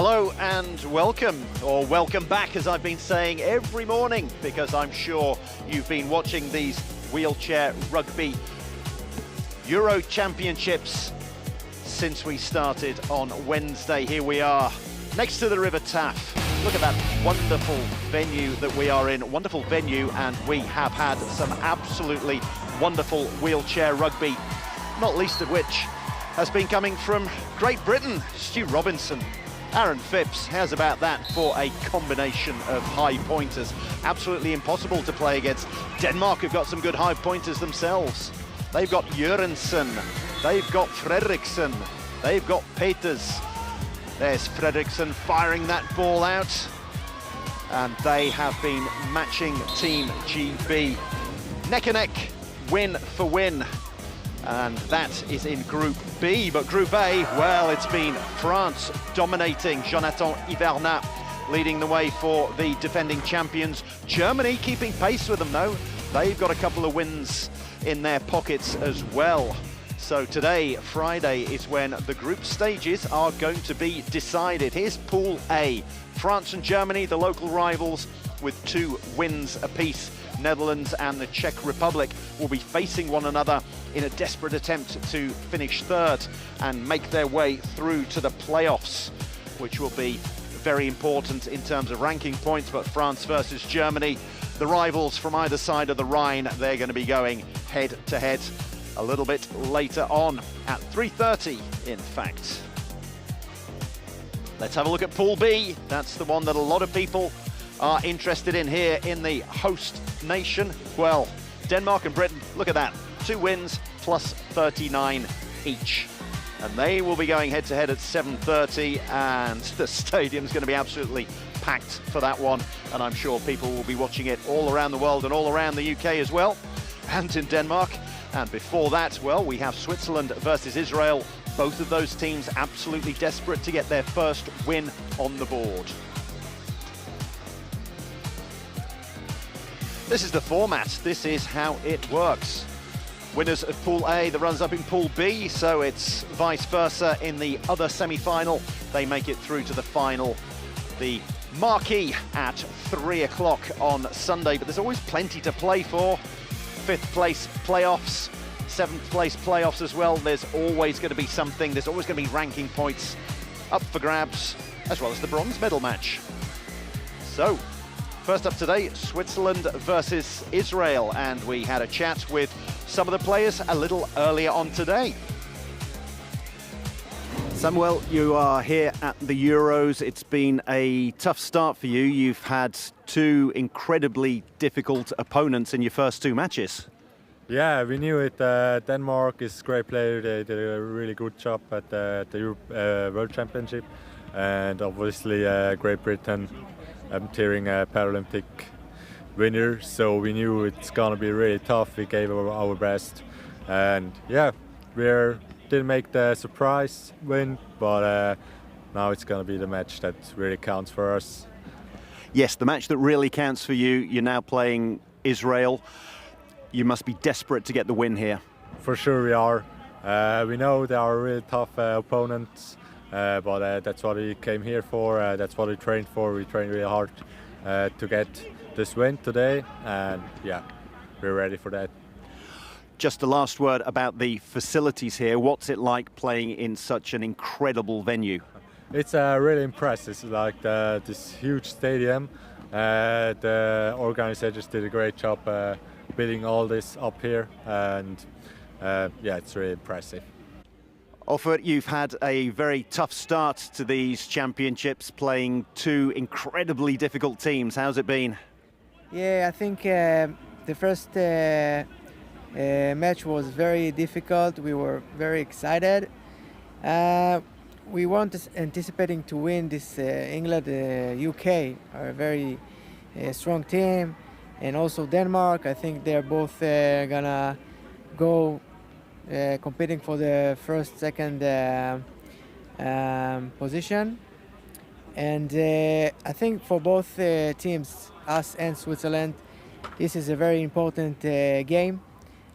Hello and welcome, or welcome back as I've been saying every morning, because I'm sure you've been watching these wheelchair rugby Euro Championships since we started on Wednesday. Here we are, next to the River Taff. Look at that wonderful venue that we are in, wonderful venue, and we have had some absolutely wonderful wheelchair rugby, not least of which has been coming from Great Britain. Stu Robinson, Aaron Phipps, how's about that for a combination of high pointers? Absolutely impossible to play against. Denmark have got some good high pointers themselves. They've got Jørgensen, they've got Fredriksson, they've got Peters. There's Fredriksson firing that ball out, and they have been matching Team GB. Neck and neck, win for win. And that is in Group B, but Group A, well, it's been France dominating. Jonathan Hivernat leading the way for the defending champions. Germany keeping pace with them, though. They've got a couple of wins in their pockets as well. So today, Friday, is when the group stages are going to be decided. Here's Pool A. France and Germany, the local rivals, with 2 wins apiece. Netherlands and the Czech Republic will be facing one another in a desperate attempt to finish third and make their way through to the playoffs, which will be very important in terms of ranking points. But France versus Germany, the rivals from either side of the Rhine, they're going to be going head to head a little bit later on at 3:30, in fact. Let's have a look at Pool B. That's the one that a lot of people are interested in here in the host nation. Well, Denmark and Britain, look at that, 2 wins plus 39 each. And they will be going head to head at 7:30, and the stadium's going to be absolutely packed for that one. And I'm sure people will be watching it all around the world and all around the UK as well, and in Denmark. And before that, well, we have Switzerland versus Israel. Both of those teams absolutely desperate to get their first win on the board. This is the format, this is how it works. Winners of Pool A, the runners up in Pool B, so it's vice versa in the other semi-final. They make it through to the final, the marquee at 3 o'clock on Sunday, but there's always plenty to play for. 5th place playoffs, 7th place playoffs as well. There's always going to be something, there's always going to be ranking points up for grabs, as well as the bronze medal match. So, first up today, Switzerland versus Israel, and we had a chat with some of the players a little earlier on today. Samuel, you are here at the Euros. It's been a tough start for you. You've had 2 incredibly difficult opponents in your first 2 matches. Yeah, we knew it. Denmark is a great player. They did a really good job at the World Championship, and obviously Great Britain tearing a Paralympic winner, so we knew it's gonna be really tough. We gave our best, and yeah, we didn't make the surprise win, but now it's gonna be the match that really counts for us. Yes, the match that really counts for you. You're now playing Israel. You must be desperate to get the win here. For sure we are. We know they are really tough opponents, but that's what we came here for. That's what we trained for. We trained really hard to get this win today, and yeah, we're ready for that. Just a last word about the facilities here. What's it like playing in such an incredible venue? It's really impressive. It's like this huge stadium. The organizers did a great job building all this up here, and yeah, it's really impressive. Olfert, you've had a very tough start to these championships, playing 2 incredibly difficult teams. How's it been? Yeah, I think the first match was very difficult. We were very excited. We weren't anticipating to win this. England, UK are a very strong team, and also Denmark. I think they're both gonna go competing for the first, second position. And I think for both teams, us and Switzerland, this is a very important game.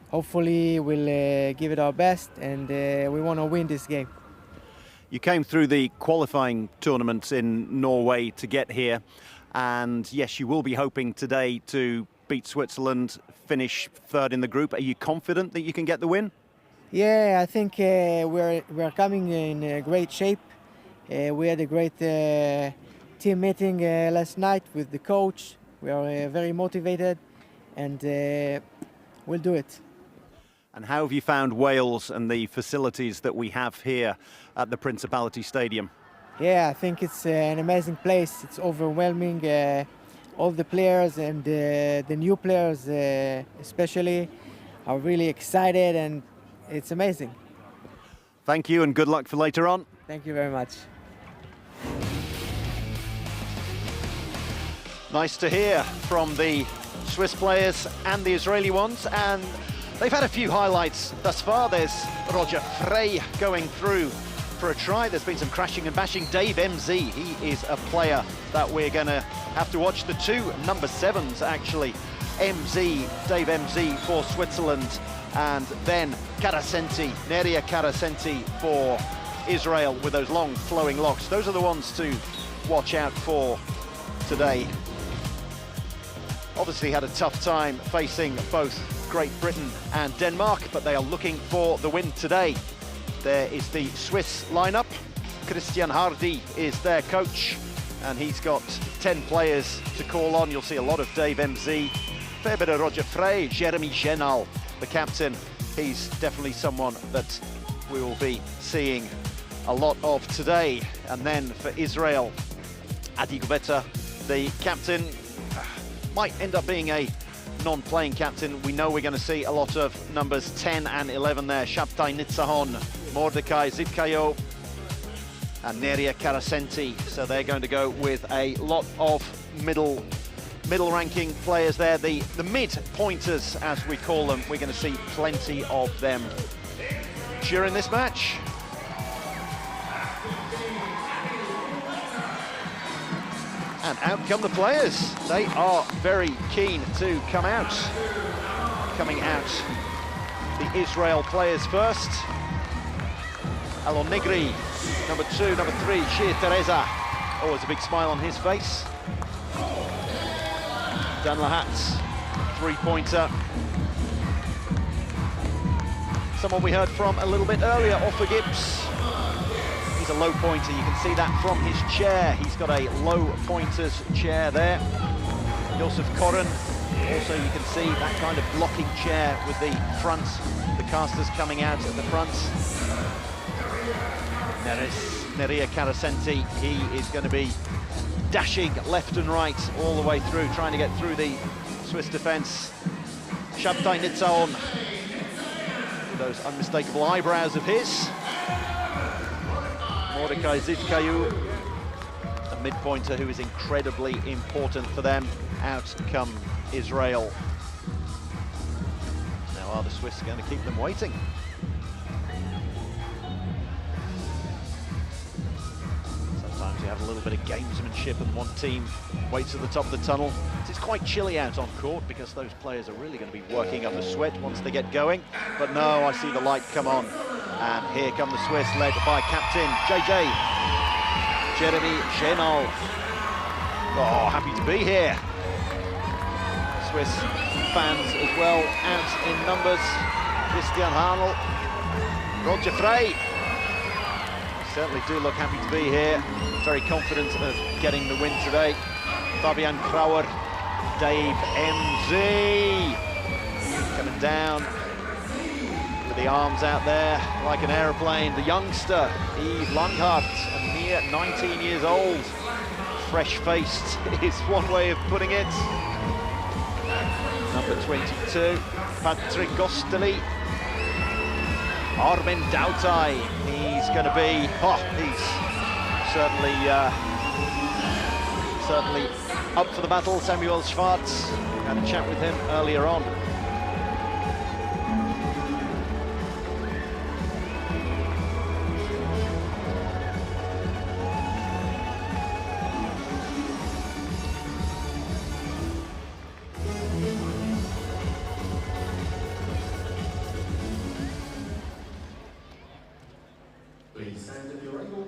Hopefully we'll give it our best, and we want to win this game. You came through the qualifying tournament in Norway to get here, and yes, you will be hoping today to beat Switzerland, finish third in the group. Are you confident that you can get the win? Yeah, I think we're coming in great shape. We had a great team meeting last night with the coach. We are very motivated, and we'll do it. And how have you found Wales and the facilities that we have here at the Principality Stadium? Yeah, I think it's an amazing place. It's overwhelming. All the players and the new players especially are really excited, and it's amazing. Thank you and good luck for later on. Thank you very much. Nice to hear from the Swiss players and the Israeli ones, and they've had a few highlights thus far. There's Roger Frey going through for a try. There's been some crashing and bashing. Dave MZ, he is a player that we're going to have to watch. The two number 7s, actually. Dave MZ for Switzerland, and then Karasenti, Neria Karasenti for Israel with those long flowing locks. Those are the ones to watch out for today. Obviously had a tough time facing both Great Britain and Denmark, but they are looking for the win today. There is the Swiss lineup. Christian Hardy is their coach, and he's got 10 players to call on. You'll see a lot of Dave MZ, fair bit of Roger Frey, Jeremy Genal, the captain. He's definitely someone that we will be seeing a lot of today. And then for Israel, Adi Gubeta, the captain, might end up being a non-playing captain. We know we're going to see a lot of numbers 10 and 11 there. Shabtai Nitzahon, Mordecai Zidkayo, and Neria Karasenti. So they're going to go with a lot of middle-ranking players there. The mid-pointers, as we call them, we're going to see plenty of them during this match. And out come the players. They are very keen to come out. Coming out, the Israel players first. Alon Nigri, number 2, number 3, Shir Teresa. Always a big smile on his face. Dan Lahat, three-pointer. Someone we heard from a little bit earlier, Offa Gibbs. He's a low pointer, you can see that from his chair. He's got a low pointers chair there. Josef Koren, also you can see that kind of blocking chair with the front, the casters coming out at the front. Neria Karasenti, he is going to be dashing left and right all the way through, trying to get through the Swiss defence. Shabtai Nitzahon, with those unmistakable eyebrows of his. Mordecai Zidkayu, a mid-pointer who is incredibly important for them. Out come Israel. Now are the Swiss going to keep them waiting? Sometimes you have a little bit of gamesmanship and one team waits at the top of the tunnel. It's quite chilly out on court because those players are really going to be working up a sweat once they get going. But no, I see the light come on. And here come the Swiss, led by captain JJ, Jeremy Genal. Oh, happy to be here. Swiss fans as well, out in numbers. Christian Harnell, Roger Frey. Certainly do look happy to be here. Very confident of getting the win today. Fabian Krauer, Dave MZ. Coming down with the arms out there like an aeroplane. The youngster, Yves Langhart, a mere 19 years old. Fresh-faced is one way of putting it. Number 22, Patrick Gosteli. Armin Dautai, he's going to be, he's certainly up for the battle. Samuel Schwartz, had a chat with him earlier on. Please stand at your angle.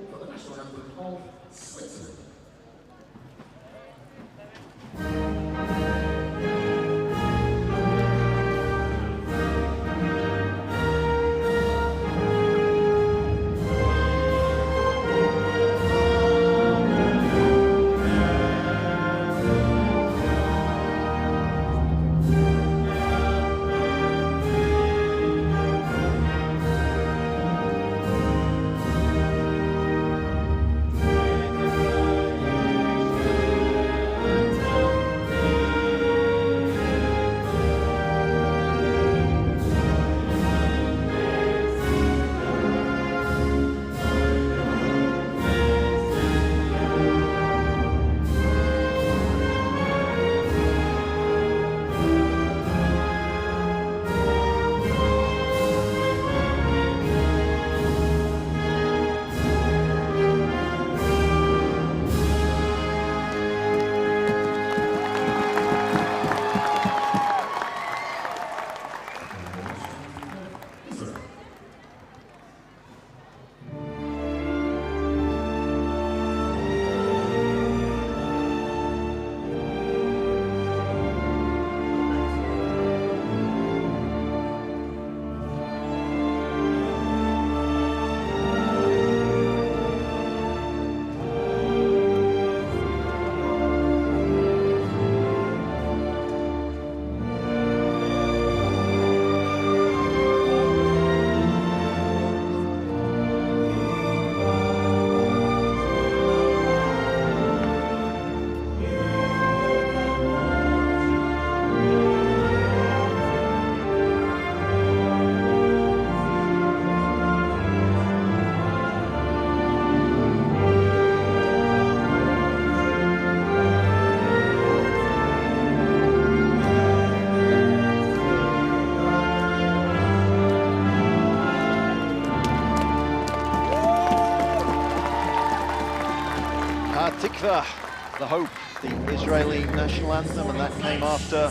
Hatikva, the hope, the Israeli national anthem, and that came after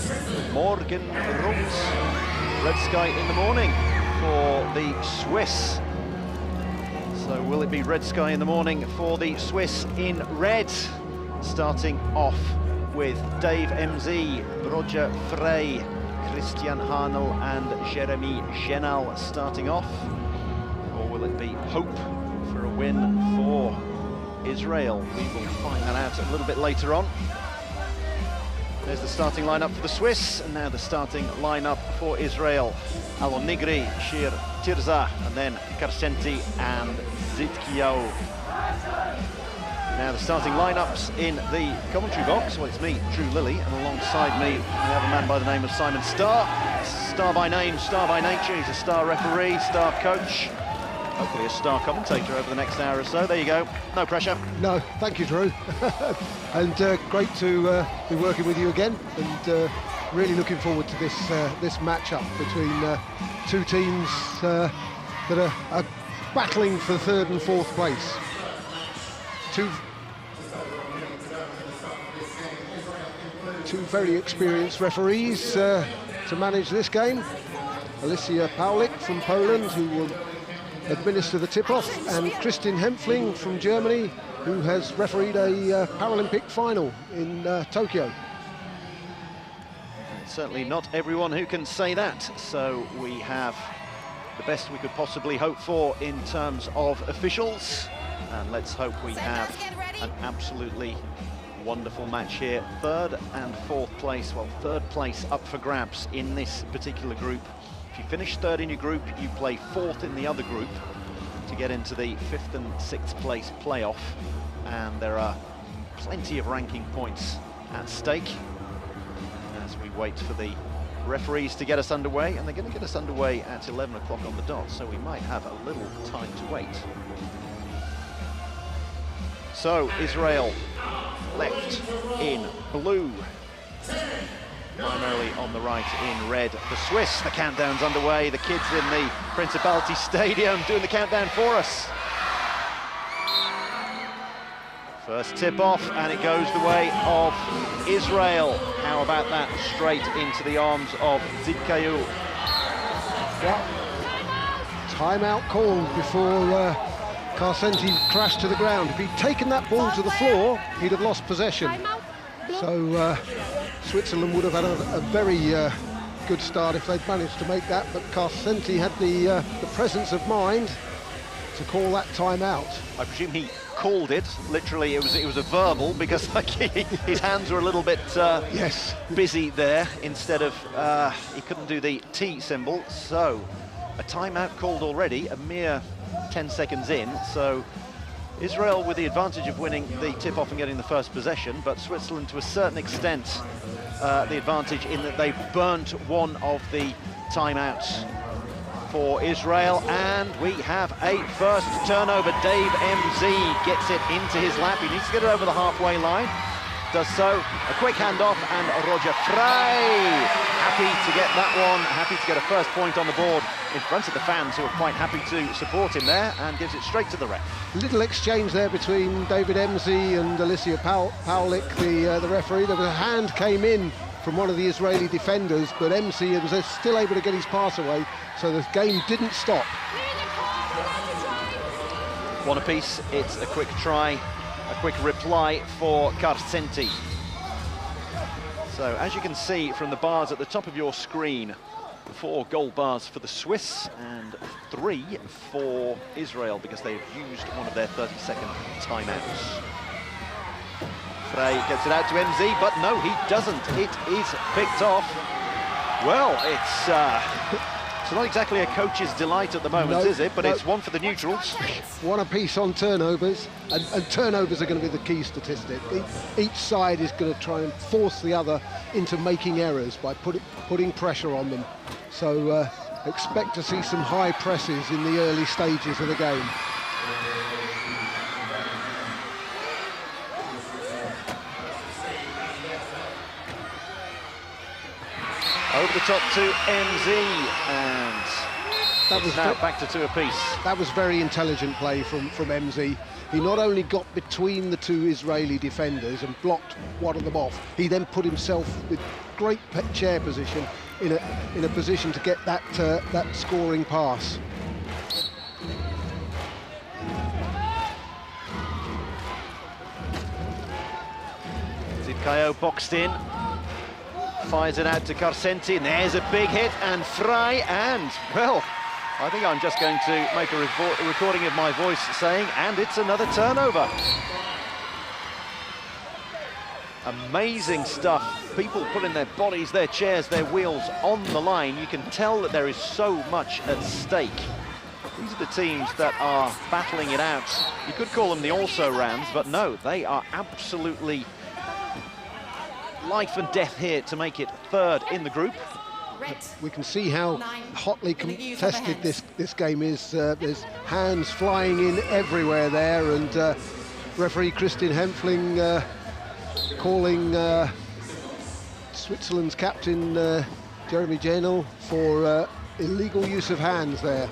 Morgen Rot, red sky in the morning for the Swiss. So will it be red sky in the morning for the Swiss in red? Starting off with Dave MZ, Roger Frey, Christian Hanel and Jeremy Genal starting off. Or will it be hope for a win for Israel? We will find that out a little bit later on. There's the starting lineup for the Swiss, and now the starting lineup for Israel. Alon Nigri, Shir Tirza, and then Karcenti and Zitkiao. Now the starting lineups in the commentary box. Well, it's me, Drew Lilly, and alongside me we have a man by the name of Simon Starr. Star by name, star by nature. He's a star referee, star coach, hopefully a star commentator over the next hour or so. There you go, no pressure. No, thank you, Drew. And great to be working with you again, and really looking forward to this matchup between two teams that are battling for third and fourth place. Two very experienced referees to manage this game. Alicia Paulik from Poland, who will administer the tip-off, and Kristin Hempfling from Germany, who has refereed a Paralympic final in Tokyo. Certainly not everyone who can say that, so we have the best we could possibly hope for in terms of officials, and let's hope we have an absolutely wonderful match here. Third and fourth place, well, third place up for grabs in this particular group. If you finish third in your group, you play fourth in the other group to get into the fifth and sixth place playoff, and there are plenty of ranking points at stake as we wait for the referees to get us underway, and they're going to get us underway at 11 o'clock on the dot, so we might have a little time to wait. So Israel left in blue, primarily on the right in red. The Swiss, the countdown's underway. The kids in the Principality Stadium doing the countdown for us. First tip off, and it goes the way of Israel. How about that? Straight into the arms of Zidkayu. Timeout called before Karcenti crashed to the ground. If he'd taken that ball to the floor, he'd have lost possession. So Switzerland would have had a very good start if they'd managed to make that, but Karcenti had the presence of mind to call that timeout. I presume he called it. Literally, it was a verbal, because like his hands were a little bit yes, busy there. Instead of he couldn't do the T symbol, so a timeout called already, a mere 10 seconds in. So Israel with the advantage of winning the tip-off and getting the first possession, but Switzerland to a certain extent the advantage in that they burnt one of the timeouts for Israel, and we have a first turnover. Dave MZ gets it into his lap. He needs to get it over the halfway line. Does so. A quick handoff, and Roger Frey happy to get that one, happy to get a first point on the board in front of the fans, who are quite happy to support him there, and gives it straight to the ref. Little exchange there between David MZ and Alicia Paulik, the referee. There was a hand came in from one of the Israeli defenders, but MZ was still able to get his pass away, so the game didn't stop. One apiece. It's a quick try, a quick reply for Karcenti. So as you can see from the bars at the top of your screen, 4 goal bars for the Swiss and 3 for Israel, because they've used one of their 30-second timeouts. Frey gets it out to MZ, but no, he doesn't. It is picked off. Well, it's not exactly a coach's delight at the moment, is it? But it's one for the neutrals. One apiece on turnovers, and turnovers are going to be the key statistic. Each side is going to try and force the other into making errors by putting pressure on them. So expect to see some high presses in the early stages of the game. Over the top to MZ, and that was now back to 2 apiece. That was very intelligent play from MZ. He not only got between the two Israeli defenders and blocked one of them off, he then put himself with great chair position in a position to get that scoring pass. Zitkayo boxed in, fires it out to Carcenti, and there's a big hit, and Frey, and, well, I think I'm just going to make a recording of my voice saying, and it's another turnover. Amazing stuff. People putting their bodies, their chairs, their wheels on the line. You can tell that there is so much at stake. These are the teams that are battling it out. You could call them the also-rans, but no, they are absolutely life and death here to make it third in the group. We can see how hotly contested this game is. There's hands flying in everywhere there, and referee Christian Hempfling calling Switzerland's captain Jeremy Janel for illegal use of hands there.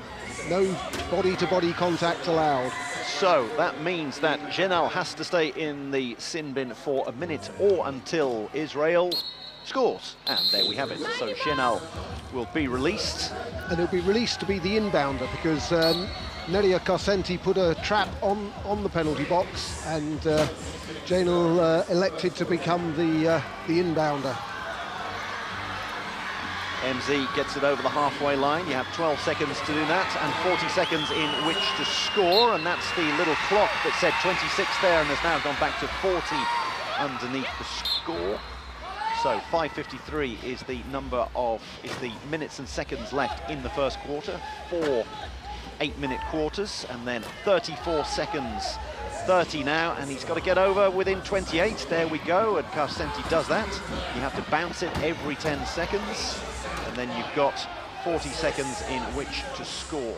No body-to-body contact allowed. So that means that Janel has to stay in the sin bin for a minute or until Israel scores, and there we have it. So Janel will be released, and he'll be released to be the inbounder, because Nelia Carcenti put a trap on the penalty box, and Janel elected to become the inbounder. MZ gets it over the halfway line. You have 12 seconds to do that, and 40 seconds in which to score, and that's the little clock that said 26 there and has now gone back to 40 underneath the score. So 5:53 is the minutes and seconds left in the first quarter. 4 8-minute quarters, and then 34 seconds, 30 now, and he's got to get over within 28. There we go, and Carcenti does that. You have to bounce it every 10 seconds, and then you've got 40 seconds in which to score.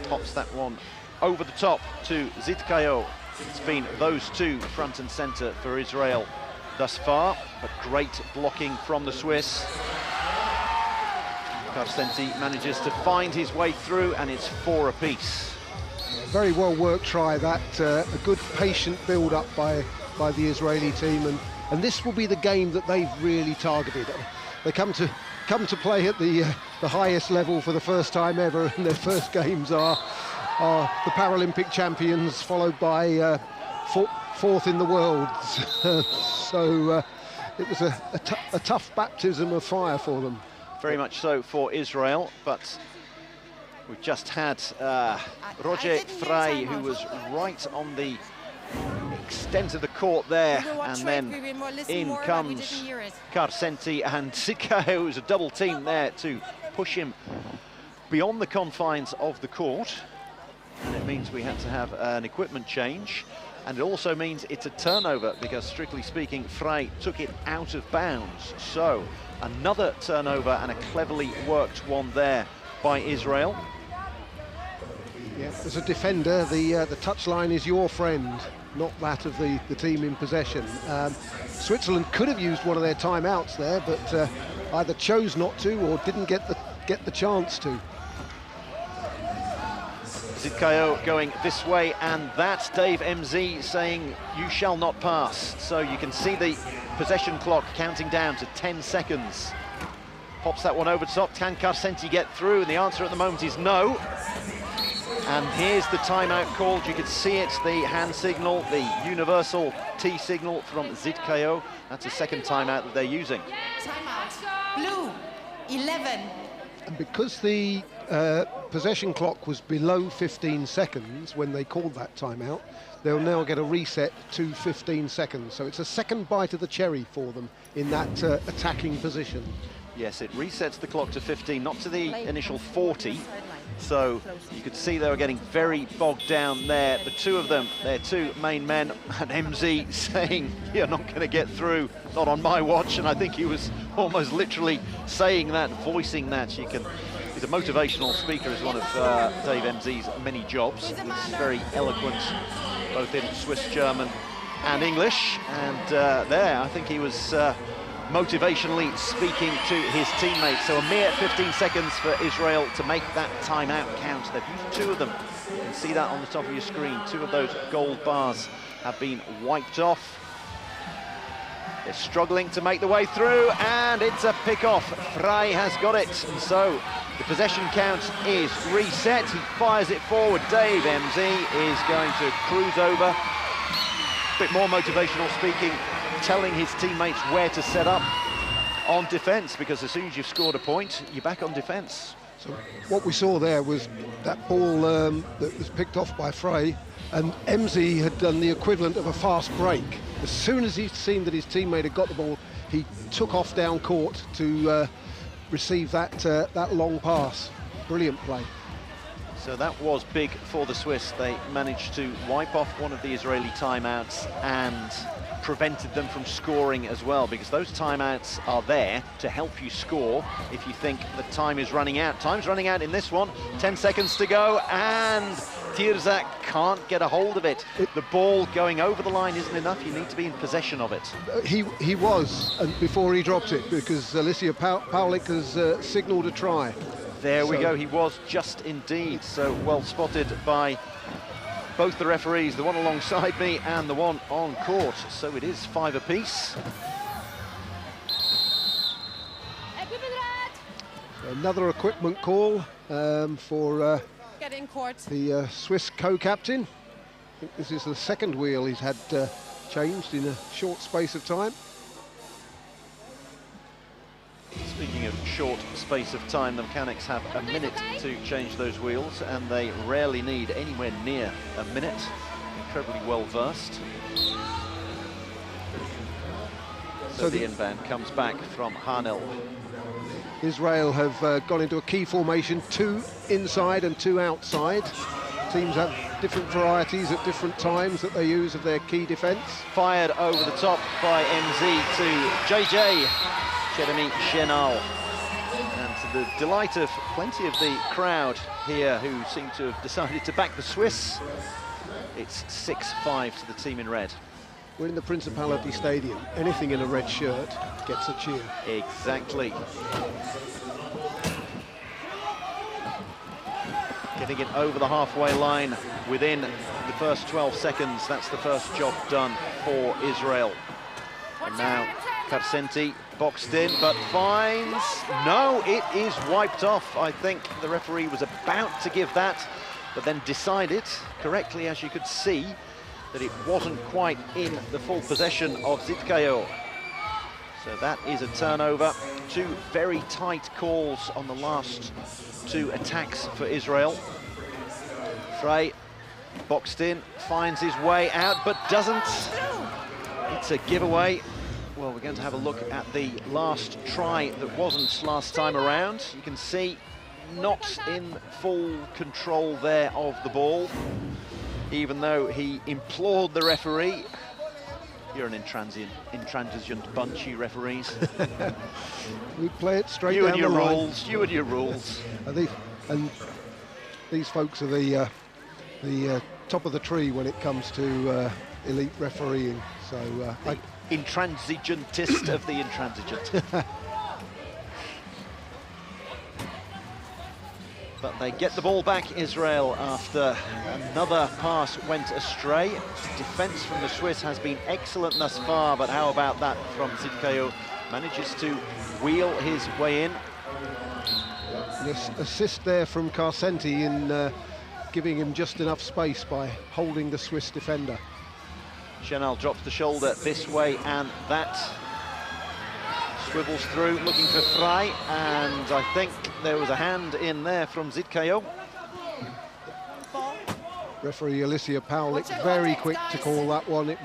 Pops that one over the top to Zitkayo. It's been those two front and centre for Israel thus far, but great blocking from the Swiss. Carcenti manages to find his way through, and it's 4 apiece. Very well worked try that, a good patient build-up by the Israeli team, and this will be the game that they've really targeted. They come to play at the highest level for the first time ever, and their first games are the Paralympic champions, followed by fourth in the world. So it was a tough baptism of fire for them. Very much so for Israel, but we've just had Roger Frey, who was right on the extent of the court there, and then in comes Carcenti and Zitkayo, who's a double team there to push him beyond the confines of the court. And it means we had to have an equipment change, and it also means it's a turnover, because strictly speaking Frey took it out of bounds. So another turnover, and a cleverly worked one there by Israel. Yeah, as a defender, the touchline is your friend, not that of the team in possession. Switzerland could have used one of their timeouts there, but either chose not to or didn't get the chance to. Zitkayo going this way, and that's Dave MZ saying you shall not pass. So you can see the possession clock counting down to 10 seconds. Pops that one over the top. Can Carcenti get through? And the answer at the moment is no. And here's the timeout called. You can see it, the hand signal, the universal T signal from Zitkayo. That's a second timeout that they're using. Timeout. Blue, 11. And because the possession clock was below 15 seconds when they called that timeout, they'll now get a reset to 15 seconds. So it's a second bite of the cherry for them in that attacking position. Yes, it resets the clock to 15, not to the initial 40. So you could see they were getting very bogged down there. The two of them, their two main men, and MZ saying, you're not going to get through, not on my watch. And I think he was almost literally saying that, voicing that. He's a motivational speaker, is one of Dave MZ's many jobs. He's very eloquent, both in Swiss, German and English. And there, I think he was motivationally speaking to his teammates. So a mere 15 seconds for Israel to make that timeout count. They've used 2 of them. You can see that on the top of your screen. 2 of those gold bars have been wiped off. They're struggling to make the way through, and it's a pick-off. Frey has got it, and so the possession count is reset. He fires it forward. Dave MZ is going to cruise over. A bit more motivational speaking, telling his teammates where to set up on defence, because as soon as you've scored a point, you're back on defence. So what we saw there was that ball that was picked off by Frey, and MZ had done the equivalent of a fast break. As soon as he'd seen that his teammate had got the ball, he took off down court to receive that long pass. Brilliant play. So that was big for the Swiss. They managed to wipe off one of the Israeli timeouts and prevented them from scoring as well, because those timeouts are there to help you score if you think the time is running out. Time's running out in this one. 10 seconds to go, and Tirzak can't get a hold of it. The ball going over the line isn't enough. You need to be in possession of it. He was, and before he dropped it, because Alicia Paulik has signalled a try. There we go. He was just indeed. So well spotted by both the referees, the one alongside me and the one on court. So it is 5 apiece. Another equipment call for Get in court. the Swiss co-captain. I think this is the second wheel he's had changed in a short space of time. Speaking of short space of time, the mechanics have a minute to change those wheels, and they rarely need anywhere near a minute. Incredibly well versed. So the inbound comes back from Hanel. Israel have gone into a key formation, 2 inside and 2 outside. Teams have different varieties at different times that they use of their key defence. Fired over the top by MZ to JJ. Jeremy Chenal, and to the delight of plenty of the crowd here who seem to have decided to back the Swiss, it's 6-5 to the team in red. We're in the Principality Stadium. Anything in a red shirt gets a cheer. Exactly. Getting it over the halfway line within the first 12 seconds. That's the first job done for Israel. And now Carcenti boxed in, but finds... No, it is wiped off. I think the referee was about to give that, but then decided, correctly as you could see, that it wasn't quite in the full possession of Zitkayo. So that is a turnover. 2 very tight calls on the last 2 attacks for Israel. Frey boxed in, finds his way out, but doesn't. It's a giveaway. Well, we're going to have a look at the last try that wasn't last time around. You can see not in full control there of the ball, even though he implored the referee. You're an intransigent bunch, you referees. We play it straight you down and your the line. rules, you and your rules. And these folks are the top of the tree when it comes to elite refereeing. So Intransigentist of the intransigent. But they get the ball back, Israel, after another pass went astray. Defence from the Swiss has been excellent thus far, but how about that from Zitkayo? Manages to wheel his way in. An assist there from Carcenti in giving him just enough space by holding the Swiss defender. Chenal drops the shoulder this way and that. Swivels through, looking for Frey, and I think there was a hand in there from Zitkayo. Referee Alicia Paulik very quick to call that one. It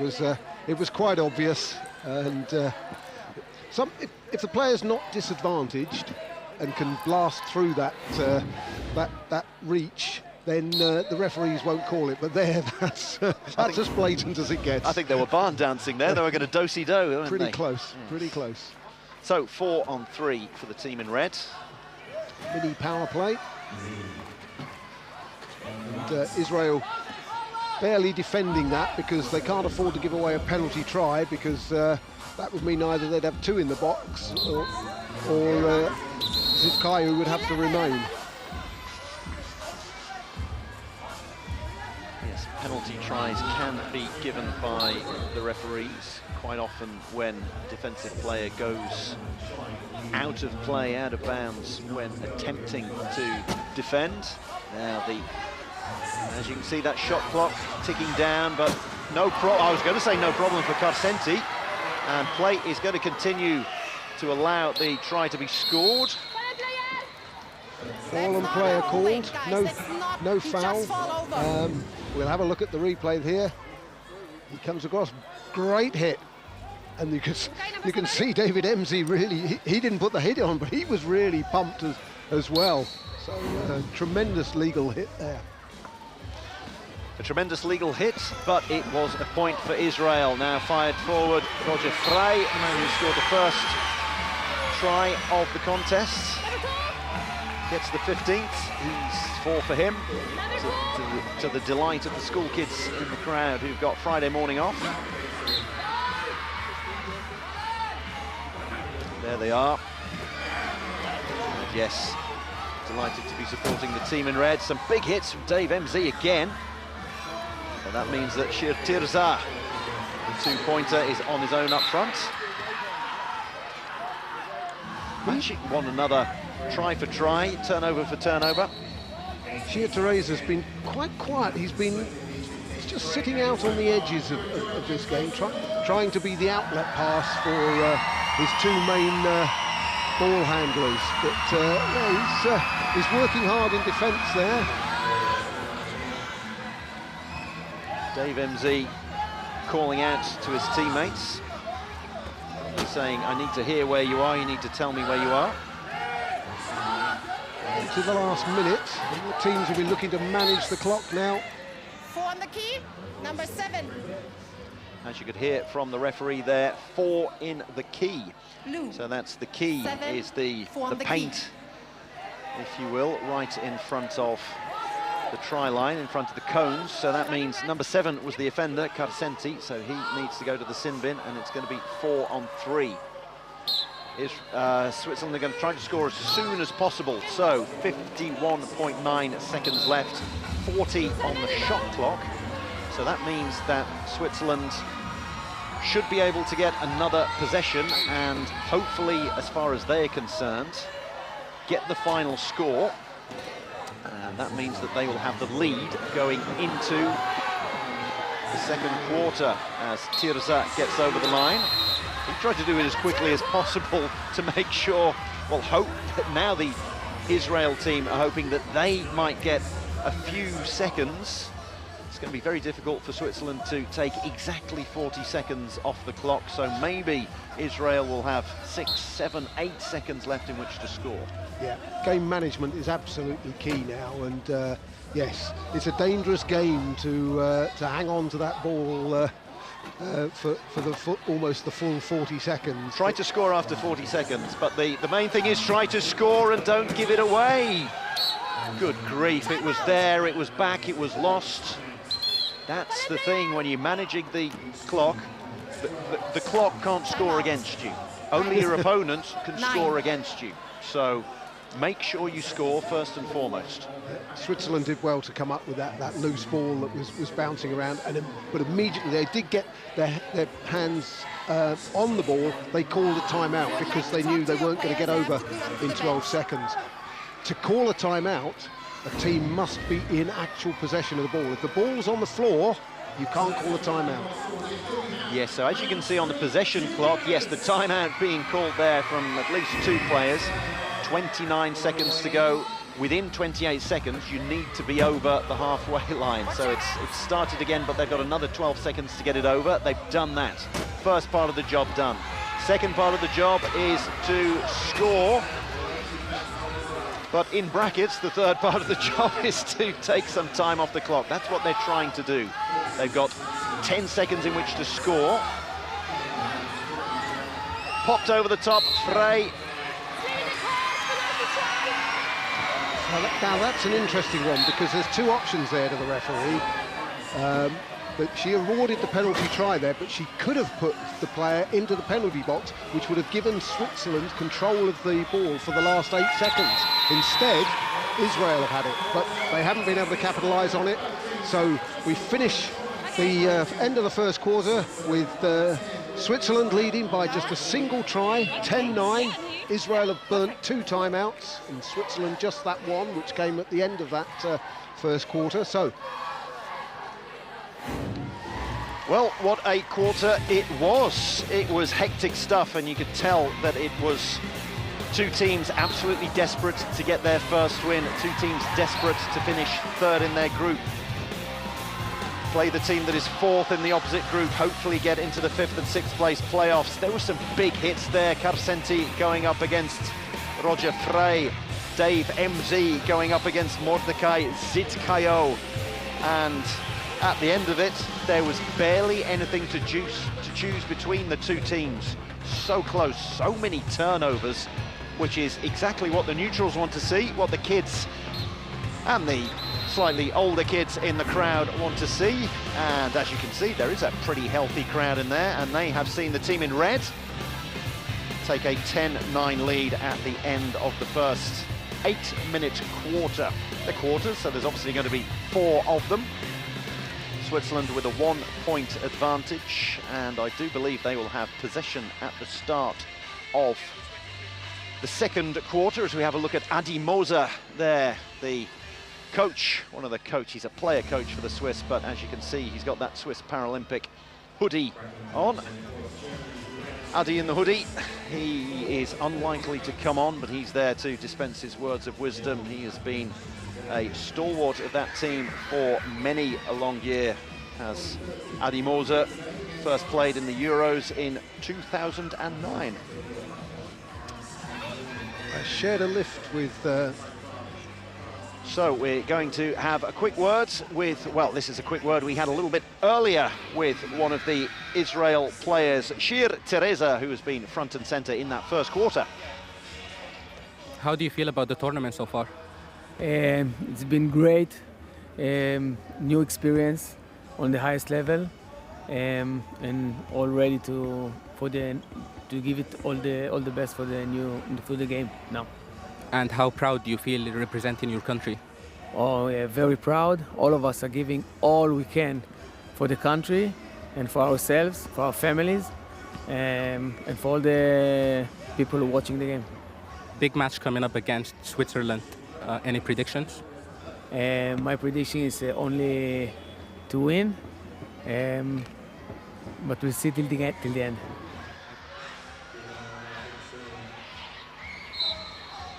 was quite obvious, and if the player's not disadvantaged and can blast through that reach, then the referees won't call it. But there, that's as blatant as it gets. I think they were barn dancing there. They were going to do-si-do, weren't pretty they? Close, pretty close. So 4 on 3 for the team in red. Mini power play. And Israel barely defending that because they can't afford to give away a penalty try, because that would mean either they'd have 2 in the box or Zivkayu would have to remain. Yes, penalty tries can be given by the referees quite often when a defensive player goes out of play, out of bounds when attempting to defend. Now as you can see, that shot clock ticking down, but I was going to say no problem for Carcenti, and play is going to continue to allow the try to be scored. Fallen player called, no foul. We'll have a look at the replay here. He comes across, great hit. And you can see David Emsey really, he didn't put the hit on, but he was really pumped as well. So tremendous legal hit there. A tremendous legal hit, but it was a point for Israel. Now fired forward, Roger Frey, the man who scored the first try of the contest. Gets the 15th, he's 4 for him, to the delight of the school kids in the crowd who've got Friday morning off. There they are. And yes, delighted to be supporting the team in red. Some big hits from Dave Emsey again. And that means that Shir Tirza, the 2-pointer, is on his own up front. Matching one another, try for try, turnover for turnover. Shir Teresa's been quite quiet. He's just sitting out on the edges of this game, trying to be the outlet pass for his 2 main ball handlers. But yeah, he's working hard in defence there. Dave Emsey calling out to his teammates. He's saying, I need to hear where you are, you need to tell me where you are. To the last minute, the teams will be looking to manage the clock now. 4 on the key, number 7. As you could hear from the referee there, 4 in the key. Blue. So that's the key, 7, is the paint, key. if you will, right in front of the try line, in front of the cones. So that means number 7 was the offender, Carcenti, so he needs to go to the sin bin, and it's going to be 4 on 3. Switzerland are going to try to score as soon as possible. So 51.9 seconds left, 40 on the shot clock. So that means that Switzerland should be able to get another possession and hopefully, as far as they're concerned, get the final score. And that means that they will have the lead going into the second quarter as Tirza gets over the line. He tried to do it as quickly as possible to make sure, well, hope that now the Israel team are hoping that they might get a few seconds. It's going to be very difficult for Switzerland to take exactly 40 seconds off the clock, so maybe Israel will have 6, 7, 8 seconds left in which to score. Yeah, game management is absolutely key now, and yes, it's a dangerous game to hang on to that ball for almost the full 40 seconds. Try to score after 40 seconds, but the main thing is try to score and don't give it away. Good grief, it was there, it was back, it was lost. That's the thing when you're managing the clock. The clock can't score against you. Only your opponent can score against you. So make sure you score first and foremost. Switzerland did well to come up with that loose ball that was bouncing around, but immediately they did get their hands on the ball. They called a timeout because they knew they weren't going to get over in 12 seconds. To call a timeout, a team must be in actual possession of the ball. If the ball's on the floor, you can't call a timeout. Yes, so as you can see on the possession clock, yes, the timeout being called there from at least 2 players. 29 seconds to go. Within 28 seconds, you need to be over the halfway line. So it's started again, but they've got another 12 seconds to get it over. They've done that. First part of the job done. Second part of the job is to score. But in brackets, the third part of the job is to take some time off the clock. That's what they're trying to do. They've got 10 seconds in which to score. Popped over the top, Frey. Now that's an interesting one because there's 2 options there to the referee. But she awarded the penalty try there, but she could have put the player into the penalty box, which would have given Switzerland control of the ball for the last 8 seconds. Instead, Israel have had it, but they haven't been able to capitalise on it. So we finish the end of the first quarter with Switzerland leading by just a single try, 10-9. Israel have burnt 2 timeouts, and Switzerland just that one, which came at the end of that first quarter. So, well, what a quarter it was. It was hectic stuff, and you could tell that it was 2 teams absolutely desperate to get their first win, 2 teams desperate to finish 3rd in their group. Play the team that is 4th in the opposite group, hopefully get into the 5th and 6th place playoffs. There were some big hits there. Carcenti going up against Roger Frey, Dave MZ going up against Mordecai Zitkayo, and at the end of it, there was barely anything to choose between the 2 teams. So close, so many turnovers, which is exactly what the neutrals want to see, what the kids and the slightly older kids in the crowd want to see. And as you can see, there is a pretty healthy crowd in there, and they have seen the team in red take a 10-9 lead at the end of the first 8-minute quarter. The quarters, so there's obviously going to be 4 of them. Switzerland with a 1-point advantage, and I do believe they will have possession at the start of the second quarter as we have a look at Adi Moser there, the coach, one of the coaches. He's a player coach for the Swiss, but as you can see, he's got that Swiss Paralympic hoodie on. Adi in the hoodie, he is unlikely to come on, but he's there to dispense his words of wisdom. He has been a stalwart of that team for many a long year, as Adi Moser first played in the Euros in 2009. I shared a lift with... So we're going to have a quick word with, well, this is a quick word we had a little bit earlier with one of the Israel players, Shir Teresa, who has been front and center in that first quarter. How do you feel about the tournament so far? It's been great, new experience on the highest level, and all ready to give it all the best for the game now. And how proud do you feel representing your country? Oh, yeah, very proud. All of us are giving all we can for the country and for ourselves, for our families, and for all the people watching the game. Big match coming up against Switzerland. Any predictions? My prediction is only to win, but we'll see till the end.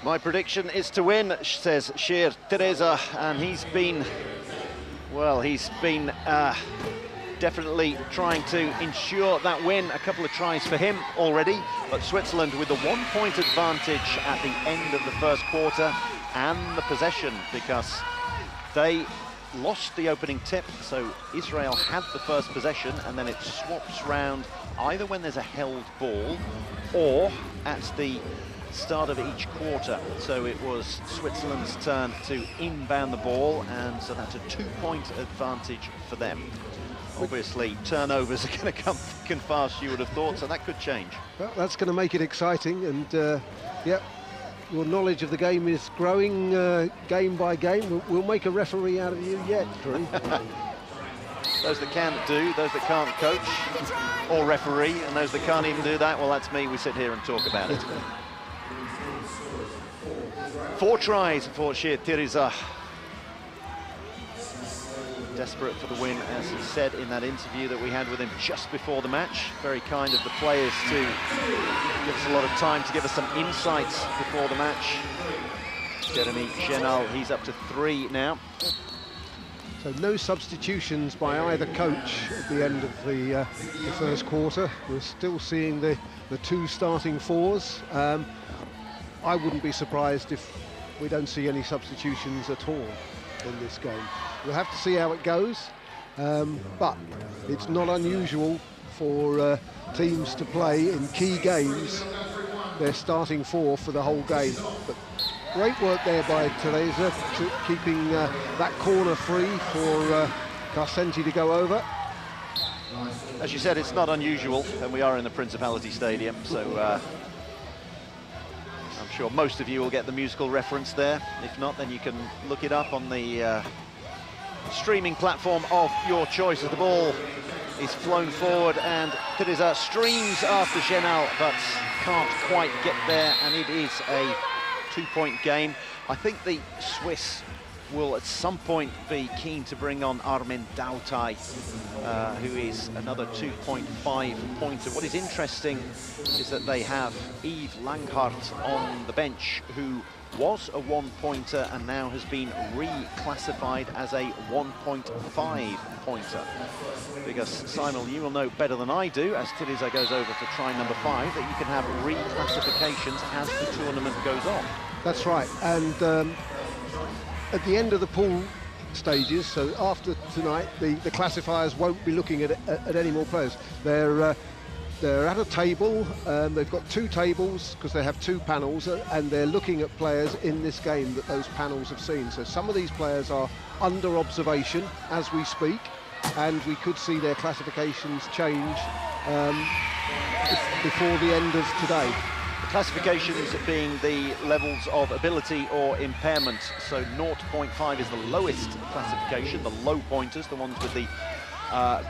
My prediction is to win, says Shir Teresa, and he's been definitely trying to ensure that win. A couple of tries for him already, but Switzerland with a 1-point advantage at the end of the first quarter and the possession, because they lost the opening tip, so Israel had the first possession, and then it swaps round either when there's a held ball or at the start of each quarter. So it was Switzerland's turn to inbound the ball, and so that's a 2-point advantage for them. Obviously, turnovers are going to come thick and fast, you would have thought, so that could change. Well, that's going to make it exciting, and yeah, your knowledge of the game is growing game by game. We'll make a referee out of you yet, Drew. Those that can do, those that can't coach or referee, and those that can't even do that, well, that's me. We sit here and talk about it. 4 tries for Shir Teresa. Desperate for the win, as he said in that interview that we had with him just before the match. Very kind of the players to give us a lot of time to give us some insights before the match. Jeremy Genal, he's up to 3 now. So no substitutions by either coach at the end of the first quarter. We're still seeing the 2 starting 4s. I wouldn't be surprised if we don't see any substitutions at all in this game. We'll have to see how it goes, but it's not unusual for teams to play in key games their starting 4 for the whole game. But great work there by Teresa, keeping that corner free for Carcenti to go over. As you said, it's not unusual, and we are in the Principality Stadium, so I'm sure most of you will get the musical reference there. If not, then you can look it up on the streaming platform of your choice as the ball is flown forward, and Teresa streams after Genal, but can't quite get there, and it is a 2-point game. I think the Swiss will at some point be keen to bring on Armin Dautai, who is another 2.5 pointer. What is interesting is that they have Yves Langhart on the bench, who was a 1-pointer and now has been reclassified as a 1.5 pointer. Because Simon, you will know better than I do, as Teresa goes over to try number 5, that you can have reclassifications as the tournament goes on. That's right, and at the end of the pool stages, so after tonight, the classifiers won't be looking at any more players. They're at a table, they've got 2 tables because they have 2 panels, and they're looking at players in this game that those panels have seen. So some of these players are under observation as we speak, and we could see their classifications change before the end of today. Classifications being the levels of ability or impairment. So 0.5 is the lowest classification, the low pointers, the ones with the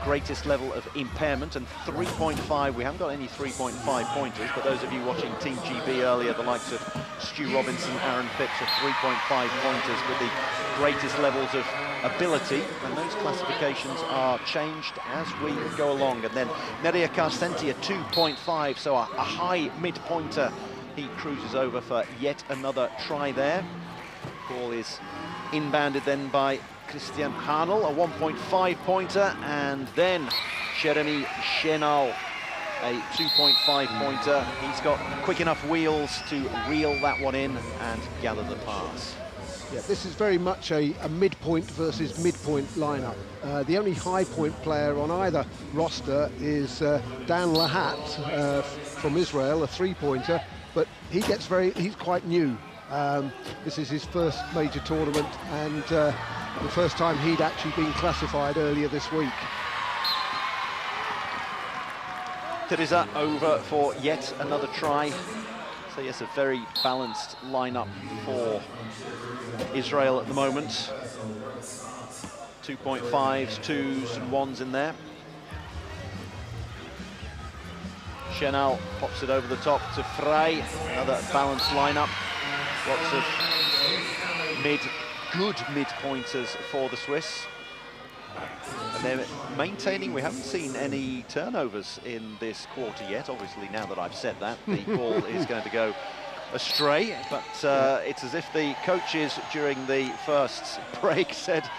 greatest level of impairment, and 3.5, we haven't got any 3.5 pointers, but those of you watching Team GB earlier, the likes of Stu Robinson, Aaron Phipps, are 3.5 pointers with the greatest levels of ability, and those classifications are changed as we go along. And then Neria Carcenti, a 2.5, so a high mid-pointer. He cruises over for yet another try there. Ball is inbounded then by Christian Hanel, a 1.5 pointer, and then Jeremy Chenal, a 2.5 pointer. He's got quick enough wheels to reel that one in and gather the pass. Yeah, this is very much a mid-point versus mid-point lineup. The only high-point player on either roster is Dan Lahat from Israel, a 3-pointer, but he's quite new. This is his first major tournament, and the first time he'd actually been classified earlier this week. Teresa over for yet another try. So yes, a very balanced lineup for Israel at the moment. 2.5s, 2s and 1s in there. Chenal pops it over the top to Frey. Another balanced lineup. Lots of good mid-pointers for the Swiss. And they're maintaining, we haven't seen any turnovers in this quarter yet. Obviously, now that I've said that, the ball is going to go astray. But it's as if the coaches during the first break said,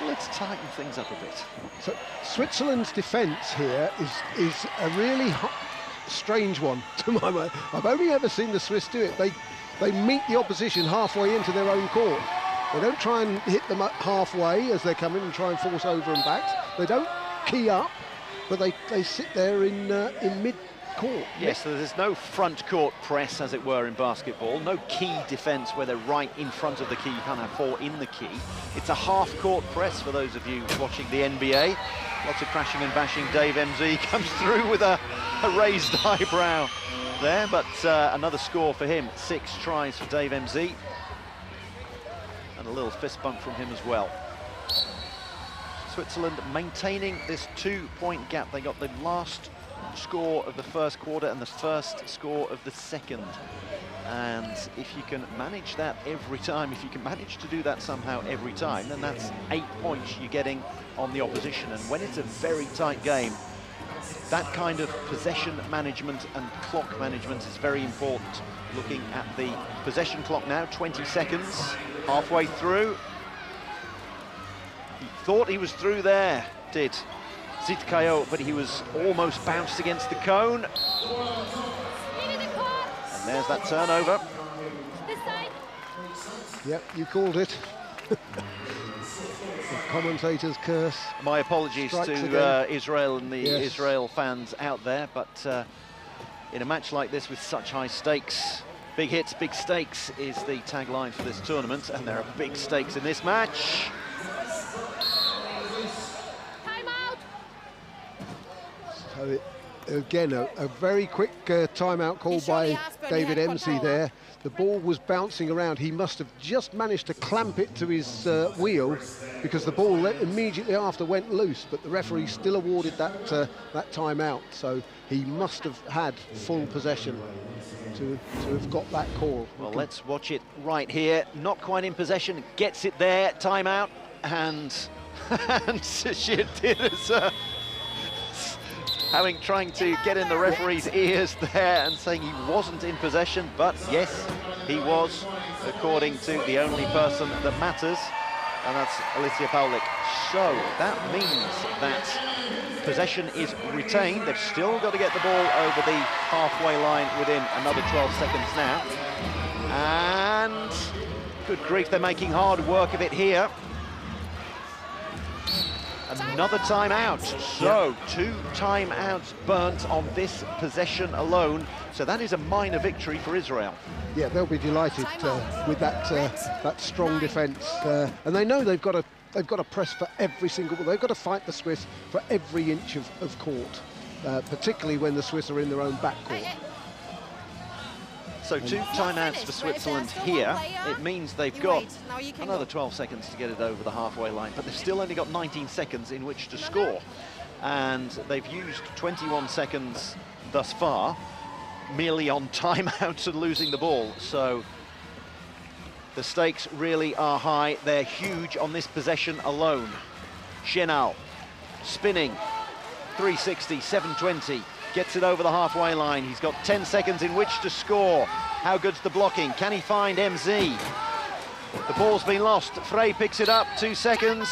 let's tighten things up a bit. So Switzerland's defence here is a really strange one to my mind. I've only ever seen the Swiss do it. They meet the opposition halfway into their own court. They don't try and hit them up halfway as they come in and try and force over and backs. They don't key up, but they sit there in mid-court. Yes, so there's no front court press, as it were, in basketball. No key defence where they're right in front of the key. You can't have 4 in the key. It's a half-court press for those of you watching the NBA. Lots of crashing and bashing. Dave MZ comes through with a raised eyebrow there, but another score for him. 6 tries for Dave MZ. And a little fist bump from him as well. Switzerland maintaining this 2-point gap. They got the last score of the first quarter and the first score of the second. And if you can manage that every time, if you can manage to do that somehow every time, then that's 8 points you're getting on the opposition. And when it's a very tight game, that kind of possession management and clock management is very important. Looking at the possession clock now, 20 seconds, halfway through. He thought he was through there, did Zitkayo, but he was almost bounced against the cone. And there's that turnover. Yep, you called it. The commentators curse. My apologies to Israel and the Israel fans out there, but in a match like this with such high stakes, big hits, big stakes is the tagline for this tournament, and there are big stakes in this match. Again, a very quick timeout called by David Emsey there. The ball was bouncing around. He must have just managed to clamp it to his wheel, because the ball immediately after went loose, but the referee still awarded that timeout. So he must have had full possession to have got that call. Well, let's watch it right here. Not quite in possession, gets it there, timeout, and Tirza trying to get in the referee's ears there and saying he wasn't in possession, but yes, he was, according to the only person that matters, and that's Alicia Paulik. So that means that possession is retained. They've still got to get the ball over the halfway line within another 12 seconds now. And good grief, they're making hard work of it here. Another timeout. So 2 timeouts burnt on this possession alone. So that is a minor victory for Israel. Yeah, they'll be delighted with that strong defence, and they know they've got to press for every single ball. They've got to fight the Swiss for every inch of court, particularly when the Swiss are in their own backcourt. So 2 timeouts for Switzerland here. It means they've got another 12 seconds to get it over the halfway line, but they've still only got 19 seconds in which to score. And they've used 21 seconds thus far, merely on timeouts and losing the ball. So the stakes really are high. They're huge on this possession alone. Chenal spinning, 360, 720. Gets it over the halfway line. He's got 10 seconds in which to score. How good's the blocking? Can he find MZ? The ball's been lost. Frey picks it up, 2 seconds.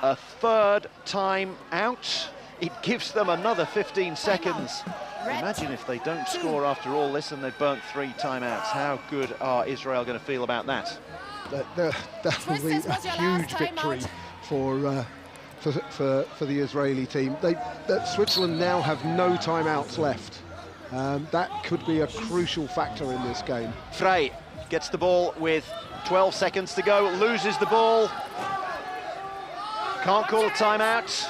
A third time out. It gives them another 15 seconds. Imagine if they don't score after all this and they've burnt 3 timeouts. How good are Israel going to feel about that? That will be a huge victory for the Israeli team. Switzerland now have no timeouts left. That could be a crucial factor in this game. Frey gets the ball with 12 seconds to go, loses the ball. Can't call a timeout.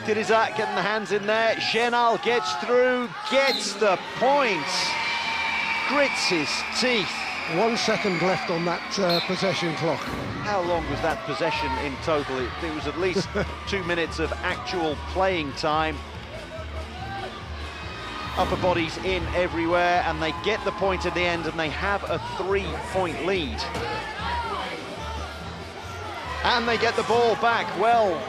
Tirza getting the hands in there. Chenal gets through, gets the point. Grits his teeth. 1 second left on that possession clock. How long was that possession in total? It was at least 2 minutes of actual playing time. Upper bodies in everywhere, and they get the point at the end, and they have a 3-point lead. And they get the ball back. Well,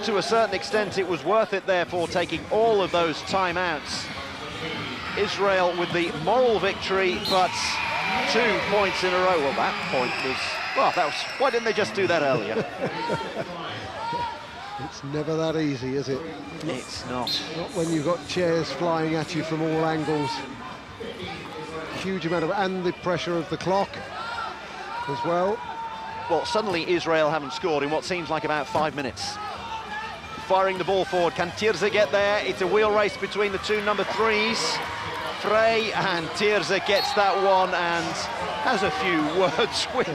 to a certain extent, it was worth it, therefore, taking all of those timeouts. Israel with the moral victory, but 2 points in a row. Well, that point was... Well, that was... Why didn't they just do that earlier? It's never that easy, is it? It's not. Not when you've got chairs flying at you from all angles. Huge amount of... And the pressure of the clock as well. Well, suddenly Israel haven't scored in what seems like about 5 minutes. Firing the ball forward. Can Tirza get there? It's a wheel race between the 2 number 3s. Frey, and Tirza gets that one and has a few words with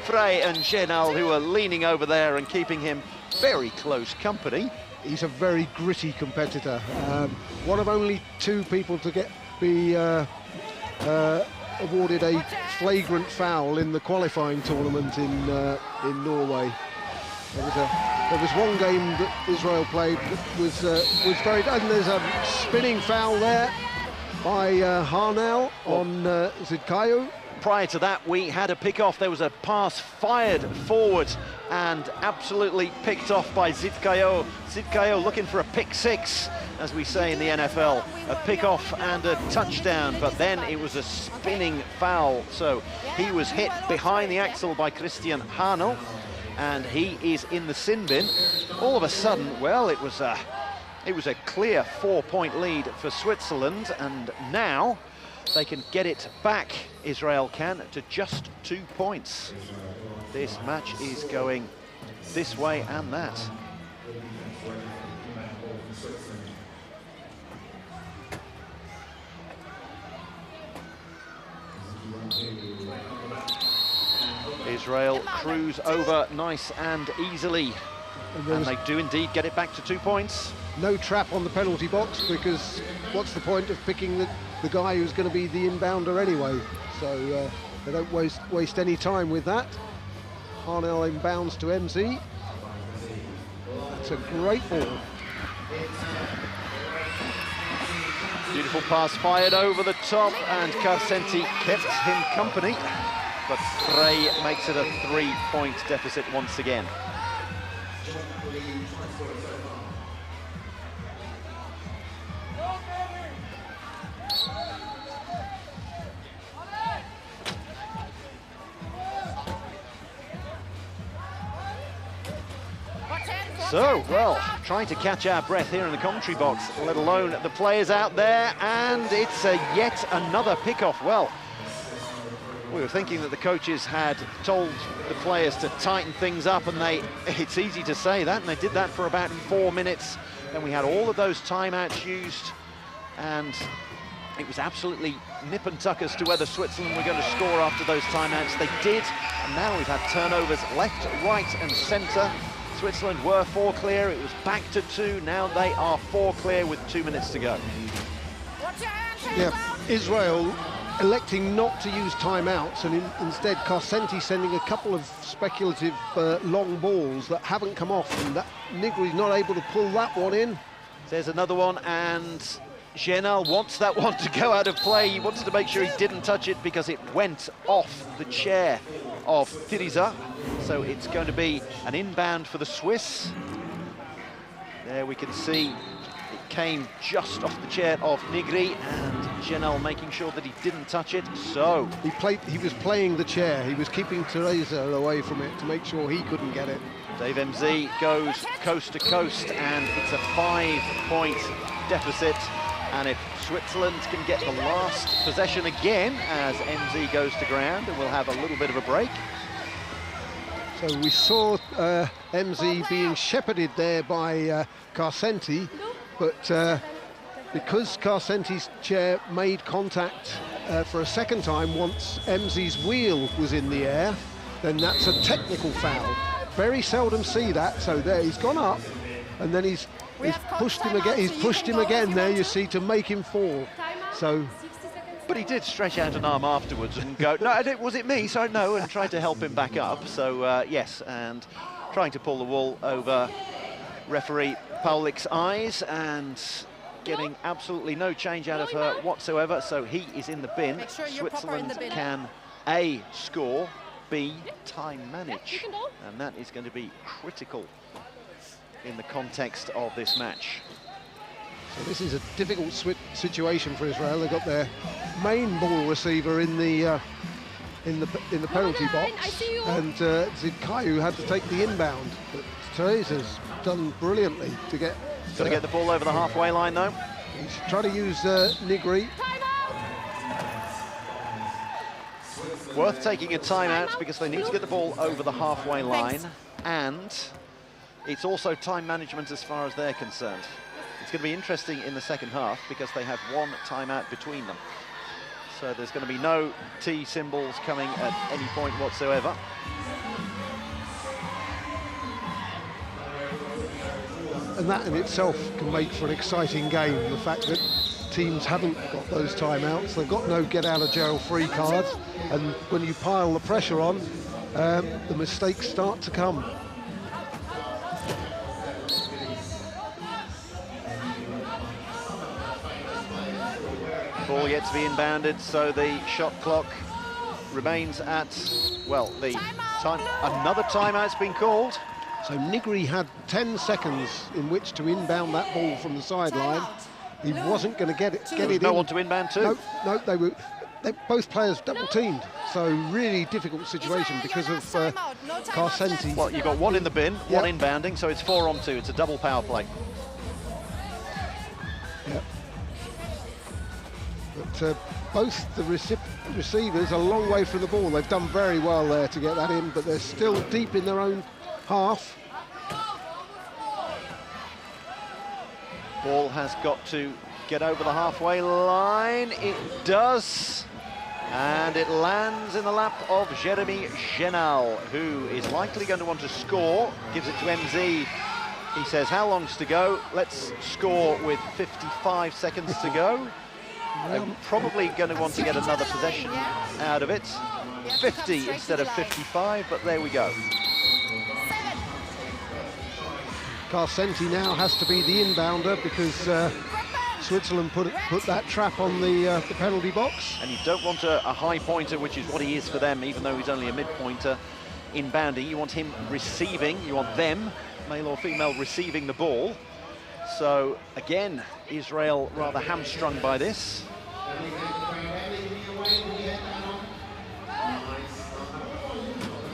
Frey and Chenal, who are leaning over there and keeping him very close company. He's a very gritty competitor. One of only 2 people to be awarded a flagrant foul in the qualifying tournament in Norway. There was one game that Israel played that was very... And there's a spinning foul there by Harnell on Zidkayo. Prior to that, we had a pick-off. There was a pass fired forward and absolutely picked off by Zidkayo. Zidkayo looking for a pick-6, as we say in the NFL. A pick-off and a touchdown, but then it was a spinning foul. So he was hit behind the axle by Christian Harnell, and he is in the sin bin. All of a sudden, well, it was a clear 4-point lead for Switzerland, and now they can get it back, Israel can, to just 2 points. This match is going this way and that. Israel cruise over nice and easily And they do indeed get it back to 2 points. No trap on the penalty box, because what's the point of picking the guy who's going to be the inbounder anyway? So they don't waste any time with that. Harnell inbounds to MZ. That's a great ball. Beautiful pass fired over the top, and Carcenti kept him company. But Frey makes it a 3-point deficit once again. So, well, trying to catch our breath here in the commentary box, let alone the players out there, and it's yet another pick-off. Well, we were thinking that the coaches had told the players to tighten things up, and it's easy to say that, and they did that for about 4 minutes. Then we had all of those timeouts used, and it was absolutely nip and tuck as to whether Switzerland were going to score after those timeouts. They did, and now we've had turnovers left, right and centre. Switzerland were 4 clear, it was back to 2, now they are 4 clear with 2 minutes to go. Yeah, Israel electing not to use timeouts, and instead Carcenti sending a couple of speculative long balls that haven't come off, and that Nigri's not able to pull that one in. There's another one, and Genal wants that one to go out of play. He wants to make sure he didn't touch it because it went off the chair of Tiriza. So it's going to be an inbound for the Swiss. There we can see it came just off the chair of Nigri, and Genal making sure that he didn't touch it. So he was playing the chair. He was keeping Teresa away from it to make sure he couldn't get it. Dave MZ goes coast to coast, and it's a 5-point deficit. And if Switzerland can get the last possession again as MZ goes to ground, and we'll have a little bit of a break. So we saw MZ being shepherded there by Carcenti, but because Carcenti's chair made contact for a second time once MZ's wheel was in the air, then that's a technical foul. Very seldom see that. So there, he's gone up, and then he's pushed him again. He's pushed him again there, you see, to make him fall. So, but he did stretch out an arm afterwards and go, no, was it me? So no, and tried to help him back up. So yes, and trying to pull the wool over referee Paulik's eyes, and getting absolutely no change out of her whatsoever. So he is in the bin. Switzerland can A, score, B, time manage, and that is going to be critical in the context of this match. So this is a difficult situation for Israel. They've got their main ball receiver in the penalty box, and Zidkayu had to take the inbound. But Teresa's done brilliantly to get. Got to get the ball over the halfway line, though. He's trying to use Nigri. Worth taking a timeout because they need to get the ball over the halfway line, and it's also time management as far as they're concerned. It's going to be interesting in the second half because they have 1 timeout between them. So there's going to be no T symbols coming at any point whatsoever. And that in itself can make for an exciting game, the fact that teams haven't got those timeouts, they've got no get-out-of-jail free cards, and when you pile the pressure on, the mistakes start to come. Ball yet to be inbounded, so the shot clock remains at, well, the time. Another timeout's been called. So Nigri had 10 seconds in which to inbound that ball from the sideline. He wasn't going to get it in. No one to inbound to. No, both players double-teamed. So really difficult situation because of Carcenti. Well, you've got 1 in the bin, 1 inbounding, so it's 4 on 2. It's a double power play. Yep. But both the receivers are a long way from the ball. They've done very well there to get that in, but they're still deep in their own half. Ball has got to get over the halfway line. It does. And it lands in the lap of Jeremy Genal, who is likely going to want to score. Gives it to MZ. He says, how long's to go? Let's score with 55 seconds to go. They're probably going to want to get another possession out of it. 50 instead of 55, but there we go. Carcenti now has to be the inbounder because Switzerland put that trap on the penalty box. And you don't want a high pointer, which is what he is for them, even though he's only a mid-pointer, inbounding. You want him receiving, you want them, male or female, receiving the ball. So, again, Israel rather hamstrung by this.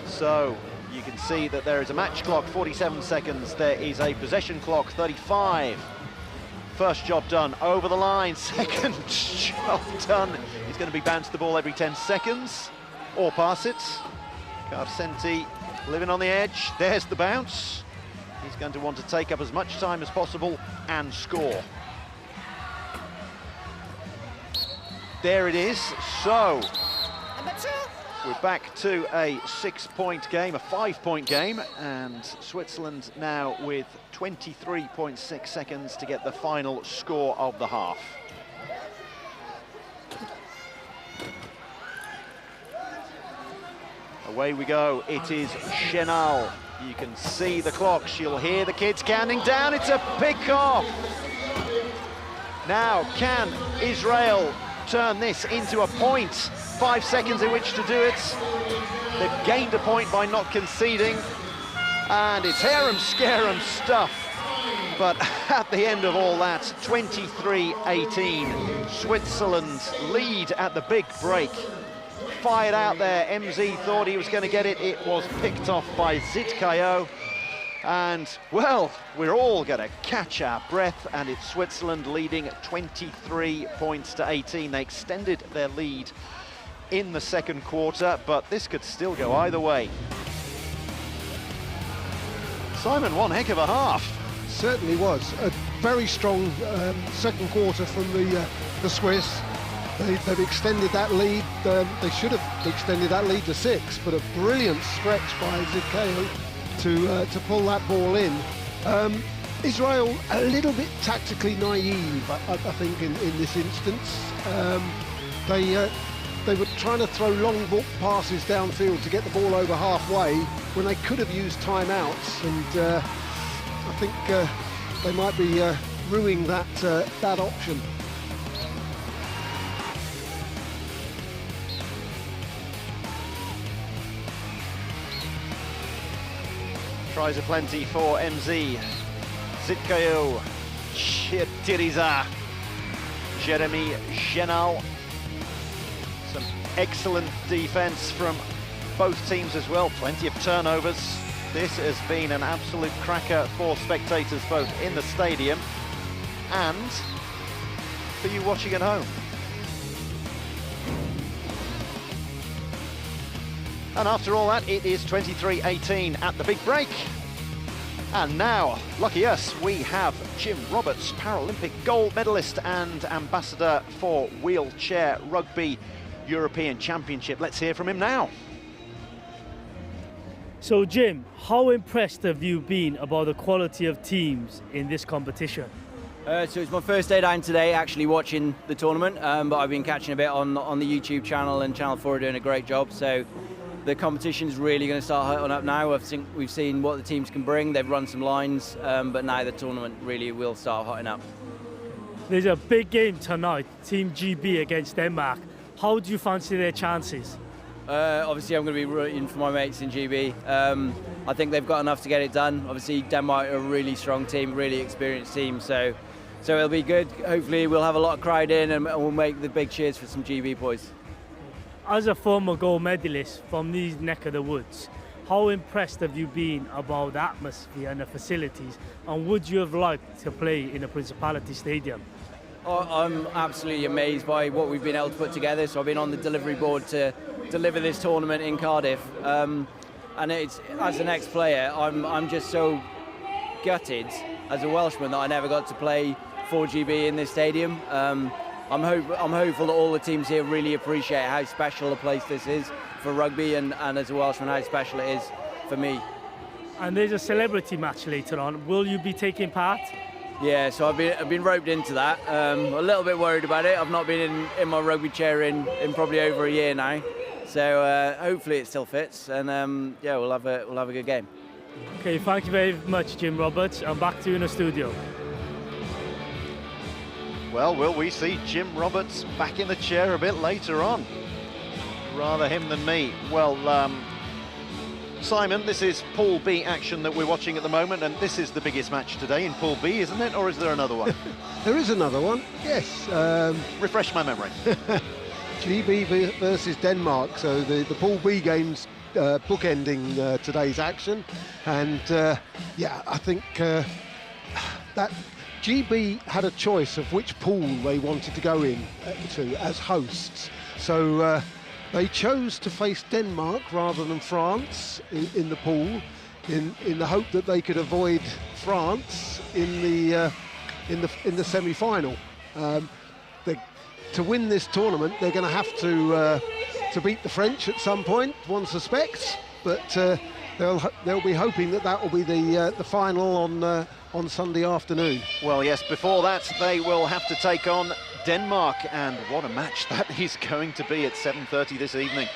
So, you can see that there is a match clock, 47 seconds. There is a possession clock, 35. First job done, over the line. Second job done. He's going to be bounced the ball every 10 seconds, or pass it. Carcenti living on the edge. There's the bounce. He's going to want to take up as much time as possible and score. There it is. So, we're back to a 6-point game, a 5-point game, and Switzerland now with 23.6 seconds to get the final score of the half. Away we go. It is Genal. You can see the clock. She'll hear the kids counting down. It's a pick-off. Now, can Israel turn this into a point? 5 seconds in which to do it. They've gained a point by not conceding, and it's harum-scarum stuff. But at the end of all that, 23-18, Switzerland lead at the big break. Fired out there, MZ thought he was going to get it. It was picked off by Zitkayo. And, well, we're all going to catch our breath, and it's Switzerland leading 23 points to 18. They extended their lead in the second quarter, but this could still go either way. Simon, one heck of a half. Certainly was. A very strong second quarter from the Swiss. They've extended that lead. They should have extended that lead to 6, but a brilliant stretch by Zitkayo to pull that ball in. Israel a little bit tactically naive, I think, in this instance. They were trying to throw long ball passes downfield to get the ball over halfway when they could have used timeouts, and I think they might be ruining that option. Tries aplenty for MZ. Zitkayo, Chirtiriza, Jeremy Genal. Some excellent defense from both teams as well. Plenty of turnovers. This has been an absolute cracker for spectators both in the stadium and for you watching at home. And after all that, it is 23-18 at the big break. And now, lucky us, we have Jim Roberts, Paralympic gold medalist and ambassador for wheelchair rugby European Championship. Let's hear from him now. So Jim, how impressed have you been about the quality of teams in this competition? So it's my first day down today actually watching the tournament, but I've been catching a bit on the YouTube channel, and Channel 4 are doing a great job. So the competition's really going to start hotting up now. I think we've seen what the teams can bring. They've run some lines, but now the tournament really will start hotting up. There's a big game tonight, Team GB against Denmark. How do you fancy their chances? Obviously, I'm going to be rooting for my mates in GB. I think they've got enough to get it done. Obviously, Denmark are a really strong team, really experienced team, so it'll be good. Hopefully, we'll have a lot of crowd in, and we'll make the big cheers for some GB boys. As a former gold medalist from these neck of the woods, how impressed have you been about the atmosphere and the facilities, and would you have liked to play in a Principality Stadium? I'm absolutely amazed by what we've been able to put together. So I've been on the delivery board to deliver this tournament in Cardiff, and it's, as an ex-player, I'm just so gutted as a Welshman that I never got to play for GB in this stadium. I'm hopeful that all the teams here really appreciate how special a place this is for rugby, and as a Welshman, how special it is for me. And there's a celebrity match later on. Will you be taking part? Yeah, so I've been roped into that. A little bit worried about it. I've not been in my rugby chair in probably over a year now. So hopefully it still fits, and yeah, we'll have a good game. Okay, thank you very much, Jim Roberts. I'm back to you in the studio. Well, will we see Jim Roberts back in the chair a bit later on? Rather him than me. Well, Simon, this is Pool B action that we're watching at the moment, and this is the biggest match today in Pool B, isn't it? Or is there another one? There is another one, yes. Refresh my memory. GB versus Denmark, so the Pool B games bookending today's action. And yeah, I think that GB had a choice of which pool they wanted to go in to as hosts. So they chose to face Denmark rather than France in the pool, in the hope that they could avoid France in the semi-final. To win this tournament, they're going to have to beat the French at some point, one suspects. But they'll be hoping that will be the final on Sunday afternoon. Well, yes, before that they will have to take on Denmark, and what a match that is going to be at 7:30 this evening.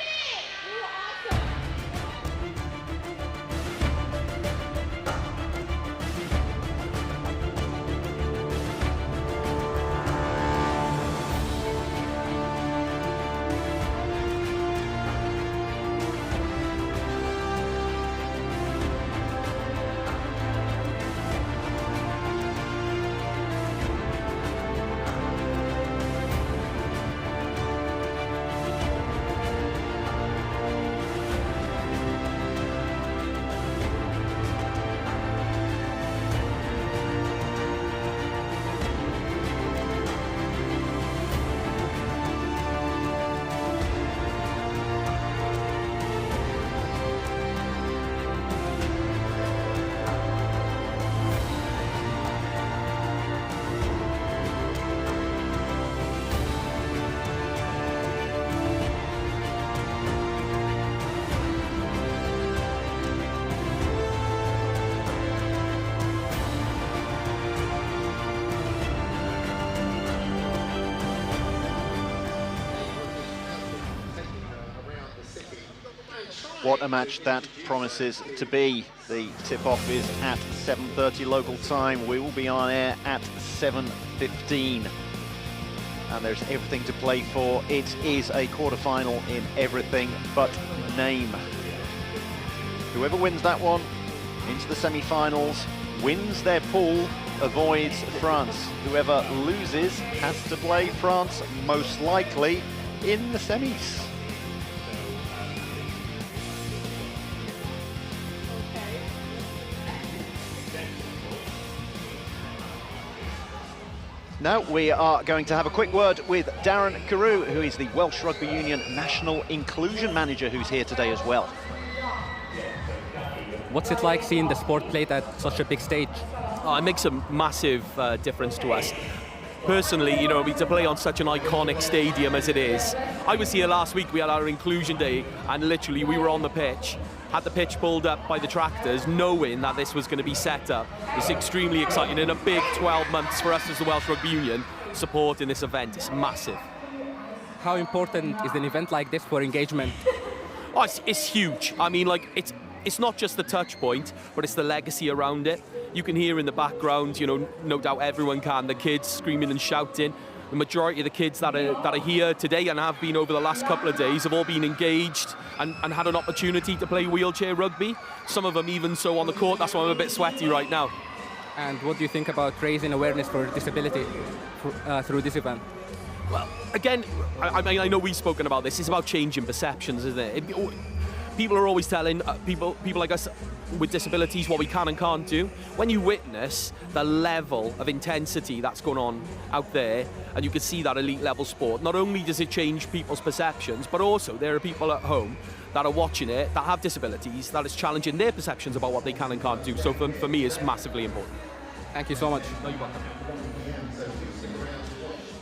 What a match that promises to be. The tip-off is at 7:30 local time. We will be on air at 7:15. And there's everything to play for. It is a quarter-final in everything but name. Whoever wins that one into the semi-finals, wins their pool, avoids France. Whoever loses has to play France, most likely, in the semis. Now we are going to have a quick word with Darren Carew, who is the Welsh Rugby Union National Inclusion Manager, who's here today as well. What's it like seeing the sport played at such a big stage? Oh, it makes a massive difference to us. Personally, you know, to play on such an iconic stadium as it is. I was here last week, we had our inclusion day, and literally we were on the pitch, had the pitch pulled up by the tractors, knowing that this was going to be set up. It's extremely exciting, and a big 12 months for us as the Welsh Rugby Union supporting this event. It's massive. How important is an event like this for engagement? Oh, it's huge. I mean, like, it's not just the touch point, but it's the legacy around it. You can hear in the background, you know, no doubt everyone can, the kids screaming and shouting. The majority of the kids that are here today and have been over the last couple of days have all been engaged and had an opportunity to play wheelchair rugby. Some of them even so on the court. That's why I'm a bit sweaty right now. And what do you think about raising awareness for disability through this event? Well, again, I mean, I know we've spoken about this. It's about changing perceptions, isn't it? People are always telling people like us with disabilities what we can and can't do. When you witness the level of intensity that's going on out there, and you can see that elite level sport, not only does it change people's perceptions, but also there are people at home that are watching it that have disabilities, that is challenging their perceptions about what they can and can't do. So for me, it's massively important. Thank you so much. No, you're welcome.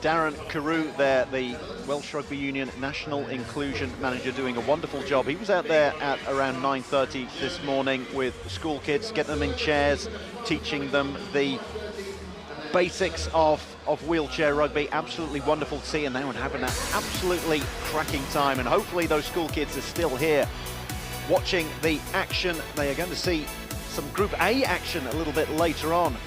Darren Carew there, the Welsh Rugby Union National Inclusion Manager, doing a wonderful job. He was out there at around 9:30 this morning with school kids, getting them in chairs, teaching them the basics of wheelchair rugby. Absolutely wonderful to see, and they were having an absolutely cracking time, and hopefully those school kids are still here watching the action. They are going to see some Group A action a little bit later on.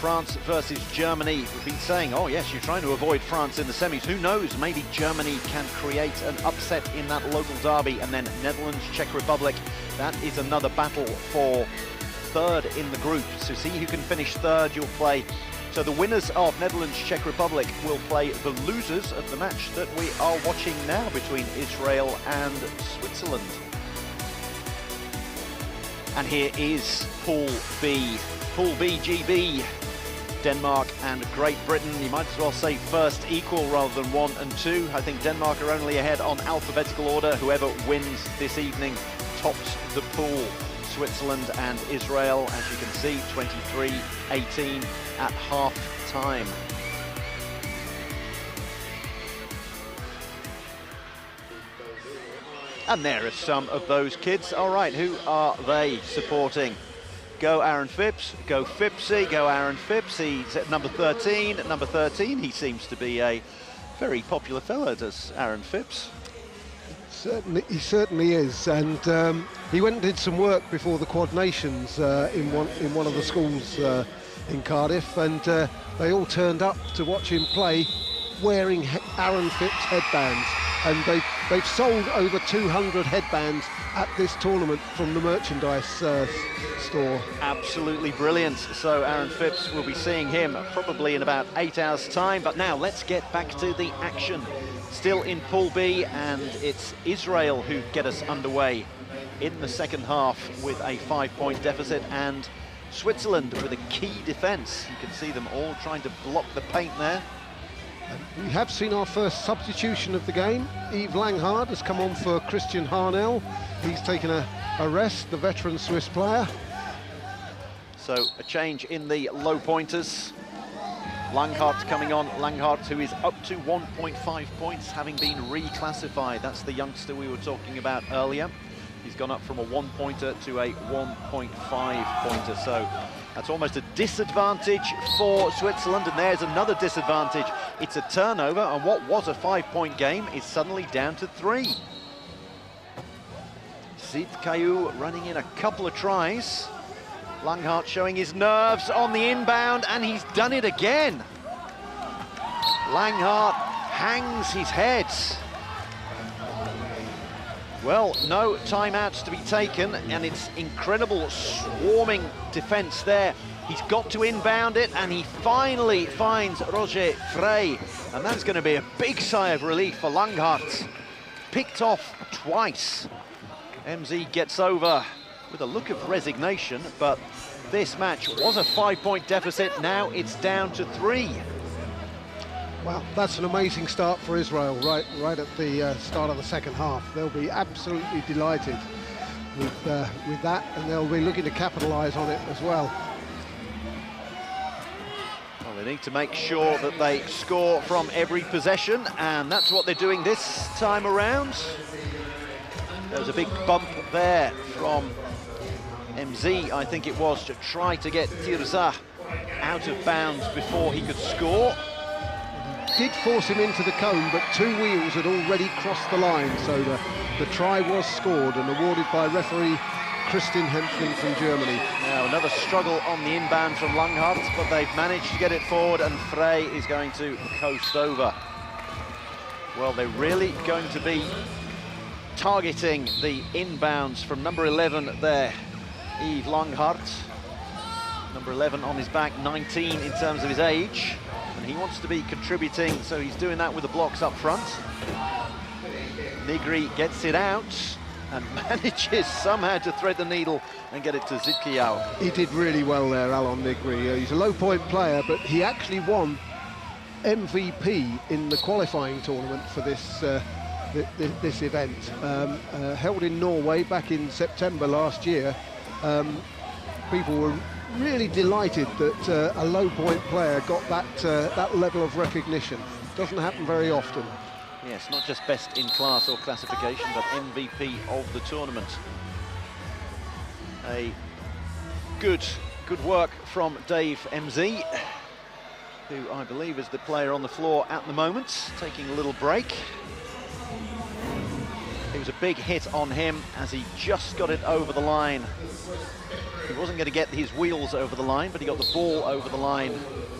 France versus Germany. We've been saying, oh yes, you're trying to avoid France in the semis. Who knows, maybe Germany can create an upset in that local derby. And then Netherlands, Czech Republic. That is another battle for third in the group. So see who can finish third, you'll play. So the winners of Netherlands, Czech Republic will play the losers of the match that we are watching now between Israel and Switzerland. And here is Pool B. Pool B, GB. Denmark and Great Britain. You might as well say first equal rather than 1 and 2. I think Denmark are only ahead on alphabetical order. Whoever wins this evening tops the pool. Switzerland and Israel, as you can see, 23-18 at half time. And there are some of those kids. All right, who are they supporting? Go Aaron Phipps, go Phippsy, go Aaron Phipps. He's at number 13. At number 13, he seems to be a very popular fellow, does Aaron Phipps. He certainly is, and he went and did some work before the Quad Nations in one of the schools in Cardiff, and they all turned up to watch him play wearing Aaron Phipps headbands, and they've sold over 200 headbands at this tournament from the merchandise store. Absolutely brilliant. So Aaron Phipps, will be seeing him probably in about 8 hours' time. But now let's get back to the action. Still in Pool B, and it's Israel who get us underway in the second half with a 5-point deficit, and Switzerland with a key defence. You can see them all trying to block the paint there. We have seen our first substitution of the game. Yves Langhard has come on for Christian Harnell. He's taken a rest, the veteran Swiss player. So a change in the low pointers. Langhard coming on. Langhard, who is up to 1.5 points, having been reclassified. That's the youngster we were talking about earlier. He's gone up from a 1-pointer to a 1.5-pointer. So that's almost a disadvantage for Switzerland, and there's another disadvantage. It's a turnover, and what was a 5-point game is suddenly down to 3. Sid Caillou running in a couple of tries. Langhard showing his nerves on the inbound, and he's done it again. Langhard hangs his head. Well, no timeouts to be taken, and it's incredible swarming defence there. He's got to inbound it, and he finally finds Roger Frey, and that's going to be a big sigh of relief for Langhard. Picked off twice. MZ gets over with a look of resignation, but this match was a 5-point deficit. Now it's down to 3. Well, that's an amazing start for Israel right at the start of the second half. They'll be absolutely delighted with that, and they'll be looking to capitalise on it as well. Well, they need to make sure that they score from every possession, and that's what they're doing this time around. There was a big bump there from MZ, I think it was, to try to get Tirza out of bounds before he could score. Did force him into the cone, but 2 wheels had already crossed the line, so the try was scored and awarded by referee Christian Hempfling from Germany. Now another struggle on the inbound from Langhard, but they've managed to get it forward, and Frey is going to coast over. Well, they're really going to be targeting the inbounds from number 11 there, Yves Langhard. Number 11 on his back, 19 in terms of his age. And he wants to be contributing, so he's doing that with the blocks up front. Nigri gets it out and manages somehow to thread the needle and get it to Zidkiau. He did really well there, Alon Nigri. He's a low-point player, but he actually won MVP in the qualifying tournament for this this event, held in Norway back in September last year. People were really delighted that a low-point player got that level of recognition. doesn't happen very often. Yes, not just best in class or classification, but MVP of the tournament. A good work from Dave MZ, who I believe is the player on the floor at the moment, taking a little break. It was a big hit on him as he just got it over the line. He wasn't going to get his wheels over the line, but he got the ball over the line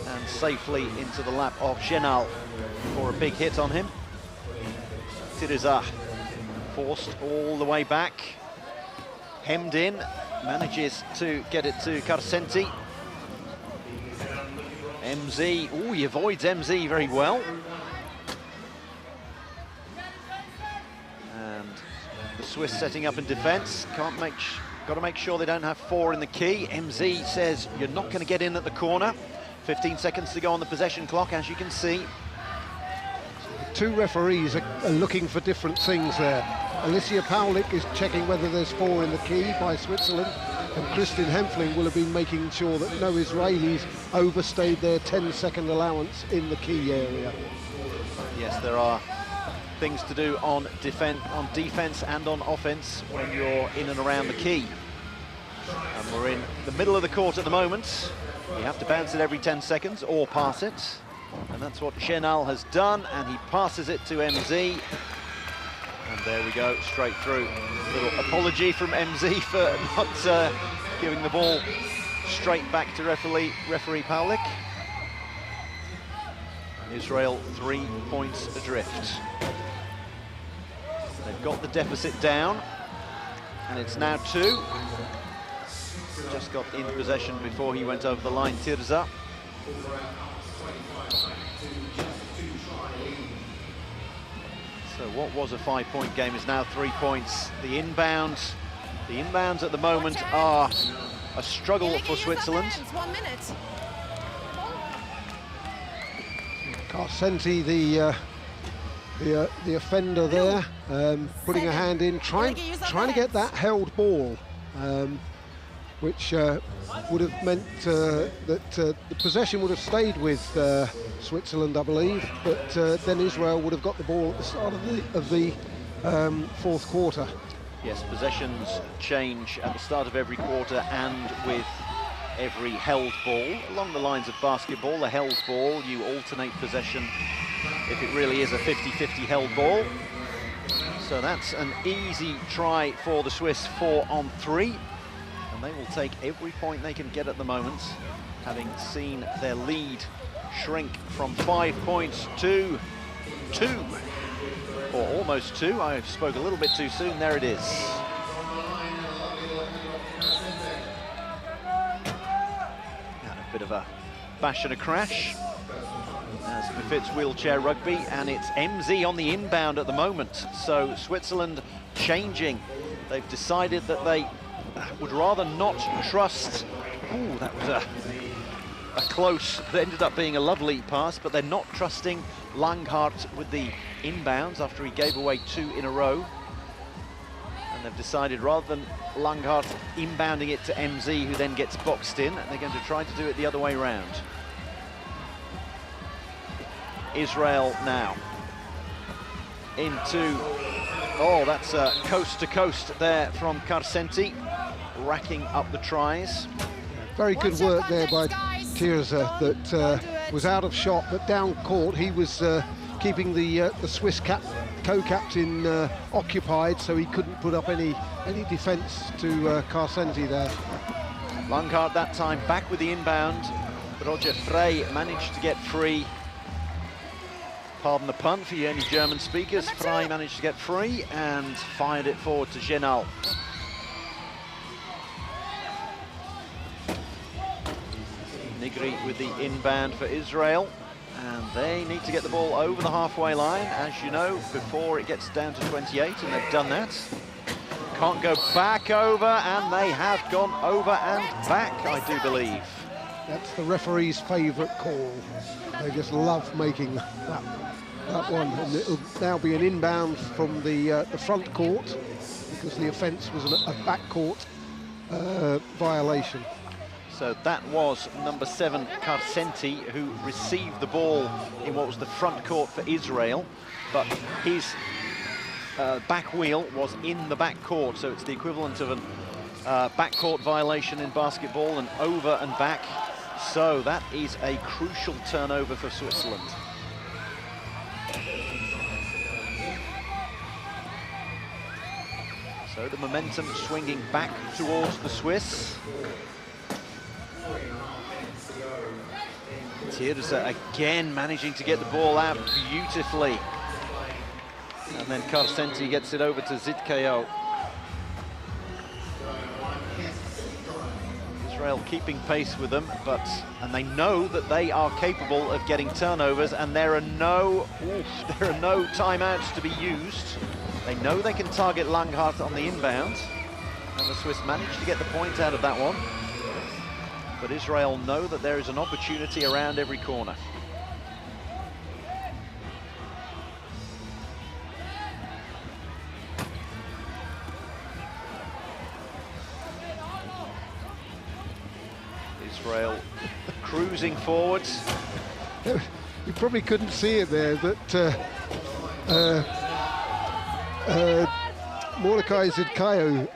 and safely into the lap of Genal for a big hit on him. Tirza forced all the way back, hemmed in, manages to get it to Carcenti. MZ, oh, he avoids MZ very well. And the Swiss setting up in defence, got to make sure they don't have 4 in the key. MZ says, you're not going to get in at the corner. 15 seconds to go on the possession clock, as you can see. Two referees are looking for different things there. Alicia Paulik is checking whether there's 4 in the key by Switzerland, and Kristin Hempfling will have been making sure that no Israelis overstayed their 10-second allowance in the key area. Yes, there are things to do on defense and on offense when you're in and around the key. And we're in the middle of the court at the moment. You have to bounce it every 10 seconds or pass it. And that's what Genal has done, and he passes it to MZ. And there we go, straight through. A little apology from MZ for not giving the ball straight back to referee Paulik. Israel 3 points adrift. They've got the deficit down, and it's now 2. Just got in possession before he went over the line, Tirza. So what was a 5-point game is now 3 points. The inbounds at the moment are a struggle for Switzerland. 1 minute. Carcenti, the offender there, putting a hand in, trying to get that held ball, which would have meant that the possession would have stayed with Switzerland, I believe, but then Israel would have got the ball at the start of the fourth quarter. Yes, possessions change at the start of every quarter and with every held ball. Along the lines of basketball, a held ball, you alternate possession if it really is a 50-50 held ball. So that's an easy try for the Swiss, 4 on 3. And they will take every point they can get at the moment, having seen their lead shrink from 5 points to 2, or almost 2. I spoke a little bit too soon. There it is. And a bit of a bash and a crash, as befits wheelchair rugby, and it's MZ on the inbound at the moment. So Switzerland changing. They've decided that they would rather not trust. Ooh, that was a close, but ended up being a lovely pass, but they're not trusting Langhart with the inbounds after he gave away 2 in a row. And they've decided rather than Langhart inbounding it to MZ, who then gets boxed in, they're going to try to do it the other way round. Israel now into, oh, that's coast to coast there from Carcenti, racking up the tries. Very good work there by Tirza, that was out of shot, but down court he was keeping the Swiss co-captain occupied, so he couldn't put up any defence to Carcenti there. Langhart that time back with the inbound. Roger Frey managed to get free. Pardon the pun for you any German speakers. Frey managed to get free and fired it forward to Genal. Nigri with the inbound for Israel, and they need to get the ball over the halfway line, as you know, before it gets down to 28, and they've done that. Can't go back over, and they have gone over and back, I do believe. That's the referee's favourite call. They just love making that one, and it'll now be an inbound from the front court, because the offence was a backcourt violation. So that was number 7, Carcenti, who received the ball in what was the front court for Israel, but his back wheel was in the back court, so it's the equivalent of a backcourt violation in basketball, and over and back. So that is a crucial turnover for Switzerland. So the momentum swinging back towards the Swiss. Tirza again managing to get the ball out beautifully. And then Carcenti gets it over to Zitkayo. Israel keeping pace with them, and they know that they are capable of getting turnovers, and there are no timeouts to be used. They know they can target Langhart on the inbound, and the Swiss managed to get the point out of that one. But Israel know that there is an opportunity around every corner. Israel cruising forwards. You probably couldn't see it there, but Mordecai Zitkayo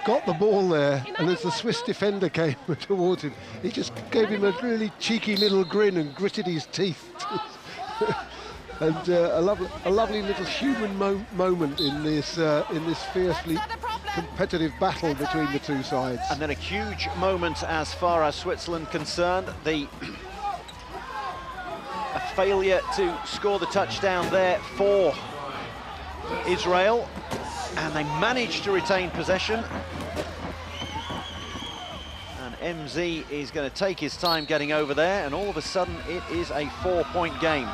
got the ball there, and as the Swiss defender came towards him, he just gave him a really cheeky little grin and gritted his teeth. And a lovely little human moment in this fiercely competitive battle between the two sides. And then a huge moment as far as Switzerland concerned. A failure to score the touchdown there for Israel, and they managed to retain possession. And MZ is going to take his time getting over there, and all of a sudden it is a 4-point game.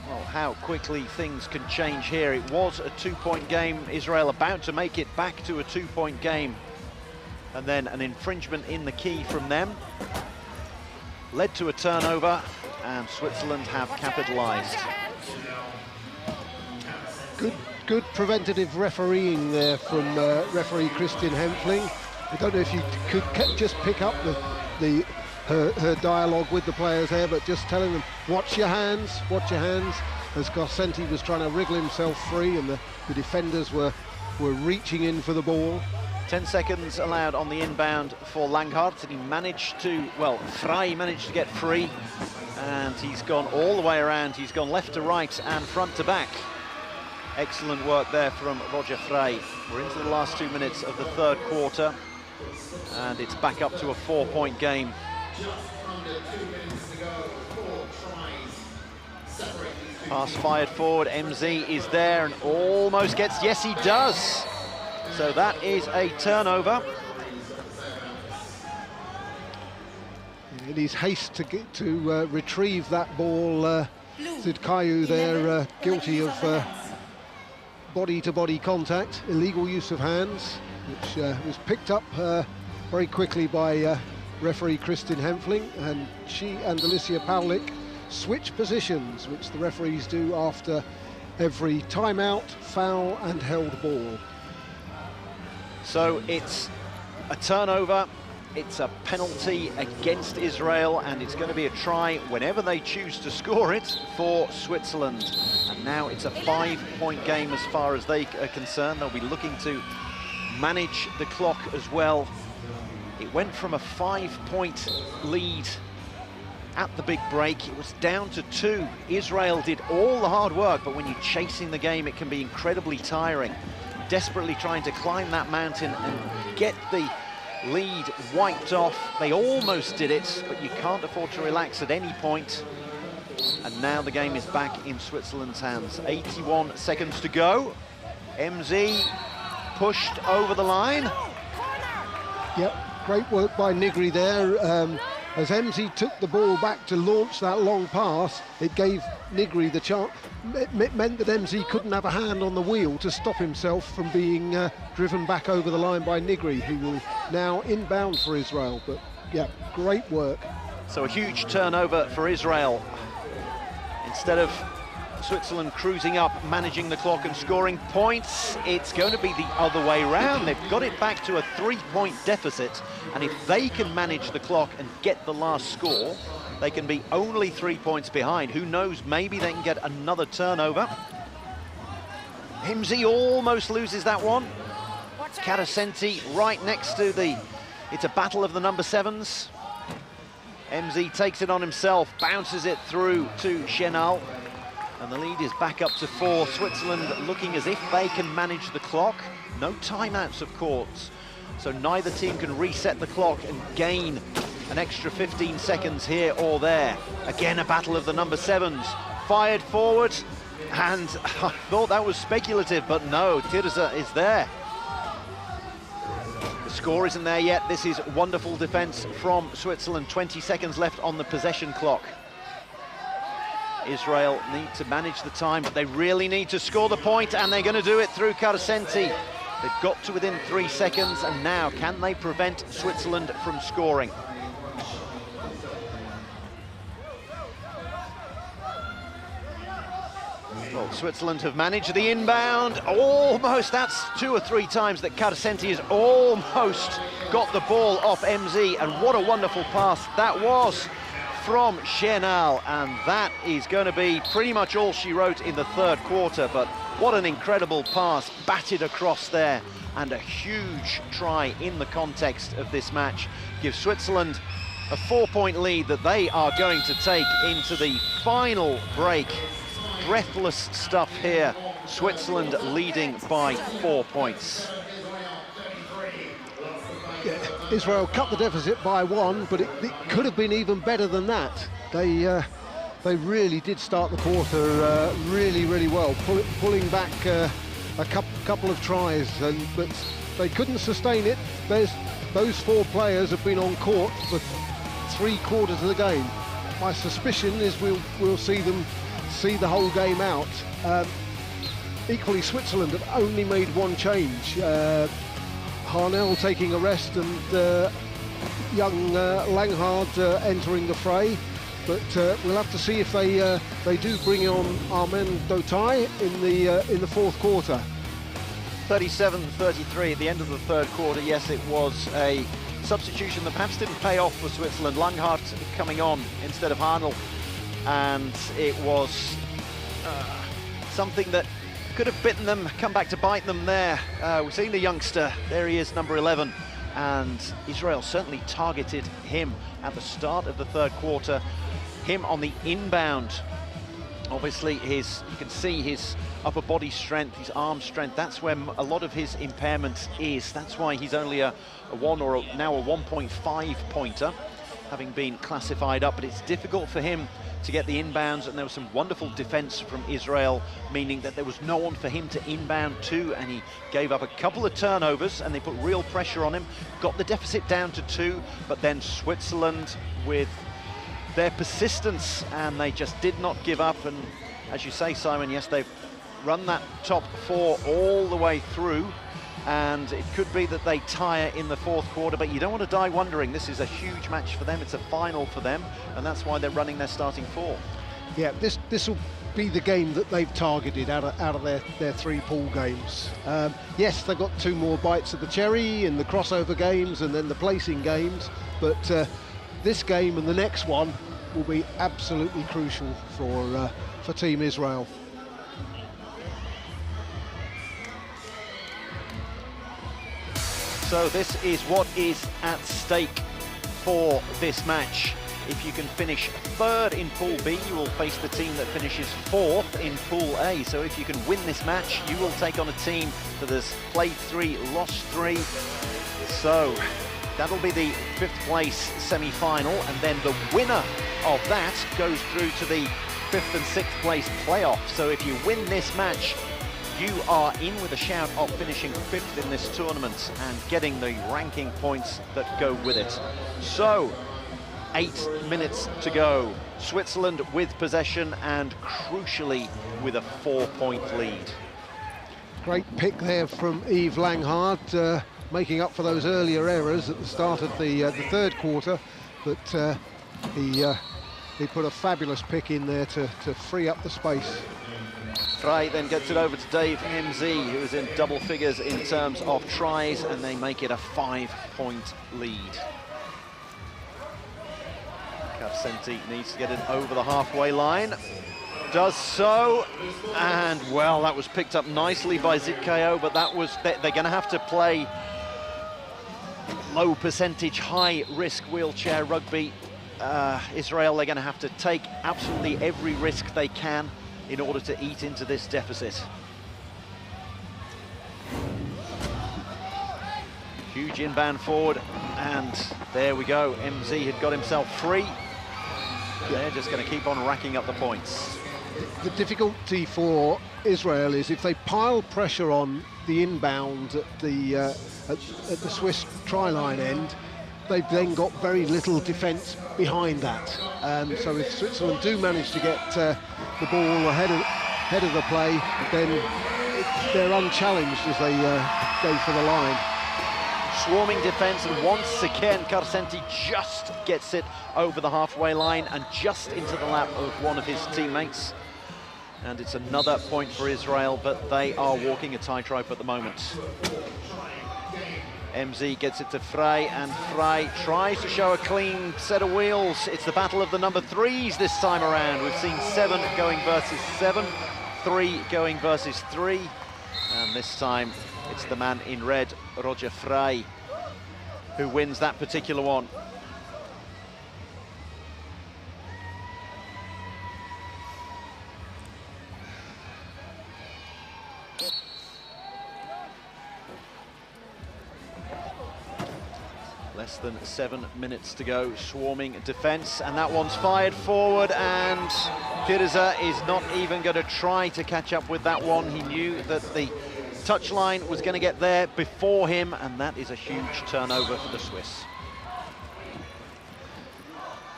Well, how quickly things can change here. It was a 2-point game. Israel about to make it back to a 2-point game. And then an infringement in the key from them led to a turnover, and Switzerland have capitalized. Good preventative refereeing there from referee Christian Hempfling. I don't know if you could just pick up her dialogue with the players there, but just telling them, watch your hands, as Carcenti was trying to wriggle himself free, and the defenders were reaching in for the ball. 10 seconds allowed on the inbound for Langhart, and he managed to, well, Frey managed to get free, and he's gone all the way around. He's gone left to right and front to back. Excellent work there from Roger Frey. We're into the last 2 minutes of the third quarter, and it's back up to a 4-point game. Pass fired forward, MZ is there and almost gets, yes he does. So that is a turnover. In his haste to retrieve that ball, Zitkayo there guilty of body-to-body contact, illegal use of hands, which was picked up very quickly by referee Kristin Hempfling, and she and Alicia Pawlik switch positions, which the referees do after every timeout, foul and held ball. So it's a turnover, it's a penalty against Israel, and it's going to be a try whenever they choose to score it for Switzerland. And now it's a 5-point game as far as they are concerned. They'll be looking to manage the clock as well. It went from a 5-point lead at the big break. It was down to 2. Israel did all the hard work, but when you're chasing the game, it can be incredibly tiring. Desperately trying to climb that mountain and get the lead wiped off. They almost did it, but you can't afford to relax at any point. And now the game is back in Switzerland's hands. 81 seconds to go. MZ pushed over the line. Yep, great work by Nigri there. As MZ took the ball back to launch that long pass, it gave Nigri the chance. It meant that MZ couldn't have a hand on the wheel to stop himself from being driven back over the line by Nigri, who will now inbound for Israel. But yeah, great work. So a huge turnover for Israel. Instead of Switzerland cruising up, managing the clock and scoring points. It's going to be the other way round. They've got it back to a 3-point deficit, and if they can manage the clock and get the last score, they can be only 3 points behind. Who knows, maybe they can get another turnover. Himzi almost loses that one. Carasenti right next to it's a battle of the number 7s. MZ takes it on himself, bounces it through to Chenal, and the lead is back up to 4. Switzerland looking as if they can manage the clock. No timeouts, of course, so neither team can reset the clock and gain an extra 15 seconds here or there. Again, a battle of the number 7s. Fired forward, and I thought that was speculative, but no, Tirza is there. The score isn't there yet. This is wonderful defense from Switzerland. 20 seconds left on the possession clock. Israel need to manage the time, but they really need to score the point, and they're going to do it through Carasenti. They've got to within 3 seconds, and now can they prevent Switzerland from scoring? Well, Switzerland have managed the inbound. Almost, that's 2 or 3 times that Carasenti has almost got the ball off MZ, and what a wonderful pass that was from Chenal, and that is going to be pretty much all she wrote in the third quarter. But what an incredible pass, batted across there, and a huge try in the context of this match. Gives Switzerland a 4-point lead that they are going to take into the final break. Breathless stuff here. Switzerland leading by 4 points. Yeah, Israel cut the deficit by 1, but it could have been even better than that. They really did start the quarter really well, pulling back a couple of tries, but they couldn't sustain it. Those 4 players have been on court for 3 quarters of the game. My suspicion is we'll see them see the whole game out. Equally, Switzerland have only made 1 change. Harnell taking a rest, and young Langhard entering the fray. But we'll have to see if they do bring on Armen Dotai in the fourth quarter. 37-33 at the end of the third quarter. Yes, it was a substitution that perhaps didn't pay off for Switzerland. Langhard coming on instead of Harnell, and it was something that could have bitten them, come back to bite them there. We're seeing the youngster, there he is, number 11, and Israel certainly targeted him at the start of the third quarter. Him on the inbound, obviously you can see his upper body strength, his arm strength, that's where a lot of his impairment is. That's why he's only a 1 or now a 1.5 pointer, having been classified up, but it's difficult for him to get the inbounds, and there was some wonderful defense from Israel, meaning that there was no one for him to inbound to, and he gave up a couple of turnovers, and they put real pressure on him, got the deficit down to 2, but then Switzerland with their persistence, and they just did not give up. And as you say, Simon, yes, they've run that top 4 all the way through, and it could be that they tire in the fourth quarter, but you don't want to die wondering. This is a huge match for them, it's a final for them, and that's why they're running their starting 4. Yeah, this will be the game that they've targeted out of their 3 pool games. Yes, they've got 2 more bites of the cherry in the crossover games and then the placing games, but this game and the next one will be absolutely crucial for Team Israel. So this is what is at stake for this match. If you can finish 3rd in Pool B, you will face the team that finishes 4th in Pool A. So if you can win this match, you will take on a team that has played 3, lost 3. So that'll be the 5th place semi-final, and then the winner of that goes through to the 5th and 6th place playoff. So if you win this match, you are in with a shout of finishing 5th in this tournament and getting the ranking points that go with it. So 8 minutes to go. Switzerland with possession and crucially with a 4-point lead. Great pick there from Yves Langhard, making up for those earlier errors at the start of the third quarter, but he put a fabulous pick in there to free up the space. Frey then gets it over to Dave MZ, who is in double figures in terms of tries, and they make it a 5-point lead. Carcenti needs to get it over the halfway line. Does so, and well, that was picked up nicely by Zitkayo, but that was, they're going to have to play low percentage, high risk wheelchair rugby. Israel, they're going to have to take absolutely every risk they can in order to eat into this deficit. Huge inbound forward, and there we go. MZ had got himself free. They're just going to keep on racking up the points. The difficulty for Israel is if they pile pressure on the inbound at the Swiss try line end, they've then got very little defence behind that. So if Switzerland do manage to get the ball ahead of the play, then they're unchallenged as they go for the line. Swarming defence, and once again Carcenti just gets it over the halfway line and just into the lap of one of his teammates. And it's another point for Israel, but they are walking a tightrope at the moment. MZ gets it to Frey, and Frey tries to show a clean set of wheels. It's the battle of the number 3s this time around. We've seen 7 going versus 7, 3 going versus 3, and this time it's the man in red, Roger Frey, who wins that particular one. Less than 7 minutes to go, swarming defence, and that one's fired forward, and Tirza is not even going to try to catch up with that one. He knew that the touchline was going to get there before him, and that is a huge turnover for the Swiss.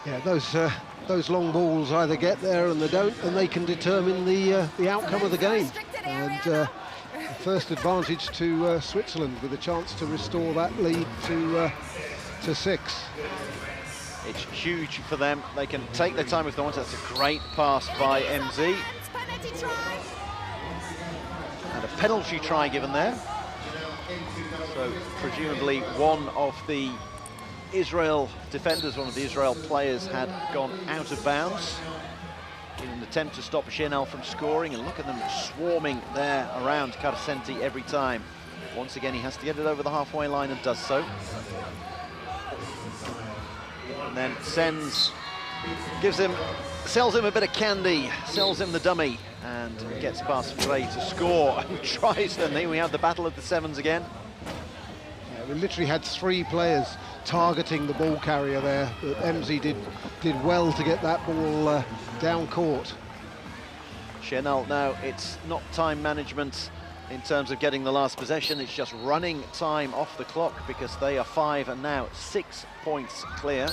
Yeah, those long balls either get there and they don't, and they can determine the outcome of the game. And the first advantage to Switzerland, with a chance to restore that lead to 6. It's huge for them. They can take their time if they want. That's a great pass by MZ. And a penalty try given there. So presumably one of the Israel defenders, one of the Israel players, had gone out of bounds in an attempt to stop Chenel from scoring, and look at them swarming there around Carcenti every time. Once again, he has to get it over the halfway line and does so. And then sells him a bit of candy, sells him the dummy, and gets past Frey to score and tries. And then we have the battle of the 7s again. Yeah, we literally had 3 players targeting the ball carrier there, but MZ did well to get that ball down court. Chenel now, it's not time management in terms of getting the last possession, it's just running time off the clock, because they are 5 and now 6 points clear,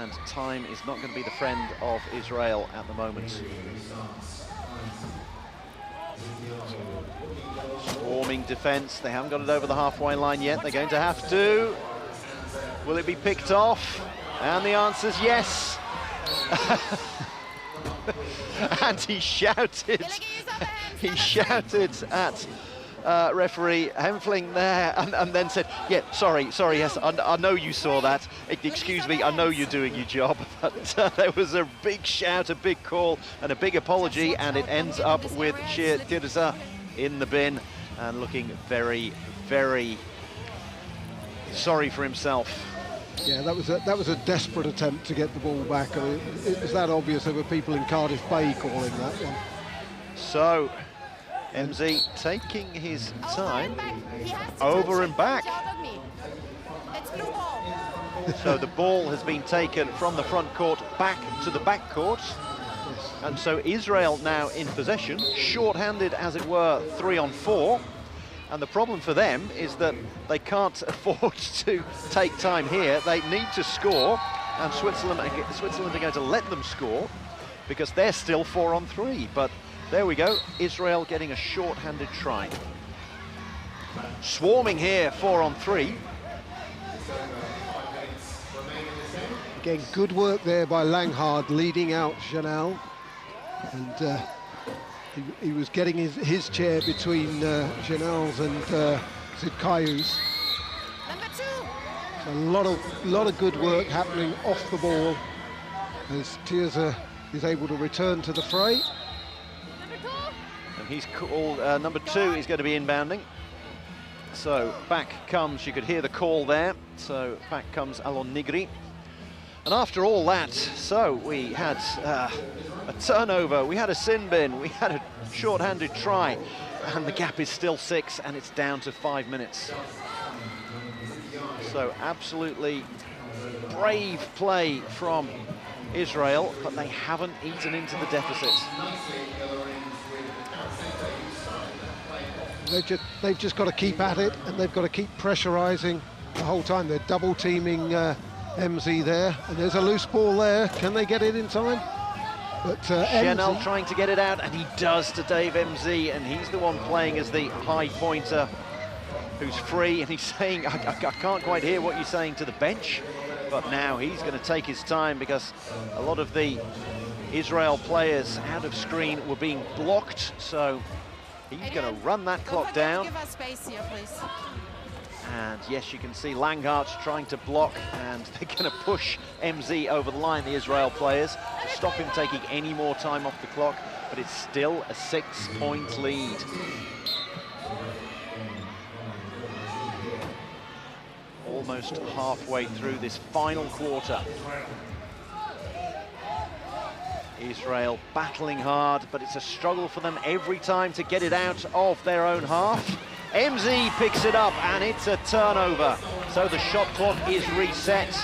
and time is not going to be the friend of Israel at the moment. Swarming defence, they haven't got it over the halfway line yet, they're going to have to. Will it be picked off? And the answer's yes. And he shouted at referee Hempfling there, and then said, yeah, sorry, yes, I know you saw that. Excuse me, I know you're doing your job. But there was a big shout, a big call, and a big apology, and it ends up with Shir Tirza in the bin, and looking very, very sorry for himself. Yeah, that was a desperate attempt to get the ball back. I mean, it was that obvious. There were people in Cardiff Bay calling that one. So MZ taking his time over and back. So the ball has been taken from the front court back to the back court. And so Israel now in possession, short-handed as it were, 3-on-4. And the problem for them is that they can't afford to take time here. They need to score, and Switzerland are going to let them score because they're still 4-on-3. But there we go, Israel getting a short-handed try. Swarming here, 4-on-3. Again, good work there by Langhard, leading out Chanel. And He was getting his chair between Janel's and Zidkayu's. Number 2. A lot of good work happening off the ball as Tirza is able to return to the fray. Number 2. And he's called number 2 is going to be inbounding. So back comes, you could hear the call there. So back comes Alon Nigri. And after all that, so we had a turnover, we had a sin bin, we had a short-handed try, and the gap is still 6 and it's down to 5 minutes. So absolutely brave play from Israel, but they haven't eaten into the deficit. They've just got to keep at it, and they've got to keep pressurising the whole time. They're double teaming MZ there, and there's a loose ball there. Can they get it in time? But Janel trying to get it out, and he does to Dave MZ, and he's the one playing as the high pointer who's free, and he's saying, I can't quite hear what you're saying to the bench, but now he's going to take his time because a lot of the Israel players out of screen were being blocked, so he's going to run that clock down. Give us space here, please. And yes, you can see Langhart trying to block, and they're going to push MZ over the line, the Israel players, to stop him taking any more time off the clock, but it's still a 6-point lead. Almost halfway through this final quarter. Israel battling hard, but it's a struggle for them every time to get it out of their own half. MZ picks it up, and it's a turnover. So the shot clock is reset.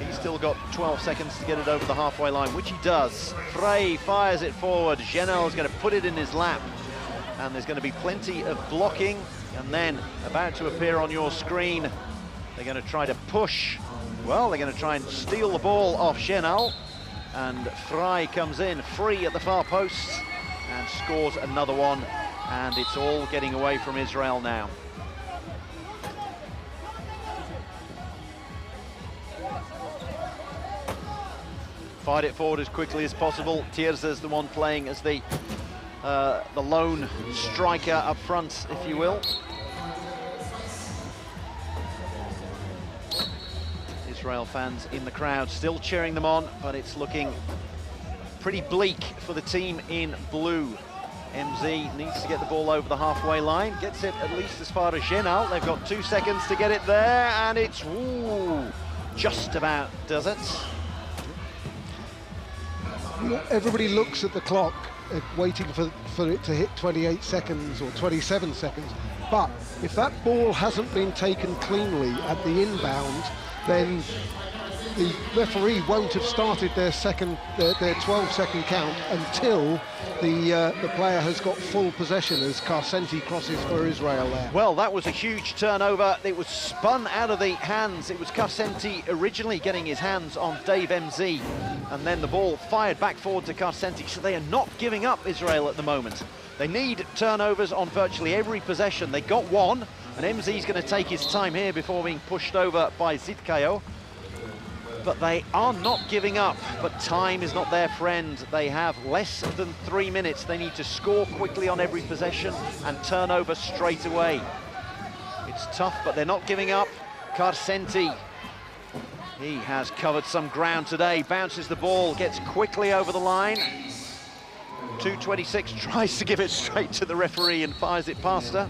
He's still got 12 seconds to get it over the halfway line, which he does. Frey fires it forward. Janel is going to put it in his lap. And there's going to be plenty of blocking. And then, about to appear on your screen, they're going to try to push. Well, they're going to try and steal the ball off Janel. And Frey comes in free at the far post and scores another one. And it's all getting away from Israel now. Fight it forward as quickly as possible. Tirza's the one playing as the lone striker up front, if you will. Israel fans in the crowd still cheering them on, but it's looking pretty bleak for the team in blue. MZ needs to get the ball over the halfway line, gets it at least as far as Janel. They've got 2 seconds to get it there, and it's just about does it. Everybody looks at the clock, waiting for it to hit 28 seconds or 27 seconds. But if that ball hasn't been taken cleanly at the inbound, then the referee won't have started their 12-second count until the player has got full possession as Carcenti crosses for Israel there. Well, that was a huge turnover. It was spun out of the hands. It was Carcenti originally getting his hands on Dave MZ, and then the ball fired back forward to Carcenti. So they are not giving up, Israel, at the moment. They need turnovers on virtually every possession. They got one, and MZ's going to take his time here before being pushed over by Zidkayo. But they are not giving up, but time is not their friend. They have less than 3 minutes. They need to score quickly on every possession and turn over straight away. It's tough, but they're not giving up. Carcenti, he has covered some ground today, bounces the ball, gets quickly over the line. 2:26, tries to give it straight to the referee and fires it past her.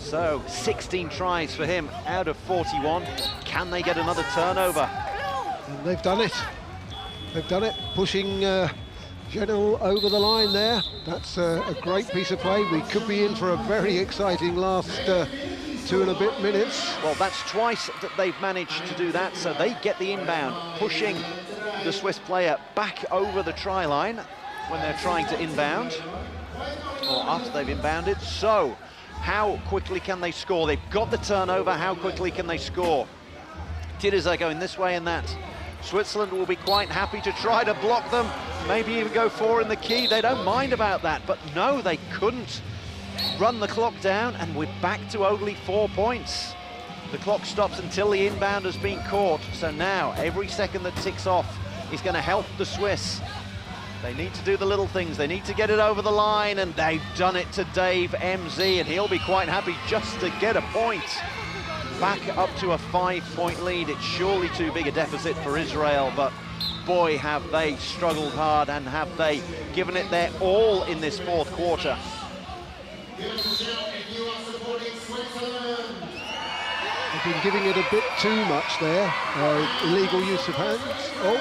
So 16 tries for him out of 41. Can they get another turnover? And they've done it. They've done it, pushing Janel over the line there. That's a great piece of play. We could be in for a very exciting last 2 and a bit minutes. Well, that's twice that they've managed to do that, so they get the inbound, pushing the Swiss player back over the try line when they're trying to inbound, or after they've inbounded. So, how quickly can they score? They've got the turnover, how quickly can they score? Tirza going this way and that. Switzerland will be quite happy to try to block them, maybe even go 4 in the key. They don't mind about that, but no, they couldn't run the clock down, and we're back to only 4 points. The clock stops until the inbound has been caught, so now every second that ticks off is going to help the Swiss. They need to do the little things. They need to get it over the line, and they've done it to Dave MZ, and he'll be quite happy just to get a point. Back up to a 5-point lead. It's surely too big a deficit for Israel, but boy, have they struggled hard and have they given it their all in this fourth quarter. They've been giving it a bit too much there. Illegal use of hands. Oh,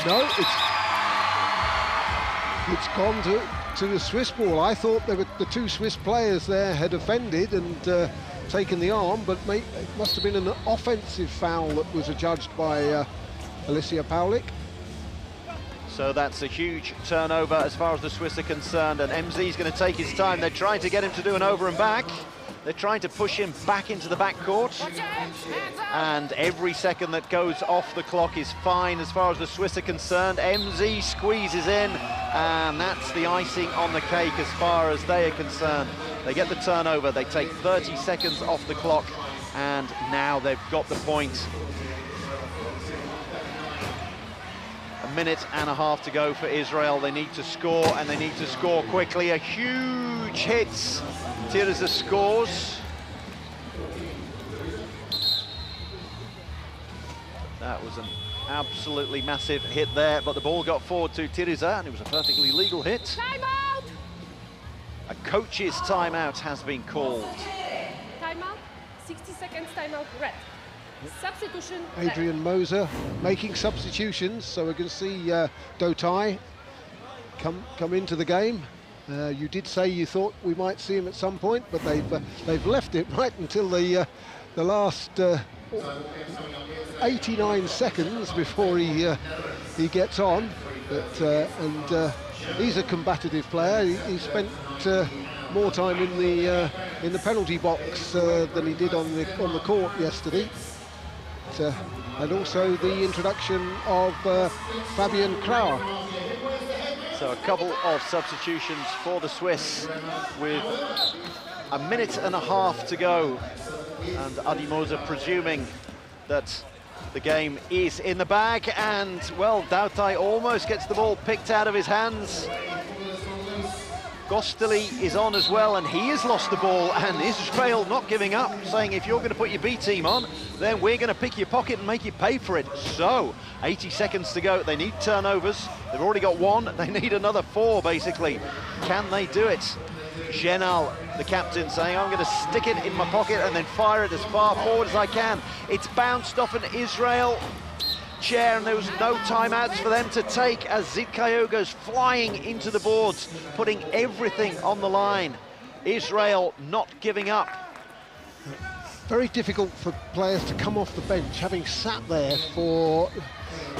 no, it's gone to the Swiss ball. I thought the two Swiss players there had offended and taken the arm, but it must have been an offensive foul that was adjudged by Alicia Paulik. So that's a huge turnover as far as the Swiss are concerned, and MZ's going to take his time. They're trying to get him to do an over and back. They're trying to push him back into the backcourt, and every second that goes off the clock is fine as far as the Swiss are concerned. MZ squeezes in, and that's the icing on the cake as far as they are concerned. They get the turnover, they take 30 seconds off the clock, and now they've got the point. A minute and a half to go for Israel. They need to score, and they need to score quickly. A huge hit. Tirza scores. That was an absolutely massive hit there, but the ball got forward to Tirza, and it was a perfectly legal hit. Timeout! A coach's timeout has been called. Timeout. 60 seconds timeout. Red. Substitution. Adrian Moser making substitutions, so we're going to see Dotai come into the game. You did say you thought we might see him at some point, but they've left it right until the last 89 seconds before he gets on. But and he's a combative player. He spent more time in the penalty box than he did on the court yesterday. And also the introduction of Fabian Krauer. So a couple of substitutions for the Swiss with a minute and a half to go, and Adi Moser presuming that the game is in the bag, and well, Dautai almost gets the ball picked out of his hands. Gosteli is on as well, and he has lost the ball, and Israel not giving up, saying if you're going to put your B team on, then we're going to pick your pocket and make you pay for it. So 80 seconds to go. They need turnovers. They've already got one. They need another 4 basically. Can they do it? Genal, the captain, saying I'm going to stick it in my pocket and then fire it as far forward as I can. It's bounced off an Israel chair, and there was no timeouts for them to take as Zidkayo goes flying into the boards, putting everything on the line. Israel not giving up. Very difficult for players to come off the bench, having sat there for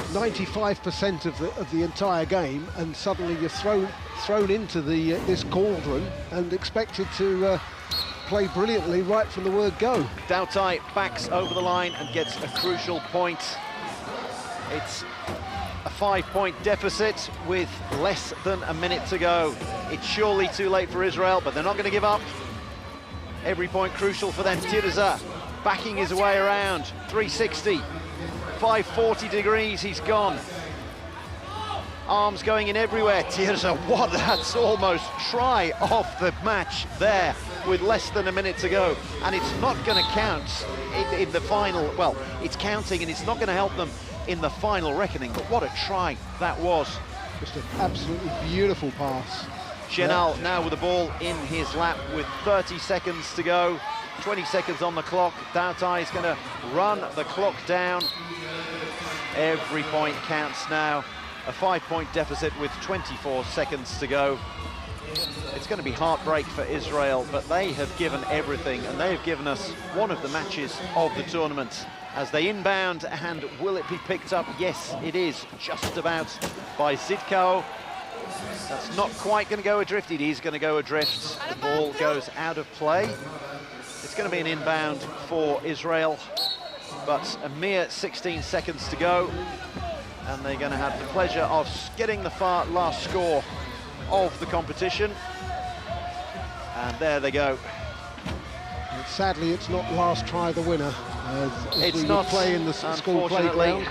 95% of the entire game, and suddenly you're thrown into this cauldron and expected to play brilliantly right from the word go. Dautai backs over the line and gets a crucial point. It's a 5-point deficit with less than a minute to go. It's surely too late for Israel, but they're not going to give up. Every point crucial for them. Tirza backing his way around. 360, 540 degrees, he's gone. Arms going in everywhere. Tirza, what, that's almost try of the match there with less than a minute to go. And it's not going to count in the final, well, it's counting, and it's not going to help them in the final reckoning, but what a try that was. Just an absolutely beautiful pass. Genal now with the ball in his lap with 30 seconds to go, 20 seconds on the clock. Dautai is going to run the clock down. Every point counts now. A 5-point deficit with 24 seconds to go. It's going to be heartbreak for Israel, but they have given everything, and they have given us one of the matches of the tournament. As they inbound, and will it be picked up? Yes, it is, just about by Zidkao. That's not quite going to go adrift. It is going to go adrift. The ball goes out of play. It's going to be an inbound for Israel, but a mere 16 seconds to go, and they're going to have the pleasure of getting the last score of the competition. And there they go. And sadly, it's not last try the winner. As it's we not play in the school playground.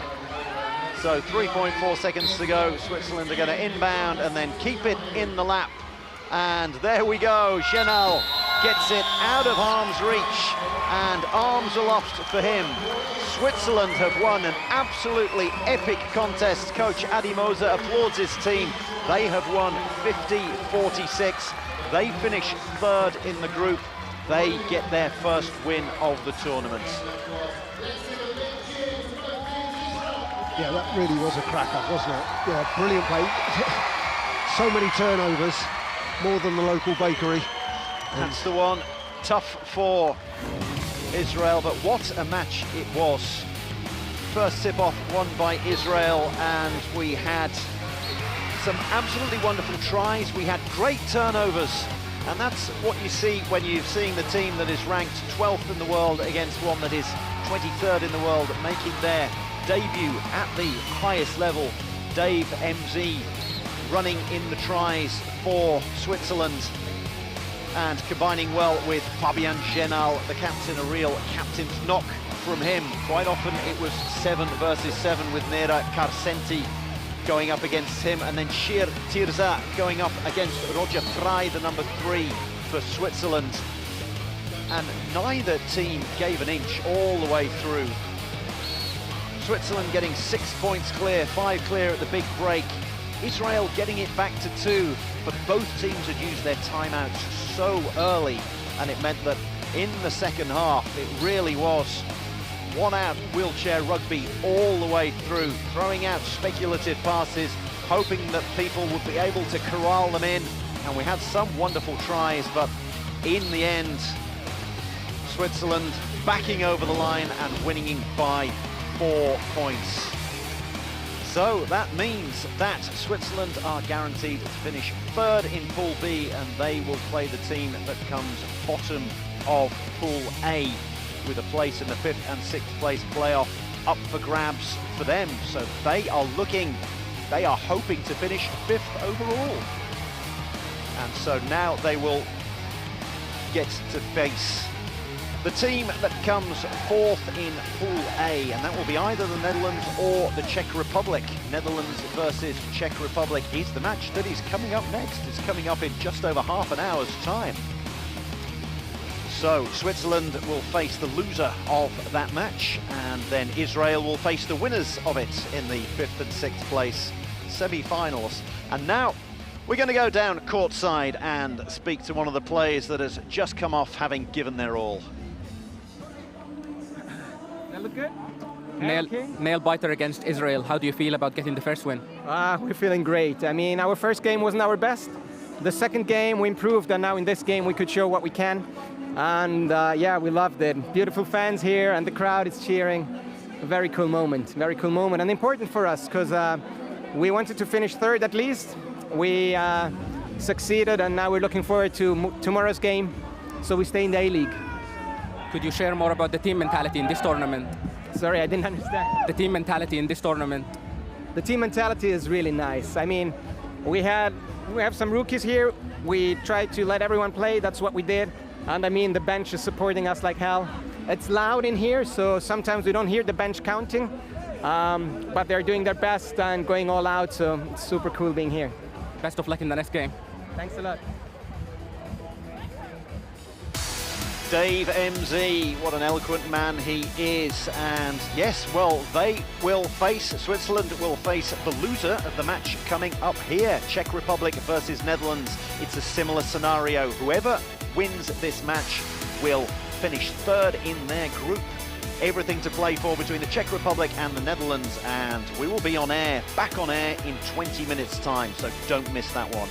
So 3.4 seconds to go. Switzerland are going to inbound and then keep it in the lap. And there we go. Genal gets it out of harm's reach and arms aloft for him. Switzerland have won an absolutely epic contest. Coach Adi Moser applauds his team. They have won 50-46. They finish third in the group. They get their first win of the tournament. Yeah, that really was a cracker, wasn't it? Yeah, brilliant play. So many turnovers, more than the local bakery. That's the one. Tough for Israel, but what a match it was. First tip-off won by Israel, and we had some absolutely wonderful tries. We had great turnovers, and that's what you see when you're seeing the team that is ranked 12th in the world against one that is 23rd in the world, making their debut at the highest level. Dave MZ running in the tries for Switzerland and combining well with Fabian Genal, the captain, a real captain's knock from him. Quite often it was 7 versus 7 with Nera Carcenti going up against him, and then Shir Tirza going up against Roger Frey, the number 3 for Switzerland. And neither team gave an inch all the way through. Switzerland getting 6 points clear, 5 clear at the big break. Israel getting it back to 2, but both teams had used their timeouts so early, and it meant that in the second half it really was one-out wheelchair rugby all the way through, throwing out speculative passes, hoping that people would be able to corral them in, and we had some wonderful tries, but in the end, Switzerland backing over the line and winning by 4 points. So that means that Switzerland are guaranteed to finish third in Pool B, and they will play the team that comes bottom of Pool A, with a place in the 5th and 6th place playoff up for grabs for them. So they are hoping to finish 5th overall. And so now they will get to face the team that comes 4th in Pool A, and that will be either the Netherlands or the Czech Republic. Netherlands versus Czech Republic is the match that is coming up next. It's coming up in just over half an hour's time. So Switzerland will face the loser of that match, and then Israel will face the winners of it in the 5th and 6th place semi-finals. And now we're going to go down courtside and speak to one of the players that has just come off having given their all. That look good? Nail biter against Israel. How do you feel about getting the first win? We're feeling great. I mean, our first game wasn't our best. The second game we improved, and now in this game we could show what we can. And yeah, we loved it. Beautiful fans here, and the crowd is cheering. A very cool moment, and important for us, because we wanted to finish third at least. We succeeded, and now we're looking forward to tomorrow's game, so we stay in the A-League. Could you share more about the team mentality in this tournament? Sorry, I didn't understand. The team mentality in this tournament. The team mentality is really nice. I mean, we have some rookies here. We tried to let everyone play. That's what we did. And I mean, the bench is supporting us like hell. It's loud in here, so sometimes we don't hear the bench counting. But they're doing their best and going all out, so it's super cool being here. Best of luck in the next game. Thanks a lot. Dave MZ, what an eloquent man he is. And yes, well, Switzerland will face the loser of the match coming up here. Czech Republic versus Netherlands. It's a similar scenario. Whoever wins this match will finish third in their group. Everything to play for between the Czech Republic and the Netherlands, and we will be on air, back on air in 20 minutes time, so don't miss that one.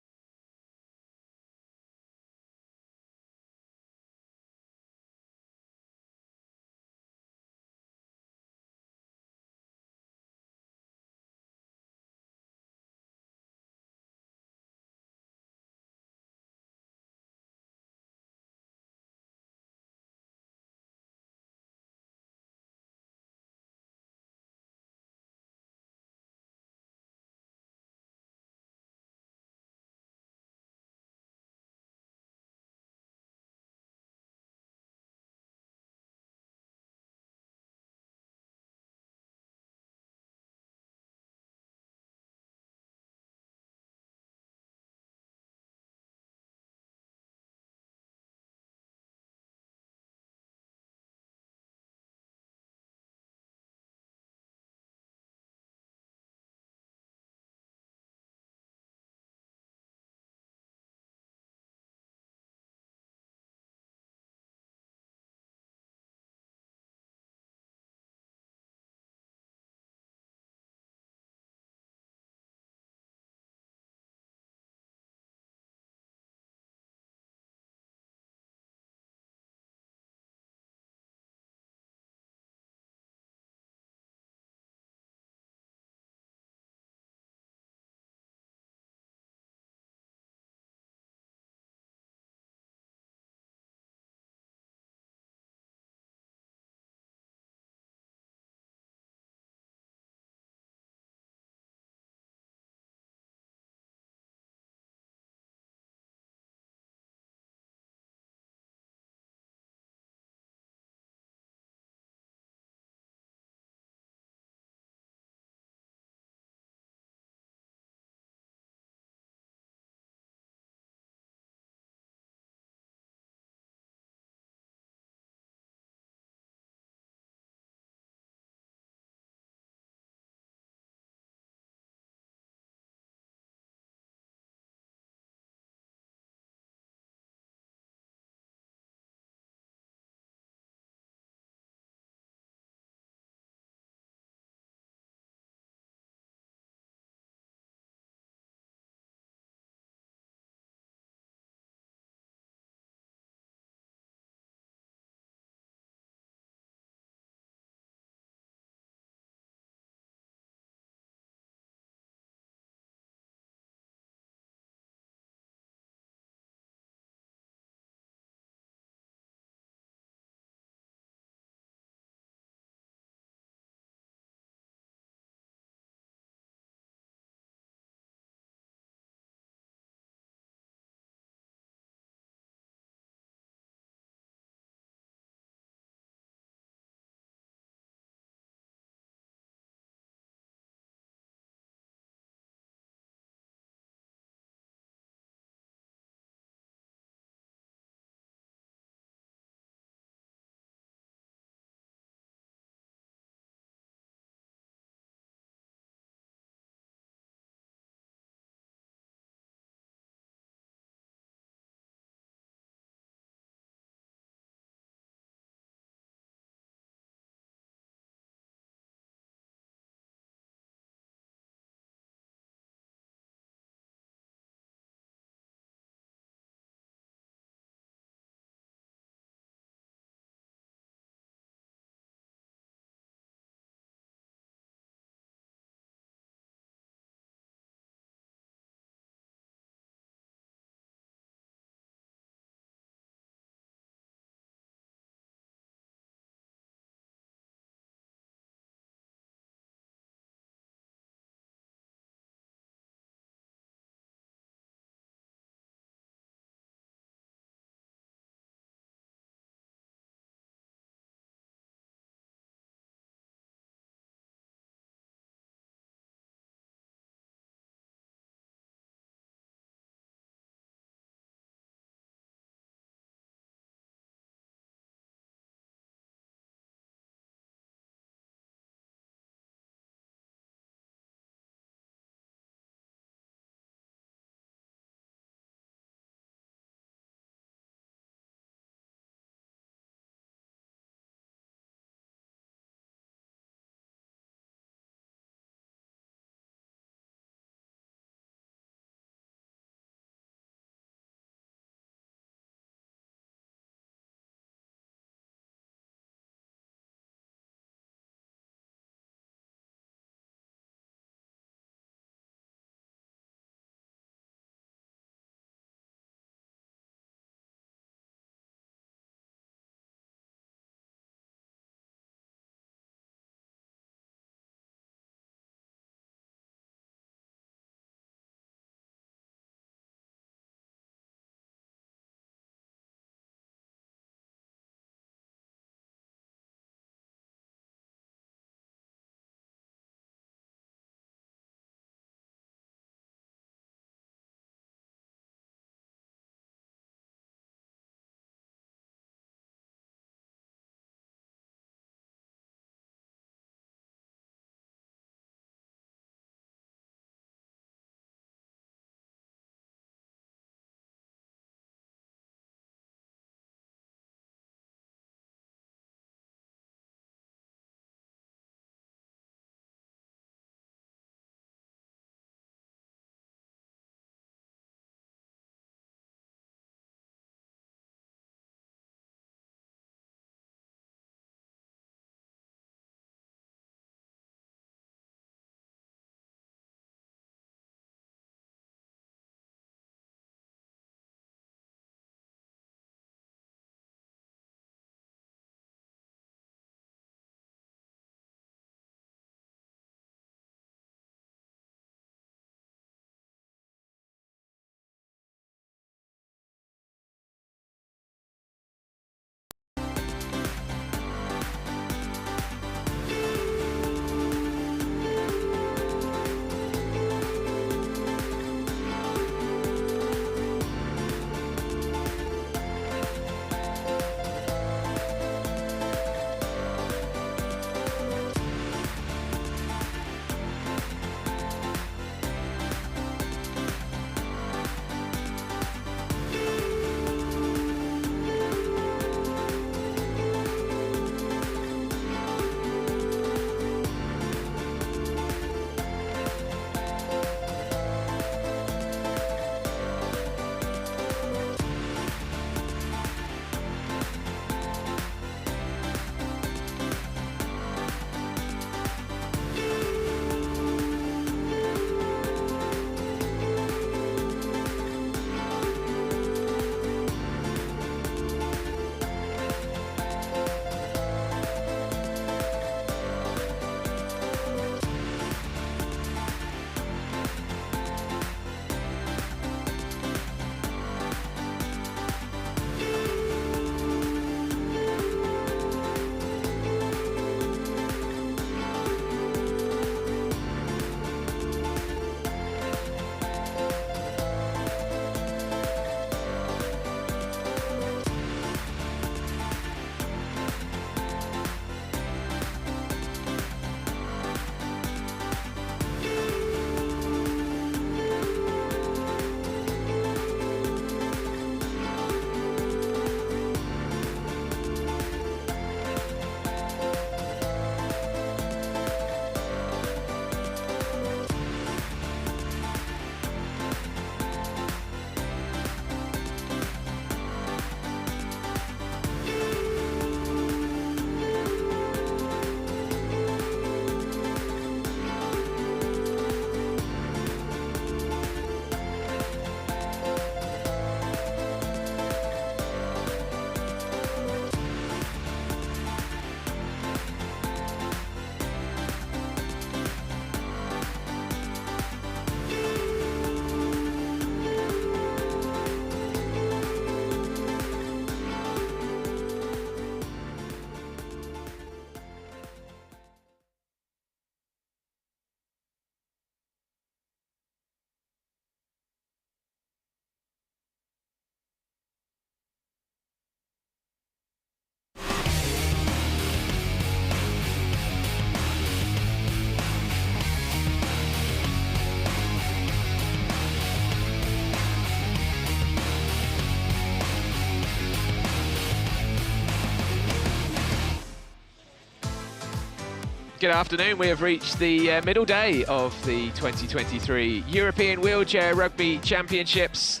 Good afternoon. We have reached the middle day of the 2023 European Wheelchair Rugby Championships.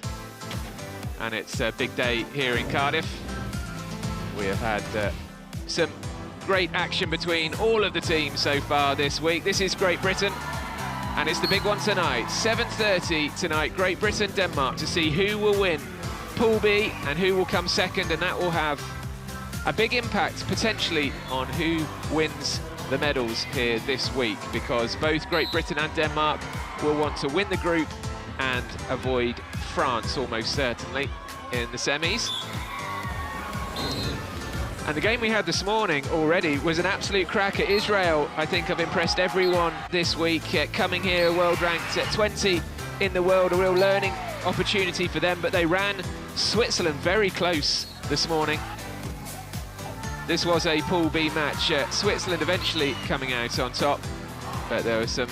And it's a big day here in Cardiff. We have had some great action between all of the teams so far this week. This is Great Britain, and it's the big one tonight. 7:30 tonight, Great Britain, Denmark, to see who will win Pool B and who will come second, and that will have a big impact potentially on who wins the medals here this week, because both Great Britain and Denmark will want to win the group and avoid France almost certainly in the semis. And the game we had this morning already was an absolute cracker. Israel, I think, have impressed everyone this week. Coming here, world ranked at 20 in the world, a real learning opportunity for them, but they ran Switzerland very close this morning. This was a Pool B match. Switzerland eventually coming out on top, but there were some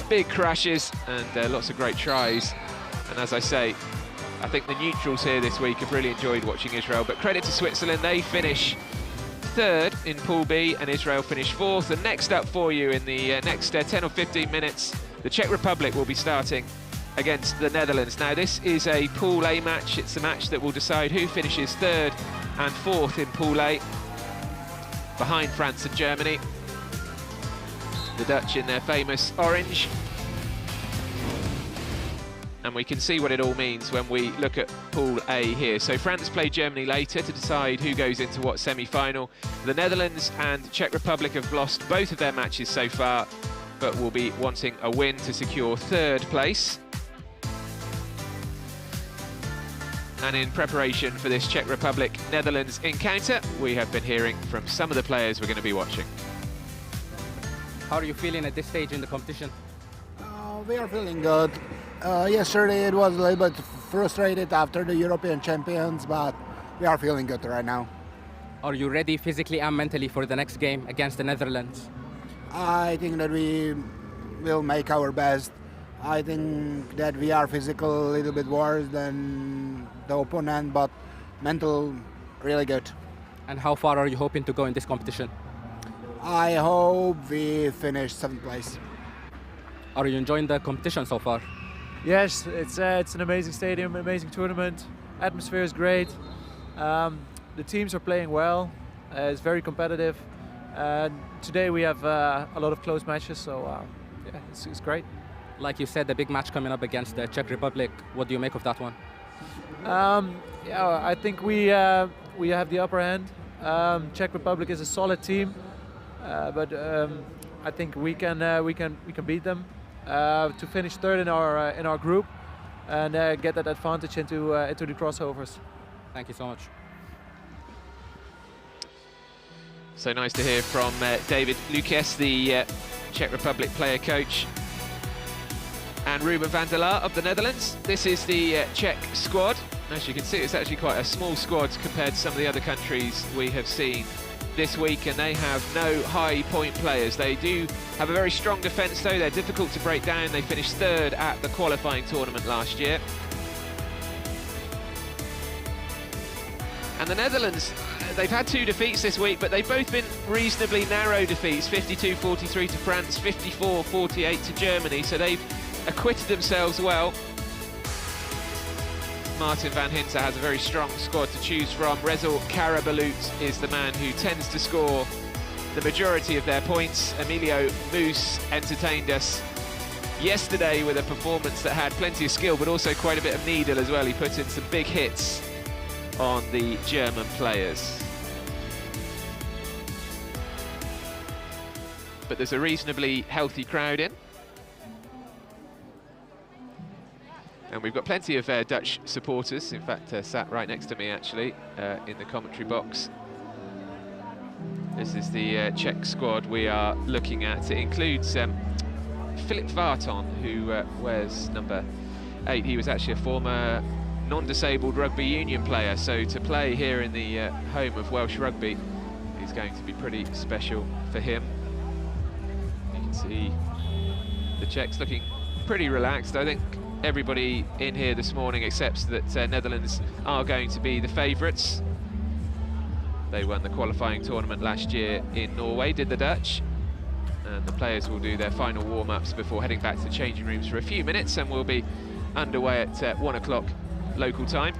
big crashes and lots of great tries. And as I say, I think the neutrals here this week have really enjoyed watching Israel, but credit to Switzerland, they finish third in Pool B and Israel finish fourth. And next up for you in the next 10 or 15 minutes, the Czech Republic will be starting against the Netherlands. Now this is a Pool A match. It's a match that will decide who finishes third and fourth in Pool A, behind France and Germany. The Dutch in their famous orange. And we can see what it all means when we look at Pool A here. So France play Germany later to decide who goes into what semi-final. The Netherlands and Czech Republic have lost both of their matches so far, but will be wanting a win to secure third place. And in preparation for this Czech Republic-Netherlands encounter, we have been hearing from some of the players we're going to be watching. How are you feeling at this stage in the competition? We are feeling good. Yesterday it was a little bit frustrated after the European champions, but we are feeling good right now. Are you ready physically and mentally for the next game against the Netherlands? I think that we will make our best. I think that we are physical a little bit worse than the opponent, but mental really good. And how far are you hoping to go in this competition? I hope we finish 7th place. Are you enjoying the competition so far? Yes, it's an amazing stadium, amazing tournament. Atmosphere is great. The teams are playing well. It's very competitive. Today we have a lot of close matches, so yeah, it's great. Like you said, the big match coming up against the Czech Republic. What do you make of that one? Yeah, I think we have the upper hand. Czech Republic is a solid team, but I think we can beat them to finish third in our group and get that advantage into the crossovers. Thank you so much. So nice to hear from David Lucas, the Czech Republic player coach, and Ruben van der Laar of the Netherlands. This is the Czech squad. As you can see, it's actually quite a small squad compared to some of the other countries we have seen this week, and they have no high point players. They do have a very strong defence though. They're difficult to break down. They finished third at the qualifying tournament last year. And the Netherlands, they've had 2 defeats this week, but they've both been reasonably narrow defeats. 52-43 to France, 54-48 to Germany, so they've acquitted themselves well. Martin van Hinter has a very strong squad to choose from. Rezel Karabalut is the man who tends to score the majority of their points. Emilio Moose entertained us yesterday with a performance that had plenty of skill, but also quite a bit of needle as well. He put in some big hits on the German players. But there's a reasonably healthy crowd in. And we've got plenty of Dutch supporters, in fact sat right next to me actually in the commentary box. This is the Czech squad we are looking at. It includes Philip Varton, who wears number 8. He was actually a former non-disabled rugby union player, so to play here in the home of Welsh rugby is going to be pretty special for him. You can see the Czechs looking pretty relaxed. I think everybody in here this morning accepts that Netherlands are going to be the favourites. They won the qualifying tournament last year in Norway, did the Dutch, and the players will do their final warm-ups before heading back to the changing rooms for a few minutes, and we'll be underway at 1 o'clock local time.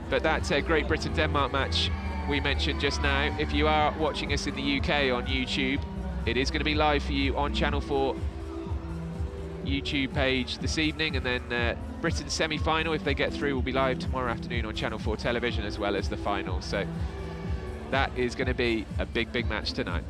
But that Great Britain-Denmark match we mentioned just now, if you are watching us in the UK on YouTube, it is going to be live for you on Channel 4 YouTube page this evening, and then Britain's semi-final, if they get through, will be live tomorrow afternoon on Channel 4 television, as well as the final. So that is going to be a big, big match tonight.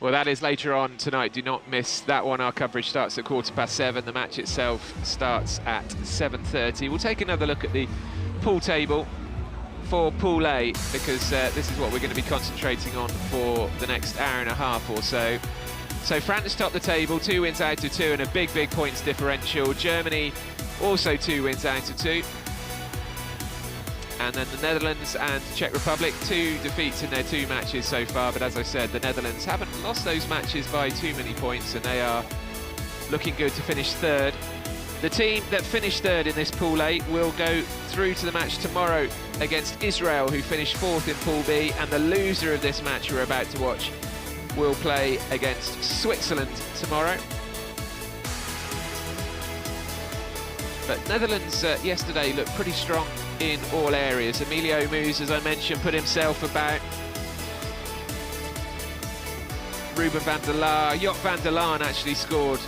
Well, that is later on tonight. Do not miss that one. Our coverage starts at 7:15. The match itself starts at 7:30. We'll take another look at the pool table for Pool A, because this is what we're going to be concentrating on for the next hour and a half or so. So France top the table, 2 wins out of 2 and a big, big points differential. Germany also 2 wins out of 2. And then the Netherlands and Czech Republic, 2 defeats in their 2 matches so far. But as I said, the Netherlands haven't lost those matches by too many points, and they are looking good to finish 3rd. The team that finished 3rd in this Pool A will go through to the match tomorrow against Israel, who finished 4th in Pool B. And the loser of this match we're about to watch will play against Switzerland tomorrow. But Netherlands yesterday looked pretty strong in all areas. Emilio Moos, as I mentioned, put himself about. Ruben van der Laar, Joop van der Laan actually scored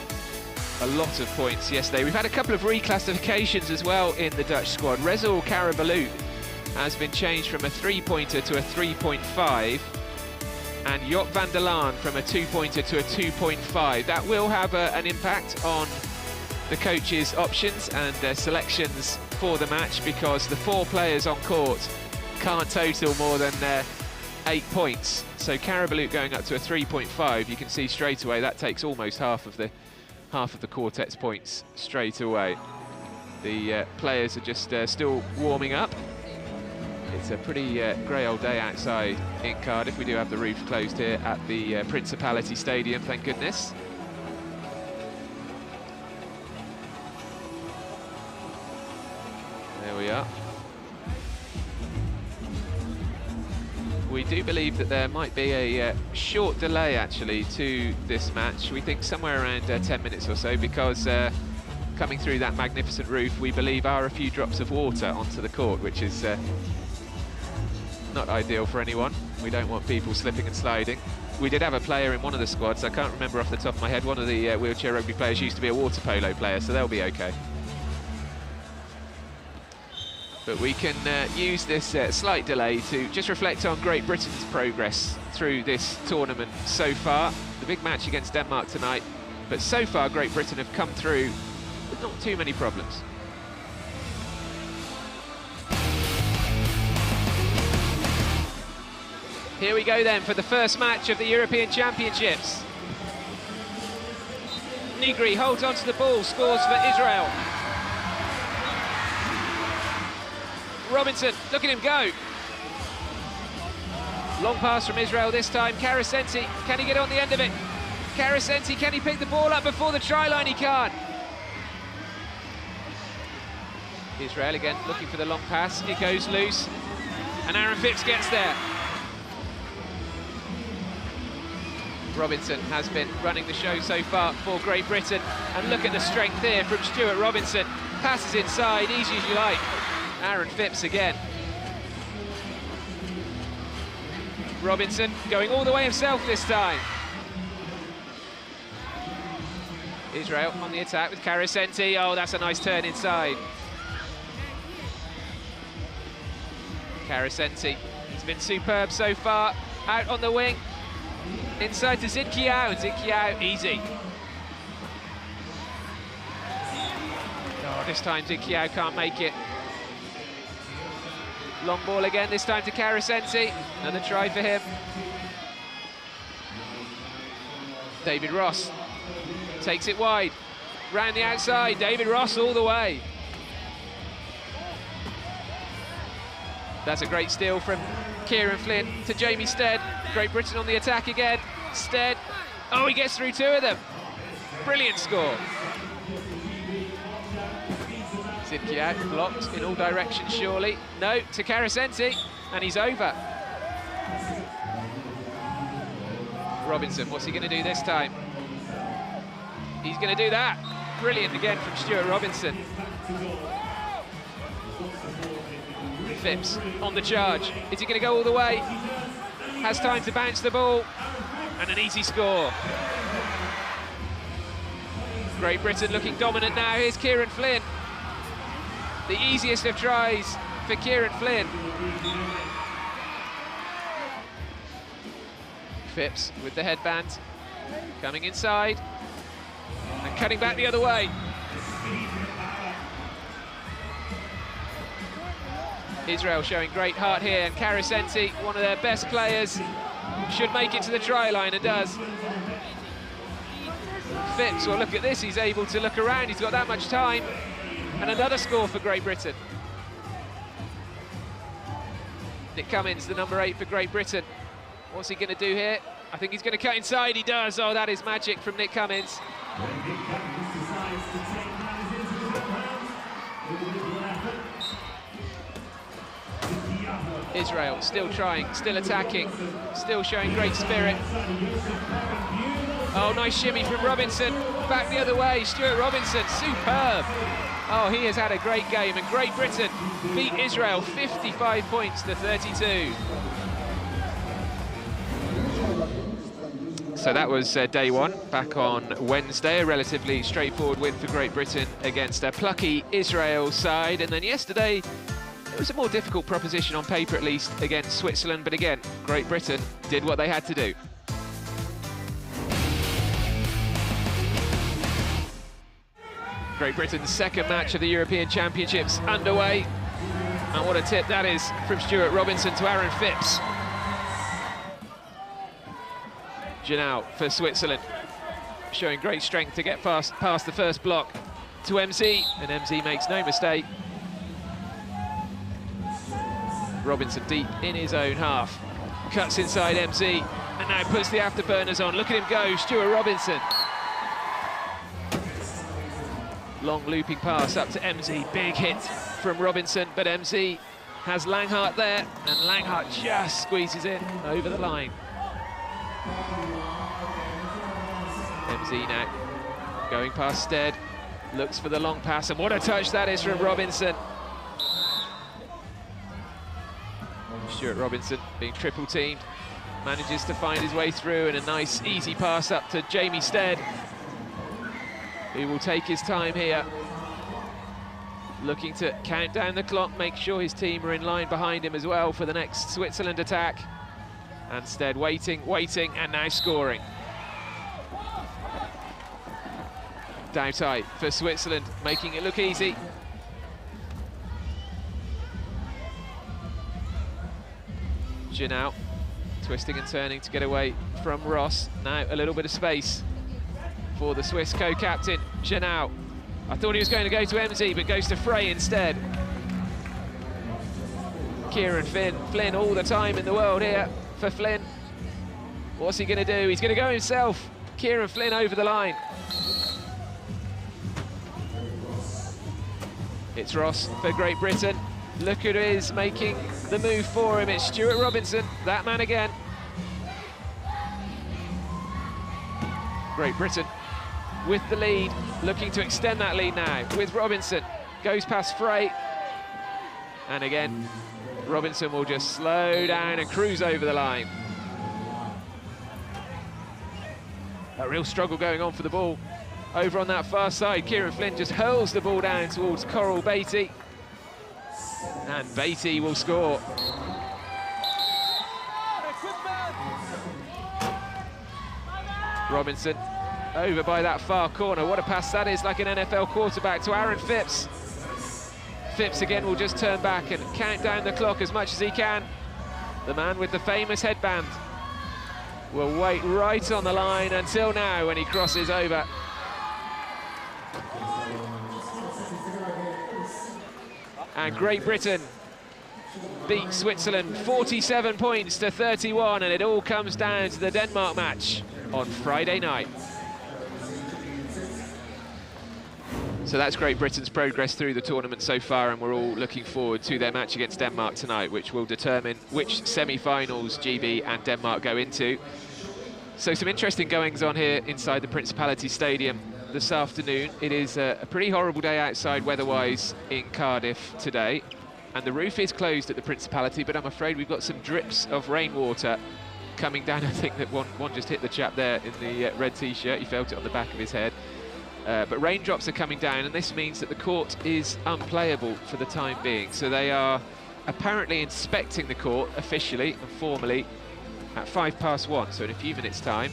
a lot of points yesterday. We've had a couple of reclassifications as well in the Dutch squad. Rezul Karabalut has been changed from a 3-pointer to a 3.5, and Joop van der Laan from a 2-pointer to a 2.5. That will have an impact on the coach's options and their selections for the match, because the 4 players on court can't total more than 8 points. So Karabalut going up to a 3.5, you can see straight away that takes almost half of the quartet's points straight away. The players are just still warming up. It's a pretty grey old day outside in Cardiff. We do have the roof closed here at the Principality Stadium, thank goodness. There we are. We do believe that there might be a short delay actually to this match. We think somewhere around 10 minutes or so, because coming through that magnificent roof, we believe, are a few drops of water onto the court, which is not ideal for anyone. We don't want people slipping and sliding. We did have a player in one of the squads, I can't remember off the top of my head, one of the wheelchair rugby players used to be a water polo player, so they'll be okay. But we can use this slight delay to just reflect on Great Britain's progress through this tournament so far. The big match against Denmark tonight, but so far Great Britain have come through with not too many problems. Here we go then for the first match of the European Championships. Nigri holds onto the ball, scores for Israel. Robinson, look at him go. Long pass from Israel this time. Karasenti, can he get on the end of it? Karasenti, can he pick the ball up before the try line? He can't. Israel again looking for the long pass. It goes loose, and Aaron Phipps gets there. Robinson has been running the show so far for Great Britain. And look at the strength here from Stuart Robinson. Passes inside, easy as you like. Aaron Phipps again. Robinson going all the way himself this time. Israel on the attack with Carasenti. Oh, that's a nice turn inside. Carasenti has been superb so far. Out on the wing. Inside to Zidkiao. Zidkiao, easy. Oh, this time Zidkiao can't make it. Long ball again, this time to Carasenti. Another try for him. David Ross takes it wide. Round the outside, David Ross all the way. That's a great steal from Kieran Flynn to Jamie Stead. Great Britain on the attack again. Stead, oh, he gets through two of them. Brilliant score. Zidkiao blocked in all directions, surely. No, to Carasenti, and he's over. Robinson, what's he going to do this time? He's going to do that. Brilliant again from Stuart Robinson. Phipps on the charge. Is he going to go all the way? Has time to bounce the ball, and an easy score. Great Britain looking dominant now. Here's Kieran Flynn. The easiest of tries for Kieran Flynn. Phipps with the headband, coming inside and cutting back the other way. Israel showing great heart here, and Carasenti, one of their best players, should make it to the try line, and does. Phipps, well, look at this, he's able to look around, he's got that much time. And another score for Great Britain. Nick Cummins, the number 8 for Great Britain. What's he going to do here? I think he's going to cut inside, he does. Oh, that is magic from Nick Cummins. Israel still trying, still attacking, still showing great spirit. Oh, nice shimmy from Robinson. Back the other way, Stuart Robinson, superb. Oh, he has had a great game, and Great Britain beat Israel 55 points to 32. So that was day one, back on Wednesday. A relatively straightforward win for Great Britain against a plucky Israel side. And then yesterday, it was a more difficult proposition on paper, at least, against Switzerland. But again, Great Britain did what they had to do. Great Britain's second match of the European Championships underway. And what a tip that is from Stuart Robinson to Aaron Phipps. Janau for Switzerland, showing great strength to get past the first block to MZ, and MZ makes no mistake. Robinson deep in his own half, cuts inside MZ, and now puts the afterburners on. Look at him go, Stuart Robinson. Long looping pass up to MZ, big hit from Robinson, but MZ has Langhart there, and Langhart just squeezes in over the line. MZ now going past Stead, looks for the long pass, and what a touch that is from Robinson. Stuart Robinson being triple teamed, manages to find his way through, and a nice easy pass up to Jamie Stead, who will take his time here, looking to count down the clock, make sure his team are in line behind him as well for the next Switzerland attack. And Stead waiting, and now scoring. Doughty for Switzerland, making it look easy. Janau twisting and turning to get away from Ross. Now a little bit of space for the Swiss co-captain, Janau. I thought he was going to go to MZ, but goes to Frey instead. Kieran Flynn all the time in the world here for Flynn. What's he going to do? He's going to go himself. Kieran Flynn over the line. It's Ross for Great Britain. Look who is making the move for him. It's Stuart Robinson, that man again. Great Britain with the lead, looking to extend that lead now with Robinson. Goes past Frey. And again, Robinson will just slow down and cruise over the line. A real struggle going on for the ball. Over on that far side, Kieran Flynn just hurls the ball down towards Coral Beatty. And Beatty will score. Robinson over by that far corner. What a pass that is, like an NFL quarterback to Aaron Phipps. Phipps again will just turn back and count down the clock as much as he can. The man with the famous headband will wait right on the line until now when he crosses over. And Great Britain beat Switzerland 47 points to 31, and it all comes down to the Denmark match on Friday night. So that's Great Britain's progress through the tournament so far, and we're all looking forward to their match against Denmark tonight, which will determine which semi-finals GB and Denmark go into. So some interesting goings on here inside the Principality Stadium this afternoon. It is a pretty horrible day outside weather-wise in Cardiff today, and the roof is closed at the Principality, but I'm afraid we've got some drips of rainwater coming down. I think that one just hit the chap there in the red t-shirt. He felt it on the back of his head. But raindrops are coming down, and this means that the court is unplayable for the time being. So they are apparently inspecting the court officially and formally at 1:05, so in a few minutes' time,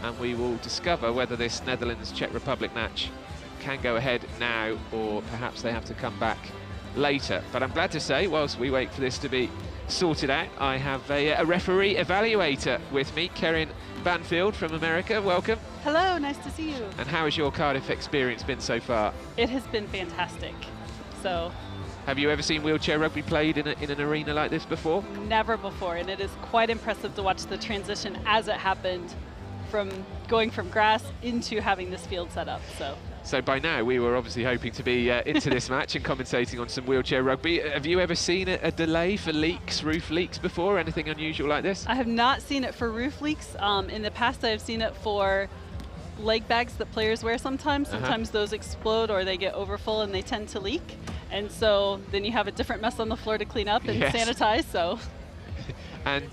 and we will discover whether this Netherlands-Czech Republic match can go ahead now, or perhaps they have to come back later. But I'm glad to say, whilst we wait for this to be sorted out, I have a referee evaluator with me, Kerin Banfield from America. Welcome. Hello, nice to see you. And how has your Cardiff experience been so far? It has been fantastic. So, have you ever seen wheelchair rugby played in an arena like this before? Never before, and it is quite impressive to watch the transition as it happened from going from grass into having this field set up. So by now we were obviously hoping to be into this match and commentating on some wheelchair rugby. Have you ever seen a delay for leaks, roof leaks before? Anything unusual like this? I have not seen it for roof leaks. In the past I've seen it for leg bags that players wear sometimes. Sometimes those explode or they get overfull and they tend to leak. And so then you have a different mess on the floor to clean up and sanitize. So. And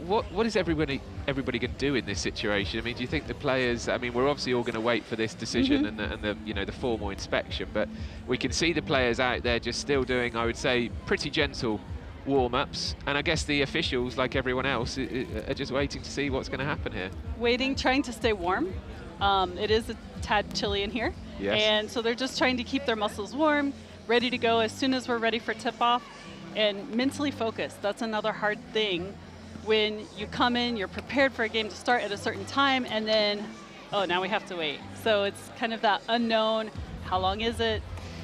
what is everybody going to do in this situation? I mean, do you think the players? I mean, we're obviously all going to wait for this decision and the the formal inspection, but we can see the players out there just still doing, I would say, pretty gentle warm-ups, and I guess the officials, like everyone else, are just waiting to see what's going to happen here. Waiting, trying to stay warm. It is a tad chilly in here, and so they're just trying to keep their muscles warm, ready to go as soon as we're ready for tip-off. And mentally focused, that's another hard thing. When you come in, you're prepared for a game to start at a certain time, and then, oh, now we have to wait. So it's kind of that unknown, how long is it?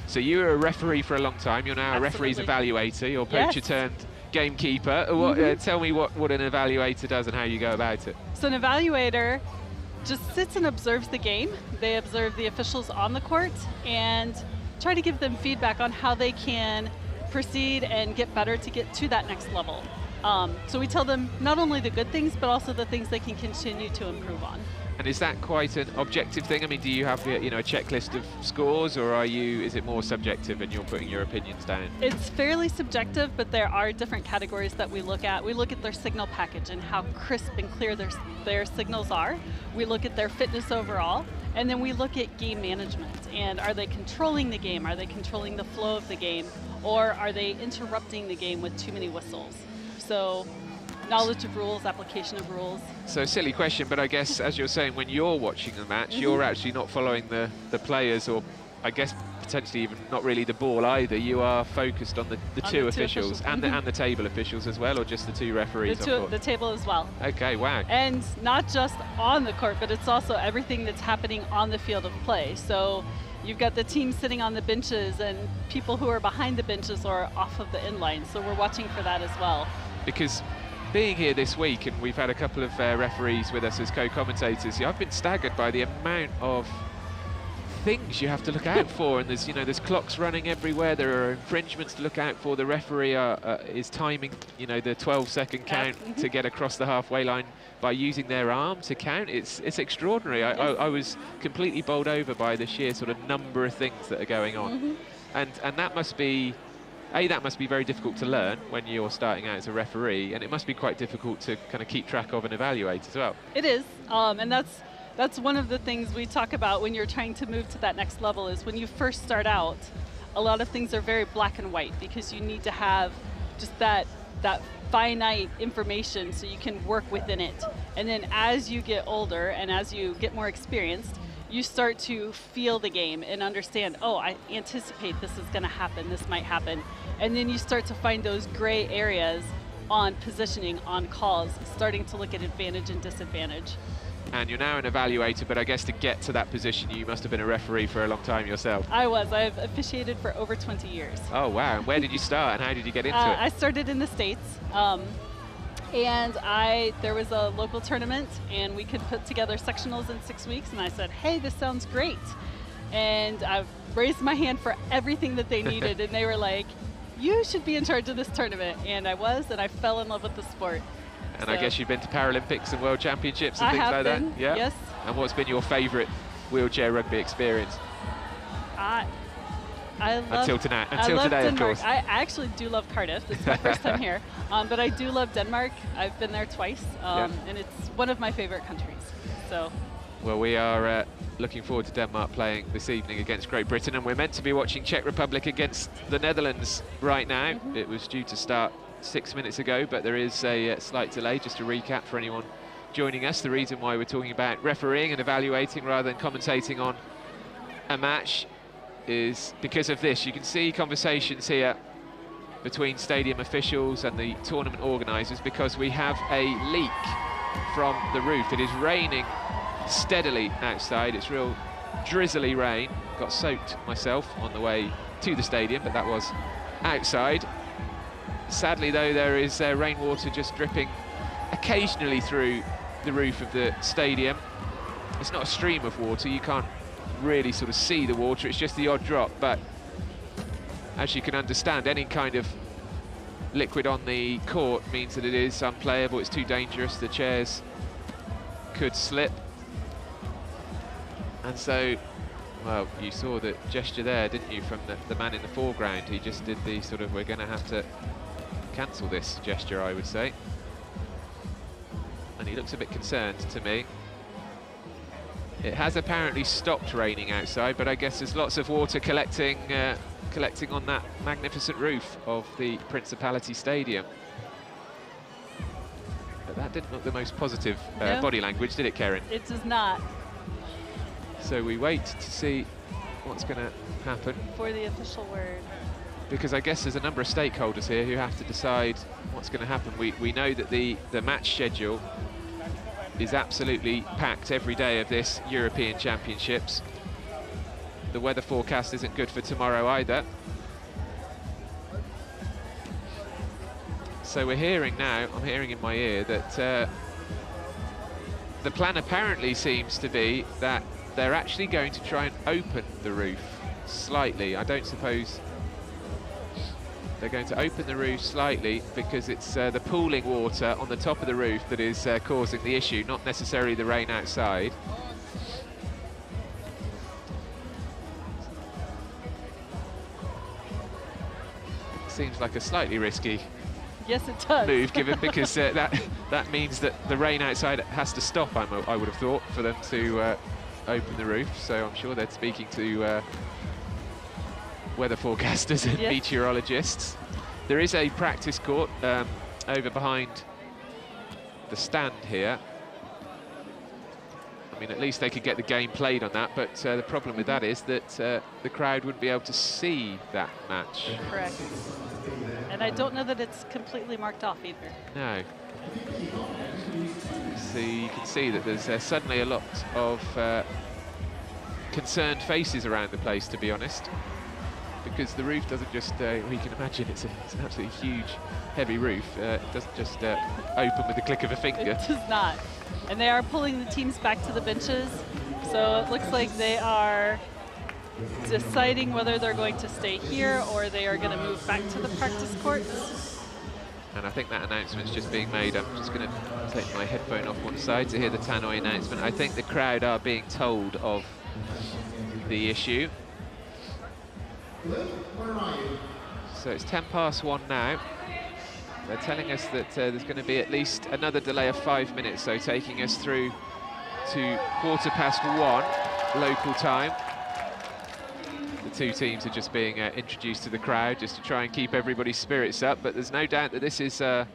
So you were a referee for a long time, you're now a referee's evaluator, you're poacher turned gamekeeper. Tell me what an evaluator does and how you go about it. So an evaluator just sits and observes the game. They observe the officials on the court and try to give them feedback on how they can proceed and get better to get to that next level. So we tell them not only the good things, but also the things they can continue to improve on. And is that quite an objective thing? I mean, do you have a checklist of scores, or is it more subjective and you're putting your opinions down? It's fairly subjective, but there are different categories that we look at. We look at their signal package and how crisp and clear their signals are. We look at their fitness overall. And then we look at game management, and are they controlling the game? Are they controlling the flow of the game? Or are they interrupting the game with too many whistles? So knowledge of rules, application of rules. So silly question, but I guess as you're saying, when you're watching the match, you're actually not following the players, or I guess potentially even not really the ball either. You are focused on the two officials and the table officials as well, or just the two referees? The table as well. Okay, wow. And not just on the court, but it's also everything that's happening on the field of play. So you've got the team sitting on the benches and people who are behind the benches or off of the end line. So we're watching for that as well. Because being here this week, and we've had a couple of referees with us as co-commentators, I've been staggered by the amount of things you have to look out for, and there's clocks running everywhere. There are infringements to look out for. The referee is timing the 12-second count to get across the halfway line by using their arm to count. It's extraordinary. I was completely bowled over by the sheer sort of number of things that are going on, and that must be very difficult to learn when you're starting out as a referee, and it must be quite difficult to kind of keep track of and evaluate as well. It is, and that's one of the things we talk about when you're trying to move to that next level. Is when you first start out, a lot of things are very black and white, because you need to have just that finite information so you can work within it. And then as you get older and as you get more experienced, you start to feel the game and understand, oh, I anticipate this is going to happen, this might happen. And then you start to find those gray areas on positioning, on calls, starting to look at advantage and disadvantage. And you're now an evaluator, but I guess to get to that position, you must have been a referee for a long time yourself. I was. I've officiated for over 20 years. Oh, wow. And where did you start, and how did you get into it? I started in the States. And there was a local tournament, and we could put together sectionals in 6 weeks, and I said, hey, this sounds great. And I raised my hand for everything that they needed, and they were like, you should be in charge of this tournament. And I was, and I fell in love with the sport. And so, I guess you've been to Paralympics and World Championships and things like that? Yeah. Yes. And what's been your favourite wheelchair rugby experience? I love, until today, Denmark. of course. I actually do love Cardiff. This is my first time here. But I do love Denmark. I've been there twice, and it's one of my favourite countries. So. Well, we are looking forward to Denmark playing this evening against Great Britain, and we're meant to be watching Czech Republic against the Netherlands right now. It was due to start 6 minutes ago, but there is a slight delay. Just to recap for anyone joining us, the reason why we're talking about refereeing and evaluating rather than commentating on a match is because of this. You can see conversations here between stadium officials and the tournament organisers because we have a leak from the roof. It is raining steadily outside. It's real drizzly rain. Got soaked myself on the way to the stadium, but that was outside. Sadly, though, there is rainwater just dripping occasionally through the roof of the stadium. It's not a stream of water. You can't really sort of see the water. It's just the odd drop. But as you can understand, any kind of liquid on the court means that it is unplayable. It's too dangerous. The chairs could slip. And so, well, you saw the gesture there, didn't you, from the man in the foreground? He just did the sort of, we're going to have to cancel this gesture, I would say. And he looks a bit concerned to me. It has apparently stopped raining outside, but I guess there's lots of water collecting on that magnificent roof of the Principality Stadium. But that didn't look the most positive No. body language, did it, Karen? It does not. So we wait to see what's going to happen. For the official word. Because I guess there's a number of stakeholders here who have to decide what's going to happen. We know that the match schedule is absolutely packed every day of this European Championships. The weather forecast isn't good for tomorrow either. So we're hearing now, I'm hearing in my ear that the plan apparently seems to be that they're actually going to try and open the roof slightly. I don't suppose they're going to open the roof slightly because it's the pooling water on the top of the roof that is causing the issue, not necessarily the rain outside. Seems like a slightly risky Yes, it does. move given because that means that the rain outside has to stop, I would have thought, for them to open the roof. So I'm sure they're speaking to weather forecasters and meteorologists. There is a practice court over behind the stand here. I mean, at least they could get the game played on that, but the problem with that is that the crowd wouldn't be able to see that match. Correct. And I don't know that it's completely marked off either. No. So you can see that there's suddenly a lot of concerned faces around the place, to be honest, because the roof doesn't just, you can imagine it's an absolutely huge, heavy roof. It doesn't just open with the click of a finger. It does not. And they are pulling the teams back to the benches. So it looks like they are deciding whether they're going to stay here or they are going to move back to the practice courts. And I think that announcement's just being made. I'm just going to take my headphone off one side to hear the tannoy announcement. I think the crowd are being told of the issue. So it's 1:10 now. They're telling us that there's going to be at least another delay of 5 minutes, so taking us through to 1:15 local time. The two teams are just being introduced to the crowd just to try and keep everybody's spirits up, but there's no doubt that this is a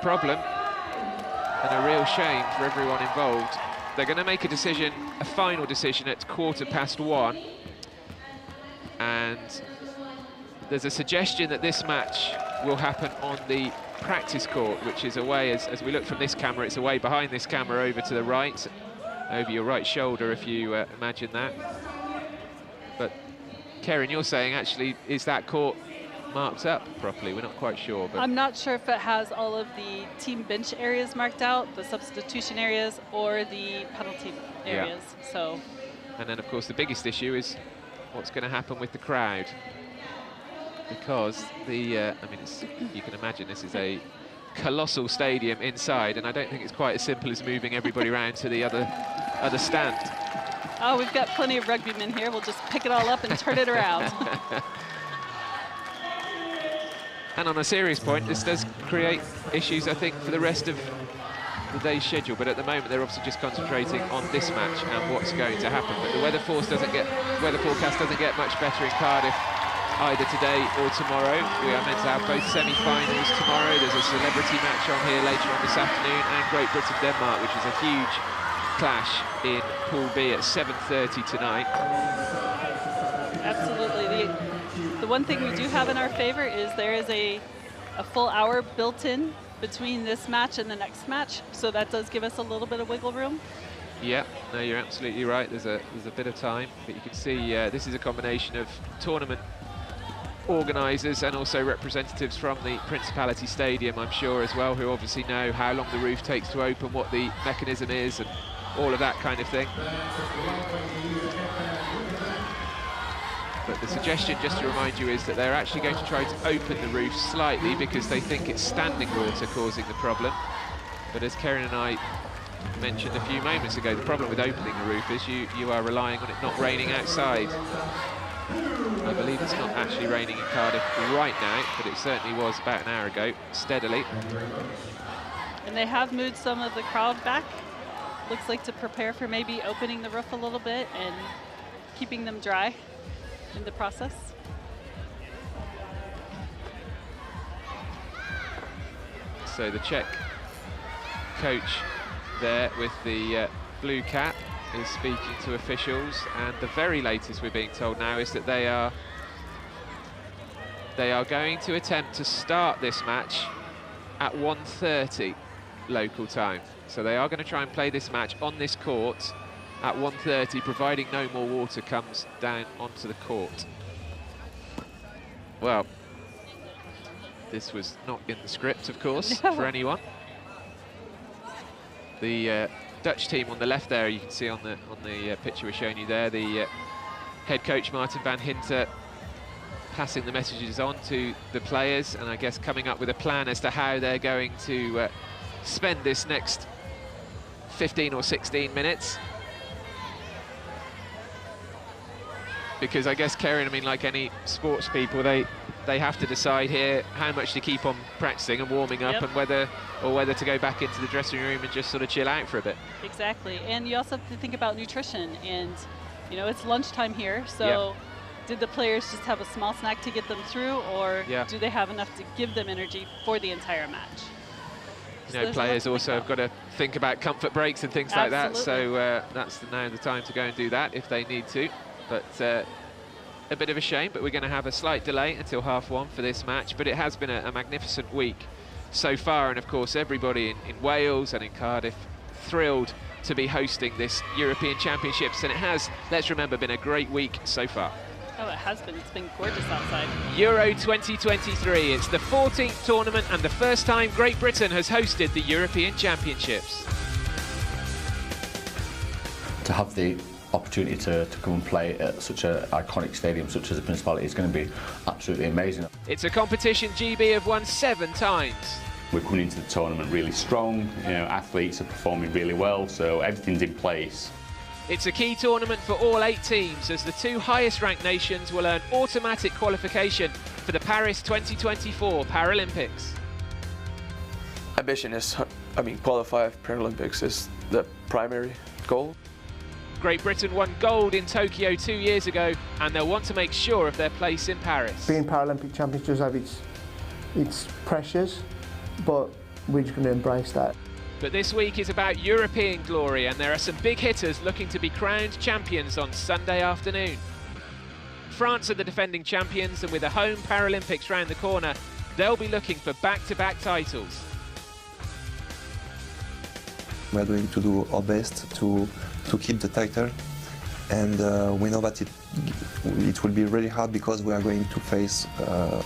problem and a real shame for everyone involved. They're going to make a decision, a final decision at 1:15, and there's a suggestion that this match will happen on the practice court, which is away, as we look from this camera, it's away behind this camera over to the right, over your right shoulder, if you imagine that. But Karen, you're saying, actually, is that court marked up properly? We're not quite sure. But I'm not sure if it has all of the team bench areas marked out, the substitution areas, or the penalty areas. Yeah. So. And then, of course, the biggest issue is what's going to happen with the crowd. Because I mean, you can imagine this is a colossal stadium inside, and I don't think it's quite as simple as moving everybody around to the other stand. Oh, we've got plenty of rugbymen here. We'll just pick it all up and turn it around. And on a serious point, this does create issues, I think, for the rest of the day's schedule. But at the moment, they're obviously just concentrating on this match and what's going to happen. But the weather forecast doesn't get much better in Cardiff either today or tomorrow. We are meant to have both semi-finals tomorrow. There's a celebrity match on here later on this afternoon, and Great Britain-Denmark, which is a huge clash in Pool B at 7:30 tonight. Absolutely. The one thing we do have in our favor is there is a full hour built in between this match and the next match, so that does give us a little bit of wiggle room. Yeah, no, you're absolutely right. There's a bit of time, but you can see this is a combination of tournament organisers and also representatives from the Principality Stadium, I'm sure, as well, who obviously know how long the roof takes to open, what the mechanism is, and all of that kind of thing. But the suggestion, just to remind you, is that they're actually going to try to open the roof slightly because they think it's standing water causing the problem. But as Karen and I mentioned a few moments ago, the problem with opening the roof is you are relying on it not raining outside. I believe it's not actually raining in Cardiff right now, but it certainly was about an hour ago, steadily. And they have moved some of the crowd back, looks like to prepare for maybe opening the roof a little bit and keeping them dry in the process. So the Czech coach there with the blue cap is speaking to officials, and the very latest we're being told now is that they are going to attempt to start this match at 1:30 local time. So they are going to try and play this match on this court at 1:30, providing no more water comes down onto the court. Well, this was not in the script, of course, for anyone. The Dutch team on the left there, you can see on the picture we're showing you there, the head coach Martin van Hinter passing the messages on to the players, and I guess coming up with a plan as to how they're going to spend this next 15 or 16 minutes. Because I guess, Karen, I mean, like any sports people, they have to decide here how much to keep on practicing and warming up, and whether to go back into the dressing room and just sort of chill out for a bit. Exactly, and you also have to think about nutrition, and you know, it's lunchtime here, so did the players just have a small snack to get them through, or do they have enough to give them energy for the entire match? You know, players also have got to think about comfort breaks and things like that, so that's now the time to go and do that if they need to. But a bit of a shame, but we're going to have a slight delay until 1:30 for this match. But it has been a magnificent week so far, and of course everybody in Wales and in Cardiff thrilled to be hosting this European Championships, and it has, let's remember, been a great week so far. Oh, it has been. It's been gorgeous outside. Euro 2023, it's the 14th tournament and the first time Great Britain has hosted the European Championships. To have the opportunity to come and play at such an iconic stadium such as the Principality is going to be absolutely amazing. It's a competition GB have won 7 times. We're coming into the tournament really strong, you know, athletes are performing really well, so everything's in place. It's a key tournament for all 8 teams, as the 2 highest ranked nations will earn automatic qualification for the Paris 2024 Paralympics. Ambition is, qualify for Paralympics is the primary goal. Great Britain won gold in Tokyo 2 years ago, and they'll want to make sure of their place in Paris. Being Paralympic champions does have it's precious, but we're just going to embrace that. But this week is about European glory, and there are some big hitters looking to be crowned champions on Sunday afternoon. France are the defending champions, and with the home Paralympics round the corner, they'll be looking for back-to-back titles. We're going to do our best to keep the title, and we know that it will be really hard because we are going to face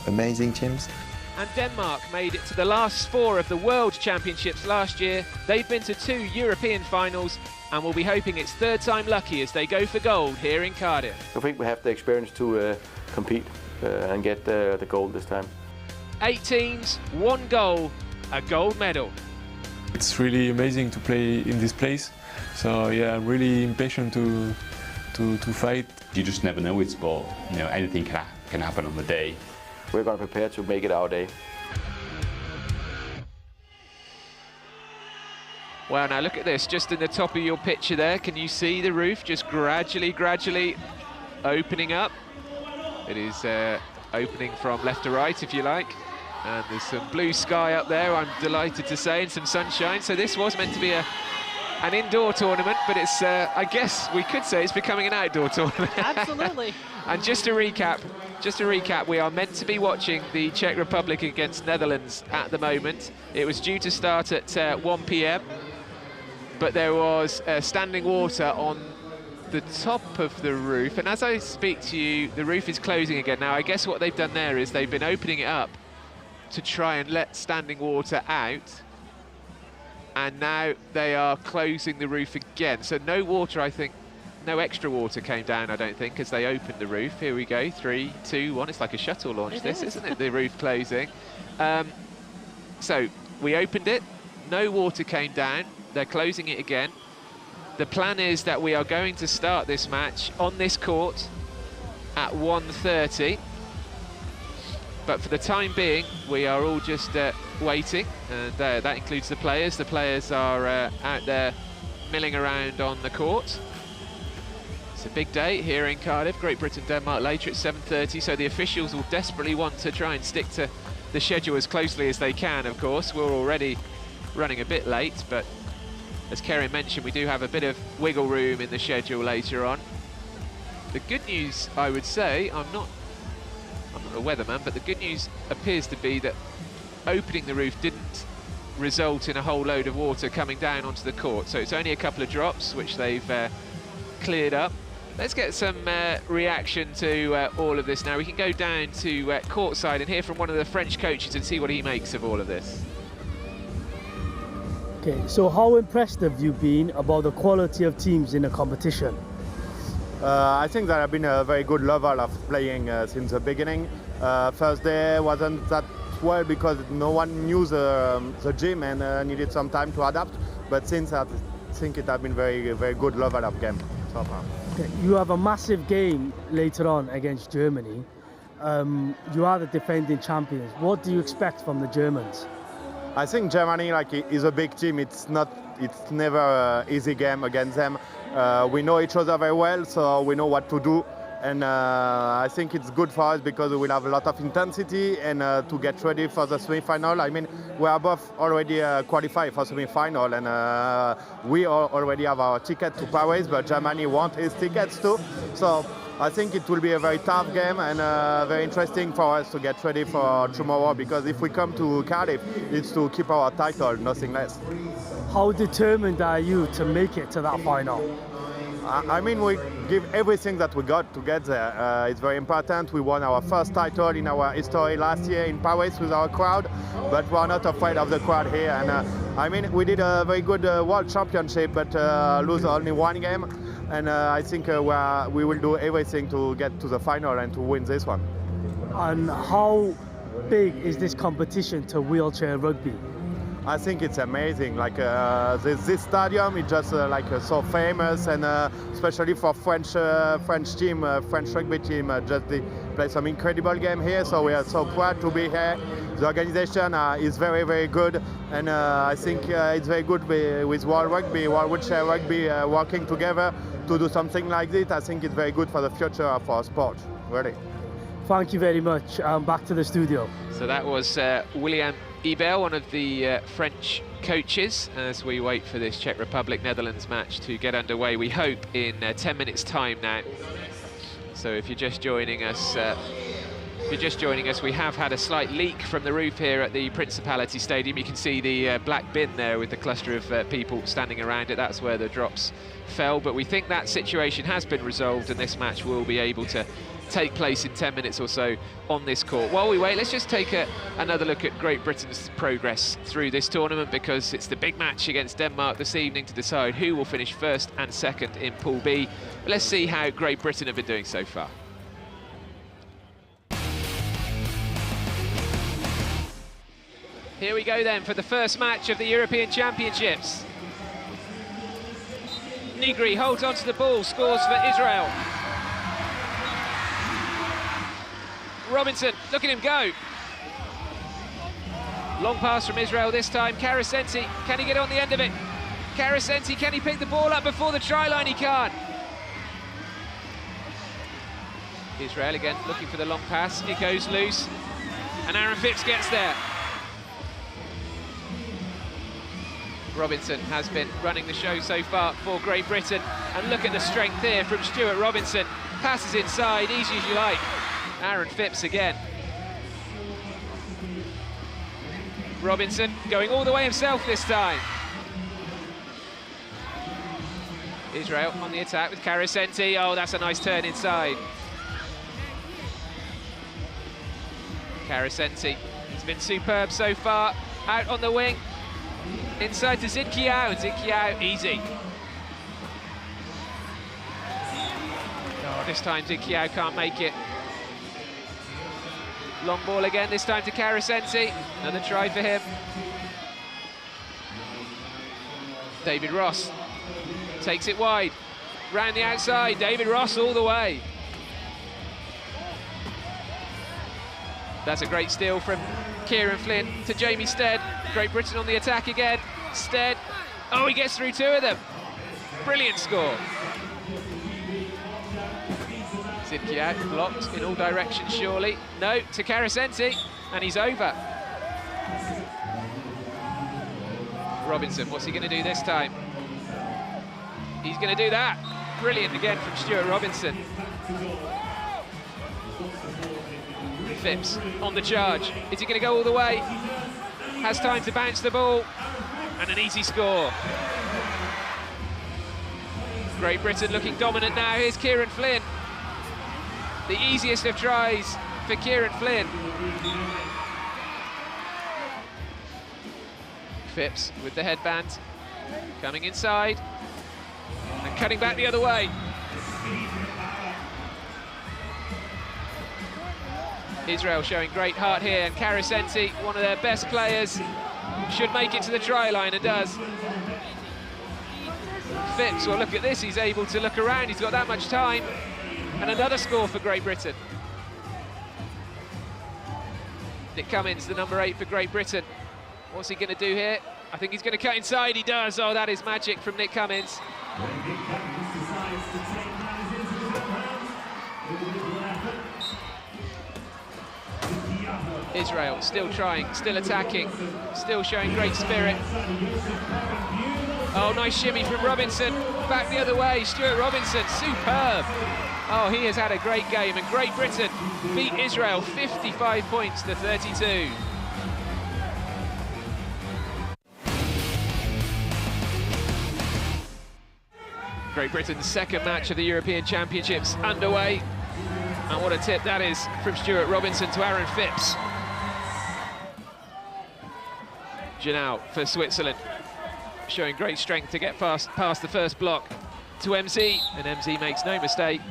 amazing teams. And Denmark made it to the last 4 of the World Championships last year. They've been to 2 European finals and will be hoping it's 3rd time lucky as they go for gold here in Cardiff. I think we have the experience to compete and get the gold this time. 8 teams, 1 goal, a gold medal. It's really amazing to play in this place. So yeah, I'm really impatient to fight. You just never know with sport. You know, anything can happen on the day. We're going to prepare to make it our day. Well, now look at this, just in the top of your picture there, can you see the roof just gradually opening up? It is opening from left to right, if you like. And there's some blue sky up there, I'm delighted to say, and some sunshine. So this was meant to be an indoor tournament, but it's, I guess we could say it's becoming an outdoor tournament. Absolutely. And just to recap, we are meant to be watching the Czech Republic against Netherlands at the moment. It was due to start at 1 p.m, but there was standing water on the top of the roof, and as I speak to you, the roof is closing again. Now, I guess what they've done there is they've been opening it up to try and let standing water out, and now they are closing the roof again. So no water, I think, no extra water came down, I don't think, as they opened the roof. Here we go, 3, 2, 1. It's like a shuttle launch, isn't it? The roof closing. So we opened it, no water came down. They're closing it again. The plan is that we are going to start this match on this court at 1:30. But for the time being, we are all just waiting, and that includes the players. The players are out there milling around on the court. It's a big day here in Cardiff. Great Britain, Denmark later at 7:30, so the officials will desperately want to try and stick to the schedule as closely as they can, of course. We're already running a bit late, but as Kerry mentioned, we do have a bit of wiggle room in the schedule later on. The good news, I would say, I'm not a weatherman, but the good news appears to be that opening the roof didn't result in a whole load of water coming down onto the court. So it's only a couple of drops, which they've cleared up. Let's get some reaction to all of this now. We can go down to courtside and hear from one of the French coaches and see what he makes of all of this. Okay, so how impressed have you been about the quality of teams in the competition? I think there have been a very good level of playing since the beginning. First day wasn't that well because no one knew the gym and needed some time to adapt. But since I think it has been very good level of game so far. Okay, you have a massive game later on against Germany. You are the defending champions. What do you expect from the Germans? I think Germany is a big team. It's never an easy game against them. We know each other very well, so we know what to do. And I think it's good for us because we will have a lot of intensity and to get ready for the semi-final. I mean, we are both already qualified for semi-final, and we already have our ticket to Paris, but Germany wants his tickets too. So I think it will be a very tough game and very interesting for us to get ready for tomorrow, because if we come to Cardiff, it's to keep our title, nothing less. How determined are you to make it to that final? I mean, we give everything that we got to get there. It's very important. We won our first title in our history last year in Paris with our crowd, but we're not afraid of the crowd here. And I mean, we did a very good World Championship, but lose only one game. and I think we will do everything to get to the final and to win this one. And how big is this competition to wheelchair rugby? I think it's amazing. Like this stadium is just so famous, and especially for French rugby team, just they play some incredible game here. So we are so proud to be here. The organization is very, very good, and I think it's very good with World Wheelchair Rugby working together to do something like this. I think it's very good for the future of our sport, really. Thank you very much. Back to the studio. So that was William Ibel, one of the French coaches, as we wait for this Czech Republic-Netherlands match to get underway, we hope, in 10 minutes' time now. So if you're just joining us, we have had a slight leak from the roof here at the Principality Stadium. You can see the black bin there with the cluster of people standing around it. That's where the drops fell, but we think that situation has been resolved, and this match will be able to take place in 10 minutes or so on this court. While we wait, let's just take another look at Great Britain's progress through this tournament, because it's the big match against Denmark this evening to decide who will finish first and second in Pool B. But let's see how Great Britain have been doing so far. Here we go then for the first match of the European Championships. Nigri holds onto the ball, scores for Israel. Robinson, look at him go. Long pass from Israel this time. Karasenti, can he get on the end of it? Karasenti, can he pick the ball up before the try line? He can't. Israel again looking for the long pass. It goes loose, and Aaron Phipps gets there. Robinson has been running the show so far for Great Britain, and look at the strength here from Stuart Robinson. Passes inside, easy as you like. Aaron Phipps again. Robinson going all the way himself this time. Israel on the attack with Karasenti. Oh, that's a nice turn inside. Karasenti has been superb so far. Out on the wing. Inside to Zinkiao. Zinkiao, easy. Oh, this time Zinkiao can't make it. Long ball again, this time to Karasenti. Another try for him. David Ross takes it wide. Round the outside, David Ross all the way. That's a great steal from Kieran Flynn to Jamie Stead. Great Britain on the attack again. Stead, oh, he gets through two of them. Brilliant score. Zinkiao blocked in all directions, surely. No, to Karasenti, and he's over. Robinson, what's he going to do this time? He's going to do that. Brilliant again from Stuart Robinson. Phipps on the charge. Is he going to go all the way? Has time to bounce the ball, and an easy score. Great Britain looking dominant now. Here's Kieran Flynn. The easiest of tries for Kieran Flynn. Phipps with the headband, coming inside and cutting back the other way. Israel showing great heart here, and Karasenti, one of their best players, should make it to the try line, and does. Phipps, well, look at this, he's able to look around, he's got that much time, and another score for Great Britain. Nick Cummins, the number 8 for Great Britain. What's he going to do here? I think he's going to cut inside, he does. Oh, that is magic from Nick Cummins. Israel still trying, still attacking, still showing great spirit. Oh, nice shimmy from Robinson. Back the other way, Stuart Robinson, superb. Oh, he has had a great game, and Great Britain beat Israel 55 points to 32. Great Britain's second match of the European Championships underway. And what a tip that is from Stuart Robinson to Aaron Phipps. Janau for Switzerland, showing great strength to get past the first block. to MZ, and MZ makes no mistake.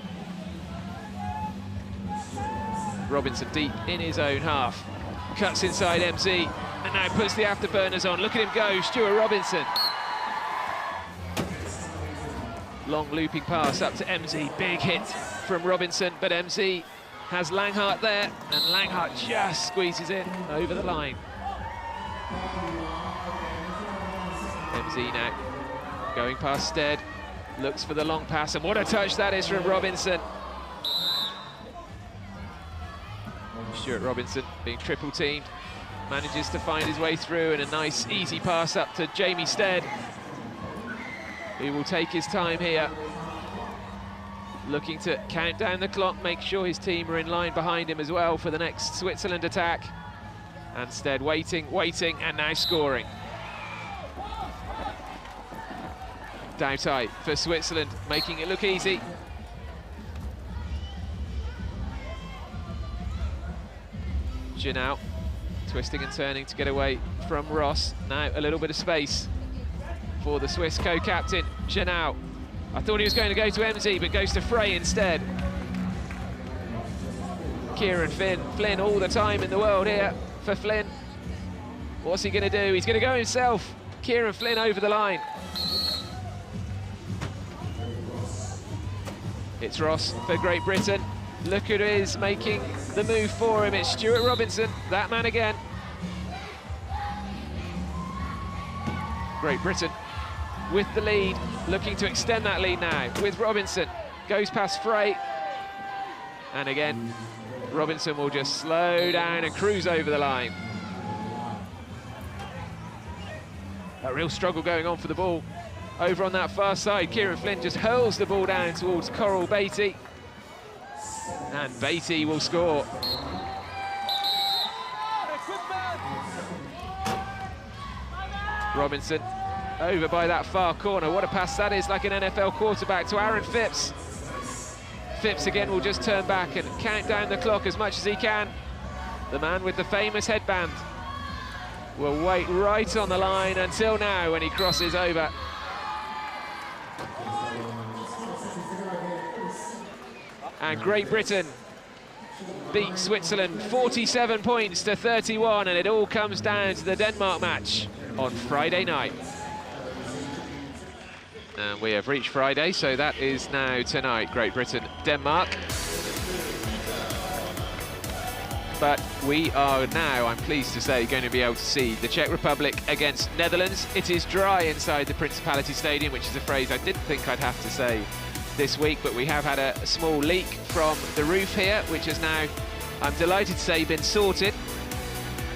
Robinson deep in his own half. Cuts inside MZ, and now puts the afterburners on. Look at him go, Stuart Robinson. Long looping pass up to MZ, big hit from Robinson, but MZ has Langhart there, and Langhart just squeezes it over the line. MZ now going past Stead, looks for the long pass, and what a touch that is from Robinson. Stuart Robinson being triple teamed, manages to find his way through, and a nice easy pass up to Jamie Stead, who will take his time here, looking to count down the clock, make sure his team are in line behind him as well for the next Switzerland attack. And Stead waiting, and now scoring. Doughty for Switzerland, making it look easy. Janau twisting and turning to get away from Ross. Now a little bit of space for the Swiss co-captain, Janau. I thought he was going to go to MZ, but goes to Frey instead. Kieran Flynn all the time in the world here for Flynn. What's he going to do? He's going to go himself. Kieran Flynn over the line. It's Ross for Great Britain. Look who is making the move for him. It's Stuart Robinson, that man again. Great Britain with the lead, looking to extend that lead now with Robinson. Goes past Frey. And again, Robinson will just slow down and cruise over the line. A real struggle going on for the ball. Over on that far side, Kieran Flynn just hurls the ball down towards Coral Beatty. And Beatty will score. Robinson over by that far corner. What a pass that is, like an NFL quarterback to Aaron Phipps. Phipps again will just turn back and count down the clock as much as he can. The man with the famous headband will wait right on the line until now when he crosses over. And Great Britain beat Switzerland 47 points to 31, and it all comes down to the Denmark match on Friday night. And we have reached Friday, so that is now tonight, Great Britain, Denmark. But we are now, I'm pleased to say, going to be able to see the Czech Republic against Netherlands. It is dry inside the Principality Stadium, which is a phrase I didn't think I'd have to say this week, but we have had a small leak from the roof here, which has now, I'm delighted to say, been sorted.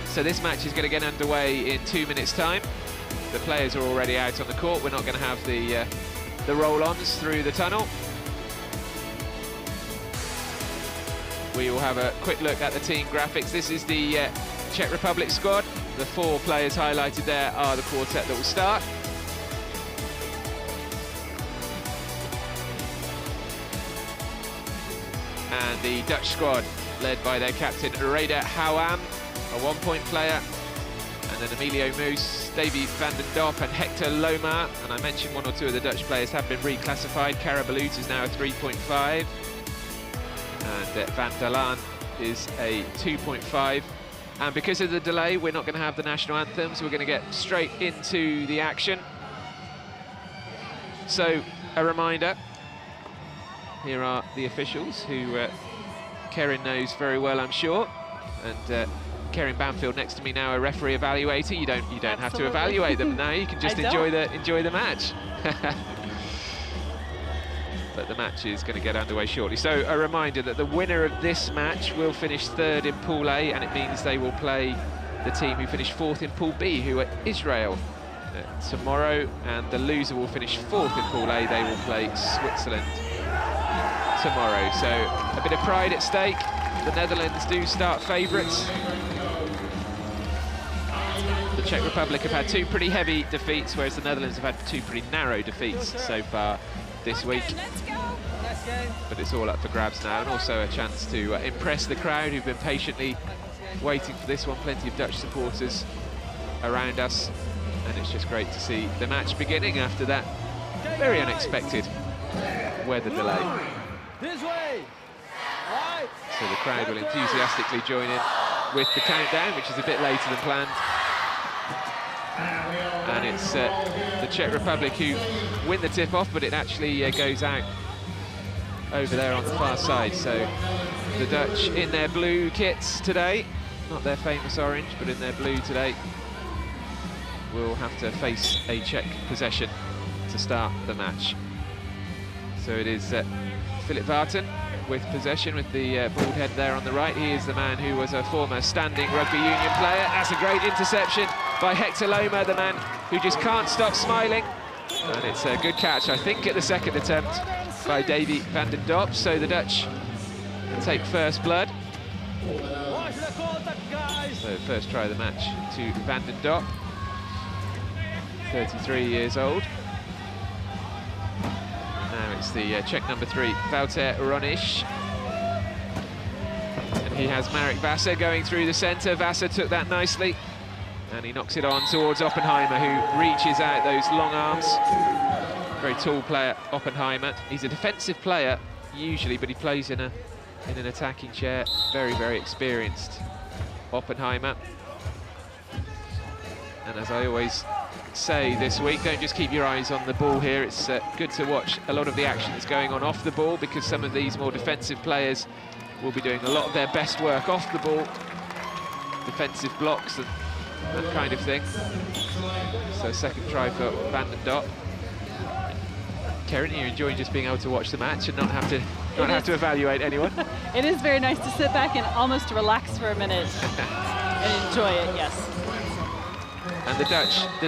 So this match is going to get underway in 2 minutes' time. The players are already out on the court. We're not going to have the roll-ons through the tunnel. We will have a quick look at the team graphics. This is the Czech Republic squad. The 4 players highlighted there are the quartet that will start. And the Dutch squad, led by their captain, Reda Houam, a 1-point player. And then Emilio Moos, Davy van den Dop and Hector Loma. And I mentioned 1 or 2 of the Dutch players have been reclassified. Karabalut is now a 3.5. And Van der Laan is a 2.5. And because of the delay, we're not going to have the national anthems. We're going to get straight into the action. So, a reminder. Here are the officials, who Kerin knows very well, I'm sure. And Kerin Banfield next to me now, a referee evaluator. You don't have to evaluate them now. You can just enjoy the match. But the match is going to get underway shortly. So a reminder that the winner of this match will finish 3rd in Pool A, and it means they will play the team who finished 4th in Pool B, who are Israel, tomorrow, and the loser will finish 4th in Pool A. They will play Switzerland tomorrow. So a bit of pride at stake. The Netherlands do start favourites. The Czech Republic have had 2 pretty heavy defeats, whereas the Netherlands have had 2 pretty narrow defeats so far this week. But it's all up for grabs now, and also a chance to impress the crowd who've been patiently waiting for this one. Plenty of Dutch supporters around us, and it's just great to see the match beginning after that very unexpected weather delay. This way. Right. So the crowd will enthusiastically join in with the countdown, which is a bit later than planned. And it's the Czech Republic who win the tip-off, but it actually goes out over there on the far side. So the Dutch in their blue kits today, not their famous orange, but in their blue today, will have to face a Czech possession to start the match. So it is Philip Vartan with possession, with the bald head there on the right. He is the man who was a former standing rugby union player. That's a great interception by Hector Loma, the man who just can't stop smiling. And it's a good catch, I think, at the second attempt by Davy van den Dop. So the Dutch take first blood. So first try of the match to van den Dop, 33 years old. Now it's the Czech number 3, Wouter Roniš. And he has Marek Vasa going through the centre. Vasa took that nicely, and he knocks it on towards Oppenheimer, who reaches out those long arms. Very tall player, Oppenheimer. He's a defensive player usually, but he plays in an attacking chair. Very, very experienced, Oppenheimer. And as I always say this week, don't just keep your eyes on the ball here. It's good to watch a lot of the action that's going on off the ball, because some of these more defensive players will be doing a lot of their best work off the ball, defensive blocks and that kind of thing. So second try for Van den Dop. Karen, you're enjoying just being able to watch the match and not have to evaluate anyone. It is very nice to sit back and almost relax for a minute and enjoy it, yes. And the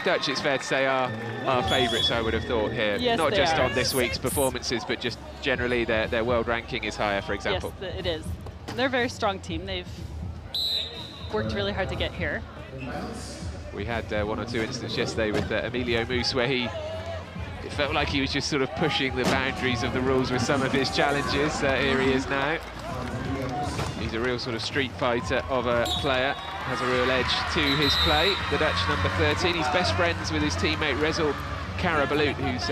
Dutch, it's fair to say, are our favourites, I would have thought, here. Yes, not just are. on this week's performances, but just generally their world ranking is higher, for example. Yes, it is. They're a very strong team. They've worked really hard to get here. We had one or two instances yesterday with Emilio Moose, where it felt like he was just sort of pushing the boundaries of the rules with some of his challenges. Here he is now. He's a real sort of street fighter of a player, has a real edge to his play. The Dutch number 13, he's best friends with his teammate Rezel Karabalut, who's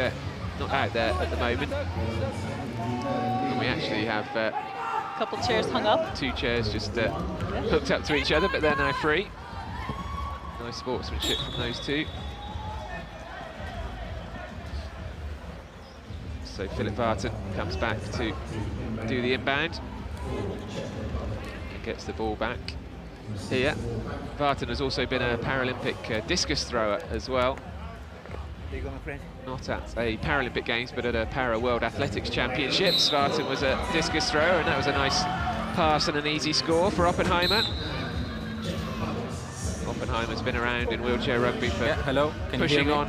not out there at the moment. And we actually have a couple chairs hung up. 2 chairs just hooked up to each other, but they're now free. Nice sportsmanship from those two. So Philip Vartan comes back to do the inbound. Gets the ball back here. Vartan has also been a Paralympic discus thrower as well. Not at a Paralympic Games, but at a Para World Athletics Championships. Vartan was a discus thrower, and that was a nice pass and an easy score for Oppenheimer. Oppenheimer's been around in wheelchair rugby for pushing on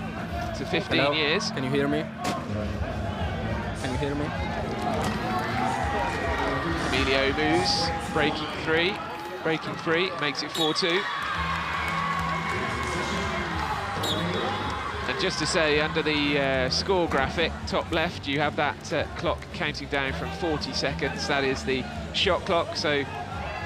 to 15 years. Can you hear me? Can you hear me? Emilio Moose breaking free, makes it 4-2. And just to say, under the score graphic, top left, you have that clock counting down from 40 seconds. That is the shot clock. So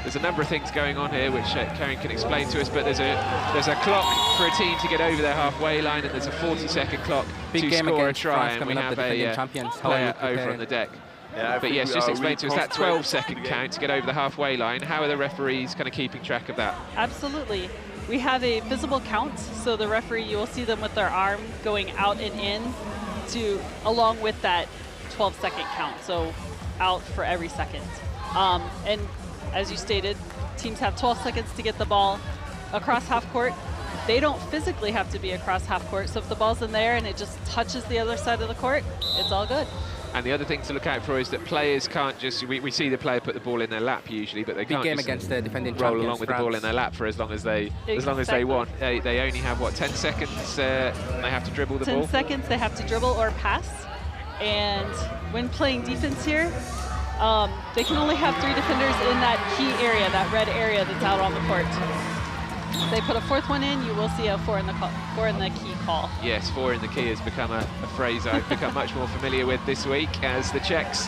there's a number of things going on here which Karen can explain to us, but there's a clock for a team to get over their halfway line, and there's a 40-second clock to score a try, and we have a player over on the deck. Yeah, but yes, just explain to us that 12-second count to get over the halfway line. How are the referees kind of keeping track of that? Absolutely. We have a visible count, so the referee, you will see them with their arm going out and in along with that 12-second count, so out for every second. And as you stated, teams have 12 seconds to get the ball across half court. They don't physically have to be across half court, so if the ball's in there and it just touches the other side of the court, it's all good. And the other thing to look out for is that players can't just, we see the player put the ball in their lap usually, but they can't game just against the defending roll champions, along with the ball in their lap for as long as they Exactly. want. They only have, what, 10 seconds they have to dribble the ball? 10 seconds they have to dribble or pass. And when playing defense here, they can only have 3 defenders in that key area, that red area that's out on the court. If they put a 4th one in, you will see a 4 in the key call. Yes, 4 in the key has become a phrase I've become much more familiar with this week, as the Czechs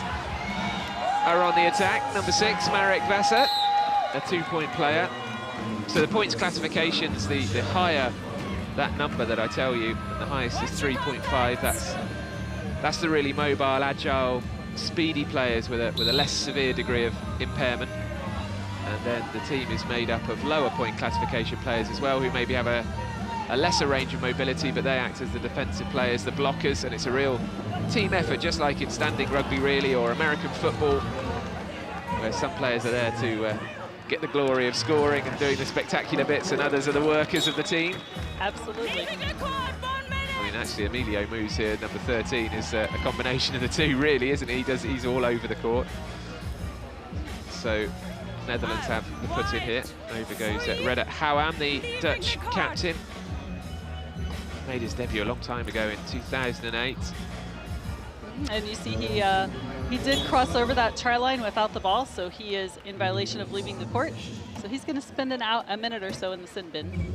are on the attack. Number 6, Marek Vasa, a 2-point player. So the points classifications, the higher that number that I tell you, the highest is 3.5. That's That's the really mobile, agile, speedy players with a less severe degree of impairment. And then the team is made up of lower point classification players as well, who maybe have a lesser range of mobility, but they act as the defensive players, the blockers, and it's a real team effort, just like in standing rugby really, or American football, where some players are there to get the glory of scoring and doing the spectacular bits, and others are the workers of the team. Absolutely. I mean, actually, Emilio Moose here, number 13, is a combination of the two, really, isn't he? He's all over the court. So Netherlands have the put in here. Over goes Redder Houwam, the Dutch captain. Made his debut a long time ago in 2008. And you see he did cross over that try line without the ball, so he is in violation of leaving the court. So he's going to spend a minute or so in the sin bin.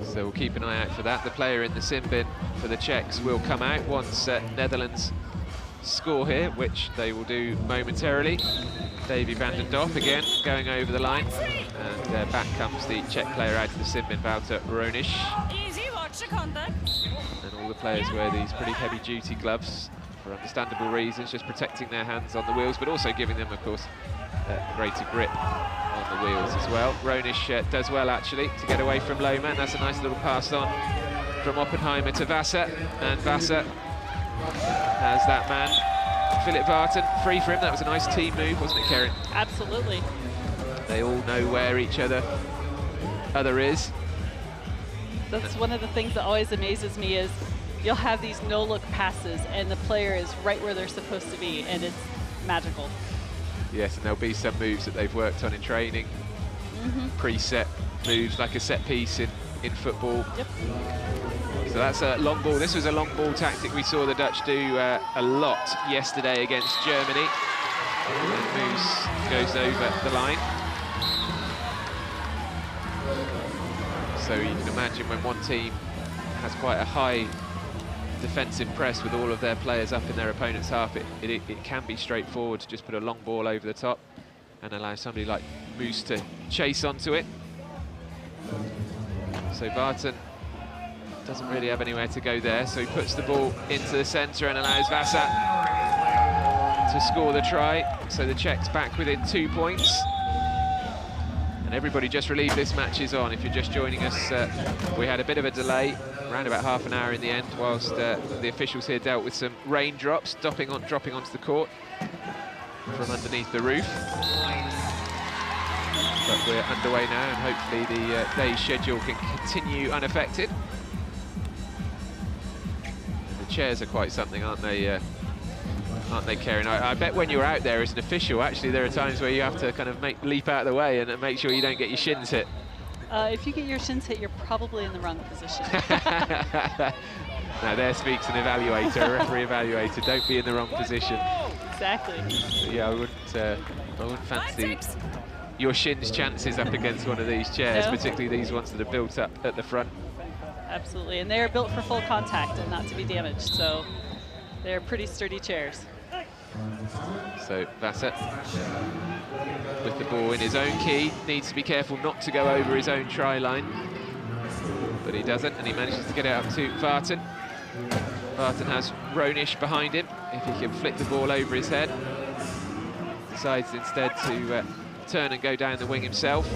So we'll keep an eye out for that. The player in the sin bin for the Czechs will come out once Netherlands score here, which they will do momentarily. Davy van den Dop again going over the line, and back comes the Czech player out of the sin bin, Wouter Ronisch. And all the players wear these pretty heavy-duty gloves for understandable reasons, just protecting their hands on the wheels, but also giving them, of course, greater grip on the wheels as well. Ronisch does well, actually, to get away from Lohman. That's a nice little pass on from Oppenheimer to Wasser, and Wasser has that man, Philip Vartan, free for him. That was a nice team move, wasn't it, Karen? Absolutely. They all know where each other is. That's one of the things that always amazes me is you'll have these no-look passes and the player is right where they're supposed to be, and it's magical. Yes, and there'll be some moves that they've worked on in training. Preset moves, like a set piece in football. Yep. So that's a long ball. This was a long ball tactic we saw the Dutch do a lot yesterday against Germany. And Moose goes over the line. So you can imagine when one team has quite a high defensive press with all of their players up in their opponent's half, it can be straightforward to just put a long ball over the top and allow somebody like Moose to chase onto it. So Vartan doesn't really have anywhere to go there, so he puts the ball into the centre and allows Wasser to score the try. So the Czechs back within 2 points. And everybody just relieved this match is on. If you're just joining us, we had a bit of a delay, around about half an hour in the end, whilst the officials here dealt with some raindrops dropping onto the court from underneath the roof. But we're underway now, and hopefully the day's schedule can continue unaffected. And the chairs are quite something, aren't they, Karen? I bet when you're out there as an official, actually, there are times where you have to kind of leap out of the way and make sure you don't get your shins hit. If you get your shins hit, you're probably in the wrong position. Now there speaks an evaluator, a referee evaluator. Don't be in the wrong position. Exactly. But yeah, I wouldn't fancy your shins' chances up against one of these chairs, particularly these ones that are built up at the front. Absolutely, and they are built for full contact and not to be damaged, so they're pretty sturdy chairs. So Wasser, with the ball in his own key, needs to be careful not to go over his own try line, but he doesn't, and he manages to get it up to Vartan. Vartan has Ronisch behind him. If he can flick the ball over his head, decides instead to turn and go down the wing himself.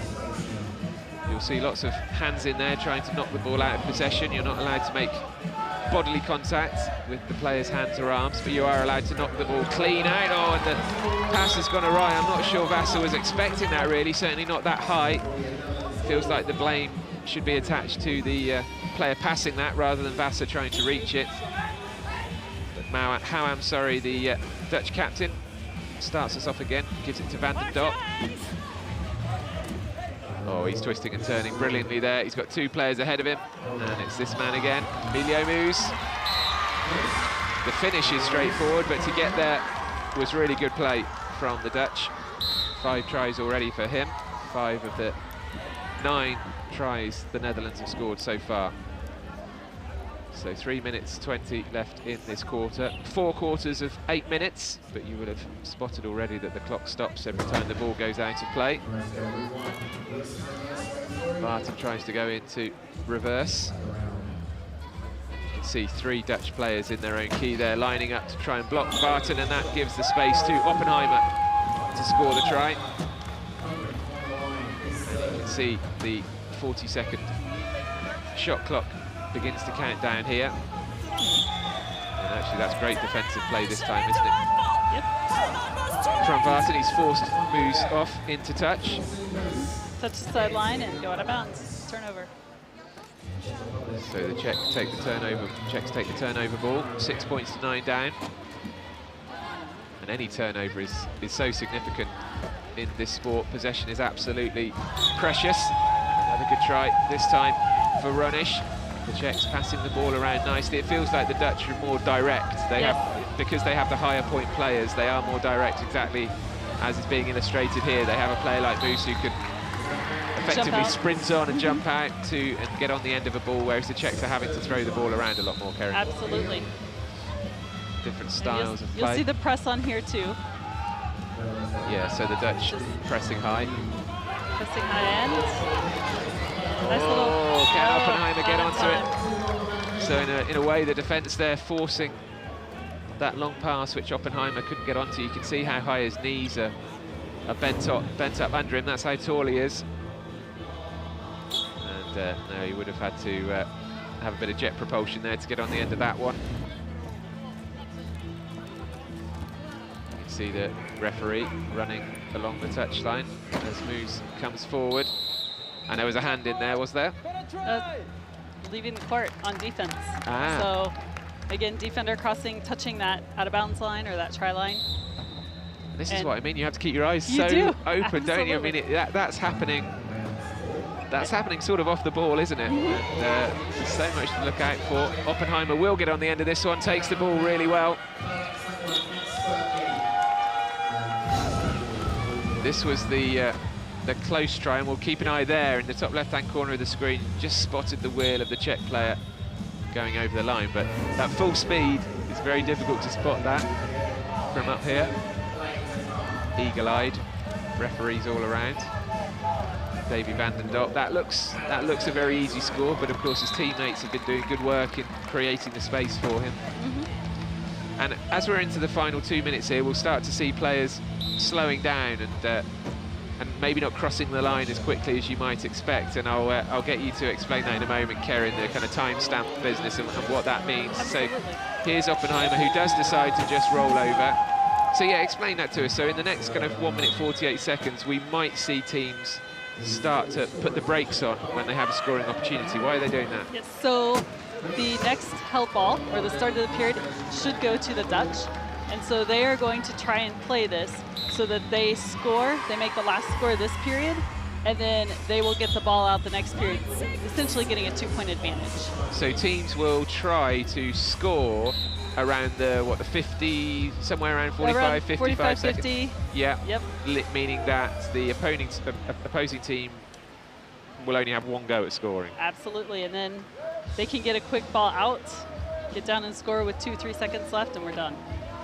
You'll see lots of hands in there trying to knock the ball out of possession. You're not allowed to make bodily contact with the player's hands or arms, but you are allowed to knock the ball clean out. Oh, and the pass has gone awry. I'm not sure Wasser was expecting that, really, certainly not that high. Feels like the blame should be attached to the player passing that rather than Wasser trying to reach it. But Houwam, sorry, the Dutch captain, starts us off again, gives it to Van den Dop. Oh, he's twisting and turning brilliantly there. He's got two players ahead of him, and it's this man again, Emilio Moose. The finish is straightforward, but to get there was really good play from the Dutch. 5 tries already for him. 5 of the 9 tries the Netherlands have scored so far. So 3 minutes 20 left in this quarter. 4 quarters of 8 minutes, but you would have spotted already that the clock stops every time the ball goes out of play. Vartan tries to go into reverse. You can see 3 Dutch players in their own key there, lining up to try and block Barton, and that gives the space to Oppenheimer to score the try. And you can see the 40-second shot clock begins to count down here. And actually, that's great defensive play this time, isn't it? Yep. From Barton, he's forced moves off into touch. Touch the sideline and go out of bounds. Turnover. So the Czechs take the turnover ball, 6 points to 9 down. And any turnover is so significant in this sport. Possession is absolutely precious. Another good try, this time for Ronish. The Czechs passing the ball around nicely. It feels like the Dutch are more direct. They have, because they have the higher point players, they are more direct, exactly as is being illustrated here. They have a player like Moose who can effectively sprint on and jump out and get on the end of a ball, whereas the Czechs are having to throw the ball around a lot more, Karen. Absolutely. Different styles of play. You'll see the press on here too. Yeah, so the Dutch pressing high. Pressing high end. Nice Can Oppenheimer get onto it? So in a way, the defence there forcing that long pass, which Oppenheimer couldn't get onto. You can see how high his knees are bent up under him. That's how tall he is. And no, he would have had to have a bit of jet propulsion there to get on the end of that one. You can see the referee running along the touchline as Moose comes forward. And there was a hand in there, was there? Leaving the court on defense. Ah. So, again, defender crossing, touching that out-of-bounds line or that try line. This is what I mean. You have to keep your eyes so open, don't you? I mean, that's happening. That's happening sort of off the ball, isn't it? And, there's so much to look out for. Oppenheimer will get on the end of this one, takes the ball really well. This was the close try, and we'll keep an eye there in the top left-hand corner of the screen. Just spotted the wheel of the Czech player going over the line, but at full speed, it's very difficult to spot that from up here. Eagle-eyed, referees all around. Davy van den Dop. That looks a very easy score, but of course his teammates have been doing good work in creating the space for him. And as we're into the final 2 minutes here, we'll start to see players slowing down and maybe not crossing the line as quickly as you might expect. And I'll get you to explain that in a moment, Karen, the kind of timestamp business and what that means. Absolutely. So here's Oppenheimer, who does decide to just roll over. So yeah, explain that to us. So in the next kind of 1 minute 48 seconds, we might see teams start to put the brakes on when they have a scoring opportunity. Why are they doing that? Yes, so the next help ball, or the start of the period, should go to the Dutch. And so they are going to try and play this so that they score, they make the last score this period, and then they will get the ball out the next period, essentially getting a 2-point advantage. So teams will try to score around the 50, somewhere around 45, 55 seconds. 50. Yeah. Yep. Meaning that the opposing team will only have one go at scoring. Absolutely, and then they can get a quick ball out, get down and score with 2-3 seconds left, and we're done.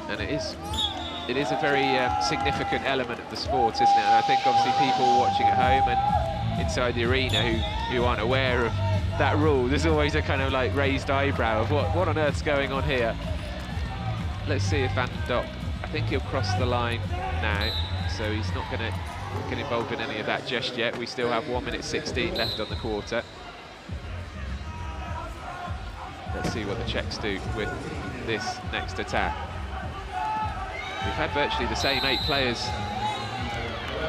And it is a very significant element of the sport, isn't it? And I think obviously people watching at home and inside the arena who aren't aware of that rule, there's always a kind of like raised eyebrow of what on earth's going on here. Let's see if Van den Dop, I think he'll cross the line now, so he's not going to get involved in any of that just yet. We still have 1 minute 16 left on the quarter. Let's see what the Czechs do with this next attack. We've had virtually the same 8 players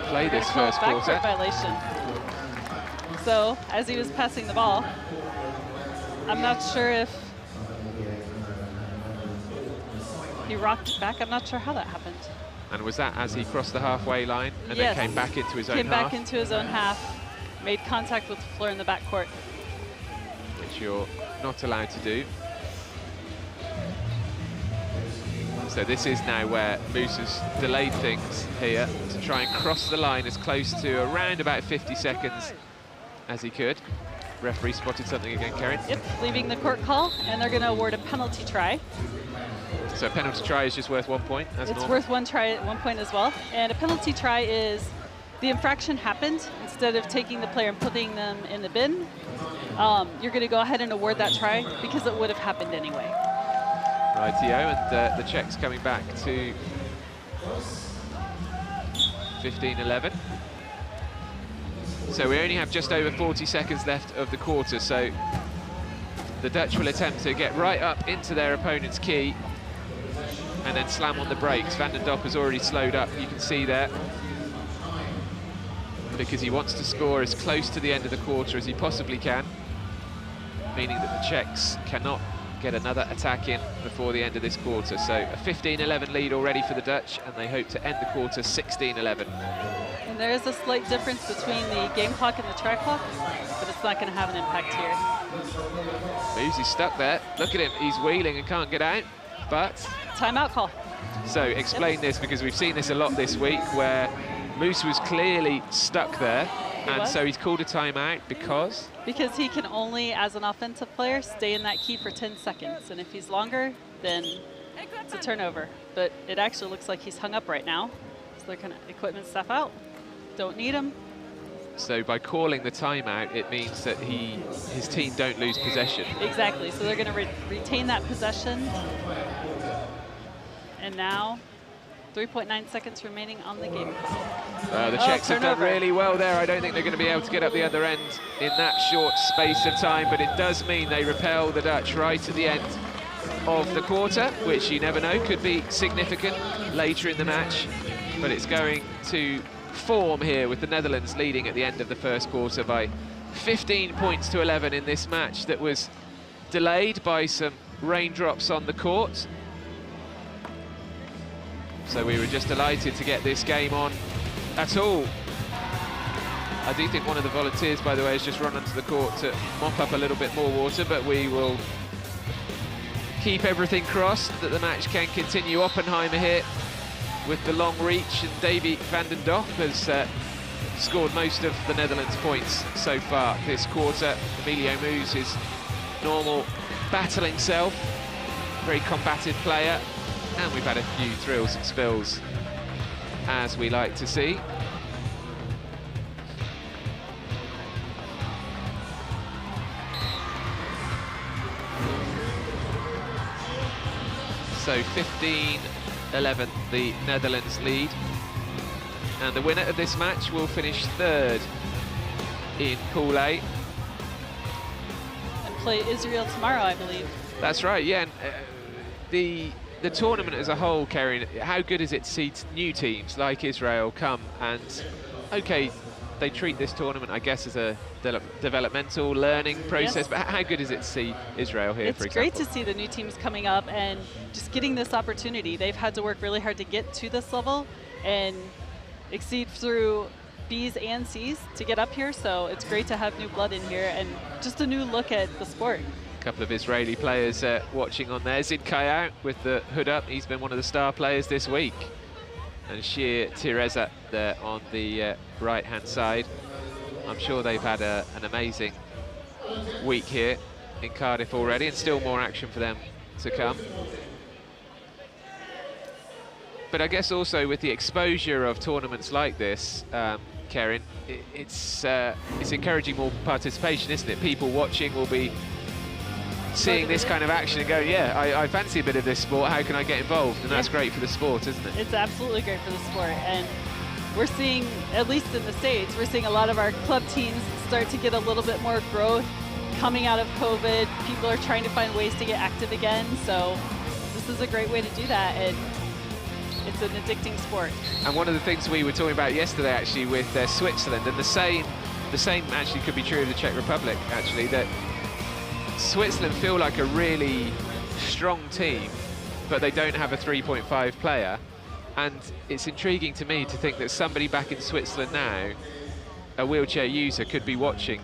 play this first quarter. Backcourt violation. So, as he was passing the ball, I'm not sure if he rocked it back. I'm not sure how that happened. And was that as he crossed the halfway line and then came back into his own half? Came back into his own half, made contact with the floor in the backcourt. Which you're not allowed to do. So this is now where Moose has delayed things here to try and cross the line as close to around about 50 seconds as he could. Referee spotted something again, Karen. Yep, leaving the court call, and they're going to award a penalty try. So a penalty try is just worth 1 point, as normal? It's worth 1 point as well. And a penalty try is the infraction happened, instead of taking the player and putting them in the bin, you're going to go ahead and award that try because it would have happened anyway. Rightio, and the Czechs coming back to 15-11. So we only have just over 40 seconds left of the quarter, so the Dutch will attempt to get right up into their opponent's key and then slam on the brakes. Van den Dop has already slowed up, you can see there, because he wants to score as close to the end of the quarter as he possibly can, meaning that the Czechs cannot get another attack in before the end of this quarter. So a 15-11 lead already for the Dutch, and they hope to end the quarter 16-11. And there is a slight difference between the game clock and the track clock, but it's not going to have an impact here. Moves, he's stuck there. Look at him, he's wheeling and can't get out, but... Timeout call. So explain this, because we've seen this a lot this week, where Moose was clearly stuck there, and so he's called a timeout because? Because he can only, as an offensive player, stay in that key for 10 seconds, and if he's longer, then it's a turnover. But it actually looks like he's hung up right now, so they're going to equipment stuff out. Don't need him. So by calling the timeout, it means that his team don't lose possession. Exactly, so they're going to retain that possession. And now, 3.9 seconds remaining on the game. The Czechs have done really well there. I don't think they're going to be able to get up the other end in that short space of time, but it does mean they repel the Dutch right at the end of the quarter, which you never know, could be significant later in the match. But it's going to form here with the Netherlands leading at the end of the first quarter by 15 points to 11 in this match that was delayed by some raindrops on the court. So we were just delighted to get this game on at all. I do think one of the volunteers, by the way, has just run onto the court to mop up a little bit more water, but we will keep everything crossed that the match can continue. Oppenheimer here with the long reach, and Davy van den Dop has scored most of the Netherlands' points so far this quarter. Emilio Moos, his normal battling self, very combative player. And we've had a few thrills and spills, as we like to see. So 15-11, the Netherlands lead. And the winner of this match will finish third in Pool A. And play Israel tomorrow, I believe. That's right, yeah. And, the tournament as a whole, Karen, how good is it to see new teams like Israel come and, okay, they treat this tournament, I guess, as a developmental learning process, yes. But how good is it to see Israel here, for example? It's great to see the new teams coming up and just getting this opportunity. They've had to work really hard to get to this level and exceed through B's and C's to get up here, so it's great to have new blood in here and just a new look at the sport. Couple of Israeli players watching on there. Zid Kayau with the hood up, he's been one of the star players this week. And Shir Tireza there on the right-hand side. I'm sure they've had an amazing week here in Cardiff already, and still more action for them to come. But I guess also with the exposure of tournaments like this, Karen, it's encouraging more participation, isn't it? People watching will be seeing this kind of action and going, yeah, I fancy a bit of this sport, how can I get involved? And that's great for the sport, isn't it? It's absolutely great for the sport, and we're seeing, at least in the States, we're seeing a lot of our club teams start to get a little bit more growth coming out of COVID. People are trying to find ways to get active again, so this is a great way to do that, and it's an addicting sport. And one of the things we were talking about yesterday, actually, with Switzerland, and the same actually could be true of the Czech Republic, actually, that Switzerland feel like a really strong team, but they don't have a 3.5 player. And it's intriguing to me to think that somebody back in Switzerland now, a wheelchair user, could be watching,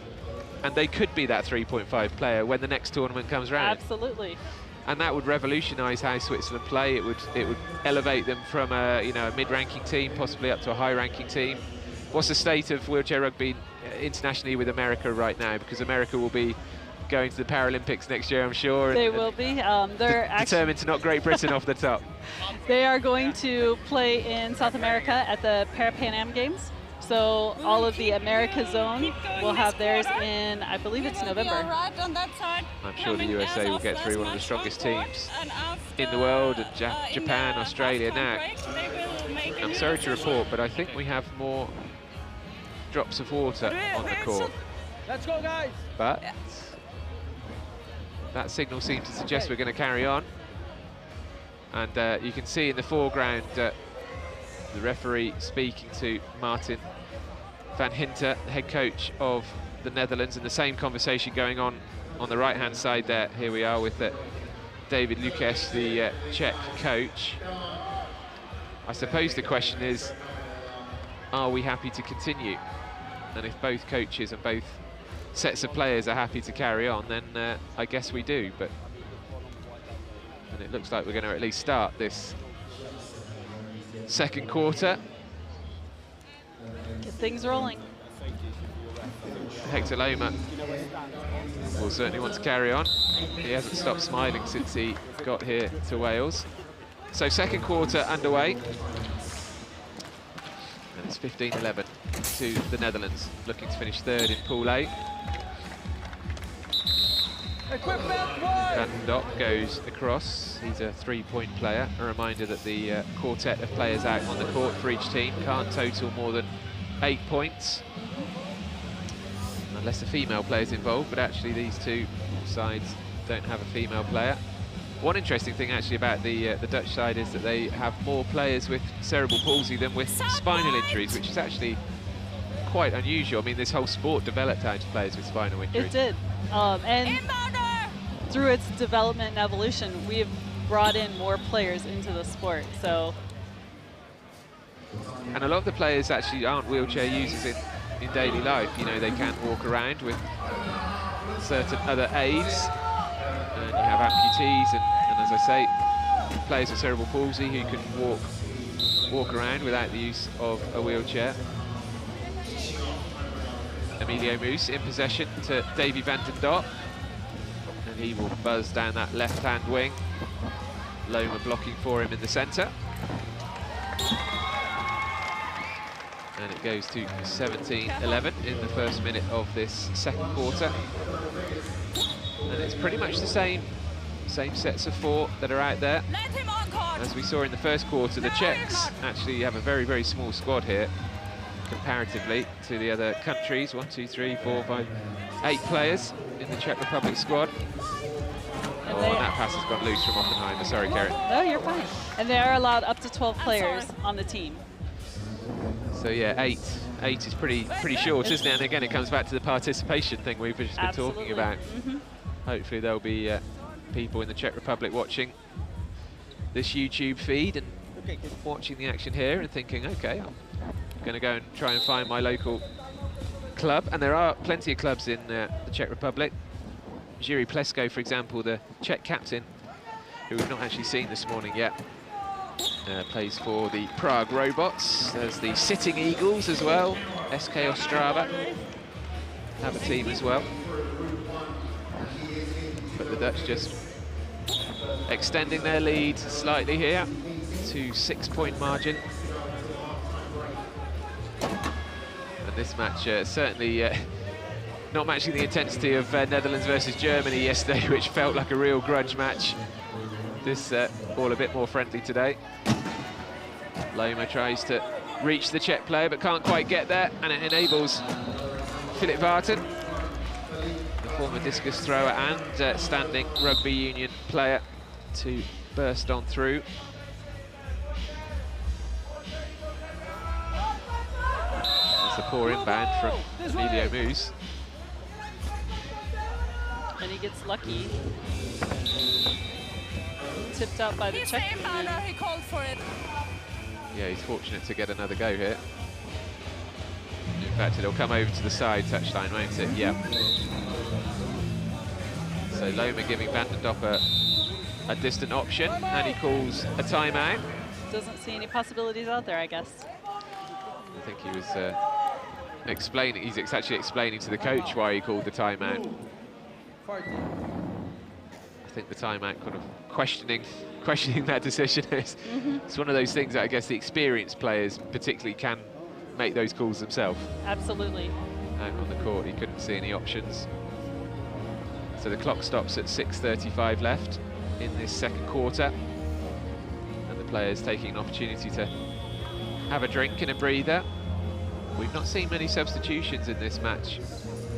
and they could be that 3.5 player when the next tournament comes around. Absolutely. And that would revolutionise how Switzerland play. It would elevate them from a mid-ranking team, possibly up to a high-ranking team. What's the state of wheelchair rugby internationally with America right now? Because America will be going to the Paralympics next year, I'm sure. They will be. They're determined to knock Great Britain off the top. They are going to play in South America at the Pan Am Games. So all of the America zone will have theirs in, I believe it's November. I'm sure the USA will get through, one of the strongest teams in the world, and Japan, Australia now. I'm sorry to report, but I think we have more drops of water on the court. Let's go, guys. But that signal seems to suggest we're going to carry on. And you can see in the foreground the referee speaking to Martin van Hinter, the head coach of the Netherlands, and the same conversation going on the right-hand side there. Here we are with David Luques, the Czech coach. I suppose the question is, are we happy to continue? And if both coaches and both sets of players are happy to carry on, then I guess we do. And it looks like we're going to at least start this second quarter. Get things rolling. Hector Loma will certainly want to carry on. He hasn't stopped smiling since he got here to Wales. So second quarter underway. And it's 15-11 to the Netherlands, looking to finish third in Pool A. Van Dop goes across. He's a three-point player. A reminder that the quartet of players out on the court for each team can't total more than 8 points, unless a female player is involved, but actually these two sides don't have a female player. One interesting thing actually about the Dutch side is that they have more players with cerebral palsy than with spinal injuries, which is actually quite unusual. I mean, this whole sport developed out of players with spinal injuries. It did, and through its development and evolution, we've brought in more players into the sport. So, and a lot of the players actually aren't wheelchair users in daily life. You know, they can walk around with certain other aids, and you have amputees, and as I say, players with cerebral palsy who can walk around without the use of a wheelchair. Emilio Moos in possession to Davy van den Dop, and he will buzz down that left-hand wing. Loma blocking for him in the centre. And it goes to 17-11 in the first minute of this second quarter. And it's pretty much the same sets of four that are out there. As we saw in the first quarter, the Czechs actually have a very, very small squad here comparatively to the other countries. 1, 2, 3, 4, 5, 8 players in the Czech Republic squad. And that pass has gone loose from Oppenheimer. Sorry, Karen. No, you're fine. And they are allowed up to 12 players on the team. So yeah, eight is pretty short, isn't it? And again, it comes back to the participation thing we've just been talking about. Hopefully there'll be people in the Czech Republic watching this YouTube feed and watching the action here and thinking, okay, I'm going to go and try and find my local club. And there are plenty of clubs in the Czech Republic. Jiří Plesko, for example, the Czech captain, who we've not actually seen this morning yet, plays for the Prague Robots. There's the Sitting Eagles as well. SK Ostrava have a team as well. But the Dutch just extending their lead slightly here to 6-point margin. And this match certainly not matching the intensity of Netherlands versus Germany yesterday, which felt like a real grudge match. This all a bit more friendly today. Loma tries to reach the Czech player, but can't quite get there, and it enables Philip Vartan, the former discus thrower and standing rugby union player, to burst on through. That's a poor inbound from Emilio Moos. And he gets lucky. Tipped out by the Czech. He called for it. Yeah, he's fortunate to get another go here. In fact, it'll come over to the side touchline, won't it? Yeah. So Loma giving van den Dop a distant option, and he calls a timeout. Doesn't see any possibilities out there, I guess. I think he was explaining. He's actually explaining to the coach why he called the timeout. I think the timeout kind of questioning that decision. It's one of those things that I guess the experienced players particularly can make those calls themselves. Absolutely. Out on the court, he couldn't see any options. So the clock stops at 6:35 left in this second quarter. And the players taking an opportunity to have a drink and a breather. We've not seen many substitutions in this match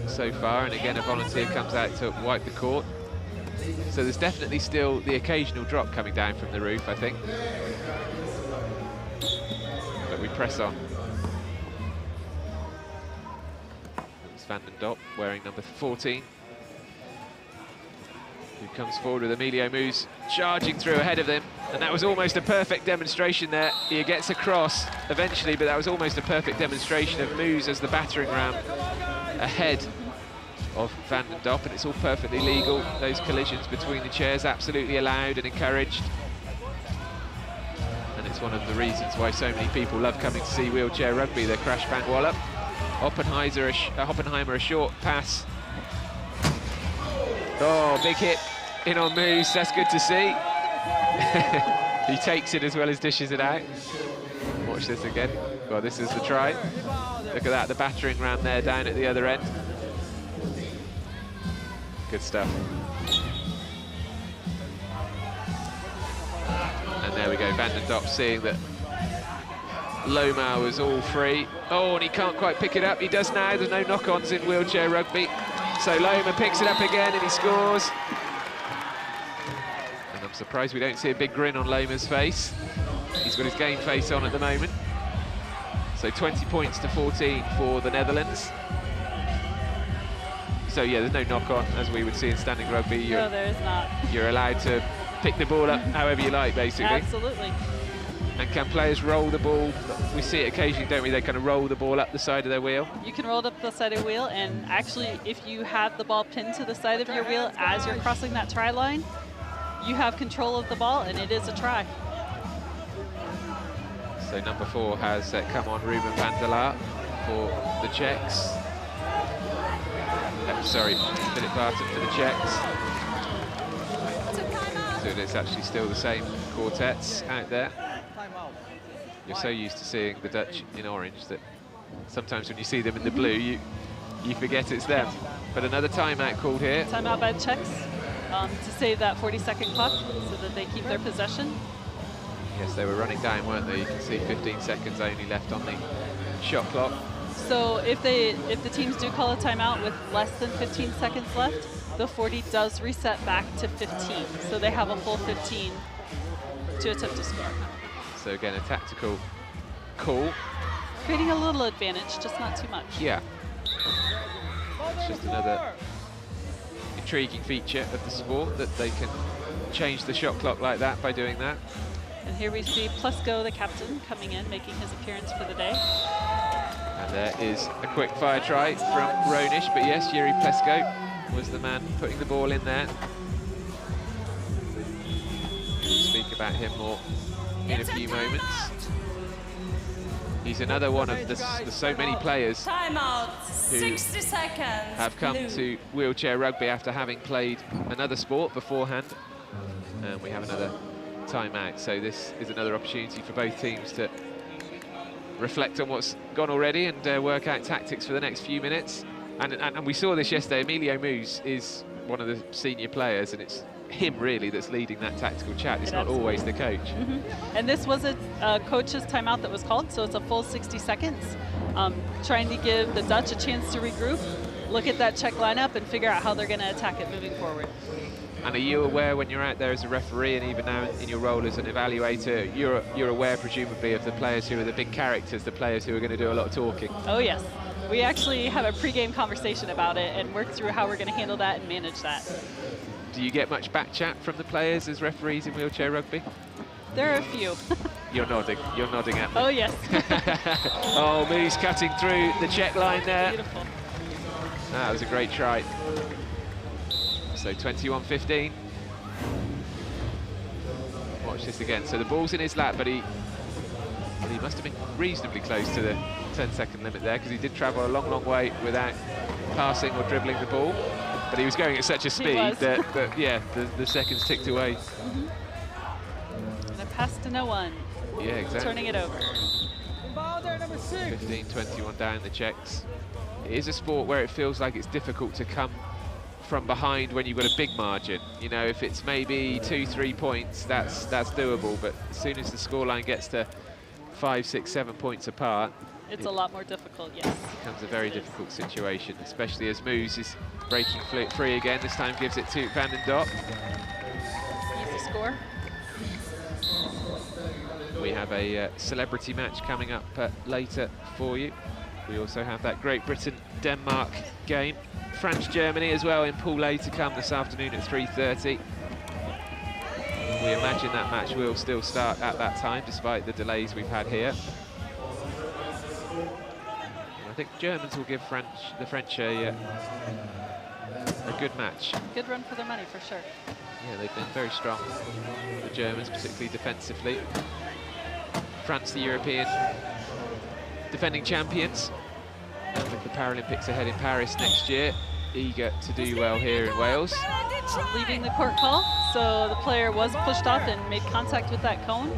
so far, and again a volunteer comes out to wipe the court. So there's definitely still the occasional drop coming down from the roof, I think. But we press on. It's Van den Dop wearing number 14. Who comes forward with Emilio Moos charging through ahead of them, and that was almost a perfect demonstration there. He gets across eventually, but that was almost a perfect demonstration of Moos as the battering ram ahead of Van den Dop, and it's all perfectly legal. Those collisions between the chairs absolutely allowed and encouraged, and it's one of the reasons why so many people love coming to see wheelchair rugby. The crash bang wallop. Oppenheimer a short pass. Oh, big hit in on Moose, that's good to see. He takes it as well as dishes it out. Watch this again. Well, this is the try. Look at that, the battering ram there down at the other end. Good stuff. And there we go, Van den Dop seeing that Loma was all free. Oh, and he can't quite pick it up. He does now, there's no knock-ons in wheelchair rugby. So Loma picks it up again and he scores. And I'm surprised we don't see a big grin on Loma's face. He's got his game face on at the moment. So 20 points to 14 for the Netherlands. So yeah, there's no knock-on as we would see in standing rugby. No, there is not. You're allowed to pick the ball up however you like, basically. Absolutely. And can players roll the ball? We see it occasionally, don't we? They kind of roll the ball up the side of their wheel. You can roll it up the side of the wheel, and actually, if you have the ball pinned to the side of your wheel as you're crossing that try line, you have control of the ball, and it is a try. So number 4 has come on, Ruben van der Laar for the Czechs. Sorry, Philip Barton for the Czechs. So it's actually still the same quartets out there. You're so used to seeing the Dutch in orange that sometimes when you see them in the blue, you forget it's them. But another timeout called here. Timeout by the Czechs to save that 40-second clock so that they keep their possession. Yes, they were running down, weren't they? You can see 15 seconds only left on the shot clock. So if the teams do call a timeout with less than 15 seconds left, the 40 does reset back to 15. So they have a full 15 to attempt to score. So again, a tactical call. Creating a little advantage, just not too much. Yeah. It's just another intriguing feature of the sport that they can change the shot clock like that by doing that. And here we see Plesko, the captain, coming in, making his appearance for the day. And there is a quick fire try from Ronish, but yes, Yuri Plesko was the man putting the ball in there. We'll speak about him more in a few moments. He's another one of the so many players who 60 seconds. have come to wheelchair rugby after having played another sport beforehand. And we have another timeout, so this is another opportunity for both teams to reflect on what's gone already and work out tactics for the next few minutes. And we saw this yesterday. Emilio Moos is one of the senior players, and it's him really that's leading that tactical chat. It's not always the coach. And this was a coach's timeout that was called, so it's a full 60 seconds, trying to give the Dutch a chance to regroup, look at that Czech lineup, and figure out how they're going to attack it moving forward. And are you aware, when you're out there as a referee and even now in your role as an evaluator, you're aware presumably of the players who are the big characters, the players who are going to do a lot of talking? Oh yes, we actually have a pre-game conversation about it and work through how we're going to handle that and manage that. Do you get much back chat from the players as referees in wheelchair rugby? There are a few. You're nodding at me. Oh yes. Oh, Moose cutting through the Czech line there. Beautiful. That was a great try. So 21-15. Watch this again. So the ball's in his lap, but he must have been reasonably close to the 10-second limit there, because he did travel a long, long way without passing or dribbling the ball. But he was going at such a speed that yeah, the seconds ticked away. And a pass to no one. Yeah, exactly. Turning it over. Inbounder number 15-21 down the Czechs. It is a sport where it feels like it's difficult to come from behind when you've got a big margin. You know, if it's maybe 2-3 points, that's doable, but as soon as the scoreline gets to 5, 6, 7 points apart, it's a lot more difficult, yes. It becomes a very difficult situation, especially as Moose is breaking free again. This time gives it to Van den Dop. Easy score. We have a celebrity match coming up later for you. We also have that Great Britain-Denmark game. France-Germany as well in Pool A to come this afternoon at 3:30. We imagine that match will still start at that time, despite the delays we've had here. I think Germans will give the French a good match. Good run for their money, for sure. Yeah, they've been very strong, the Germans, particularly defensively. France, the European defending champions, with the Paralympics ahead in Paris next year, eager to do well here in Wales. Leaving the court call, so the player was pushed off and made contact with that cone.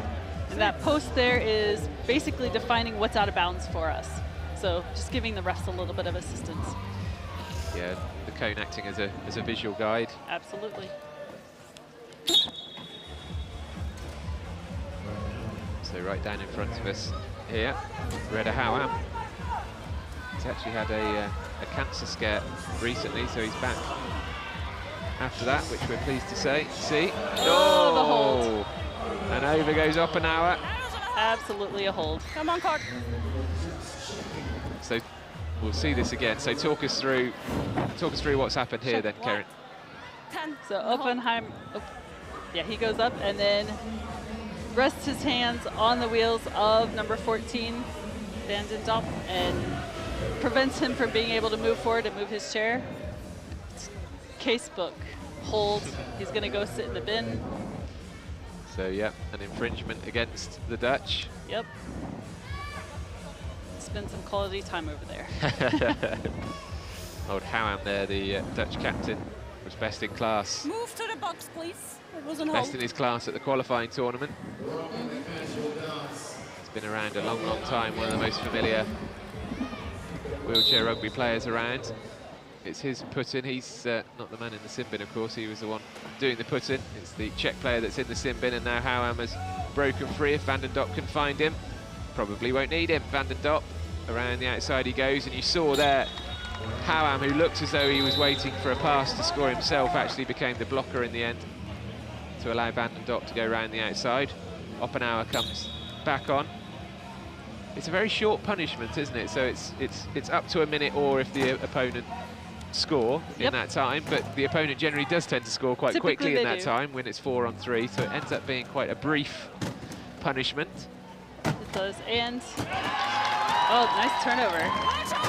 And that post there is basically defining what's out of bounds for us. So just giving the refs a little bit of assistance. Yeah, the cone acting as a visual guide. Absolutely. So right down in front of us here, Reda Howam. He's actually had a cancer scare recently, so he's back after that, which we're pleased to say. See? Oh, the hold. And over goes Oppenauer. Absolutely a hold. Come on, Clark. So we'll see this again. So talk us through what's happened here then, Karen. So Oppenheim, yeah, he goes up and then rests his hands on the wheels of number 14, Van den Dop, and prevents him from being able to move forward and move his chair. Casebook, hold. He's going to go sit in the bin. So yeah, an infringement against the Dutch. Yep. Spend some quality time over there. Old Howam there, the Dutch captain, was best in class. Move to the box, please. It wasn't Best in his class at the qualifying tournament. He's been around a long, long time, one of the most familiar wheelchair rugby players around. It's his put-in. He's not the man in the sin bin, of course. He was the one doing the put-in. It's the Czech player that's in the sin bin, and now Howam has broken free. If Van den Dop can find him, probably won't need him. Van den Dop, around the outside he goes, and you saw there Howam, who looked as though he was waiting for a pass to score himself, actually became the blocker in the end to allow Van den Dop to go around the outside. Oppenauer comes back on. It's a very short punishment, isn't it? So it's up to a minute, or if the opponent score in that time, but the opponent generally does tend to score quite quickly in that time when it's 4-on-3, so it ends up being quite a brief punishment. It does, and oh, nice turnover.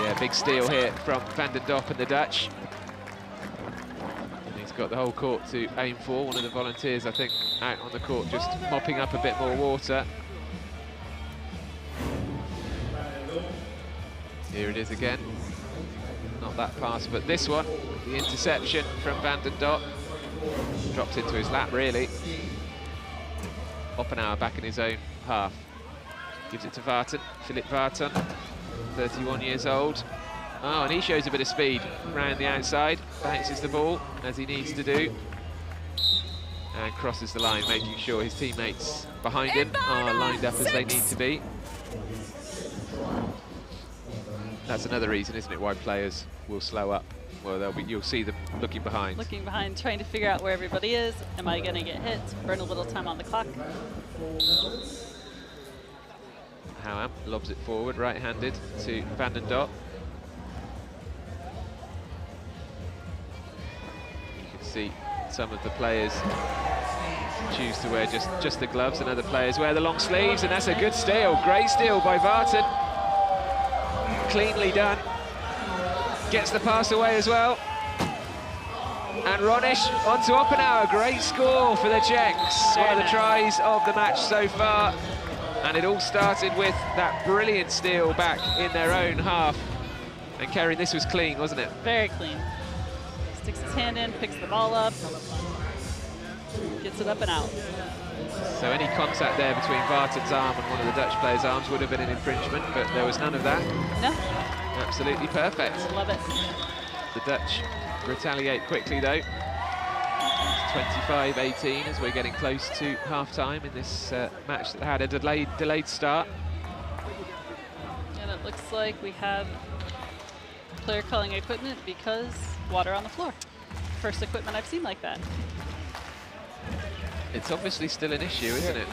Yeah, big steal here from Van den Dop and the Dutch. And he's got the whole court to aim for. One of the volunteers, I think, out on the court just mopping up a bit more water. Here it is again. Not that pass, but this one, the interception from Van den Dop. Dropped into his lap, really. Oppenauer back in his own half. Gives it to Vartan, Philip Vartan, 31 years old. Oh, and he shows a bit of speed round the outside, bounces the ball, as he needs to do, and crosses the line, making sure his teammates behind him are lined up as they need to be. That's another reason, isn't it, why players will slow up. Well, you'll see them looking behind. Looking behind, trying to figure out where everybody is. Am I going to get hit? Burn a little time on the clock. Howam lobs it forward, right-handed to Van den Dop. You can see some of the players choose to wear just the gloves, and other players wear the long sleeves, and that's a good steal. Great steal by Vartan. Cleanly done. Gets the pass away as well. And Ronish onto Oppenauer. Great score for the Czechs. One of the tries of the match so far. And it all started with that brilliant steal back in their own half. And Karen, this was clean, wasn't it? Very clean. Sticks his hand in, picks the ball up, gets it up and out. So any contact there between Varten's arm and one of the Dutch players' arms would have been an infringement, but there was none of that. No. Absolutely perfect. Love it. The Dutch retaliate quickly though. It's 25-18 as we're getting close to half-time in this match that had a delayed start. And it looks like we have player calling equipment because water on the floor. First equipment I've seen like that. It's obviously still an issue, isn't it?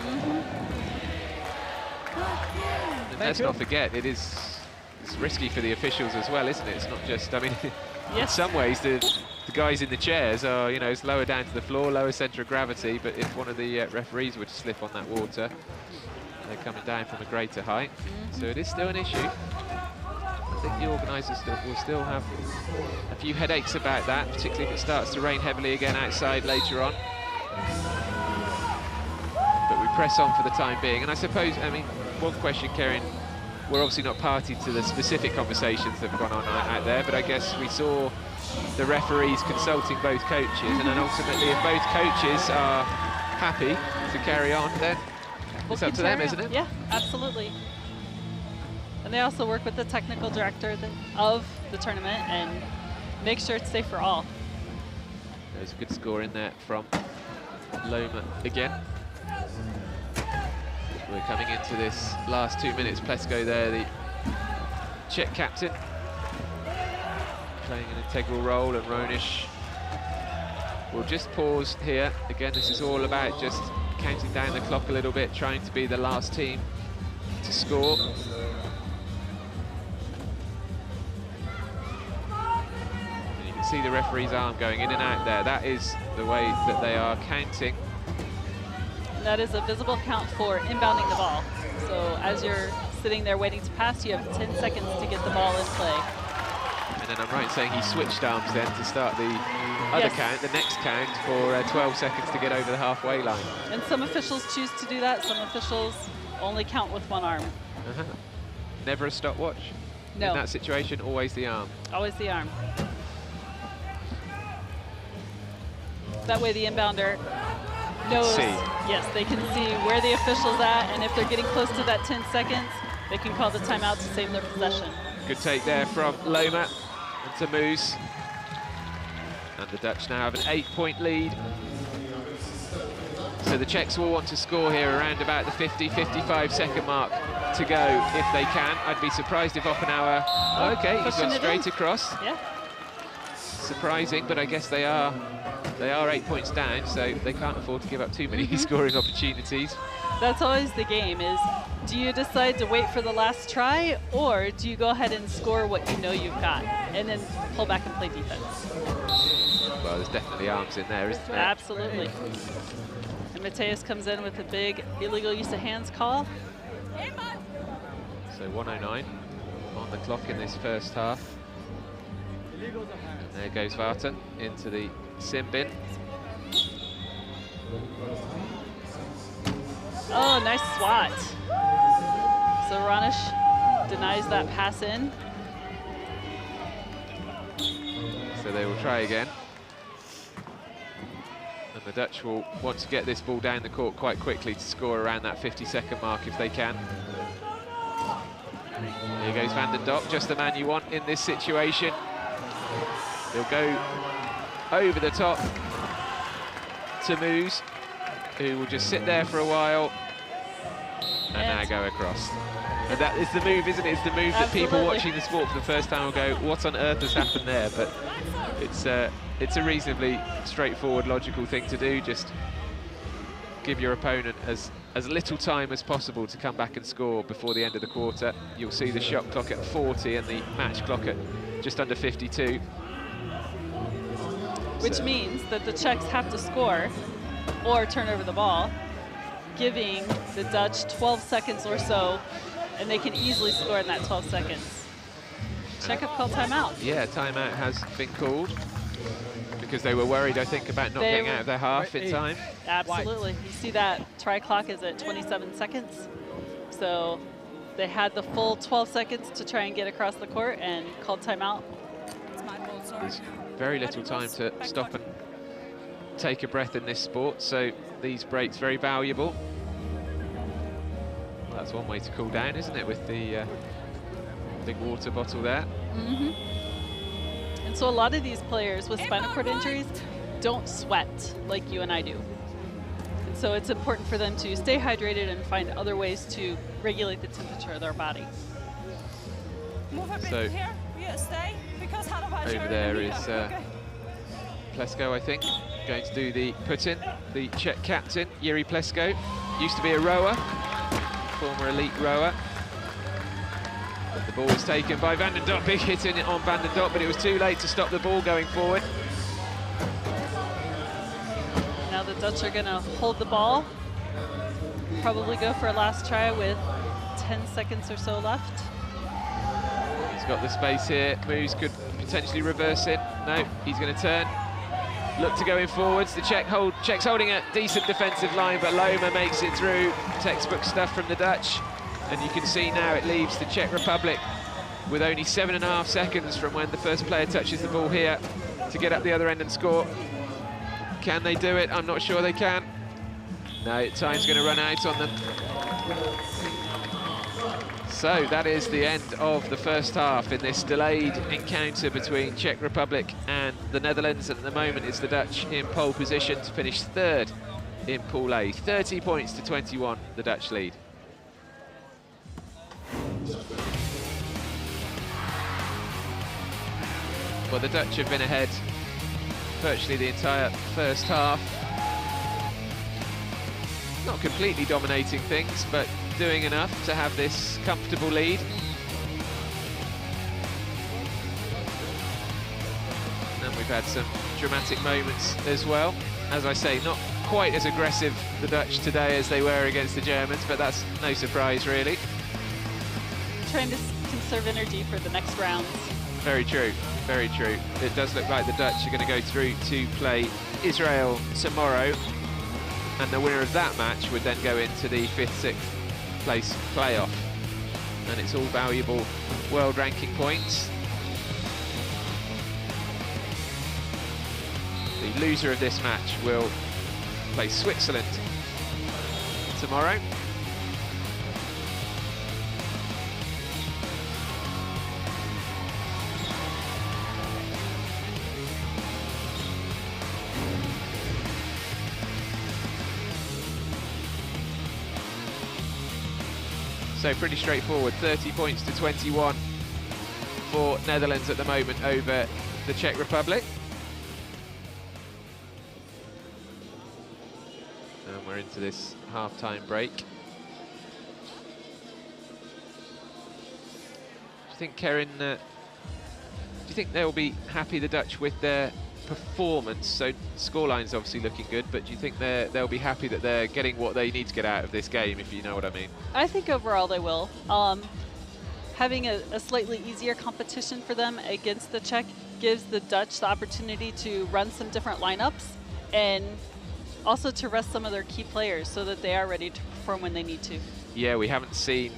And let's not forget, it's risky for the officials as well, isn't it? It's not just, I mean, in some ways the guys in the chairs are, you know, it's lower down to the floor, lower centre of gravity, but if one of the referees were to slip on that water, they're coming down from a greater height. So it is still an issue. I think the organisers will still have a few headaches about that, particularly if it starts to rain heavily again outside later on. But we press on for the time being. And I suppose, I mean, one question, Karen, we're obviously not party to the specific conversations that have gone on out there, but I guess we saw the referees consulting both coaches, and then ultimately if both coaches are happy to carry on, then it's up to them, isn't it? Yeah, absolutely. And they also work with the technical director of the tournament and make sure it's safe for all. There's a good score in there from Loma again. We're coming into this last 2 minutes. Plesko there, the Czech captain, playing an integral role, and Ronish will just pause here. Again, this is all about just counting down the clock a little bit, trying to be the last team to score. And you can see the referee's arm going in and out there. That is the way that they are counting. That is a visible count for inbounding the ball. So as you're sitting there waiting to pass, you have 10 seconds to get the ball in play. And then I'm right in saying he switched arms then to start the other count, the next count, for 12 seconds to get over the halfway line. And some officials choose to do that. Some officials only count with one arm. Never a stopwatch? No. In that situation, always the arm? Always the arm. That way the inbounder knows, yes, they can see where the official's at, and if they're getting close to that 10 seconds, they can call the timeout to save their possession. Good take there from Loma and Tamuz. And the Dutch now have an 8-point lead. So the Czechs will want to score here around about the 50-55 second mark to go if they can. I'd be surprised if Oppenauer, okay, he's gone straight across. Yeah. Surprising, but I guess they are 8 points down, so they can't afford to give up too many scoring opportunities. That's always the game, is do you decide to wait for the last try, or do you go ahead and score what you know you've got and then pull back and play defense? Well, there's definitely arms in there, isn't there? Absolutely. And Mateus comes in with a big illegal use of hands call. So 1:09 on the clock in this first half. And there goes Varten into the sim bin. Oh, nice swat. So Ronish denies that pass in. So they will try again. And the Dutch will want to get this ball down the court quite quickly to score around that 50-second mark if they can. Here goes Van den Dok, just the man you want in this situation. He'll go over the top to Moose, who will just sit there for a while and now go across. And that is the move, isn't it? It's the move that people watching the sport for the first time will go, what on earth has happened there? But it's a reasonably straightforward, logical thing to do. Just give your opponent as little time as possible to come back and score before the end of the quarter. You'll see the shot clock at 40 and the match clock at just under 52. Which means that the Czechs have to score or turn over the ball, giving the Dutch 12 seconds or so, and they can easily score in that 12 seconds. Czech have called timeout. Yeah, timeout has been called because they were worried, I think, about not getting out of their half in time. Absolutely. You see that try clock is at 27 seconds. So they had the full 12 seconds to try and get across the court and called timeout. There's very little time to stop and take a breath in this sport, so these breaks very valuable. Well, that's one way to cool down, isn't it, with the big water bottle there. And so a lot of these players with spinal cord injuries don't sweat like you and I do. And so it's important for them to stay hydrated and find other ways to regulate the temperature of their body. Move a bit So, here. Yeah, stay. Because over there is Plesko, I think, going to do the put-in. The Czech captain, Jiří Plesko, used to be a rower, former elite rower. But the ball was taken by Van den Dop, big hit in it on Van den Dop, but it was too late to stop the ball going forward. Now the Dutch are going to hold the ball, probably go for a last try with 10 seconds or so left. He's got the space here, moves could potentially reverse it. No, he's going to turn. Look to go in forwards. The Czech's holding a decent defensive line, but Loma makes it through. Textbook stuff from the Dutch. And you can see now it leaves the Czech Republic with only 7.5 seconds from when the first player touches the ball here to get up the other end and score. Can they do it? I'm not sure they can. No, time's going to run out on them. So that is the end of the first half in this delayed encounter between Czech Republic and the Netherlands. At the moment, it's the Dutch in pole position to finish third in Pool A. 30 points to 21, the Dutch lead. Well, the Dutch have been ahead virtually the entire first half. Not completely dominating things, but doing enough to have this comfortable lead. And we've had some dramatic moments as well. As I say, not quite as aggressive, the Dutch today, as they were against the Germans, but that's no surprise, really. Trying to conserve energy for the next rounds. Very true, very true. It does look like the Dutch are going to go through to play Israel tomorrow, and the winner of that match would then go into the 5th, 6th place playoff. And it's all valuable world ranking points. The loser of this match will play Switzerland tomorrow. So pretty straightforward, 30 points to 21 for Netherlands at the moment over the Czech Republic. And we're into this half-time break. Do you think, Kerin, do you think they'll be happy, the Dutch, with their performance? So scoreline's obviously looking good, but do you think they'll be happy that they're getting what they need to get out of this game, if you know what I mean? I think overall they will. Having a slightly easier competition for them against the Czech gives the Dutch the opportunity to run some different lineups and also to rest some of their key players so that they are ready to perform when they need to. Yeah, we haven't seen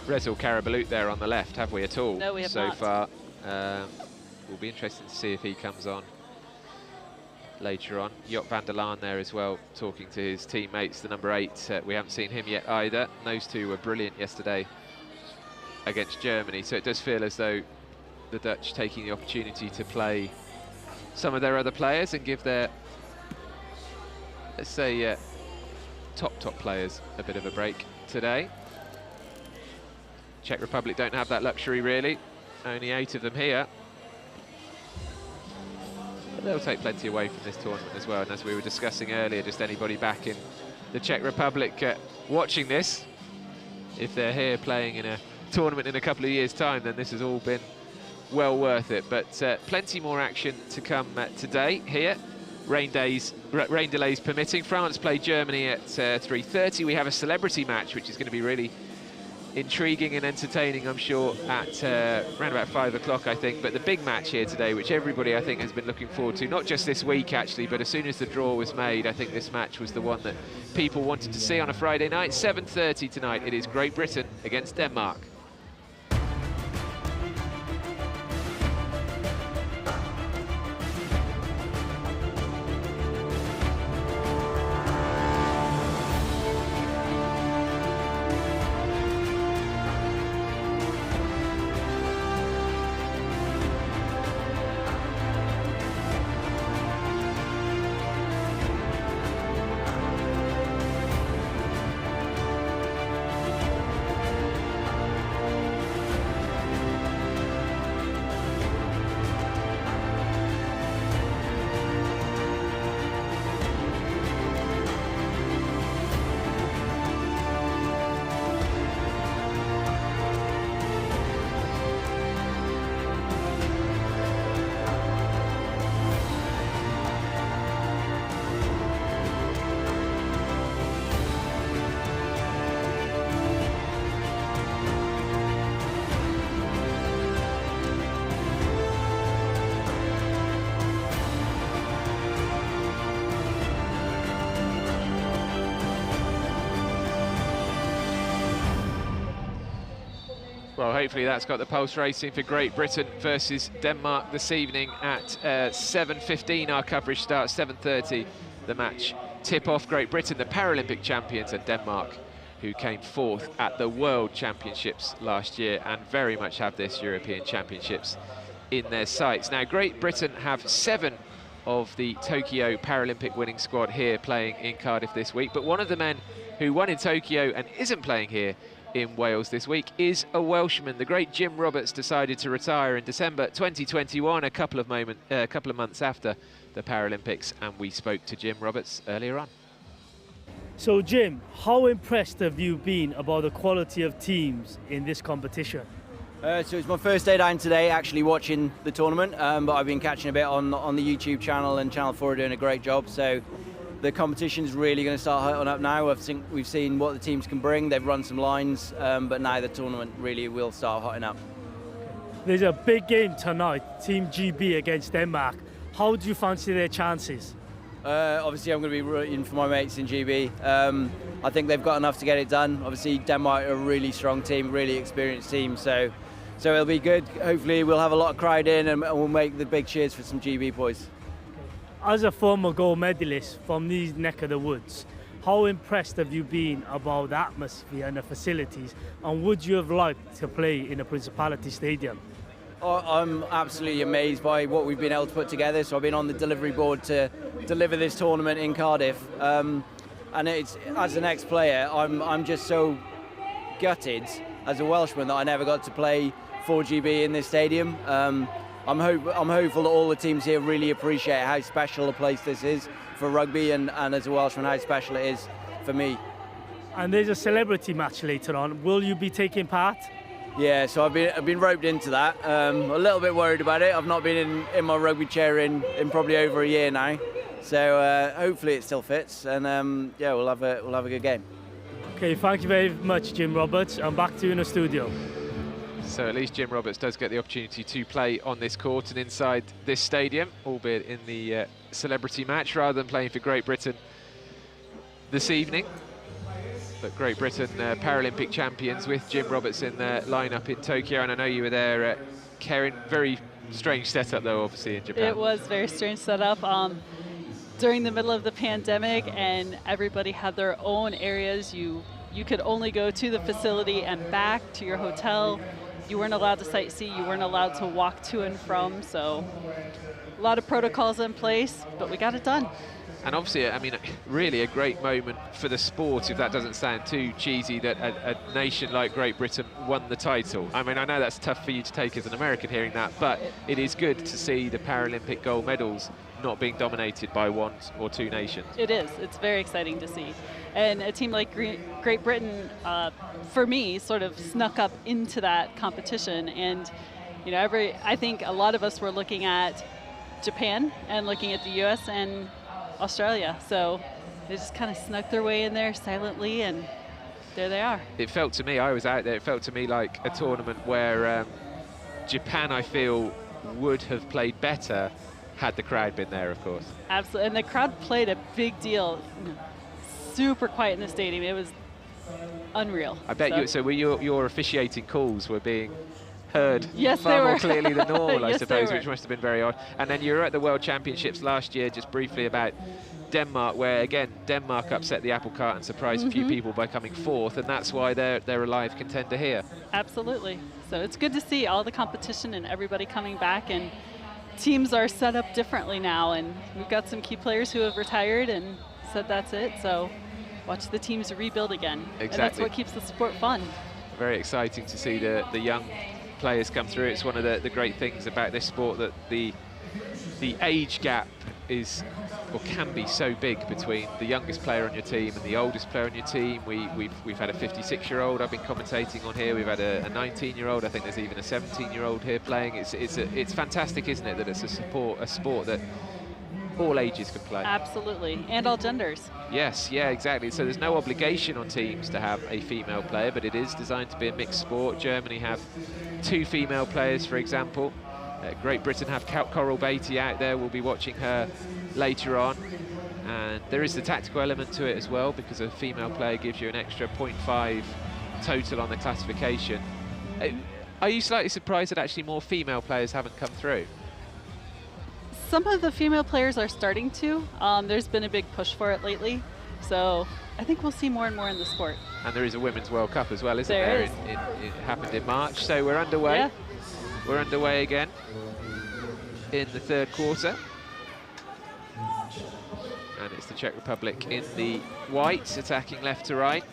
Rezel Karabalut there on the left, have we, at all? No, we have so not. far. Will be interesting to see if he comes on later on. Joop van der Laan there as well, talking to his teammates, the number 8. We haven't seen him yet either. Those two were brilliant yesterday against Germany, so it does feel as though the Dutch taking the opportunity to play some of their other players and give their, let's say, top players a bit of a break today. Czech Republic don't have that luxury, really. Only 8 of them here. But they'll take plenty away from this tournament as well. And as we were discussing earlier, just anybody back in the Czech Republic watching this, if they're here playing in a tournament in a couple of years' time, then this has all been well worth it. But plenty more action to come today here. Rain delays permitting. France play Germany at 3:30. We have a celebrity match, which is going to be really intriguing and entertaining, I'm sure, at around about 5 o'clock, I think. But the big match here today, which everybody, I think, has been looking forward to, not just this week, actually, but as soon as the draw was made, I think this match was the one that people wanted to see on a Friday night. 7:30 tonight. It is Great Britain against Denmark. Well, hopefully that's got the pulse racing for Great Britain versus Denmark this evening at 7:15. Our coverage starts 7:30. The match tip-off. Great Britain, the Paralympic champions, and Denmark, who came fourth at the World Championships last year and very much have this European Championships in their sights. Now, Great Britain have 7 of the Tokyo Paralympic winning squad here playing in Cardiff this week, but one of the men who won in Tokyo and isn't playing here in Wales this week is a Welshman. The great Jim Roberts decided to retire in December 2021, a couple of months after the Paralympics, and we spoke to Jim Roberts earlier on. So Jim, how impressed have you been about the quality of teams in this competition? So it's my first day down today actually watching the tournament, but I've been catching a bit on the YouTube channel, and Channel 4 are doing a great job. So the competition's really going to start heating up now. I think we've seen what the teams can bring. They've run some lines, but now the tournament really will start heating up. There's a big game tonight, Team GB against Denmark. How do you fancy their chances? Obviously I'm going to be rooting for my mates in GB. I think they've got enough to get it done. Obviously Denmark are a really strong team, really experienced team, so it'll be good. Hopefully we'll have a lot of crowd in, and we'll make the big cheers for some GB boys. As a former gold medalist from these neck of the woods, how impressed have you been about the atmosphere and the facilities, and would you have liked to play in a Principality Stadium? I'm absolutely amazed by what we've been able to put together. So I've been on the delivery board to deliver this tournament in Cardiff, and it's, as an ex-player, I'm just so gutted as a Welshman that I never got to play for GB in this stadium. I'm hopeful that all the teams here really appreciate how special a place this is for rugby, and as a Welshman, how special it is for me. And there's a celebrity match later on. Will you be taking part? Yeah, so I've been roped into that. A little bit worried about it. I've not been in my rugby chair in probably over a year now. So hopefully it still fits, and yeah, we'll have a good game. Okay, thank you very much, Jim Roberts. I'm back to you in the studio. So at least Jim Roberts does get the opportunity to play on this court and inside this stadium, albeit in the celebrity match, rather than playing for Great Britain this evening. But Great Britain Paralympic champions with Jim Roberts in their lineup in Tokyo, and I know you were there, Karen. Very strange setup though, obviously, in Japan. It was very strange setup. During the middle of the pandemic, and everybody had their own areas. You could only go to the facility and back to your hotel. You weren't allowed to sightsee, you weren't allowed to walk to and from, so a lot of protocols in place, but we got it done. And obviously, I mean, really a great moment for the sport, if that doesn't sound too cheesy, that a nation like Great Britain won the title. I mean, I know that's tough for you to take as an American hearing that, but it is good to see the Paralympic gold medals not being dominated by one or two nations. It is. It's very exciting to see. And a team like Great Britain, for me, sort of snuck up into that competition. And, you know, I think a lot of us were looking at Japan and looking at the US and Australia. So they just kind of snuck their way in there silently, and there they are. It felt to me, I was out there, it felt to me like a tournament where Japan, I feel, would have played better had the crowd been there, of course. Absolutely, and the crowd played a big deal. Super quiet in the stadium. It was unreal. I bet you, so were your officiating calls were being heard yes, far more clearly than normal, yes, I suppose, which must have been very odd. And then you were at the World Championships last year, just briefly about Denmark, where again Denmark upset the apple cart and surprised a few people by coming fourth, and that's why they're a live contender here. Absolutely. So it's good to see all the competition and everybody coming back, and teams are set up differently now, and we've got some key players who have retired and said that's it. So watch the teams rebuild again. Exactly. And that's what keeps the sport fun. Very exciting to see the young players come through. It's one of the great things about this sport, that the age gap is, or can be, so big between the youngest player on your team and the oldest player on your team. We've had a 56-year-old I've been commentating on here. We've had a 19-year-old. I think there's even a 17-year-old here playing. It's fantastic, isn't it, that it's a sport that all ages can play. Absolutely, and all genders. Yes, yeah, exactly. So there's no obligation on teams to have a female player, but it is designed to be a mixed sport. Germany have 2 female players, for example. Great Britain have Coral Beatty out there. We'll be watching her later on. And there is the tactical element to it as well, because a female player gives you an extra 0.5 total on the classification Are you slightly surprised that actually more female players haven't come through? Some of the female players are starting to. There's been a big push for it lately. So I think we'll see more and more in the sport. And there is a Women's World Cup as well, isn't there? There is. It happened in March, so we're underway. Yeah. We're underway again in the third quarter. And it's the Czech Republic in the white, attacking left to right.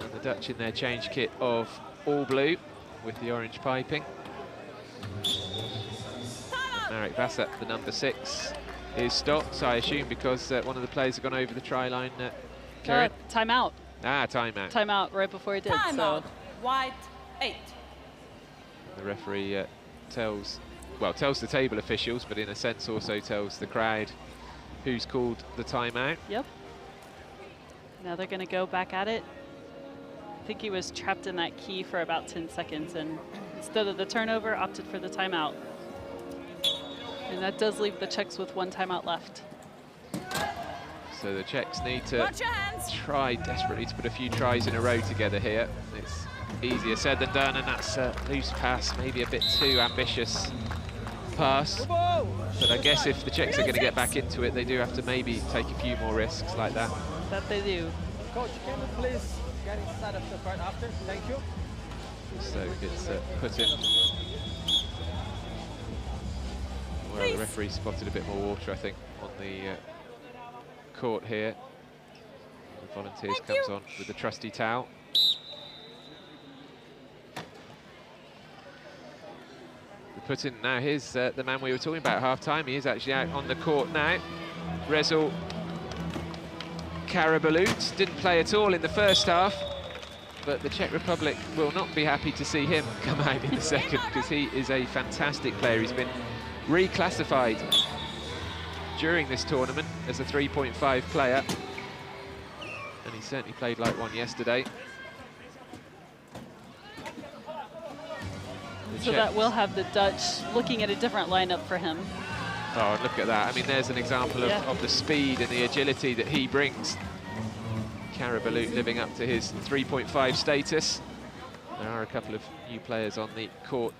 And the Dutch in their change kit of all blue with the orange piping. Marek Vasa, the number 6, is stopped, I assume, because one of the players had gone over the try line. Karen? Timeout. Ah, timeout. Timeout right before he did. Timeout. So. White 8. The referee tells the table officials, but in a sense also tells the crowd who's called the timeout. Yep. Now they're going to go back at it. I think he was trapped in that key for about 10 seconds, and instead of the turnover, opted for the timeout. And that does leave the Czechs with 1 timeout left. So the Czechs need to try desperately to put a few tries in a row together here. It's easier said than done, and that's a loose pass, maybe a bit too ambitious pass. But I guess if the Czechs are going to get back into it, they do have to maybe take a few more risks like that. That they do. Coach, can you please get inside of the part after? Thank you. So it's put in. Well, the referee spotted a bit more water, I think, on the court here. The Volunteers comes on with the trusty towel. Put in now, here's the man we were talking about at half-time. He is actually out on the court now. Rezel Karabalut didn't play at all in the first half, but the Czech Republic will not be happy to see him come out in the second, because he is a fantastic player. He's been reclassified during this tournament as a 3.5 player, and he certainly played like one yesterday. So that will have the Dutch looking at a different lineup for him. Oh, look at that. I mean, there's an example of the speed and the agility that he brings. Karabalut living up to his 3.5 status. There are a couple of new players on the court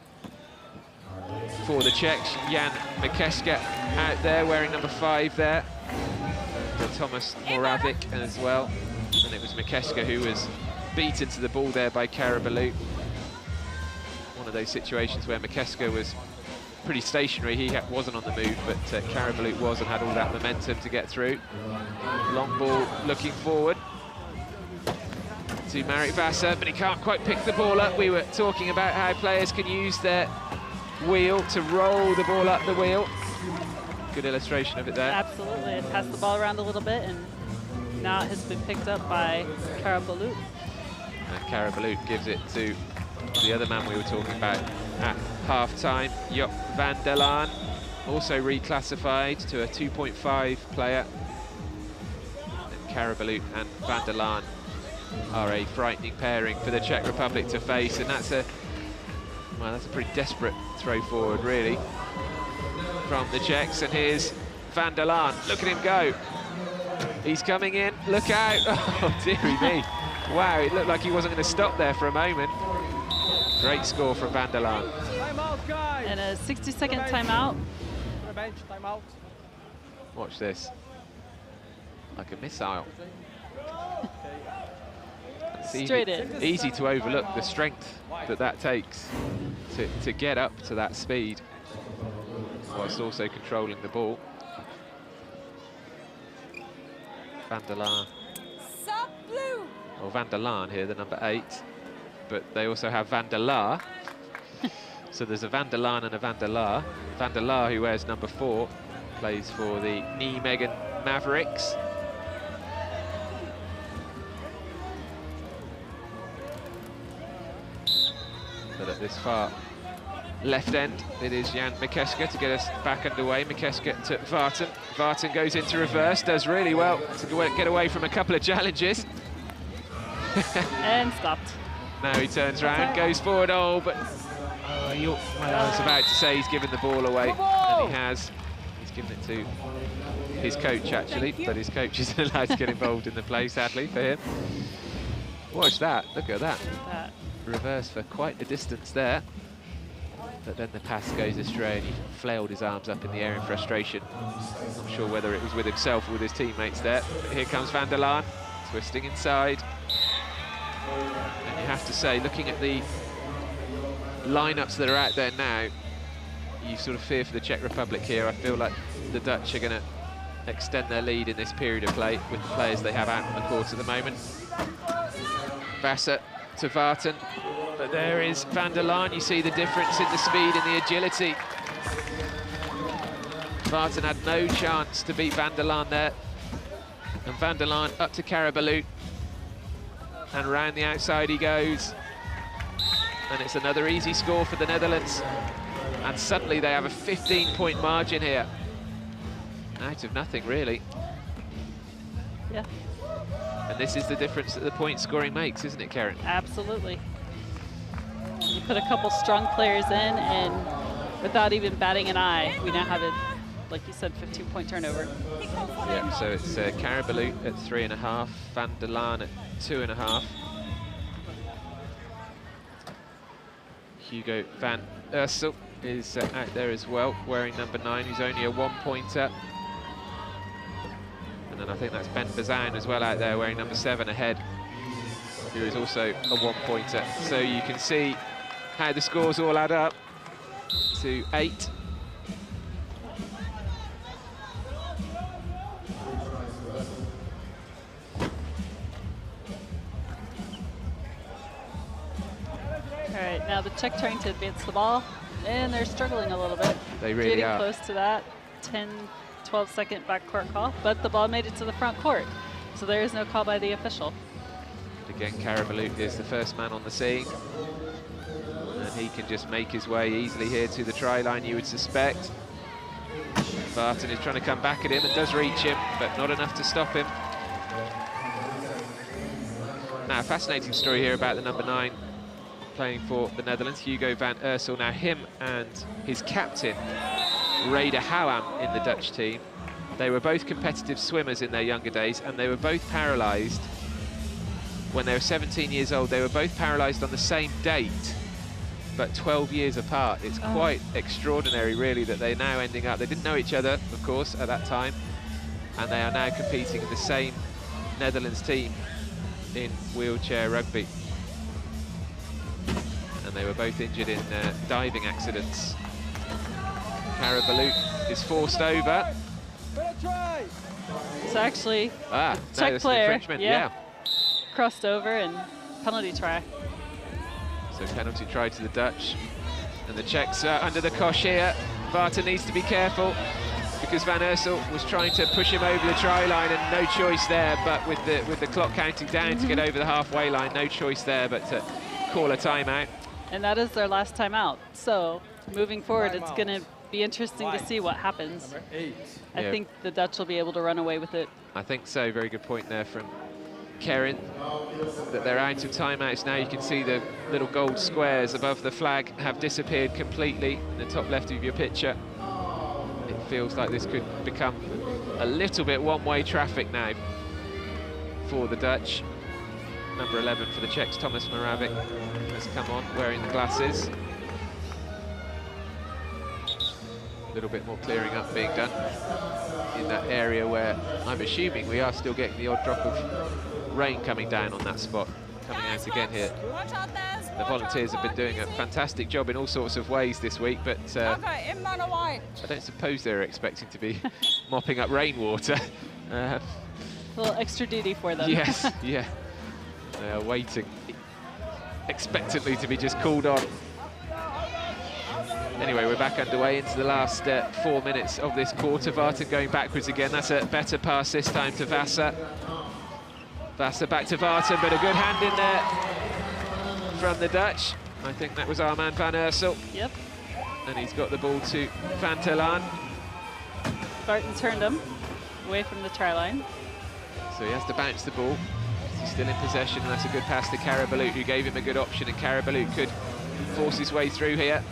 for the Czechs. Jan Mikeska out there wearing number 5 there. And Thomas Moravik as well. And it was Mikeska who was beaten to the ball there by Karabalut. One of those situations where Mikeska was pretty stationary. He wasn't on the move, but Karabalut was and had all that momentum to get through. Long ball looking forward to Marek Vasa, but he can't quite pick the ball up. We were talking about how players can use their wheel to roll the ball up the wheel. Good illustration of it there. Absolutely, it passed the ball around a little bit, and now it has been picked up by Karabalut. And Karabalut gives it to the other man we were talking about at half-time, Joop van der Laan, also reclassified to a 2.5 player. And Karabalut and van der Laan are a frightening pairing for the Czech Republic to face, and that's a pretty desperate throw forward, really, from the Czechs. And here's van der Laan. Look at him go. He's coming in. Look out. Oh, dearie me. Wow, it looked like he wasn't going to stop there for a moment. Great score from van der Laan. And a 60-second timeout. Timeout. Watch this. Like a missile. Straight in. Easy to overlook the strength that takes to get up to that speed, whilst also controlling the ball. Van der Laan. Or van der Laan here, the number 8. But they also have van der Laar. So there's a van der Laan and a van der Laar. Van der Laar, who wears number 4, plays for the Nijmegen Mavericks. But at this far left end, it is Jan Mikeska to get us back underway. Mikeska to Vartan. Vartan goes into reverse, does really well to get away from a couple of challenges. And stopped. Now he turns around, goes forward, but I was about to say he's given the ball away, and he has. He's given it to his coach, actually, but his coach isn't allowed to get involved in the play, sadly, for him. Watch that, look at that. reverse for quite a distance there. But then the pass goes astray and he flailed his arms up in the air in frustration. Not sure whether it was with himself or with his teammates there. But here comes Van der Laan, twisting inside. And you have to say, looking at the lineups that are out there now, you sort of fear for the Czech Republic here. I feel like the Dutch are going to extend their lead in this period of play with the players they have out on the court at the moment. Vassar to Vartan, but there is Van der Laan. You see the difference in the speed and the agility. Vartan had no chance to beat Van der Laan there. And Van der Laan up to Karabalut. And round the outside he goes. And it's another easy score for the Netherlands. And suddenly they have a 15-point margin here. Out of nothing, really. Yeah. And this is the difference that the point scoring makes, isn't it, Karen? Absolutely. You put a couple strong players in, and without even batting an eye, we now have it, like you said, 15-point turnover. Yeah, so it's Karabalut at 3.5, Van der Laan at 2.5. Hugo van Ursel is out there as well, wearing number 9, who's only a 1-pointer. And then I think that's Ben Bazan as well out there, wearing number 7 ahead, who is also a 1-pointer. So you can see how the scores all add up to 8. All right, now the Czech trying to advance the ball, and they're struggling a little bit. They really Getting are. close to that 10, 12-second backcourt call, but the ball made it to the front court, so there is no call by the official. Again, Karabalut is the first man on the scene, and he can just make his way easily here to the try line, you would suspect. Vartan is trying to come back at him and does reach him, but not enough to stop him. Now, a fascinating story here about the number 9 playing for the Netherlands, Hugo van Ursel. Now, him and his captain, Raider Houwam, in the Dutch team, they were both competitive swimmers in their younger days, and they were both paralysed when they were 17 years old. They were both paralysed on the same date, but 12 years apart. It's quite extraordinary, really, that they're now ending up... They didn't know each other, of course, at that time, and they are now competing in the same Netherlands team in wheelchair rugby. And they were both injured in diving accidents. Karabalut is forced over. So actually, Czech player, crossed over and penalty try. So penalty try to the Dutch. And the Czechs are under the cosh here. Vartan needs to be careful because Van Ursel was trying to push him over the try line, and no choice there, but with the clock counting down to get over the halfway line, no choice there but to call a timeout. And that is their last timeout. So moving forward, it's going to be interesting to see what happens. I think the Dutch will be able to run away with it. I think so. Very good point there from Karen, that they're out of timeouts now. You can see the little gold squares above the flag have disappeared completely in the top left of your picture. It feels like this could become a little bit one-way traffic now for the Dutch. Number 11 for the Czechs, Thomas Moravec, has come on wearing the glasses. A little bit more clearing up being done in that area where I'm assuming we are still getting the odd drop of rain coming down on that spot. Coming out again here. The volunteers have been doing a fantastic job in all sorts of ways this week, but I don't suppose they're expecting to be mopping up rainwater. A little extra duty for them. Yes, yeah. They are waiting expectantly to be just called on. Anyway, we're back underway into the last 4 minutes of this quarter. Vartan going backwards again. That's a better pass this time to Vassar. Vassar back to Vartan, but a good hand in there from the Dutch. I think that was our man Van Ursel. Yep. And he's got the ball to Van der Laan. Vartan turned him away from the try line. So he has to bounce the ball. He's still in possession, and that's a good pass to Karabalut, who gave him a good option, and Karabalut could force his way through here.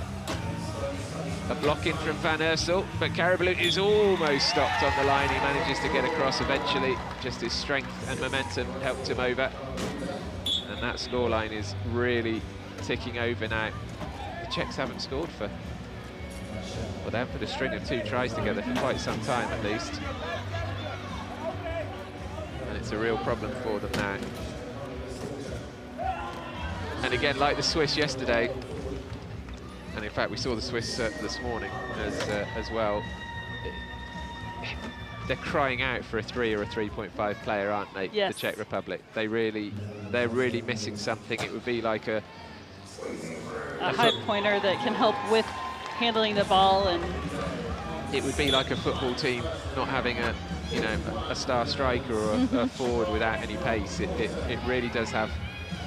A block in from Van Ursel, but Karabalut is almost stopped on the line. He manages to get across eventually. Just his strength and momentum helped him over. And that scoreline is really ticking over now. The Czechs haven't scored for, well, they haven't put a string of 2 tries together for quite some time at least. And it's a real problem for them now. And again, like the Swiss yesterday, and in fact we saw the Swiss this morning as well, they're crying out for a 3 or a 3.5 player, aren't they? Yes. The Czech Republic. They're really missing something. It would be like a high pointer that can help with handling the ball, and it would be like a football team not having a, you know, a star striker or a forward without any pace. It really does have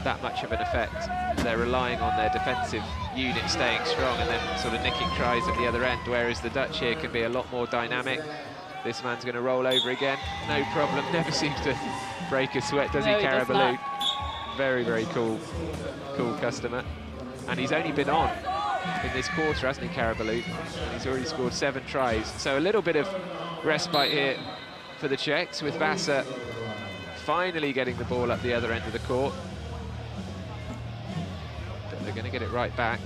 that much of an effect. They're relying on their defensive unit staying strong and then sort of nicking tries at the other end, whereas the Dutch here can be a lot more dynamic. This man's going to roll over again, no problem, never seems to break a sweat, does he, Carabaloot? Very, very cool customer. And he's only been on in this quarter, hasn't he, Carabaloot? And he's already scored 7 tries. So a little bit of respite here for the Czechs, with Vasa finally getting the ball up the other end of the court. But they're going to get it right back.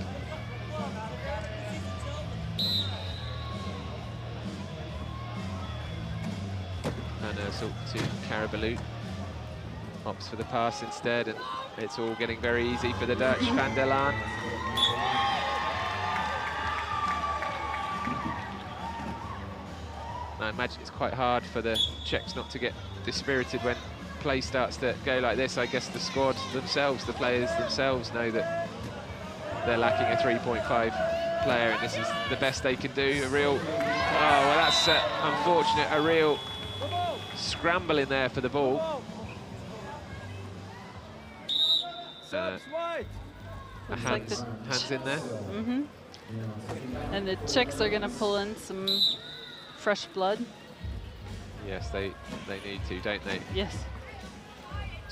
And to Carabaloot. Opts for the pass instead, and it's all getting very easy for the Dutch. Van der Laan. I imagine it's quite hard for the Czechs not to get dispirited when play starts to go like this. I guess the squad themselves, the players themselves, know that they're lacking a 3.5 player, and this is the best they can do. A real, oh, well, that's unfortunate. A real scramble in there for the ball. Hands in there. And the Czechs are going to pull in some fresh blood. Yes, they need to, don't they? Yes.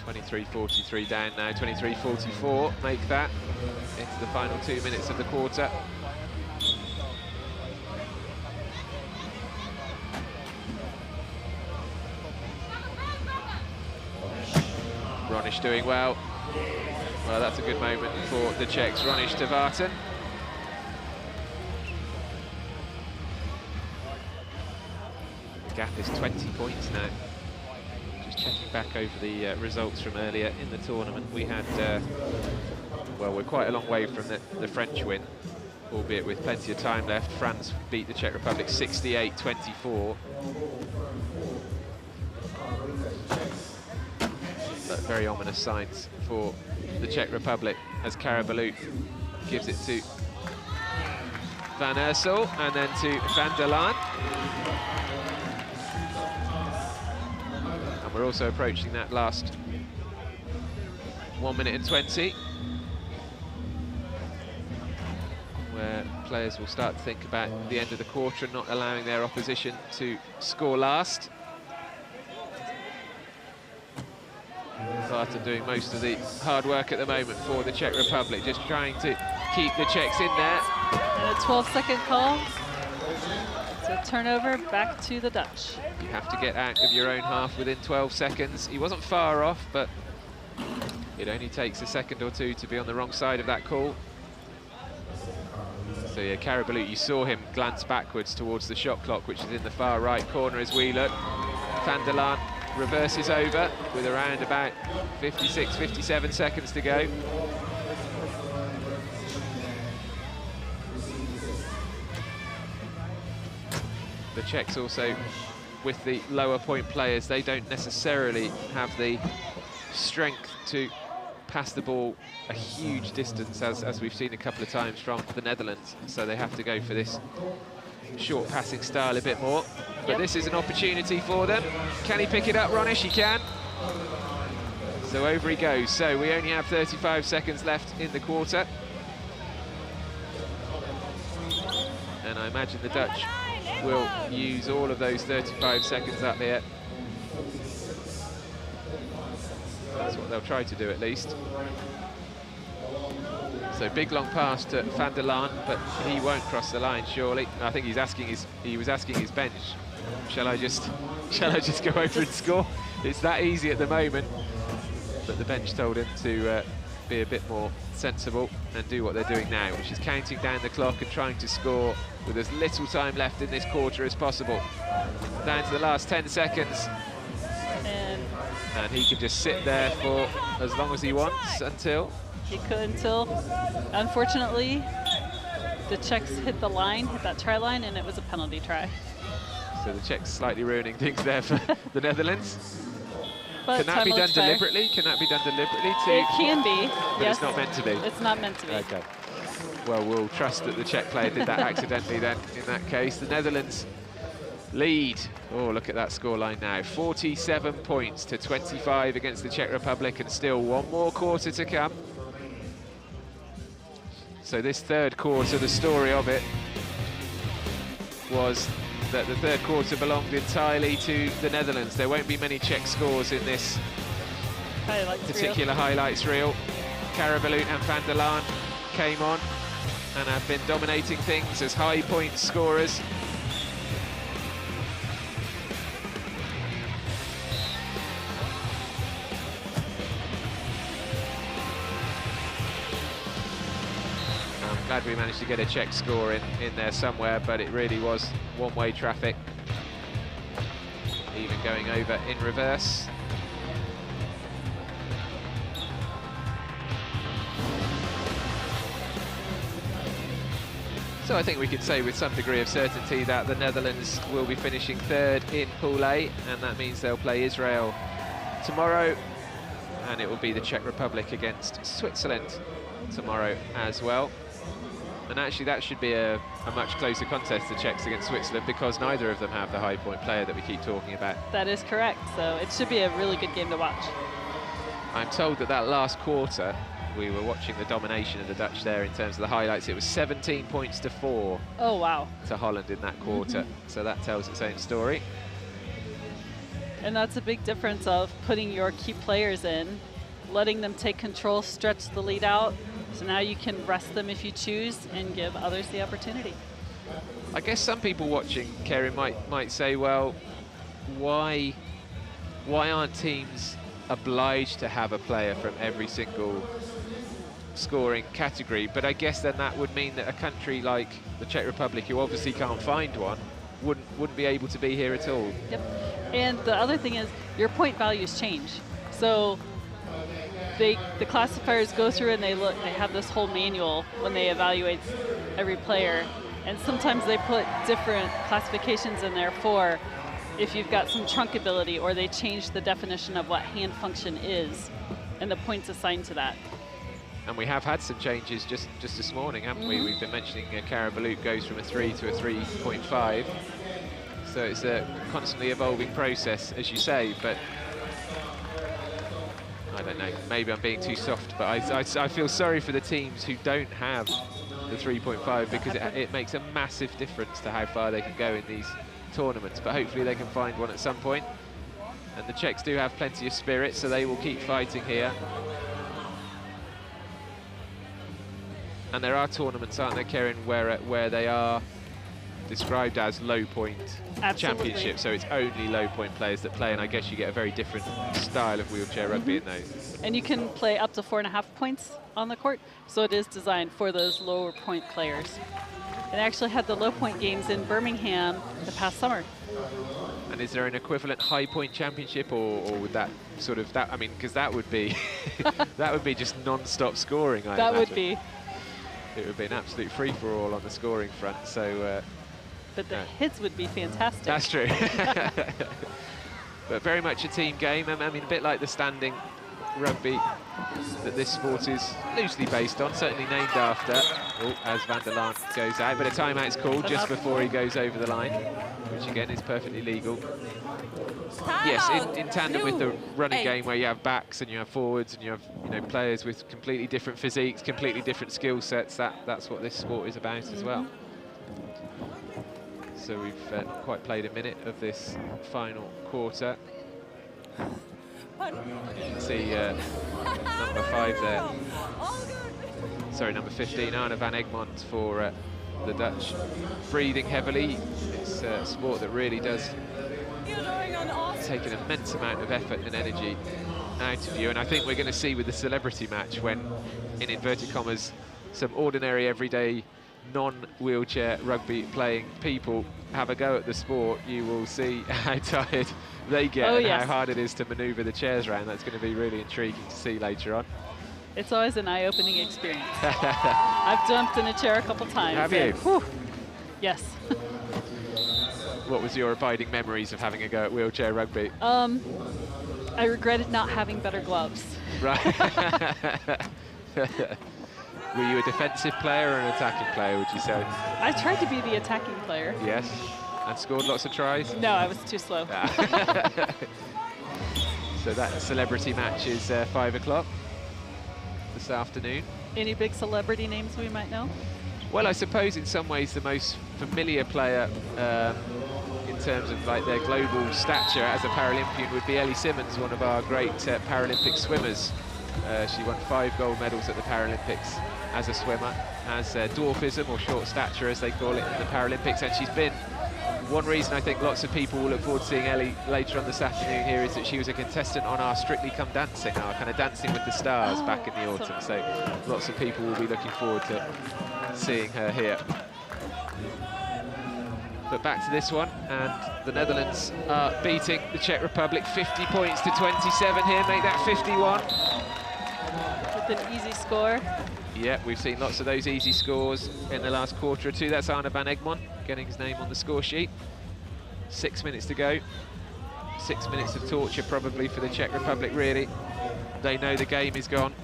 23-43 down now, 23-44, make that into the final 2 minutes of the quarter. Ronish doing well. Well, that's a good moment for the Czechs. Ronish to Vartan. The gap is 20 points now. Just checking back over the results from earlier in the tournament. We had, well, we're quite a long way from the French win, albeit with plenty of time left. France beat the Czech Republic 68-24. But very ominous signs for the Czech Republic as Carabaloot gives it to Van Ursel and then to Van der Laan. And we're also approaching that last 1 minute and 20, where players will start to think about the end of the quarter and not allowing their opposition to score last. Vartan doing most of the hard work at the moment for the Czech Republic, just trying to keep the Czechs in there. And a 12-second call. So turnover back to the Dutch. You have to get out of your own half within 12 seconds. He wasn't far off, but it only takes a second or two to be on the wrong side of that call. So yeah, Carabaloot, you saw him glance backwards towards the shot clock, which is in the far right corner as we look. Van der Laan reverses over with around about 56, 57 seconds to go. The Czechs also, with the lower point players, they don't necessarily have the strength to pass the ball a huge distance, as we've seen a couple of times from the Netherlands, so they have to go for this short passing style a bit more. But this is an opportunity for them. Can he pick it up, Ronish? He can. So over he goes. So we only have 35 seconds left in the quarter. And I imagine the Dutch will use all of those 35 seconds up here. That's what they'll try to do at least. So big long pass to Van der Laan, but he won't cross the line, surely. I think he was asking his bench, shall I just go over and score? It's that easy at the moment. But the bench told him to be a bit more sensible and do what they're doing now, which is counting down the clock and trying to score with as little time left in this quarter as possible. Down to the last 10 seconds. And he can just sit there for as long as he wants until... He could until, unfortunately, the Czechs hit the line, hit that try line, and it was a penalty try. So the Czechs slightly ruining things there for the Netherlands. But can that be done deliberately? Can that be done deliberately too? It can be, but yes. It's not meant to be? It's not meant to be. Okay. Well, we'll trust that the Czech player did that accidentally then, in that case. The Netherlands lead. Oh, look at that scoreline now. 47 points to 25 against the Czech Republic, and still one more quarter to come. So this third quarter, the story of it was that the third quarter belonged entirely to the Netherlands. There won't be many Czech scores in this particular highlights reel. Carabaloot and Van der Laan came on and have been dominating things as high point scorers. Glad we managed to get a Czech score in there somewhere, but it really was one-way traffic, even going over in reverse. So I think we could say with some degree of certainty that the Netherlands will be finishing third in Pool A, and that means they'll play Israel tomorrow, and it will be the Czech Republic against Switzerland tomorrow as well. And actually that should be a much closer contest, the Czechs against Switzerland, because neither of them have the high point player that we keep talking about. That is correct, so it should be a really good game to watch. I'm told that last quarter, we were watching the domination of the Dutch there in terms of the highlights. It was 17 points to 4. Oh, wow. To Holland in that quarter, so that tells its own story. And that's a big difference of putting your key players in, letting them take control, stretch the lead out. So now you can rest them if you choose and give others the opportunity. I guess some people watching, Kerry, might say, well, why aren't teams obliged to have a player from every single scoring category? But I guess then that would mean that a country like the Czech Republic, who obviously can't find one, wouldn't be able to be here at all. Yep. And the other thing is your point values change. So the classifiers go through and they have this whole manual when they evaluate every player, and sometimes they put different classifications in there for if you've got some trunk ability, or they change the definition of what hand function is and the points assigned to that. And we have had some changes just this morning, haven't we? We've been mentioning Carabaloot goes from a 3 to a 3.5. So it's a constantly evolving process, as you say, but I don't know, maybe I'm being too soft, but I feel sorry for the teams who don't have the 3.5, because it makes a massive difference to how far they can go in these tournaments, but hopefully they can find one at some point. And the Czechs do have plenty of spirit, so they will keep fighting here. And there are tournaments, aren't there, Karen, where they are described as low point championship, so it's only low point players that play, and I guess you get a very different style of wheelchair rugby in those. And you can play up to 4.5 points on the court, so it is designed for those lower point players. It actually had the low point games in Birmingham the past summer. And is there an equivalent high point championship, or would that sort of, I mean, because that would be that would be just non-stop scoring, I imagine. Would be. It would be an absolute free-for-all on the scoring front, so but the hits would be fantastic. That's true. But very much a team game. I mean, a bit like the standing rugby that this sport is loosely based on, certainly named after. Oh, as Van der Laan goes out, but a timeout's called just before he goes over the line, which again is perfectly legal. Yes, in tandem with the running game, where you have backs and you have forwards and you have players with completely different physiques, completely different skill sets. That's what this sport is about as well. So we've quite played a minute of this final quarter. You can see number 5 there. Sorry, number 15, Arne van Egmond for the Dutch. Breathing heavily. It's a sport that really does take an immense amount of effort and energy out of you, and I think we're going to see with the celebrity match when, in inverted commas, some ordinary, everyday, non-wheelchair rugby playing people have a go at the sport, you will see how tired they get and how hard it is to manoeuvre the chairs around. That's going to be really intriguing to see later on. It's always an eye-opening experience. I've jumped in a chair a couple times. Have you? Whew, yes. What was your abiding memories of having a go at wheelchair rugby? I regretted not having better gloves. Right. Were you a defensive player or an attacking player, would you say? I tried to be the attacking player. Yes. And scored lots of tries? No, I was too slow. So that celebrity match is 5 o'clock this afternoon. Any big celebrity names we might know? Well, I suppose in some ways the most familiar player in terms of like their global stature as a Paralympian would be Ellie Simmonds, one of our great Paralympic swimmers. She won 5 gold medals at the Paralympics as a swimmer, has dwarfism, or short stature as they call it in the Paralympics, and she's been one reason I think lots of people will look forward to seeing Ellie later on this afternoon here is that she was a contestant on our Strictly Come Dancing, our kind of Dancing with the Stars back in the autumn, so lots of people will be looking forward to seeing her here. But back to this one, and the Netherlands are beating the Czech Republic 50 points to 27 here, make that 51. With an easy score. Yeah, we've seen lots of those easy scores in the last quarter or two. That's Arne van Egmond getting his name on the score sheet. 6 minutes to go. 6 minutes of torture probably for the Czech Republic, really. They know the game is gone.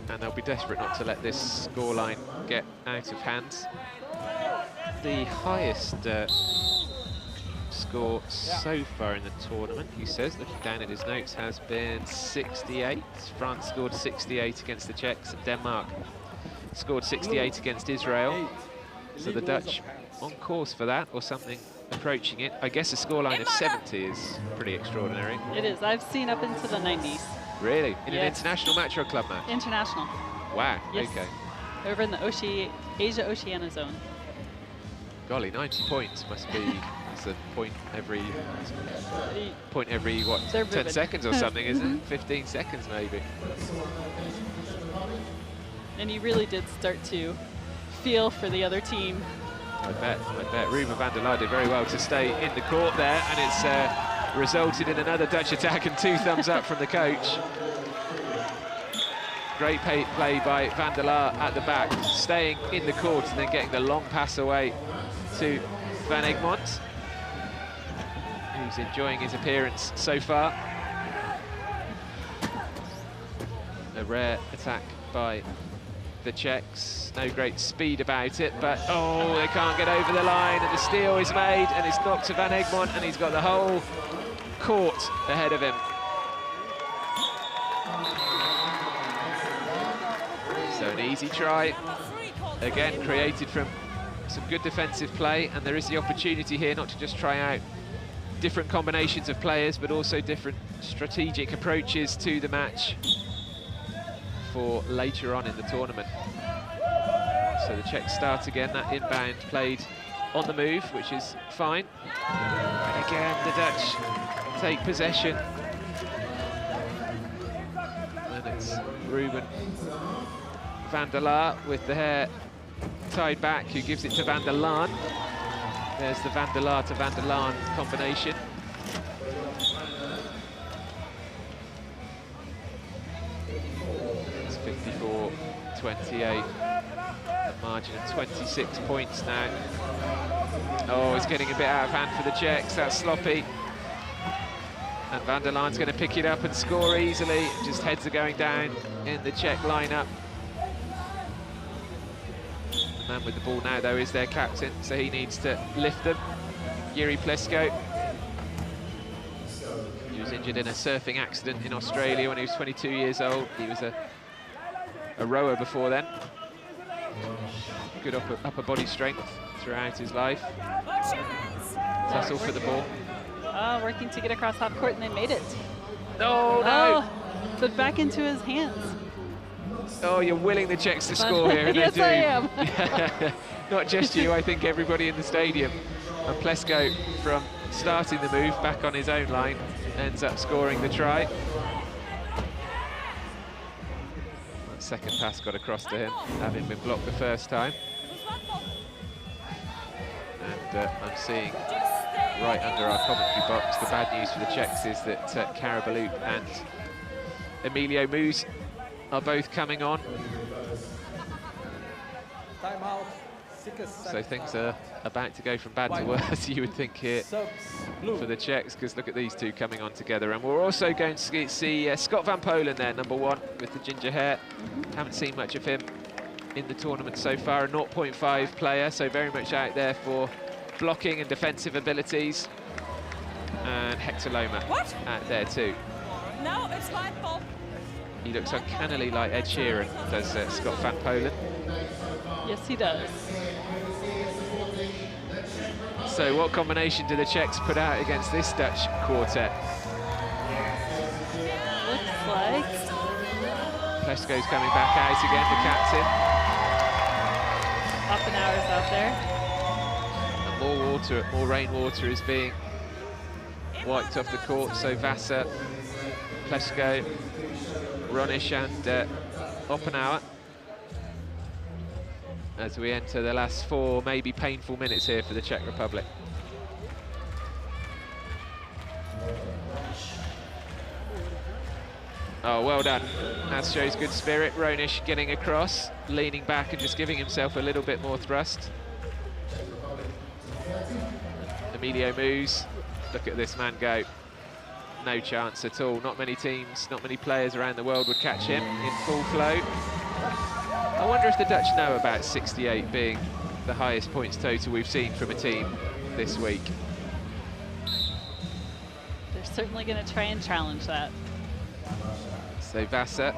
And they'll be desperate not to let this scoreline get out of hand. The highest score so far in the tournament, he says, looking down at his notes, has been 68. France scored 68 against the Czechs. Denmark scored 68 against Israel. So the Dutch on course for that, or something approaching it. I guess a scoreline of 70 is pretty extraordinary. It is. I've seen up into the 90s. Really? In an international match or a club match? International. Wow, yes. Okay. Over in the Asia-Oceania zone. Golly, 90 points must be... It's a point every what, 10 seconds or something, isn't it? 15 seconds maybe. And you really did start to feel for the other team. I bet. Ruben van der Laar did very well to stay in the court there, and it's resulted in another Dutch attack and 2 thumbs up from the coach. Great play by van der Laar at the back, staying in the court and then getting the long pass away to Van Egmond, who's enjoying his appearance so far. A rare attack by the Czechs. No great speed about it, but oh, they can't get over the line, and the steal is made, and it's knocked to Van Egmond, and he's got the whole court ahead of him. So an easy try, again created from some good defensive play, and there is the opportunity here not to just try out different combinations of players, but also different strategic approaches to the match for later on in the tournament. So the Czechs start again, that inbound played on the move, which is fine. And again, the Dutch take possession. And it's Ruben van der Laar with the hair tied back, who gives it to van der Laan. There's the van der Laar to van der Laan combination. It's 54-28, a margin of 26 points now. Oh, it's getting a bit out of hand for the Czechs, that's sloppy. And van der Laan's going to pick it up and score easily. Just heads are going down in the Czech lineup. The man with the ball now, though, is their captain, so he needs to lift them. Jiří Plesko. He was injured in a surfing accident in Australia when he was 22 years old. He was a rower before then. Good upper body strength throughout his life. Tussle for the ball. Working to get across half court, and they made it. Oh, no! But back into his hands. Oh, you're willing the Czechs to score here, and yes, they do. I am. Not just you, I think everybody in the stadium. And Plesko, from starting the move, back on his own line. ends up scoring the try. That second pass got across to him, having been blocked the first time. And I'm seeing right under our commentary box, the bad news for the Czechs is that Karabalut and Emilio Moos are both coming on. Timeout. So things are about to go from bad to worse, you would think, here for the Czechs, because look at these two coming on together. And we're also going to see Scott Van Polen there, number 1, with the ginger hair. Haven't seen much of him in the tournament so far, a 0.5 player, so very much out there for blocking and defensive abilities. And Hector Loma out there too. No, it's white ball. He looks uncannily like Ed Sheeran, does Scott Van Polen. Yes, he does. So what combination do the Czechs put out against this Dutch quartet? Looks like Plesko's coming back out again, the captain. Oppenauer's out there. And more rainwater is being wiped off the court, so Vasa, Plesko, Ronish and Oppenauer, as we enter the last 4 maybe painful minutes here for the Czech Republic. Oh, well done. That shows good spirit. Ronish getting across, leaning back and just giving himself a little bit more thrust. Emilio Moos, look at this man go. No chance at all. Not many teams, not many players around the world would catch him in full flow. I wonder if the Dutch know about 68 being the highest points total we've seen from a team this week. They're certainly going to try and challenge that. So Vasa.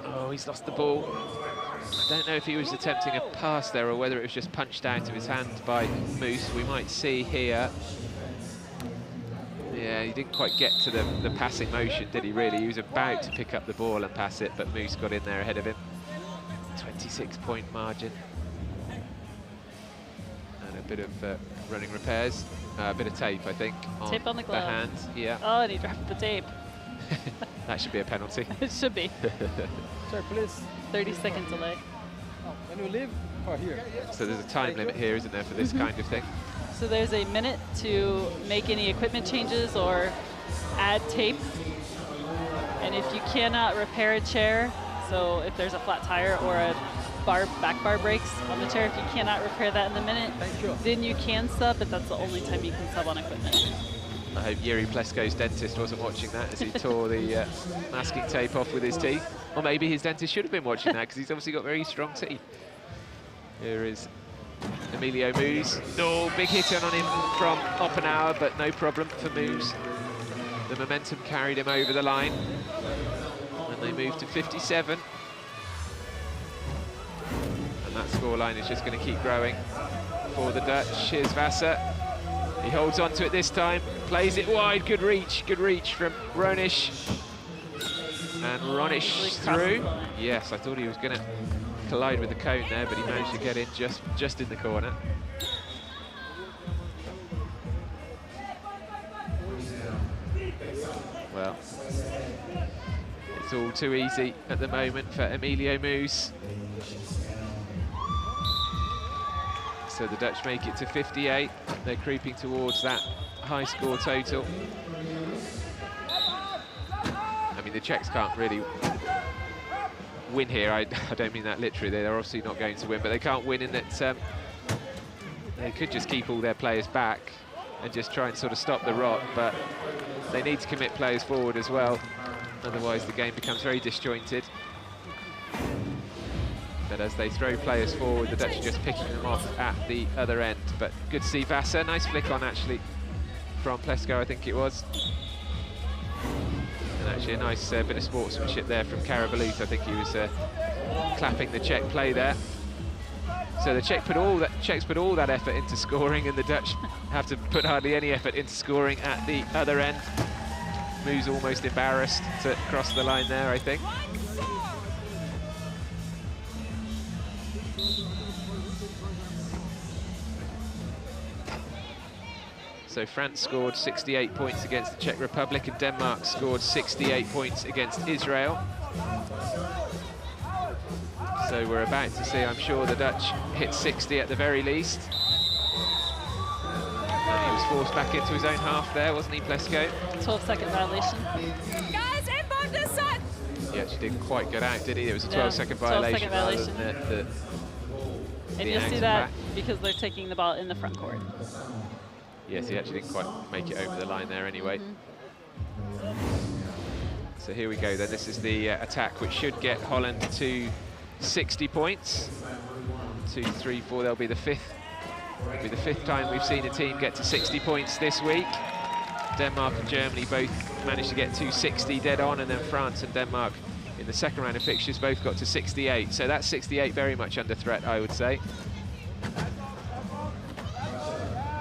Oh, he's lost the ball. I don't know if he was attempting a pass there or whether it was just punched out of his hand by Moos. We might see here. Yeah, he didn't quite get to the passing motion, did he really? He was about to pick up the ball and pass it, but Moos got in there ahead of him. 26-point margin. And a bit of running repairs. A bit of tape, I think, tape on the glove. hand. Yeah. Oh, and he dropped the tape. That should be a penalty. It should be. Sir, please. 30-second delay. Oh, when you leave, or here? So there's a time limit here, isn't there, for this kind of thing? So there's a minute to make any equipment changes or add tape. And if you cannot repair a chair, so if there's a flat tire or a back bar breaks on the chair, if you cannot repair that in the minute, then you can sub, but that's the only time you can sub on equipment. I hope Yuri Plesko's dentist wasn't watching that as he tore the masking tape off with his teeth. Or maybe his dentist should have been watching that, because he's obviously got very strong teeth. Here is Emilio Moos. Oh, big hit on him from Oppenauer, but no problem for Moos. The momentum carried him over the line. And they move to 57. And that scoreline is just going to keep growing for the Dutch. Here's Vasa. He holds on to it this time, plays it wide. Good reach from Ronish. And Ronish through. Yes, I thought he was going to collide with the cone there, but he managed to get in just in the corner. Well, it's all too easy at the moment for Emilio Moos. So the Dutch make it to 58. They're creeping towards that high score total. I mean, the Czechs can't really win here. I don't mean that literally. They're obviously not going to win, but they can't win in that they could just keep all their players back and just try and sort of stop the rot, but they need to commit players forward as well. Otherwise, the game becomes very disjointed. But as they throw players forward, the Dutch are just picking them off at the other end. But good to see Vasa. Nice flick on, actually, from Plesko, I think it was. And actually a nice bit of sportsmanship there from Karabalut. I think he was clapping the Czech play there. So the Czechs put all that effort into scoring, and the Dutch have to put hardly any effort into scoring at the other end. Moos almost embarrassed to cross the line there, I think. So France scored 68 points against the Czech Republic, and Denmark scored 68 points against Israel. So we're about to see, I'm sure, the Dutch hit 60 at the very least. And he was forced back into his own half there, wasn't he, Plesko? 12-second violation. Guys, inbound this side! He actually didn't quite get out, did he? It was a 12-second violation, rather than the and you'll see that because they're taking the ball in the front court. Yes, he actually didn't quite make it over the line there anyway. So here we go then. This is the attack which should get Holland to 60 points. 2, 3, 4, they'll be the fifth. It'll be the fifth time we've seen a team get to 60 points this week. Denmark and Germany both managed to get to 60 dead on, and then France and Denmark in the second round of fixtures both got to 68. So that's 68 very much under threat, I would say.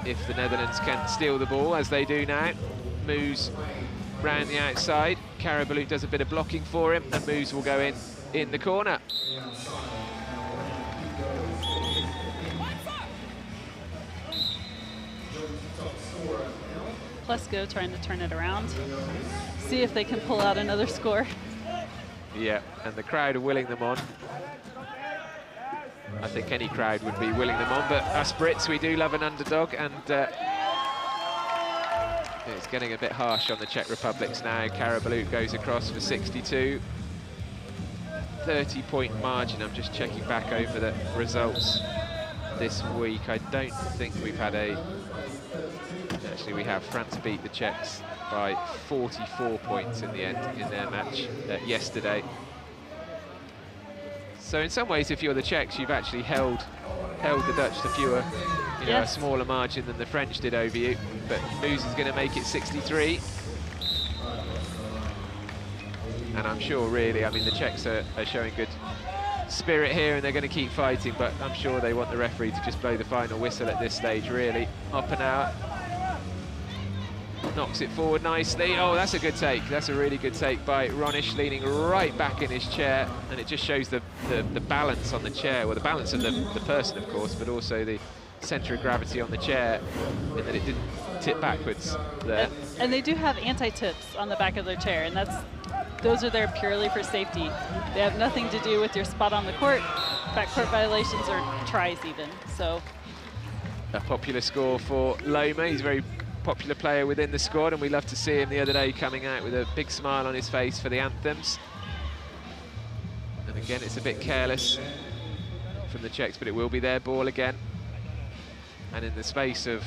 If the Netherlands can steal the ball, as they do now. Moves round the outside. Carabaloot does a bit of blocking for him, and Moves will go in the corner. Plesko trying to turn it around. See if they can pull out another score. Yeah, and the crowd are willing them on. I think any crowd would be willing them on, but us Brits, we do love an underdog, and it's getting a bit harsh on the Czech Republics now. Carabaloot goes across for 62. 30-point margin. I'm just checking back over the results this week. I don't think we've had a... Actually, we have. France beat the Czechs by 44 points in the end in their match yesterday. So in some ways, if you're the Czechs, you've actually held the Dutch to fewer, a smaller margin than the French did over you. But Moose is going to make it 63. And I'm sure, really, I mean, the Czechs are showing good spirit here, and they're going to keep fighting, but I'm sure they want the referee to just blow the final whistle at this stage, really. Oppenauer knocks it forward nicely. Oh, that's a good take. That's a really good take by Ronish, leaning right back in his chair, and it just shows the balance on the chair, well, the balance of the person, of course, but also the centre of gravity on the chair, in that it didn't tip backwards there. And they do have anti-tips on the back of their chair, and those are there purely for safety. They have nothing to do with your spot on the court, backcourt violations, or tries even. So a popular score for Loma. He's a very popular player within the squad, and we love to see him the other day coming out with a big smile on his face for the anthems. And again, it's a bit careless from the Czechs, but it will be their ball again. And in the space of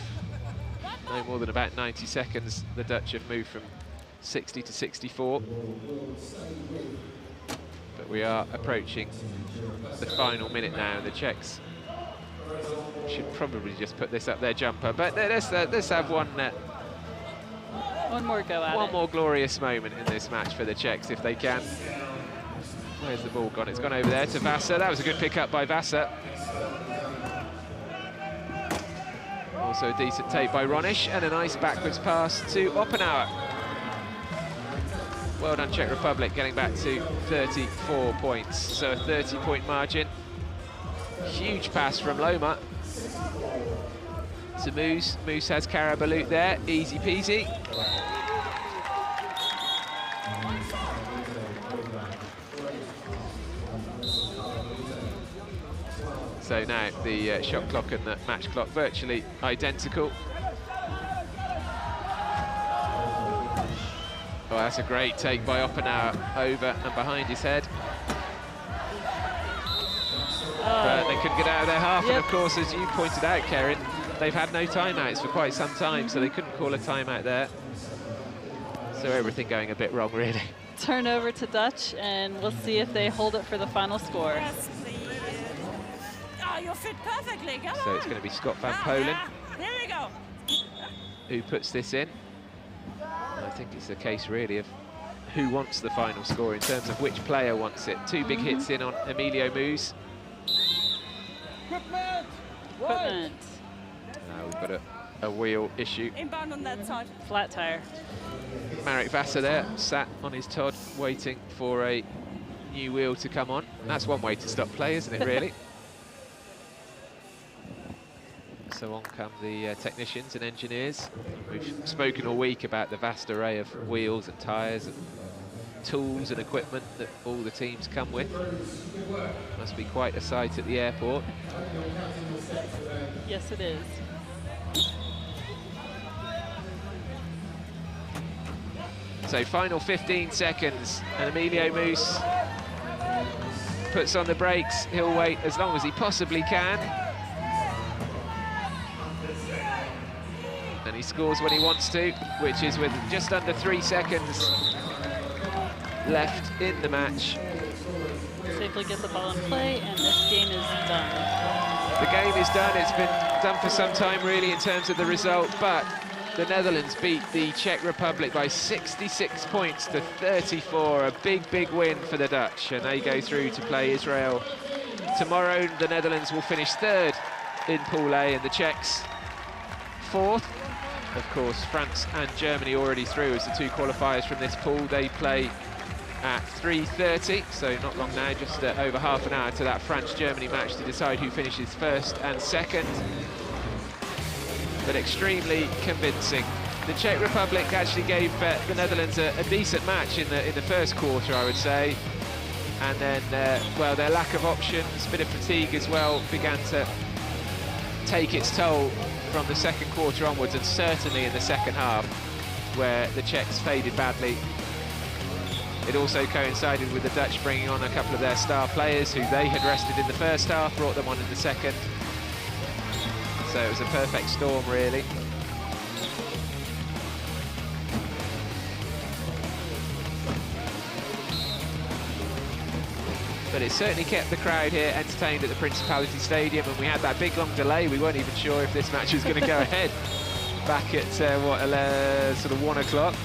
no more than about 90 seconds, the Dutch have moved from 60 to 64. But we are approaching the final minute now, and the Czechs should probably just put this up their jumper. But let's have one more go at it. One more glorious moment in this match for the Czechs, if they can. Where's the ball gone? It's gone over there to Vasa. That was a good pick-up by Vasa. Also a decent take by Ronish, and a nice backwards pass to Oppenauer. Well done, Czech Republic, getting back to 34 points. So a 30-point margin. Huge pass from Loma to Moose. Moose has Carabaloot there, easy peasy. So now the shot clock and the match clock virtually identical. Oh, that's a great take by Oppenauer, over and behind his head. But they couldn't get out of their half, and of course, as you pointed out, Karen, they've had no timeouts for quite some time, so they couldn't call a timeout there. So everything going a bit wrong, really. Turnover to Dutch, and we'll see if they hold it for the final score. Yes, oh, you fit perfectly. Come So on. it's going to be Scott van Polen Here we go. who puts this in. I think it's a case, really, of who wants the final score in terms of which player wants it. Two big hits in on Emilio Moose. Equipment. Now we've got a wheel issue. Inbound on that side. Flat tire. Marek Vasa there, sat on his Todd, waiting for a new wheel to come on. That's one way to stop play, isn't it, really? so on come the technicians and engineers. We've spoken all week about the vast array of wheels and tyres and tools and equipment that all the teams come with. Must be quite a sight at the airport. Yes, it is. So final 15 seconds, and Emilio Moose puts on the brakes. He'll wait as long as he possibly can. And he scores when he wants to, which is with just under 3 seconds left in the match. Safely get the ball in play, and this game is done. The game is done. It's been done for some time, really, in terms of the result, but the Netherlands beat the Czech Republic by 66 points to 34. A big, big win for the Dutch, and they go through to play Israel tomorrow. The Netherlands will finish third in Pool A, and the Czechs fourth. Of course, France and Germany already through as the two qualifiers from this pool. They play at 3:30, so not long now, just over half an hour to that France-Germany match to decide who finishes first and second. But extremely convincing. The Czech Republic actually gave the Netherlands a decent match in the first quarter, I would say. And then, well, their lack of options, a bit of fatigue as well, began to take its toll from the second quarter onwards, and certainly in the second half, where the Czechs faded badly. It also coincided with the Dutch bringing on a couple of their star players who they had rested in the first half, brought them on in the second. So it was a perfect storm, really. But it certainly kept the crowd here entertained at the Principality Stadium, and we had that big long delay. We weren't even sure if this match was going to go ahead back at sort of 1 o'clock.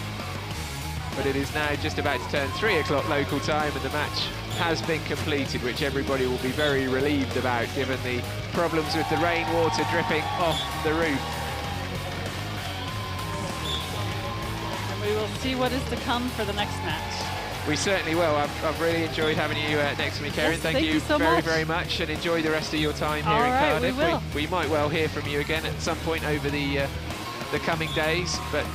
But it is now just about to turn 3 o'clock local time, and the match has been completed, which everybody will be very relieved about, given the problems with the rainwater dripping off the roof. And we will see what is to come for the next match. We certainly will. I've really enjoyed having you next to me, Karen. Yes, thank you so very, much. very much, and enjoy the rest of your time here All in right, Cardiff. we will. We might well hear from you again at some point over the coming days, but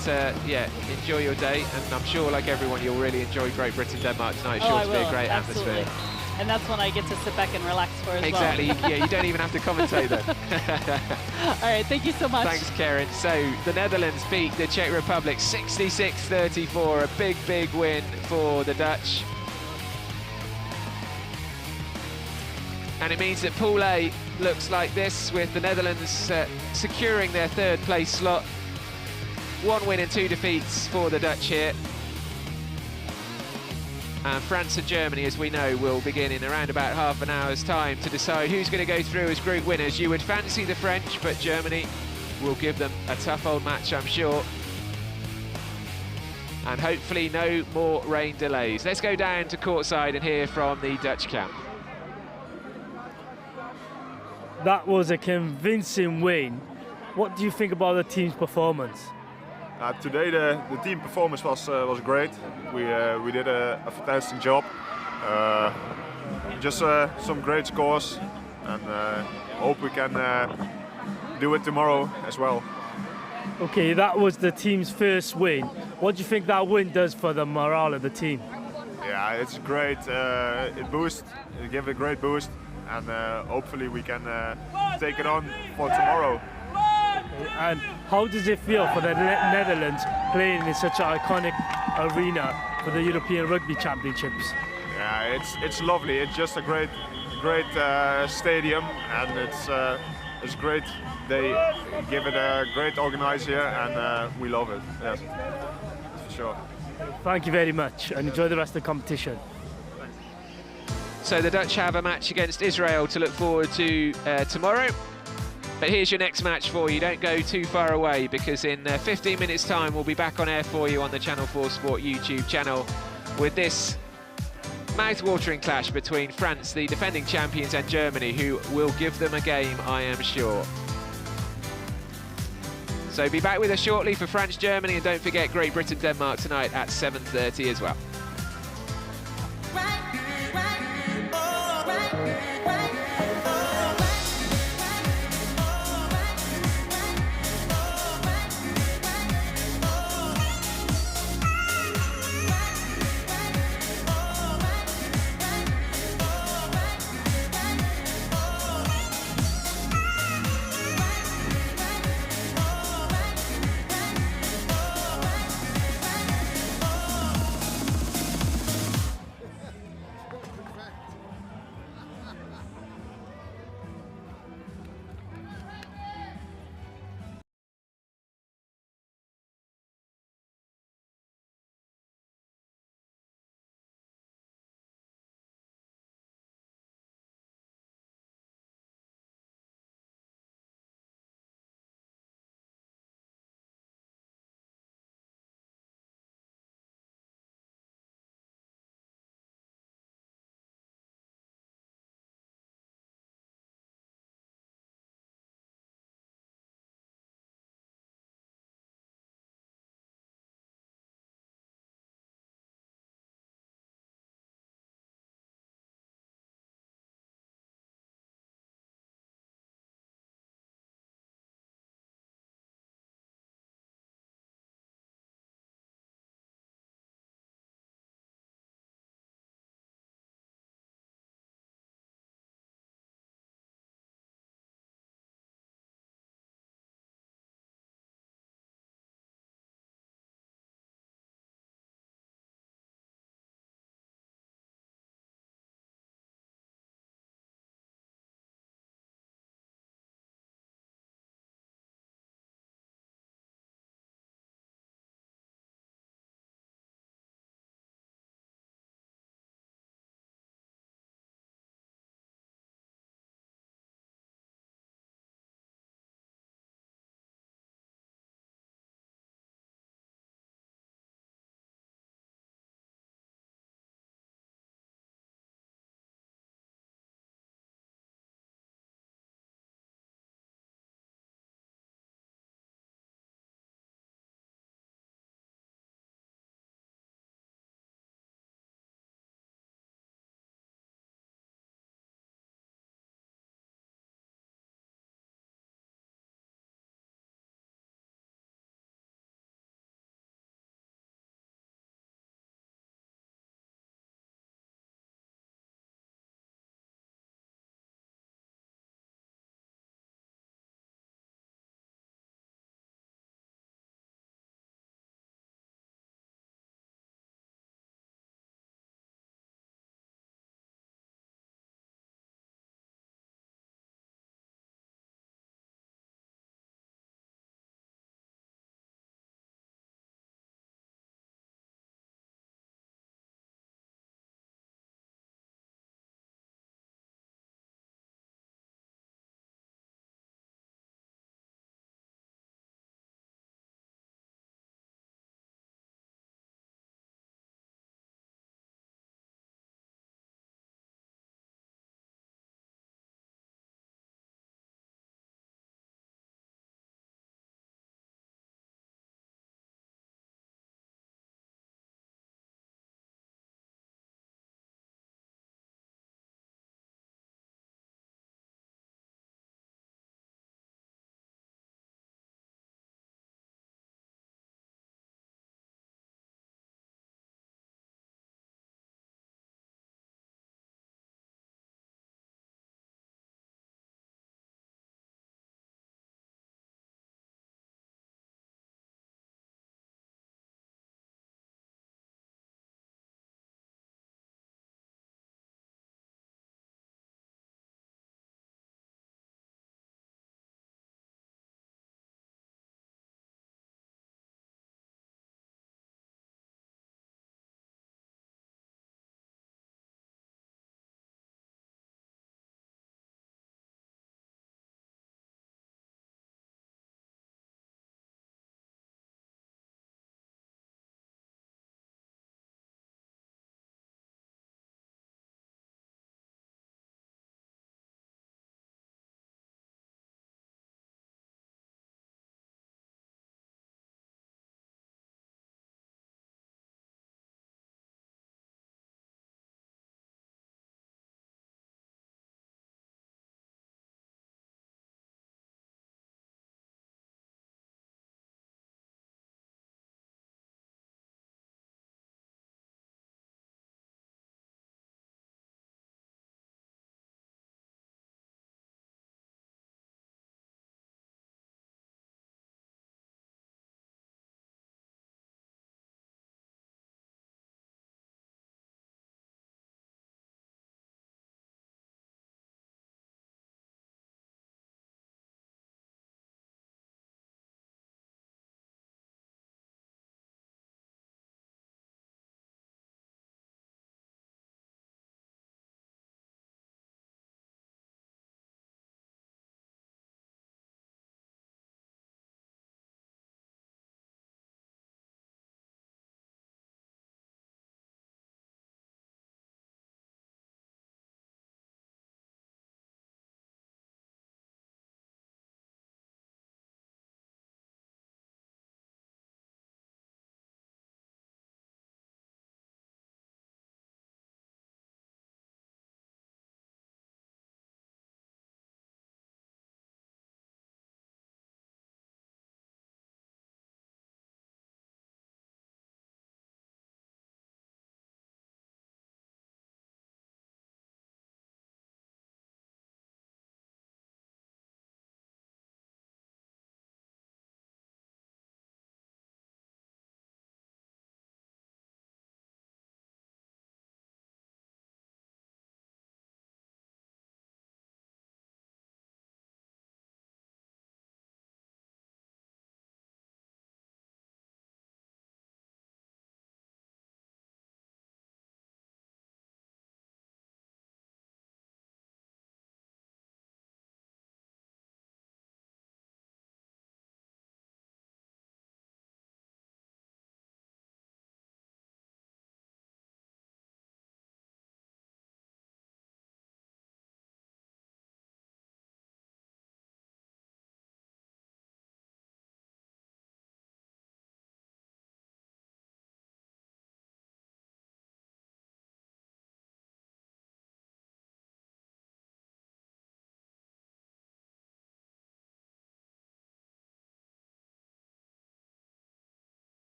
yeah, enjoy your day, and I'm sure, like everyone, you'll really enjoy Great Britain-Denmark tonight. Sure to be a great absolutely. atmosphere. And that's when I get to sit back and relax for as Exactly. well. Yeah, you don't even have to commentate then. All right, thank you so much. Thanks, Karen. So the Netherlands beat the Czech Republic 66-34, a big, big win for the Dutch. And it means that Pool A looks like this, with the Netherlands securing their third place slot. 1 win and 2 defeats for the Dutch here. And France and Germany, as we know, will begin in around about half an hour's time to decide who's going to go through as group winners. You would fancy the French, but Germany will give them a tough old match, I'm sure. And hopefully no more rain delays. Let's go down to courtside and hear from the Dutch camp. That was a convincing win. What do you think about the team's performance? Today the team performance was great. We did a fantastic job. Just some great scores, and hope we can do it tomorrow as well. Okay, that was the team's first win. What do you think that win does for the morale of the team? Yeah, it's great. It gives a great boost, and hopefully we can take it on for tomorrow. And how does it feel for the Netherlands playing in such an iconic arena for the European Rugby Championships? Yeah, it's lovely. It's just a great stadium, and it's great. They give it a great organizer, and we love it. Yes, for sure. Thank you very much, and enjoy the rest of the competition. So the Dutch have a match against Israel to look forward to tomorrow. But here's your next match for you. Don't go too far away, because in 15 minutes' time we'll be back on air for you on the Channel 4 Sport YouTube channel with this mouth-watering clash between France, the defending champions, and Germany, who will give them a game, I am sure. So be back with us shortly for France-Germany, and don't forget Great Britain-Denmark tonight at 7:30 as well.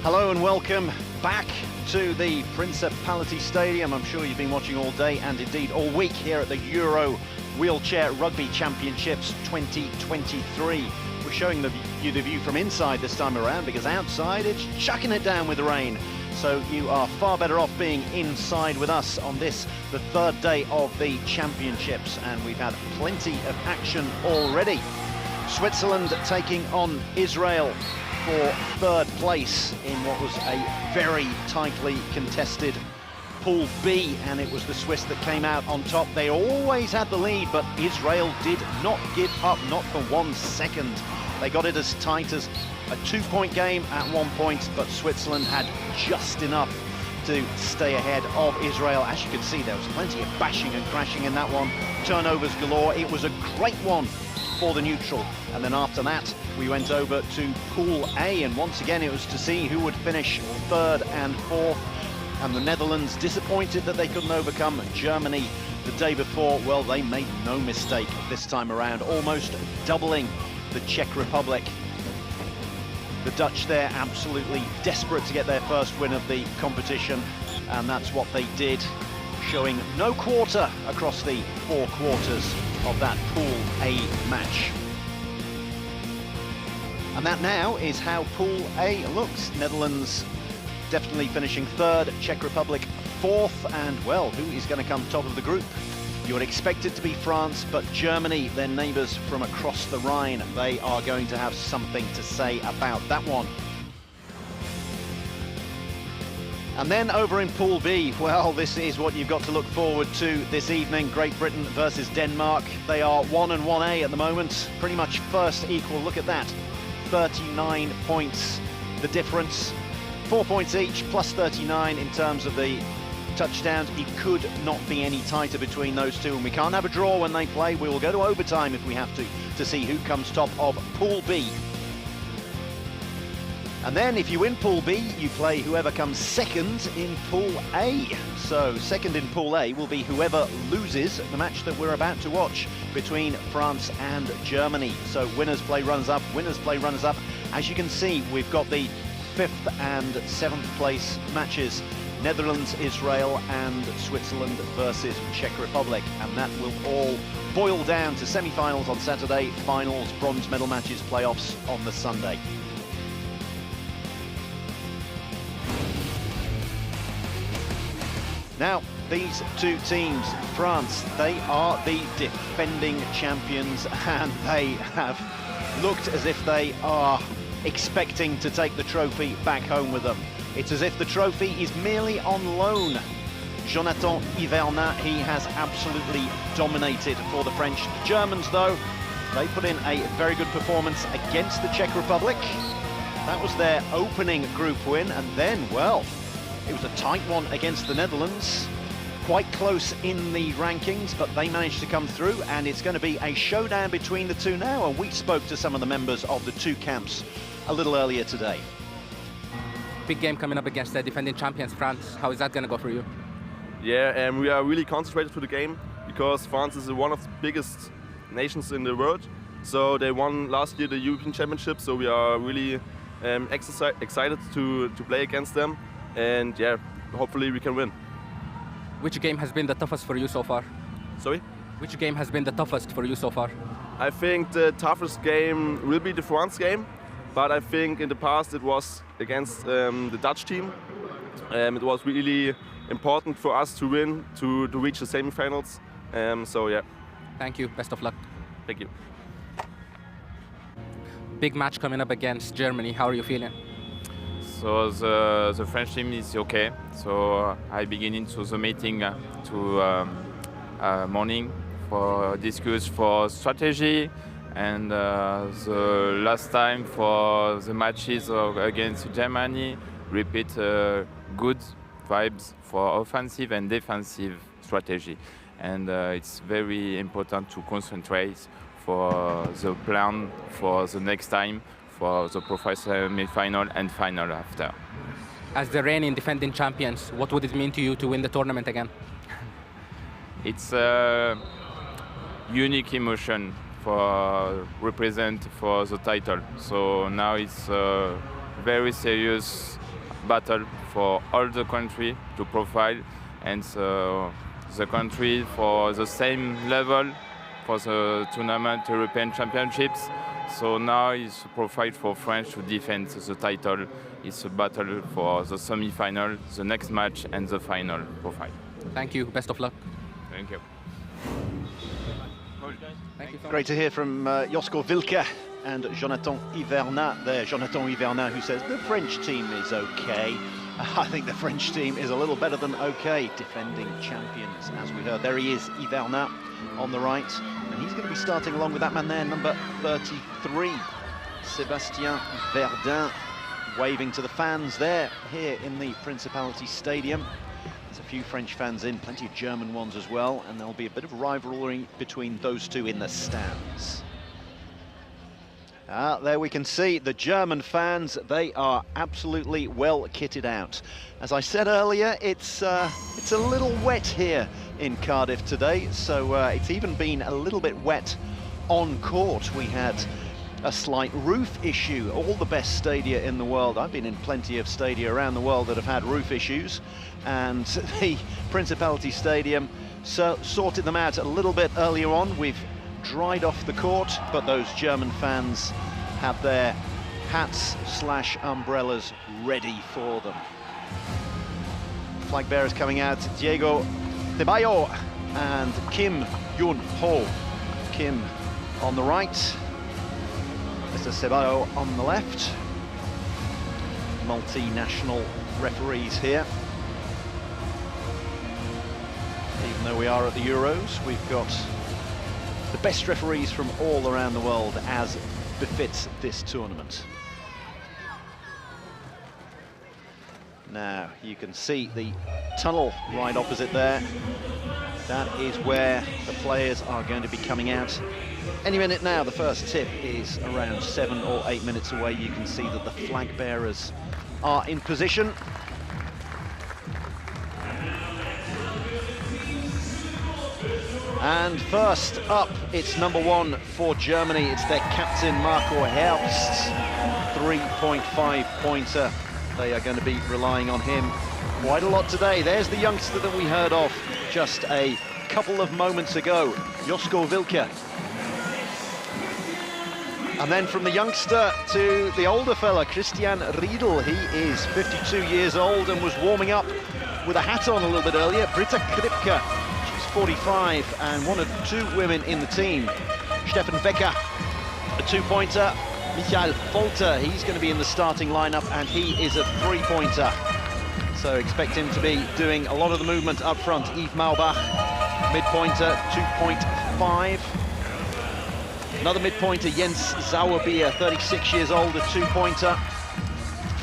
Hello and welcome back to the Principality Stadium. I'm sure you've been watching all day and indeed all week here at the Euro Wheelchair Rugby Championships 2023. We're showing you the view from inside this time around because outside it's chucking it down with rain. So you are far better off being inside with us on this, the third day of the championships, and we've had plenty of action already. Switzerland taking on Israel for third place in what was a very tightly contested Pool B, and it was the Swiss that came out on top. They always had the lead, but Israel did not give up, not for 1 second. They got it as tight as a 2-point game at one point, but Switzerland had just enough to stay ahead of Israel. As you can see, there was plenty of bashing and crashing in that one. Turnovers galore. It was a great one for the neutral. And then after that, we went over to Pool A, and once again it was to see who would finish third and fourth. And the Netherlands, disappointed that they couldn't overcome Germany the day before. Well, they made no mistake this time around, almost doubling the Czech Republic. The Dutch there absolutely desperate to get their first win of the competition, and that's what they did, showing no quarter across the 4 quarters of that Pool A match. And that now is how Pool A looks. Netherlands definitely finishing third, Czech Republic fourth, and well, who is going to come top of the group? You would expect it to be France, but Germany, their neighbours from across the Rhine, they are going to have something to say about that one. And then over in Pool B, well, this is what you've got to look forward to this evening. Great Britain versus Denmark. They are 1 and 1A at the moment, pretty much first equal. Look at that, 39 points, the difference. 4 points each, plus 39 in terms of the touchdowns. It could not be any tighter between those two, and we can't have a draw when they play. We will go to overtime if we have to see who comes top of Pool B. And then if you win Pool B, you play whoever comes second in Pool A. So second in Pool A will be whoever loses the match that we're about to watch between France and Germany. So winners play runners-up, winners play runners-up. As you can see, we've got the 5th and 7th place matches. Netherlands, Israel and Switzerland versus Czech Republic, and that will all boil down to semi-finals on Saturday, finals, bronze medal matches, playoffs on the Sunday. Now, these two teams, France, they are the defending champions, and they have looked as if they are expecting to take the trophy back home with them. It's as if the trophy is merely on loan. Jonathan Hivernin, he has absolutely dominated for the French. The Germans, though, they put in a very good performance against the Czech Republic. That was their opening group win, and then, well, it was a tight one against the Netherlands. Quite close in the rankings, but they managed to come through, and it's going to be a showdown between the two now, and we spoke to some of the members of the two camps a little earlier today. Big game coming up against the defending champions, France. How is that going to go for you? Yeah, we are really concentrated for the game because France is one of the biggest nations in the world. So they won last year the European Championship, so we are really excited to play against them, and yeah, hopefully we can win. Which game has been the toughest for you so far? Sorry? Which game has been the toughest for you so far? I think the toughest game will be the France game, but I think in the past it was against the Dutch team. It was really important for us to win, to reach the semi-finals. So yeah. Thank you, best of luck. Thank you. Big match coming up against Germany, how are you feeling? So the French team is okay. So I begin into the meeting morning for discuss for strategy, and the last time for the matches against Germany, repeat good vibes for offensive and defensive strategy, and it's very important to concentrate for the plan for the next time, for the professional semi-final and final after. As the reigning defending champions, what would it mean to you to win the tournament again? It's a unique emotion for represent for the title. So now it's a very serious battle for all the country to profile, and the country for the same level for the tournament European Championships. So now it's a profile for France to defend the title. It's a battle for the semi-final, the next match, and the final profile. Thank you. Best of luck. Thank you. Thank you. Great to hear from Josko Wilke and Jonathan Hivernat there. Jonathan Hivernat, who says the French team is okay. I think the French team is a little better than okay, defending champions, as we heard. There he is, Hivernat, on the right. And he's going to be starting along with that man there, number 33, Sébastien Verdun, waving to the fans there, here in the Principality Stadium. There's a few French fans in, plenty of German ones as well, and there'll be a bit of rivalry between those two in the stands. There we can see the German fans. They are absolutely well kitted out. As I said earlier, it's a little wet here in Cardiff today, so it's even been a little bit wet on court. We had a slight roof issue. All the best stadia in the world, I've been in plenty of stadia around the world that have had roof issues, and the Principality Stadium sorted them out a little bit earlier on. We've dried off the court, but those German fans have their hats/umbrellas ready for them. Flag bearers coming out, Diego Ceballo and Kim Yun-ho. Kim on the right, Mr. Ceballo on the left. Multinational referees here. Even though we are at the Euros, we've got the best referees from all around the world, as befits this tournament. Now you can see the tunnel right opposite there. That is where the players are going to be coming out any minute now. The first tip is around 7 or 8 minutes away. You can see that the flag bearers are in position. And first up, it's number 1 for Germany. It's their captain, Marco Herbst, 3.5-pointer. They are going to be relying on him quite a lot today. There's the youngster that we heard of just a couple of moments ago, Josko Wilke. And then from the youngster to the older fella, Christian Riedel. He is 52 years old and was warming up with a hat on a little bit earlier. Britta Kripke, 45 and one of 2 women in the team. Steffen Becker, a 2-pointer. Michael Folter, he's going to be in the starting lineup, and he is a 3-pointer. So expect him to be doing a lot of the movement up front. Yves Maubach, mid-pointer, 2.5. Another mid-pointer, Jens Sauerbier, 36 years old, a 2-pointer.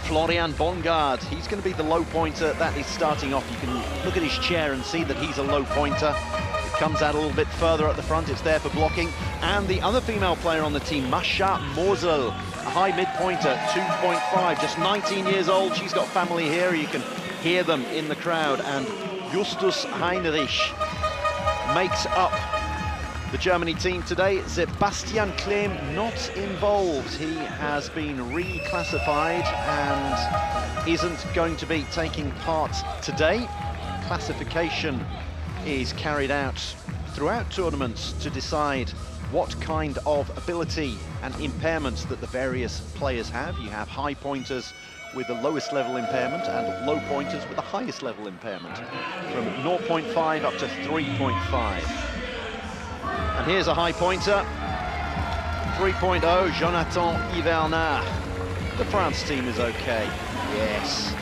Florian Bongard, he's going to be the low pointer that is starting off. You can look at his chair and see that he's a low pointer. It comes out a little bit further at the front, it's there for blocking. And the other female player on the team, Masha Mosel, a high mid-pointer, 2.5, just 19 years old. She's got family here, you can hear them in the crowd. And Justus Heinrich makes up the Germany team today. Sebastian Klemm not involved. He has been reclassified and isn't going to be taking part today. Classification is carried out throughout tournaments to decide what kind of ability and impairments that the various players have. You have high pointers with the lowest level impairment and low pointers with the highest level impairment, from 0.5 up to 3.5. And here's a high pointer, 3.0, Jonathan Hivernat. The France team is okay, yes.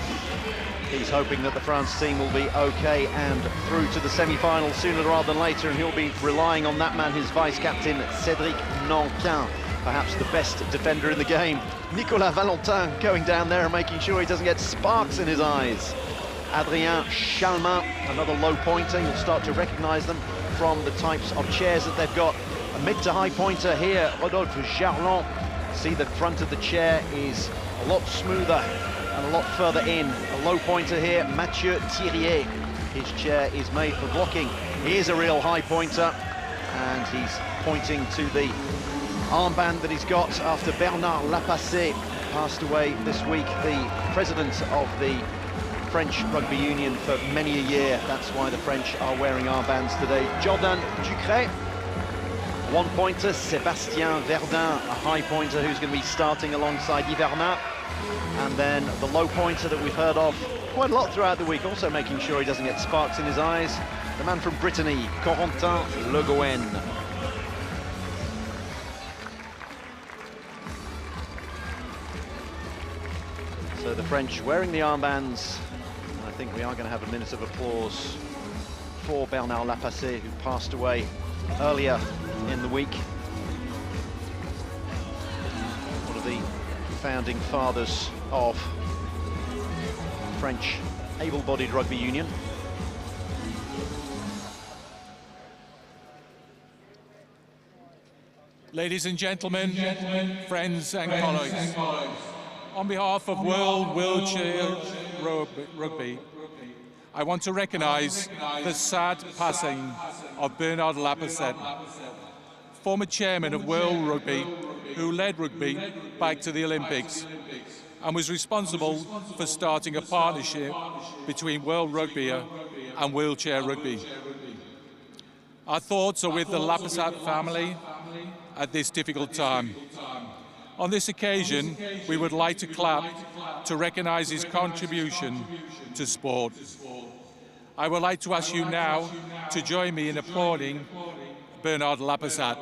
He's hoping that the France team will be okay and through to the semi-final sooner rather than later, and he'll be relying on that man, his vice-captain, Cédric Nankin, perhaps the best defender in the game. Nicolas Valentin going down there and making sure he doesn't get sparks in his eyes. Adrien Chalmin, another low pointer. You'll start to recognize them from the types of chairs that they've got. A mid to high pointer here, Rodolphe Jarlon. See the front of the chair is a lot smoother and a lot further in. A low pointer here, Mathieu Thirier. His chair is made for blocking. He is a real high pointer, and he's pointing to the armband that he's got after Bernard Lapassé passed away this week, the president of the French Rugby Union for many a year. That's why the French are wearing armbands today. Jordan Ducret, 1 pointer. Sébastien Verdun, a high pointer who's going to be starting alongside Hivernat. And then the low pointer that we've heard of quite a lot throughout the week, also making sure he doesn't get sparks in his eyes, the man from Brittany, Corentin Le Gouen. So the French wearing the armbands, and I think we are going to have a minute of applause for Bernard Lapassé, who passed away earlier in the week. One of the founding fathers of French able-bodied rugby union. Ladies and gentlemen, friends and colleagues, on behalf of World Wheelchair Rugby, I want to recognise the sad passing of Bernard Lapassé, former chairman of World Rugby, who led rugby back to the Olympics and was responsible for starting a partnership between World Rugby and Wheelchair Rugby. Our thoughts are with the Lapassé family at this difficult time. On this occasion, we would like to clap to recognise his contribution to sport. I would like to ask you now to join me in applauding Bernard Lapassé.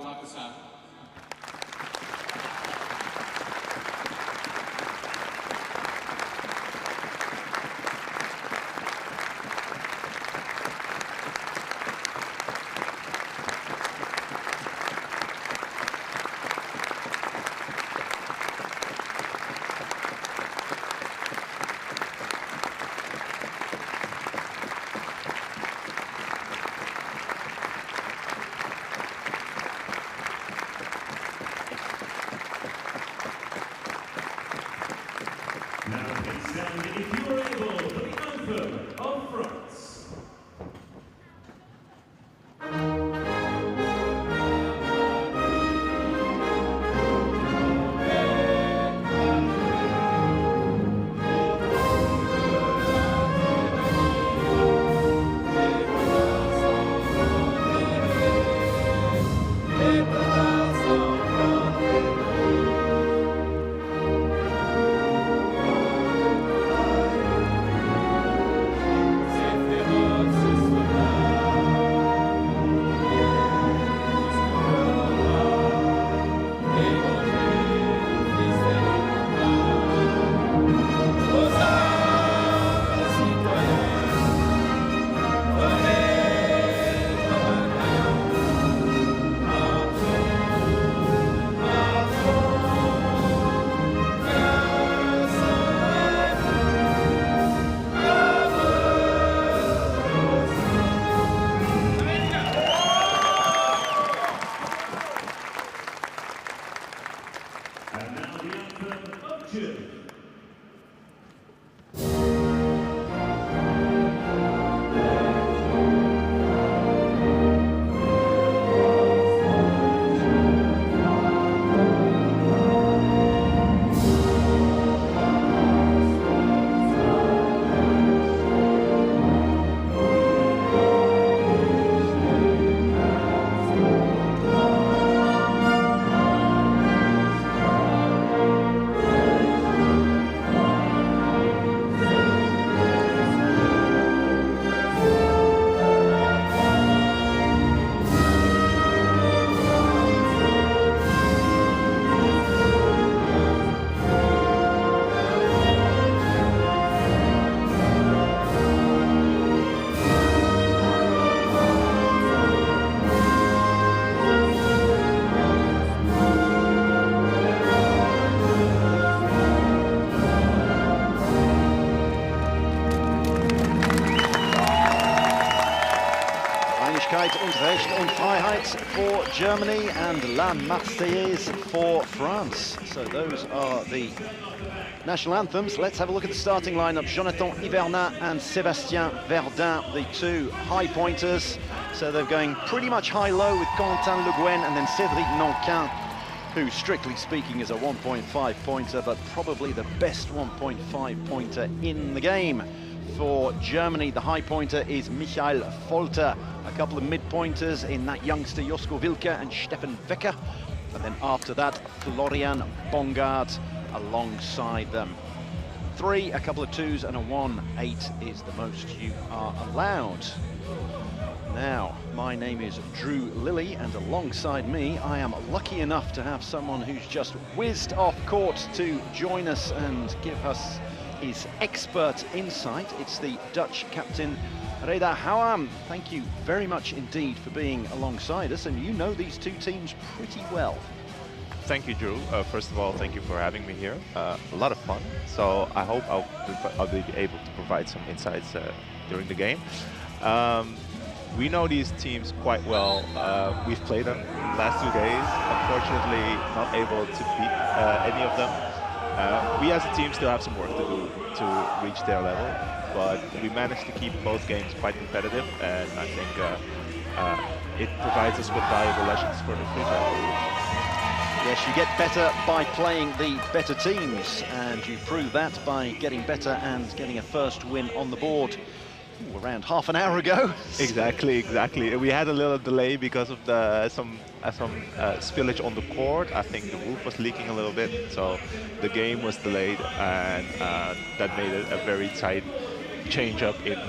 und Recht und Freiheit for Germany and La Marseillaise for France. So those are the national anthems. Let's have a look at the starting lineup. Jonathan Hivernat and Sébastien Verdun, the two high pointers. So they're going pretty much high-low with Corentin Le Gouen and then Cédric Nanquin who strictly speaking is a 1.5 pointer, but probably the best 1.5 pointer in the game. For Germany, the high pointer is Michael Folter. A couple of mid-pointers in that youngster Josko Wilke and Stefan Wecker. And then after that, Florian Bongard alongside them. 3, a couple of 2s and a 1. 8 is the most you are allowed. Now, my name is Drew Lilly, and alongside me, I am lucky enough to have someone who's just whizzed off court to join us and give us his expert insight. It's the Dutch captain, Reda Houam. Thank you very much indeed for being alongside us, and you know these two teams pretty well. Thank you, Drew. First of all, thank you for having me here. A lot of fun, so I hope I'll be able to provide some insights during the game. We know these teams quite well. We've played them last 2 days. Unfortunately, not able to beat any of them. We as a team still have some work to do to reach their level, but we managed to keep both games quite competitive, and I think it provides us with valuable lessons for the future. Yes, you get better by playing the better teams, and you prove that by getting better and getting a first win on the board. Ooh, around half an hour ago. Exactly. We had a little delay because of some spillage on the court. I think the roof was leaking a little bit, so the game was delayed, and that made it a very tight change up in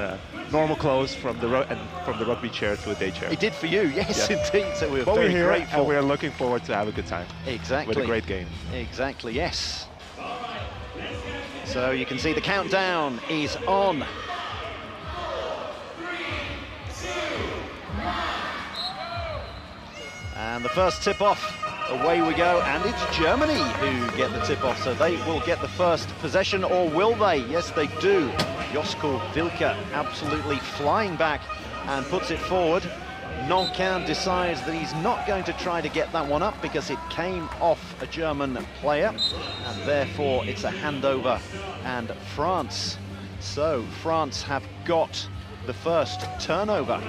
normal clothes from the rugby chair to a day chair. It did for you, yes, indeed. So we're but very we're here, grateful. and we're looking forward to have a good time. Exactly. With a great game. Exactly, yes. So you can see the countdown is on. And the first tip-off, away we go, and it's Germany who get the tip-off, so they will get the first possession, or will they? Yes, they do. Josko Wilke absolutely flying back and puts it forward. Nankin decides that he's not going to try to get that one up because it came off a German player, and therefore it's a handover, and France. So France have got the first turnover.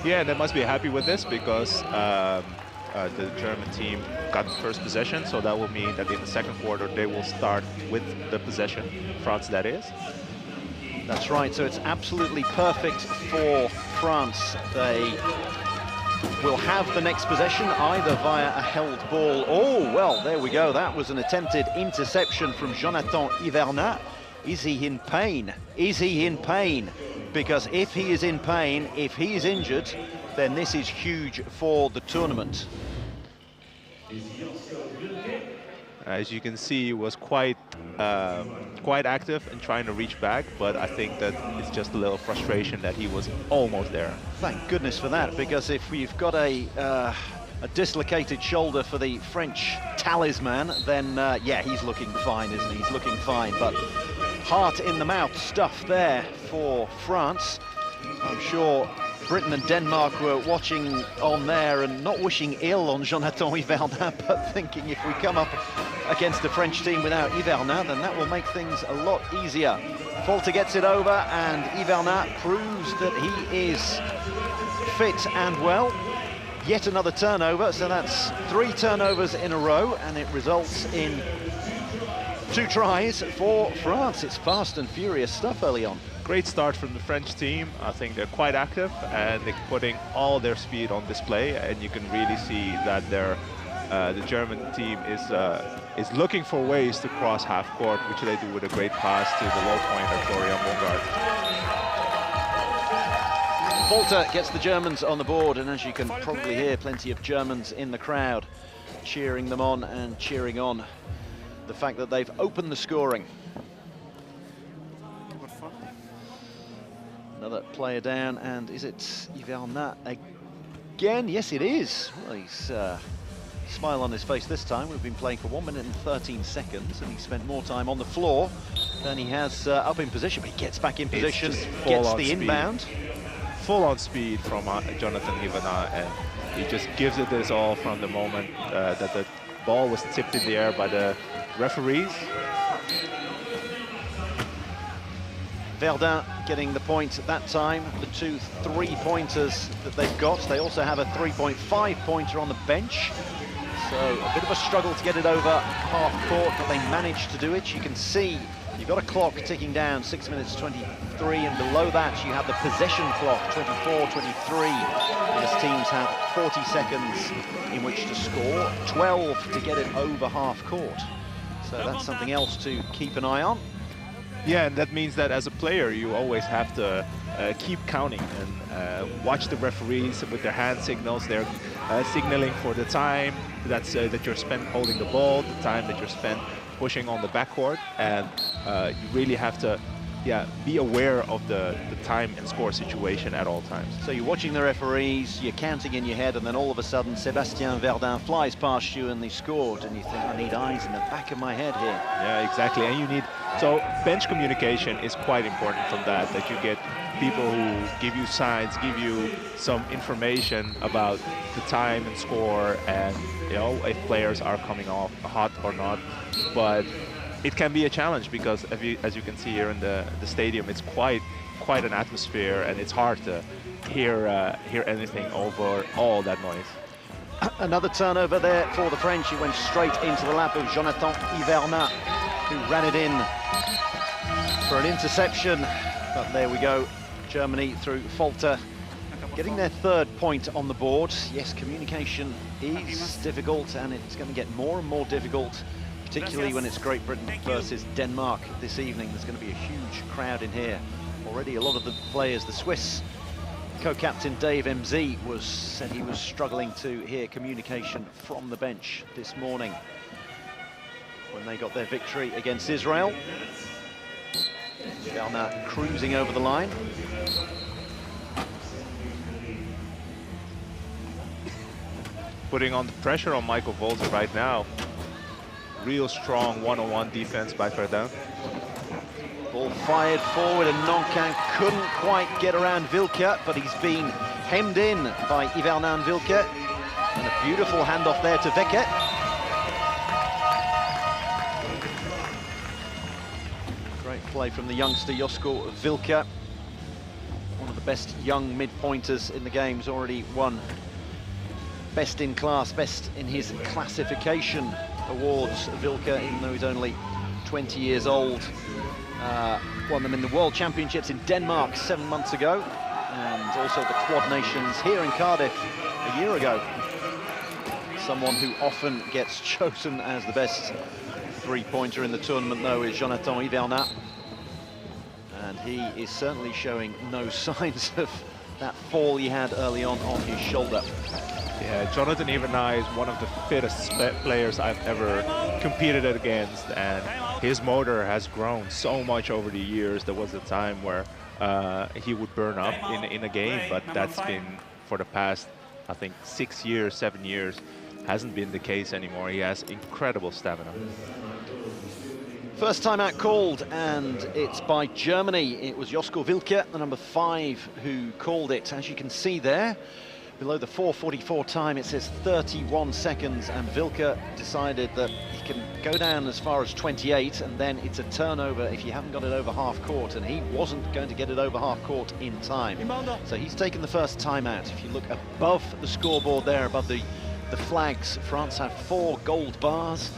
Yeah, they must be happy with this because the German team got the first possession, so that will mean that in the second quarter they will start with the possession, France that is. That's right, so it's absolutely perfect for France. They will have the next possession either via a held ball. Oh, well, there we go. That was an attempted interception from Jonathan Hivernat. Is he in pain? Is he in pain? Because if he is in pain, if he is injured, then this is huge for the tournament. As you can see, he was quite active in trying to reach back, but I think that it's just a little frustration that he was almost there. Thank goodness for that, because if we've got a dislocated shoulder for the French talisman, then yeah, he's looking fine, isn't he? He's looking fine, but heart in the mouth stuff there for France. I'm sure Britain and Denmark were watching on there and not wishing ill on Jonathan Hivernat, but thinking if we come up against a French team without Hivernat, then that will make things a lot easier. Folter gets it over, and Hivernat proves that he is fit and well. Yet another turnover, so that's 3 turnovers in a row, and it results in 2 tries for France. It's fast and furious stuff early on. Great start from the French team. I think they're quite active and they're putting all their speed on display, and you can really see that the German team is looking for ways to cross half court, which they do with a great pass to the low pointer, Florian Bongard. Folter gets the Germans on the board, and as you can probably hear, plenty of Germans in the crowd cheering them on and cheering on the fact that they've opened the scoring. Another player down, and is it Hivernat again? Yes, it is. Well, he's smile on his face this time. We've been playing for 1 minute and 13 seconds, and he spent more time on the floor than he has up in position. But he gets back in position, gets the inbound. Full-on speed from Jonathan Hivernat, and he just gives it his all from the moment that the ball was tipped in the air by the referees. Verdun getting the point at that time, the 2 3-pointers that they've got. They also have a 3.5-pointer on the bench. So a bit of a struggle to get it over half court, but they managed to do it. You can see you've got a clock ticking down, 6 minutes 23, and below that you have the possession clock, 24, 23. Because teams have 40 seconds in which to score, 12 to get it over half court. So that's something else to keep an eye on. Yeah, and that means that as a player, you always have to keep counting and watch the referees with their hand signals. They're signaling for the time that you're spent holding the ball, the time that you're spent pushing on the backcourt, and you really have to be aware of the time and score situation at all times. So you're watching the referees, you're counting in your head, and then all of a sudden Sébastien Verdun flies past you and they scored, and you think, I need eyes in the back of my head here. Yeah, exactly. And you need, so bench communication is quite important from that you get people who give you signs, give you some information about the time and score, and if players are coming off hot or not. But it can be a challenge because as you can see here in the stadium, it's quite an atmosphere, and it's hard to hear anything over all that noise. Another turnover there for the French. He went straight into the lap of Jonathan Ivernat, who ran it in for an interception. But there we go, Germany through Folter, getting their third point on the board. Yes, communication is difficult, and it's going to get more and more difficult, particularly when it's Great Britain versus Denmark this evening. There's going to be a huge crowd in here. Already a lot of the players, the Swiss co-captain Dave MZ said he was struggling to hear communication from the bench this morning when they got their victory against Israel. Bernard cruising over the line. Putting on the pressure on Michael Volzer right now. Real strong one-on-one defense by Verdun. Ball fired forward, and Nankin couldn't quite get around Wilke, but he's been hemmed in by Yvernan Wilke. And a beautiful handoff there to Veke. Great play from the youngster Josko Wilke. One of the best young mid-pointers in the game. He's already won best in class, best in his classification awards, Wilke, even though he's only 20 years old. Won them in the World Championships in Denmark 7 months ago, and also the Quad Nations here in Cardiff a year ago. Someone who often gets chosen as the best three-pointer in the tournament, though, is Jonathan Ivernat. And he is certainly showing no signs of that fall he had early on his shoulder. Yeah, Jonathan Ivernat is one of the fittest players I've ever competed against, and his motor has grown so much over the years. There was a time where he would burn up in a game, but that's been for the past, I think, 6 years, 7 years, hasn't been the case anymore. He has incredible stamina. First time out called, and it's by Germany. It was Josko Wilke, the number 5, who called it. As you can see there, below the 4:44 time, it says 31 seconds, and Wilke decided that he can go down as far as 28, and then it's a turnover if you haven't got it over half court, and he wasn't going to get it over half court in time. So he's taken the first timeout. If you look above the scoreboard there, above the flags, France have 4 gold bars,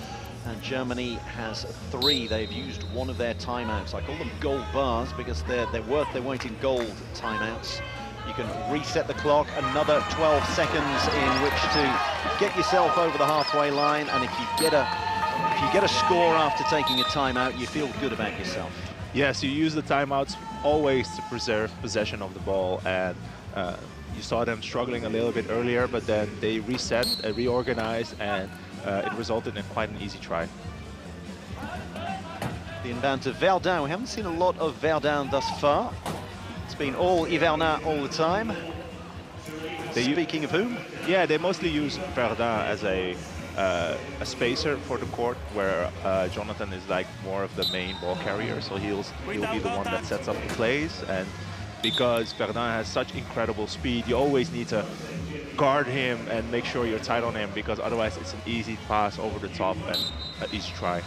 and Germany has 3. They've used one of their timeouts. I call them gold bars because they're worth their weight in gold timeouts. You can reset the clock, another 12 seconds in which to get yourself over the halfway line, and if you get a score after taking a timeout, you feel good about yourself. Yes, you use the timeouts always to preserve possession of the ball, and you saw them struggling a little bit earlier, but then they reset, reorganized, and it resulted in quite an easy try. The inbound to Verdun. We haven't seen a lot of Verdun thus far. It's been all Ivernat all the time. Speaking of whom? Yeah, they mostly use Verdun as a spacer for the court, where Jonathan is like more of the main ball carrier, so he'll be the one that sets up the plays. And because Verdun has such incredible speed, you always need to guard him and make sure you're tight on him, because otherwise it's an easy pass over the top and an easy try.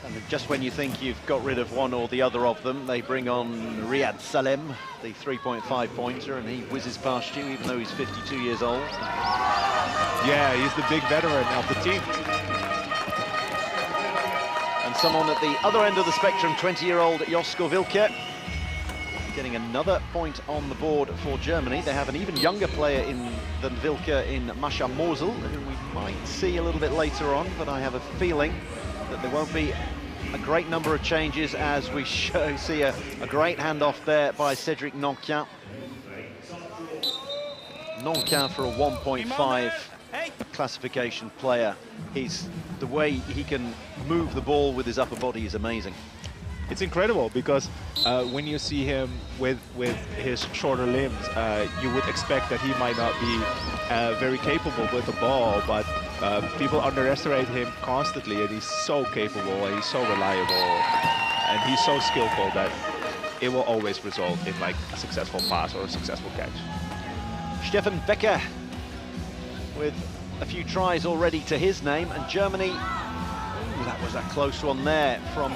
And Just when you think you've got rid of one or the other of them, they bring on Riyad Salem, the 3.5-pointer, and he whizzes past you, even though he's 52 years old. Yeah, he's the big veteran of the team. And someone at the other end of the spectrum, 20-year-old Josko Wilke, getting another point on the board for Germany. They have an even younger player than Wilke in Masha Mosel, who we might see a little bit later on, but I have a feeling that there won't be a great number of changes as we see a great handoff there by Cédric Nankin. Nankin for a 1.5 classification player. The way he can move the ball with his upper body is amazing. It's incredible because when you see him with his shorter limbs, you would expect that he might not be very capable with the ball, but people underestimate him constantly, and he's so capable and he's so reliable and he's so skillful that it will always result in like a successful pass or a successful catch. Stefan Becker with a few tries already to his name, and Germany, that was a close one there from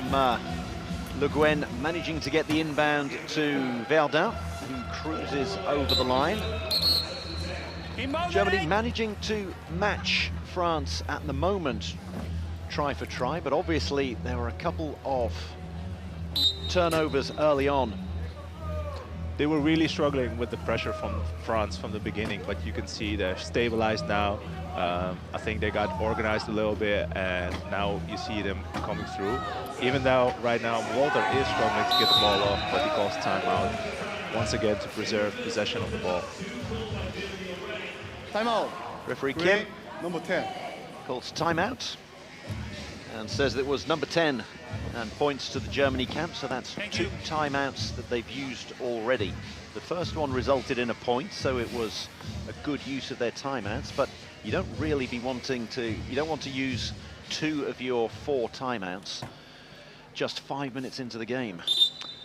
Le Guen, managing to get the inbound to Verdun, who cruises over the line. Germany managing to match France at the moment, try for try, but obviously there were a couple of turnovers early on. They were really struggling with the pressure from France from the beginning, but you can see they're stabilized now. I think they got organized a little bit, and now you see them coming through. Even though right now Walter is struggling to get the ball off, but he calls timeout once again to preserve possession of the ball. Timeout. Referee Kim, number 10, calls timeout and says that it was number 10 and points to the Germany camp. So that's 2 timeouts that they've used already. The first one resulted in a point, so it was a good use of their timeouts, but you don't really be wanting to, you don't want to use 2 of your 4 timeouts just 5 minutes into the game.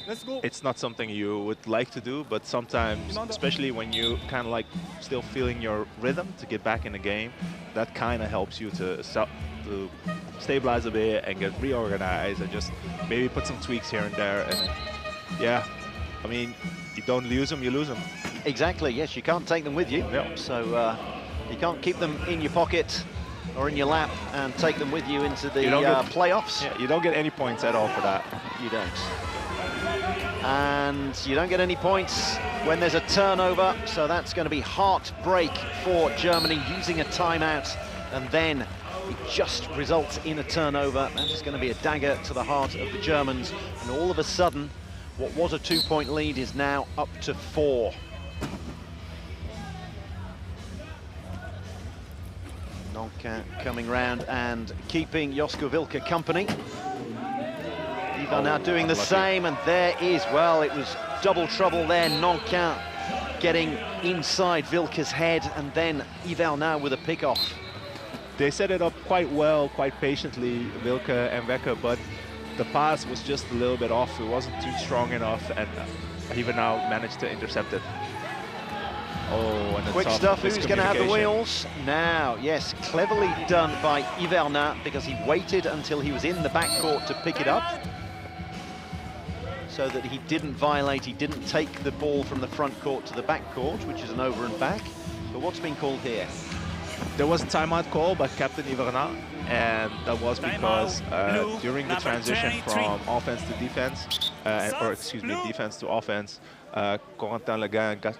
It's not something you would like to do, but sometimes, especially when you kind of like still feeling your rhythm to get back in the game, that kind of helps you to stabilize a bit and get reorganized and just maybe put some tweaks here and there. And yeah, I mean, you don't lose them, you lose them. Exactly, yes, you can't take them with you. Yep. So you can't keep them in your pocket or in your lap and take them with you into the playoffs. Yeah, you don't get any points at all for that. You don't. And you don't get any points when there's a turnover, so that's going to be heartbreak for Germany, using a timeout, and then it just results in a turnover. That is going to be a dagger to the heart of the Germans, and all of a sudden, what was a 2-point lead is now up to 4. Nankin coming round and keeping Josko Wilke company. Ivan now doing the same, and there is, well, it was double trouble there. Nankin getting inside Wilke's head, and then Ivan now with a pick-off. They set it up quite well, quite patiently, Wilke and Wecker, but the pass was just a little bit off. It wasn't too strong enough, and Ivan now managed to intercept it. Oh, and quick stuff, who's going to have the wheels? Now, yes, cleverly done by Iverna, because he waited until he was in the backcourt to pick it up, so that he didn't violate, he didn't take the ball from the front court to the back court, which is an over and back. But what's been called here? There was a timeout call by Captain Iverna, and that was because during the transition from offense to defense, or excuse me, defense to offense, Corentin Leguin got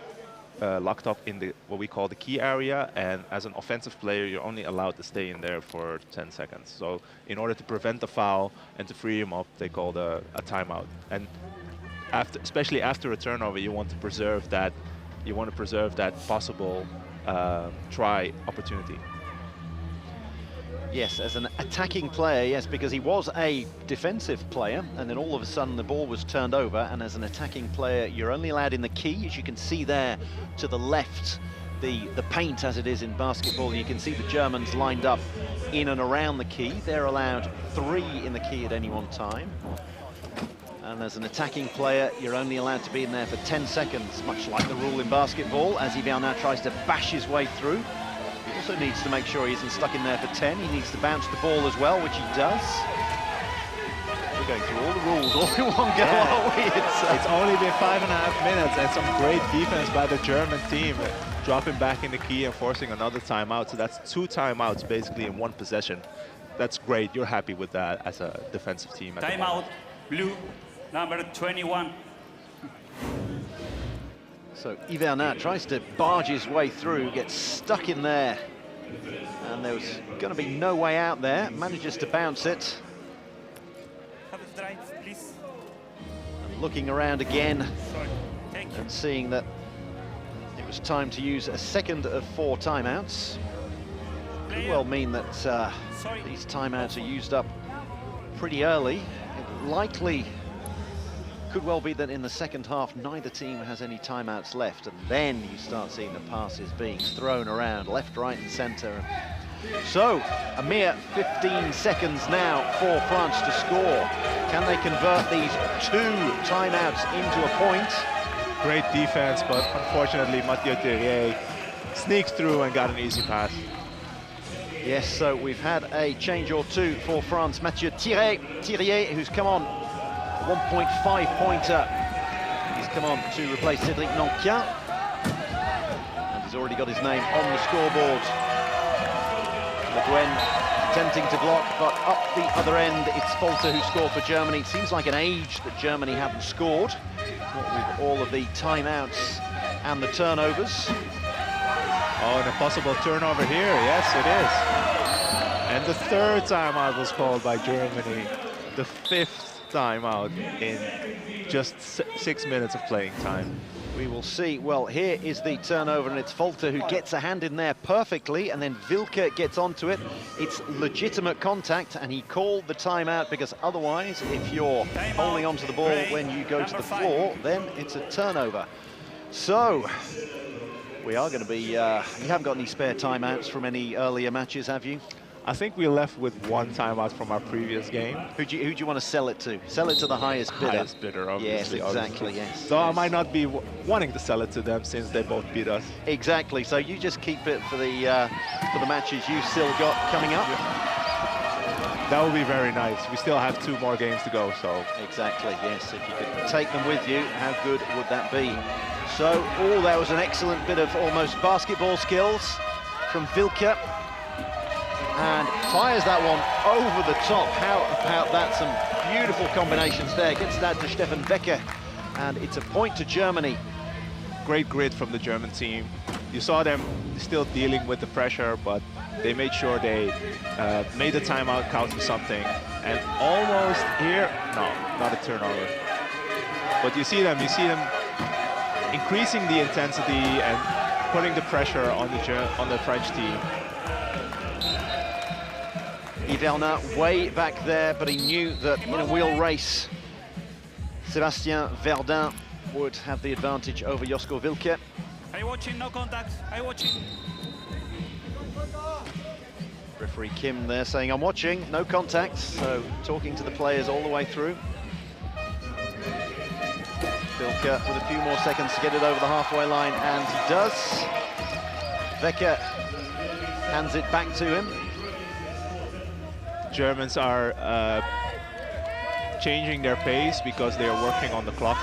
locked up in what we call the key area, and as an offensive player, you're only allowed to stay in there for 10 seconds. So in order to prevent the foul and to free him up, they called a timeout. And especially after a turnover, you want to preserve that. You want to preserve that possible try opportunity. Yes, as an attacking player, yes, because he was a defensive player, and then all of a sudden the ball was turned over, and as an attacking player, you're only allowed in the key, as you can see there to the left, the paint as it is in basketball. You can see the Germans lined up in and around the key. They're allowed 3 in the key at any one time. And as an attacking player, you're only allowed to be in there for 10 seconds, much like the rule in basketball, as Ivan now tries to bash his way through. He also needs to make sure he isn't stuck in there for 10. He needs to bounce the ball as well, which he does. We're going through all the rules all in one go, aren't we? It's only been 5.5 minutes and some great defense by the German team, dropping back in the key and forcing another timeout. So that's 2 timeouts basically in 1 possession. That's great. You're happy with that as a defensive team. Timeout, blue, number 21. So Hivernin tries to barge his way through, gets stuck in there. And there was going to be no way out there. Manages to bounce it. And looking around again and seeing that it was time to use a second of 4 timeouts. Could well mean that these timeouts are used up pretty early. It likely could well be that in the second half neither team has any timeouts left, and then you start seeing the passes being thrown around left, right and centre. So a mere 15 seconds now for France to score. Can they convert these 2 timeouts into a point? Great defense, but unfortunately Mathieu Thirier sneaks through and got an easy pass. Yes, so we've had a change or 2 for France. Mathieu Thirier, who's come on, 1.5-pointer. He's come on to replace Cédric Nanquin. And he's already got his name on the scoreboard. Le Guen attempting to block, but up the other end, it's Folter who scored for Germany. It seems like an age that Germany haven't scored, what with all of the timeouts and the turnovers. Oh, and a possible turnover here. Yes, it is. And the 3rd timeout was called by Germany. The 5th timeout in just 6 minutes of playing time. We will see. Well, here is the turnover, and it's Folter who gets a hand in there perfectly, and then Wilke gets onto it. It's legitimate contact, and he called the timeout because otherwise, if you're holding onto the ball when you go to the floor, then it's a turnover. So we are going to be... you haven't got any spare timeouts from any earlier matches, have you? I think we left with 1 timeout from our previous game. Who do you want to sell it to? Sell it to the highest bidder. Highest bidder, obviously. Yes, exactly, yes. So yes. I might not be wanting to sell it to them since they both beat us. Exactly, so you just keep it for the matches you've still got coming up. That would be very nice. We still have 2 more games to go, so... Exactly, yes. If you could take them with you, how good would that be? So, oh, that was an excellent bit of almost basketball skills from Wilke. And fires that one over the top. How about that? Some beautiful combinations there. Gets that to Stefan Becker. And it's a point to Germany. Great grit from the German team. You saw them still dealing with the pressure, but they made sure they made the timeout count for something. And almost here, no, not a turnover. But you see them increasing the intensity and putting the pressure on the French team. Hivernin way back there, but he knew that in a wheel race, Sébastien Verdun would have the advantage over Josko Wilke. Are you watching? No contact. Are you watching? Referee Kim there saying, I'm watching, no contact. So talking to the players all the way through. Wilke with a few more seconds to get it over the halfway line, and he does. Becker hands it back to him. Germans are changing their pace because they are working on the clock.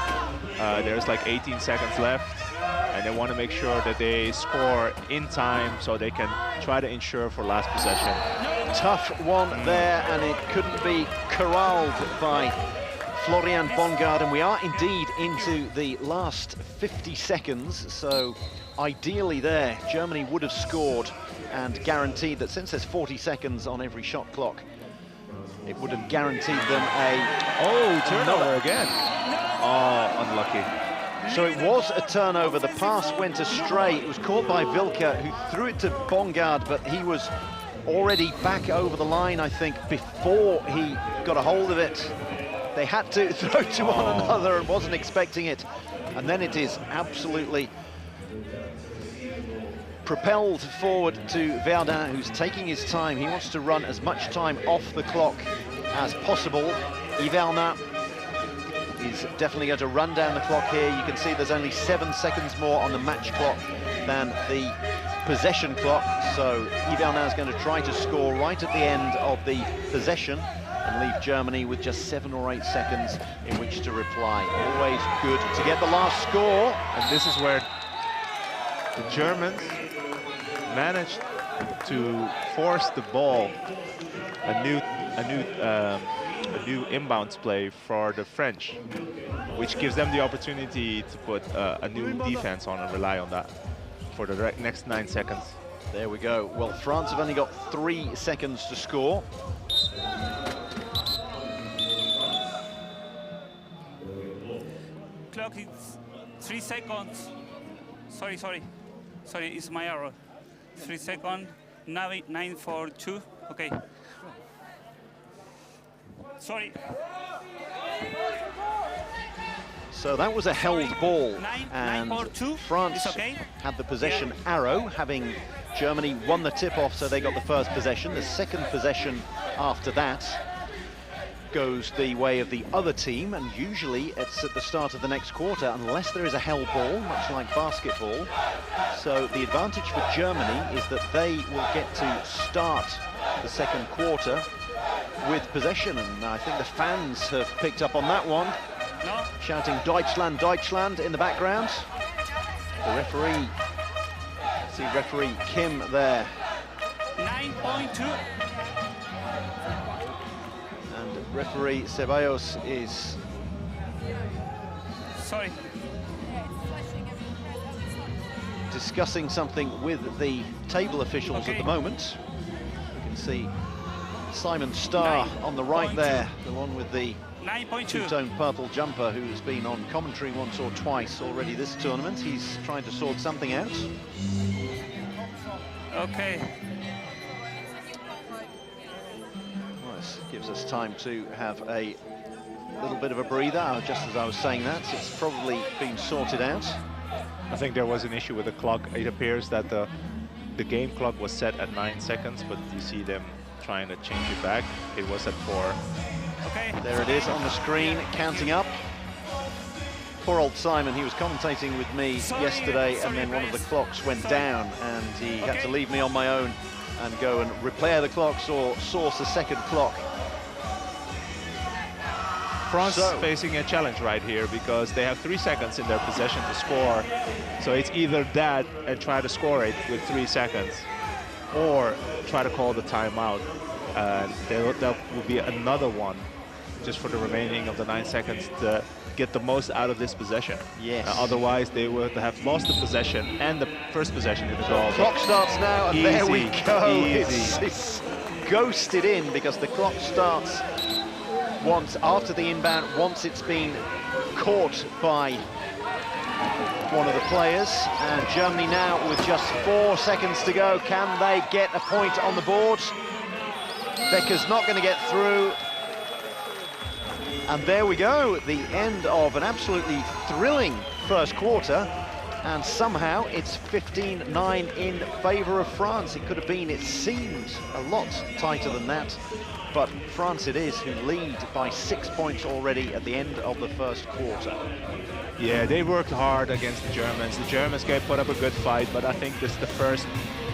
There's like 18 seconds left, and they want to make sure that they score in time so they can try to ensure for last possession. Tough one there, and it couldn't be corralled by Florian Bongard, and we are indeed into the last 50 seconds, so ideally there, Germany would have scored and guaranteed that, since there's 40 seconds on every shot clock, it would have guaranteed them a... turnover again. Oh, unlucky. So it was a turnover. The pass went astray. It was caught by Wilke, who threw it to Bongard, but he was already back over the line, I think, before he got a hold of it. They had to throw to one another and wasn't expecting it. And then it is absolutely propelled forward to Verdun, who's taking his time. He wants to run as much time off the clock as possible. Hivernin is definitely going to run down the clock here. You can see there's only 7 seconds more on the match clock than the possession clock. So Hivernin is going to try to score right at the end of the possession. And and leave Germany with just 7 or 8 seconds in which to reply. Always good to get the last score. And this is where the Germans managed to force the ball, a new inbounds play for the French, which gives them the opportunity to put a new defense on and rely on that for the next 9 seconds. There we go. Well, France have only got 3 seconds to score. Clock is 3 seconds. Sorry, it's my error. 3 seconds, 9-4-2, okay. Sorry. So that was a held ball, and France had the possession arrow, having Germany won the tip-off, so they got the first possession. The second possession after that goes the way of the other team, and usually it's at the start of the next quarter, unless there is a held ball, much like basketball. So the advantage for Germany is that they will get to start the second quarter with possession, and I think the fans have picked up on that one. Shouting Deutschland, Deutschland in the background. The referee, see referee Kim there. 9.2. And referee Ceballos is... Sorry. discussing something with the table officials at the moment. You can see Simon Starr on the right there, the one with the 9.2 two-tone purple jumper, who has been on commentary once or twice already this tournament. He's trying to sort something out. Okay. Well, this gives us time to have a little bit of a breather. Just as I was saying that, it's probably been sorted out. I think there was an issue with the clock. It appears that the game clock was set at 9 seconds, but you see them trying to change it back. It was at 4. Okay. There it is on the screen, counting up. Poor old Simon, he was commentating with me yesterday, and then one of the clocks went down, and he had to leave me on my own and go and repair the clocks or source a second clock. France facing a challenge right here because they have 3 seconds in their possession to score. So it's either that and try to score it with 3 seconds, or try to call the timeout. There will be another one just for the remaining of the 9 seconds to get the most out of this possession. Yes. Otherwise, they would have lost the possession and the first possession in the goal. Clock starts now, and there we go. It's ghosted in because the clock starts once after the inbound, once it's been caught by one of the players. And Germany now with just 4 seconds to go. Can they get a point on the board? Becker's not going to get through. And there we go, the end of an absolutely thrilling first quarter. And somehow it's 15-9 in favour of France. It could have been, it seemed, a lot tighter than that. But France it is, who lead by 6 points already at the end of the first quarter. Yeah, they worked hard against the Germans. The Germans put up a good fight, but I think this is the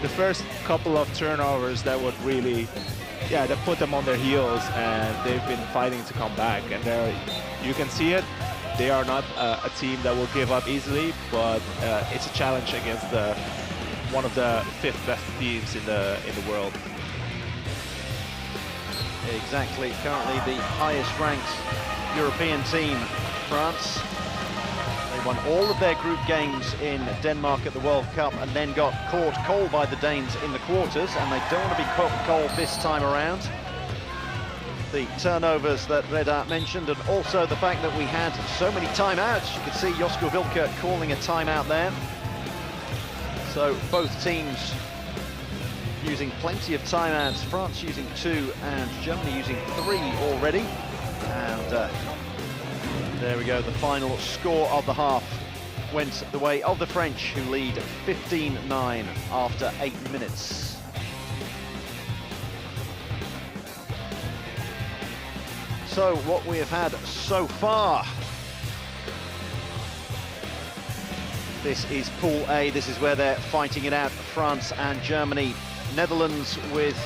first couple of turnovers that would really, that put them on their heels, and they've been fighting to come back. And you can see it. They are not a team that will give up easily, but it's a challenge against one of the 5th best teams in the world. Exactly, currently the highest ranked European team, France. They won all of their group games in Denmark at the World Cup and then got caught cold by the Danes in the quarters, and they don't want to be caught cold this time around. The turnovers that Reda mentioned, and also the fact that we had so many timeouts. You could see Josko Wilke calling a timeout there. So both teams using plenty of timeouts, France using 2 and Germany using 3 already. And there we go, the final score of the half went the way of the French, who lead 15-9 after 8 minutes. So what we have had so far. This is Pool A, this is where they're fighting it out, France and Germany. Netherlands with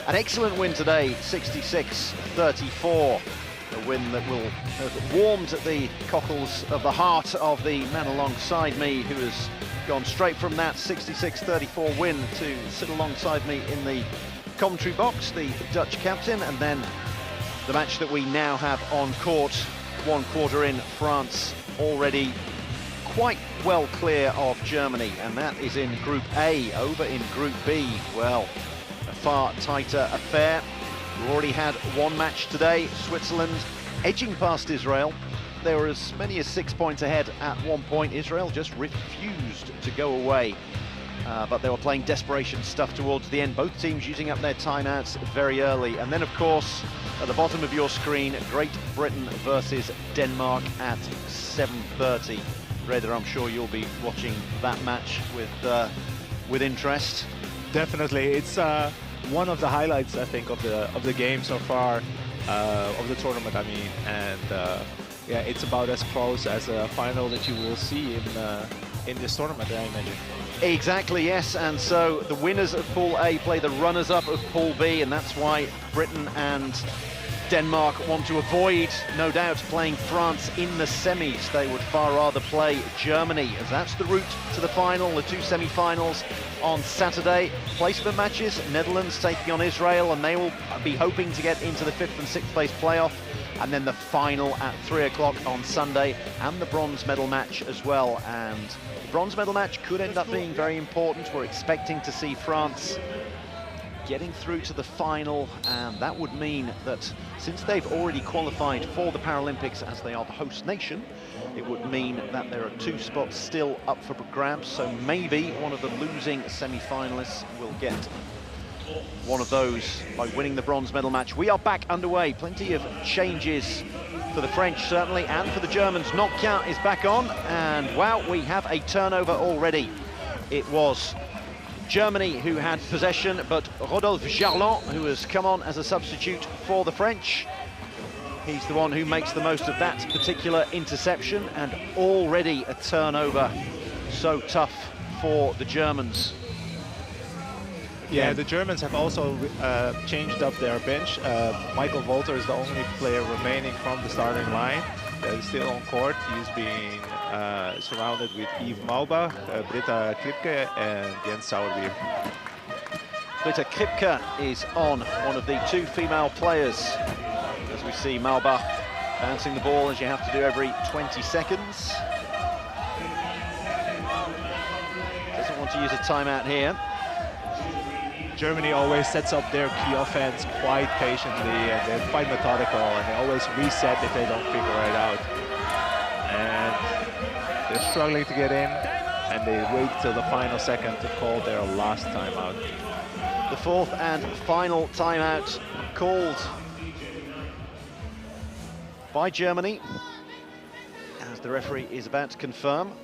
An excellent win today, 66-34. A win that will have warmed the cockles of the heart of the man alongside me, who has gone straight from that 66-34 win to sit alongside me in the commentary box, the Dutch captain, and then the match that we now have on court, 1 quarter in, France already quite well clear of Germany, and that is in Group A. Over in Group B, well, a far tighter affair. We've already had 1 match today, Switzerland edging past Israel. They were as many as 6 points ahead at one point. Israel just refused to go away, but they were playing desperation stuff towards the end. Both teams using up their timeouts very early. And then, of course, at the bottom of your screen, Great Britain versus Denmark at 7:30. Reda, I'm sure you'll be watching that match with interest. Definitely, it's one of the highlights, I think, of the game so far, of the tournament. I mean, and yeah, it's about as close as a final that you will see in this tournament, I imagine. Exactly, yes, and so the winners of Pool A play the runners-up of Pool B, and that's why Britain and Denmark want to avoid, no doubt, playing France in the semis. They would far rather play Germany, as that's the route to the final, the 2 semi-finals on Saturday. Placement matches, Netherlands taking on Israel, and they will be hoping to get into the 5th and 6th place playoff. And then the final at 3 o'clock on Sunday, and the bronze medal match as well. And the bronze medal match could end up being very important. We're expecting to see France getting through to the final, and that would mean that since they've already qualified for the Paralympics as they are the host nation, it would mean that there are 2 spots still up for grabs, so maybe one of the losing semi-finalists will get one of those by winning the bronze medal match. We are back underway, plenty of changes for the French certainly, and for the Germans. Nokia is back on, and wow, we have a turnover already. It was Germany who had possession, but Rodolphe Jarlon, who has come on as a substitute for the French, he's the one who makes the most of that particular interception, and already a turnover. So tough for the Germans. Yeah, the Germans have also changed up their bench. Michael Wolter is the only player remaining from the starting line that is still on court. He's being surrounded with Yves Maubach, Britta Kripke and Jens Sauerbier. Britta Kripke is on, one of the 2 female players, as we see Maubach bouncing the ball, as you have to do every 20 seconds. Doesn't want to use a timeout here. Germany always sets up their key offense quite patiently, and they're quite methodical, and they always reset if they don't figure it out. And they're struggling to get in, and they wait till the final second to call their last timeout. The 4th and final timeout called by Germany, as the referee is about to confirm.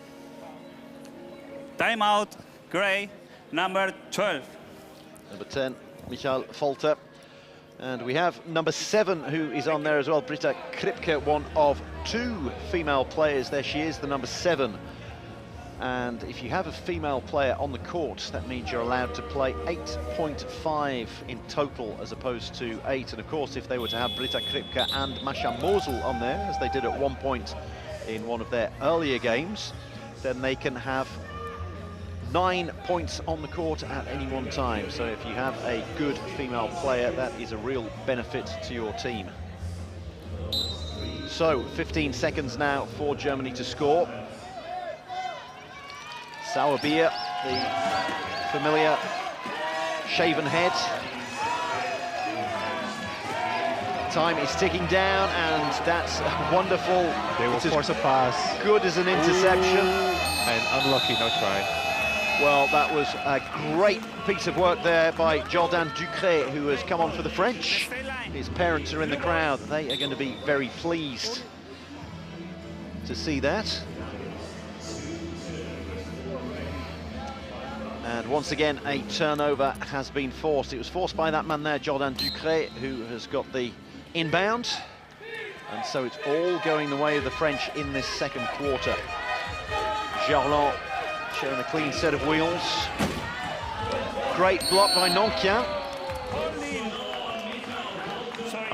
Timeout, Gray, number 12. Number 10, Michael Folter. And we have number 7 who is on there as well, Britta Kripke, one of 2 female players. There she is, the number 7. And if you have a female player on the court, that means you're allowed to play 8.5 in total as opposed to 8. And of course, if they were to have Britta Kripke and Masha Morsel on there, as they did at one point in one of their earlier games, then they can have 9 points on the court at any one time. So if you have a good female player, that is a real benefit to your team. So 15 seconds now for Germany to score. Sauerbier, the familiar shaven head. Time is ticking down, and that's wonderful. They will force a pass. Good as an interception. And unlucky, no try. Well, that was a great piece of work there by Jordan Ducré, who has come on for the French. His parents are in the crowd. They are going to be very pleased to see that. And once again, a turnover has been forced. It was forced by that man there, Jordan Ducré, who has got the inbound. And so it's all going the way of the French in this second quarter. Jarlon showing a clean set of wheels. Great block by Nokia.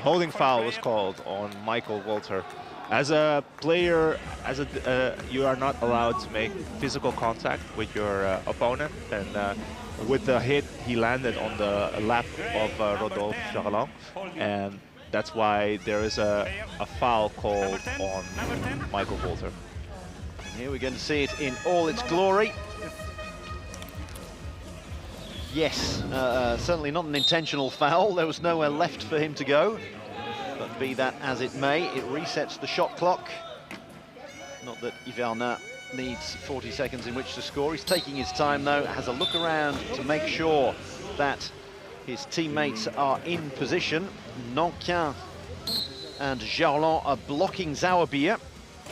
holding foul was called on Michael Walter. As a player, you are not allowed to make physical contact with your opponent, and with the hit, he landed on the lap of Rodolphe Charland, and that's why there is a foul called on Michael Walter. And here we're going to see it in all its glory. Yes, certainly not an intentional foul. There was nowhere left for him to go. But be that as it may, it resets the shot clock. Not that Hivernin needs 40 seconds in which to score. He's taking his time, though, has a look around to make sure that his teammates are in position. Nankin and Jarland are blocking Zauerbier.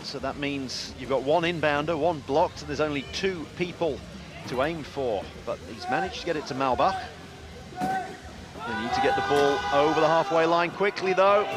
So that means you've got one inbounder, one blocked, and there's only 2 people to aim for. But he's managed to get it to Malbach. They need to get the ball over the halfway line quickly, though.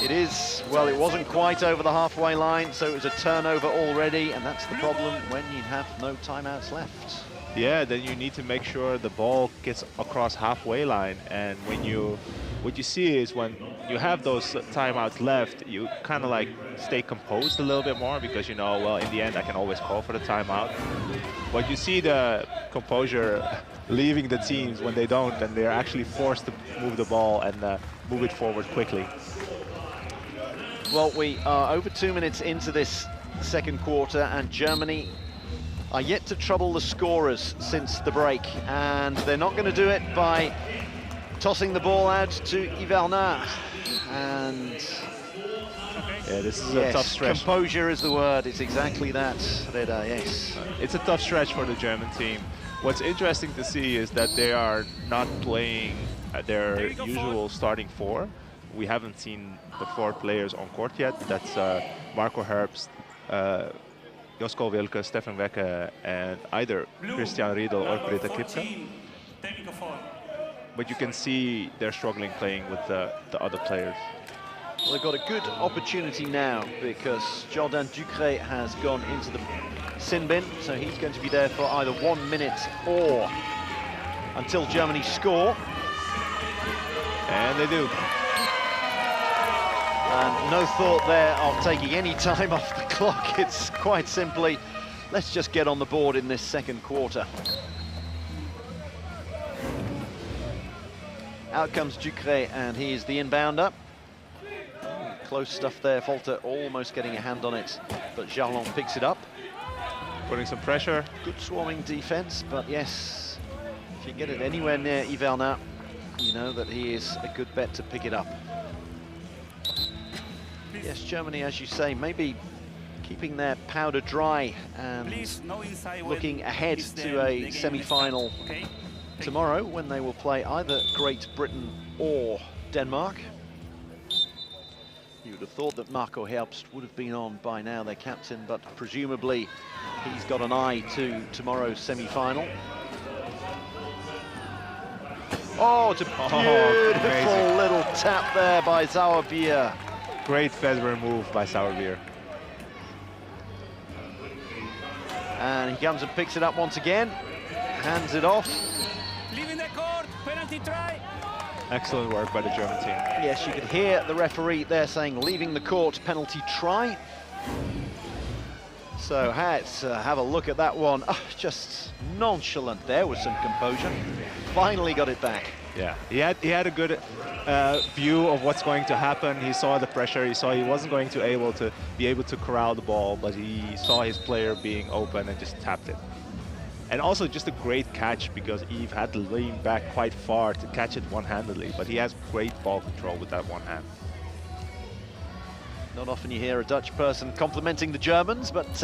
It is, well, it wasn't quite over the halfway line, so it was a turnover already, and that's the problem when you have no timeouts left. Yeah, then you need to make sure the ball gets across halfway line, and what you see is when you have those timeouts left, you kind of like stay composed a little bit more, because you know, well, in the end I can always call for the timeout. But you see the composure leaving the teams when they don't, and they're actually forced to move the ball and move it forward quickly. Well, we are over 2 minutes into this second quarter, and Germany are yet to trouble the scorers since the break, and they're not going to do it by tossing the ball out to Hivernin. And yeah, this is a tough stretch. Composure is the word. It's exactly that, Reda, yes. It's a tough stretch for the German team. What's interesting to see is that they are not playing their usual starting 4. We haven't seen the 4 players on court yet. That's Marco Herbst, Josko Wilke, Stefan Wecke, and either Christian Riedel or Britta Kipka. But you can see they're struggling playing with the other players. Well, they've got a good opportunity now, because Jordan Ducret has gone into the sin bin, so he's going to be there for either 1 minute or until Germany score. And they do. And no thought there of taking any time off the clock. It's quite simply, let's just get on the board in this second quarter. Out comes Ducret, and he is the inbounder. Close stuff there, Folter almost getting a hand on it, but Jarland picks it up. Putting some pressure. Good swarming defense, but yes, if you get it anywhere near Hivernin, you know that he is a good bet to pick it up. Yes, Germany, as you say, maybe keeping their powder dry and looking ahead to a semi-final tomorrow, when they will play either Great Britain or Denmark. You would have thought that Marco Herbst would have been on by now, their captain, but presumably he's got an eye to tomorrow's semi-final. Oh, it's a beautiful little tap there by Zauerbier. Great veteran move by Zauerbier. And he comes and picks it up once again, hands it off. Leaving the court, penalty try. Excellent work by the German team. Yes, you could hear the referee there saying, leaving the court, penalty try. So let's have a look at that one. Oh, just nonchalant there with some composure. Finally got it back. Yeah, he had a good view of what's going to happen. He saw the pressure. He saw he wasn't going to be able to corral the ball, but he saw his player being open and just tapped it. And also just a great catch, because Yves had to lean back quite far to catch it one-handedly, but he has great ball control with that one hand. Not often you hear a Dutch person complimenting the Germans, but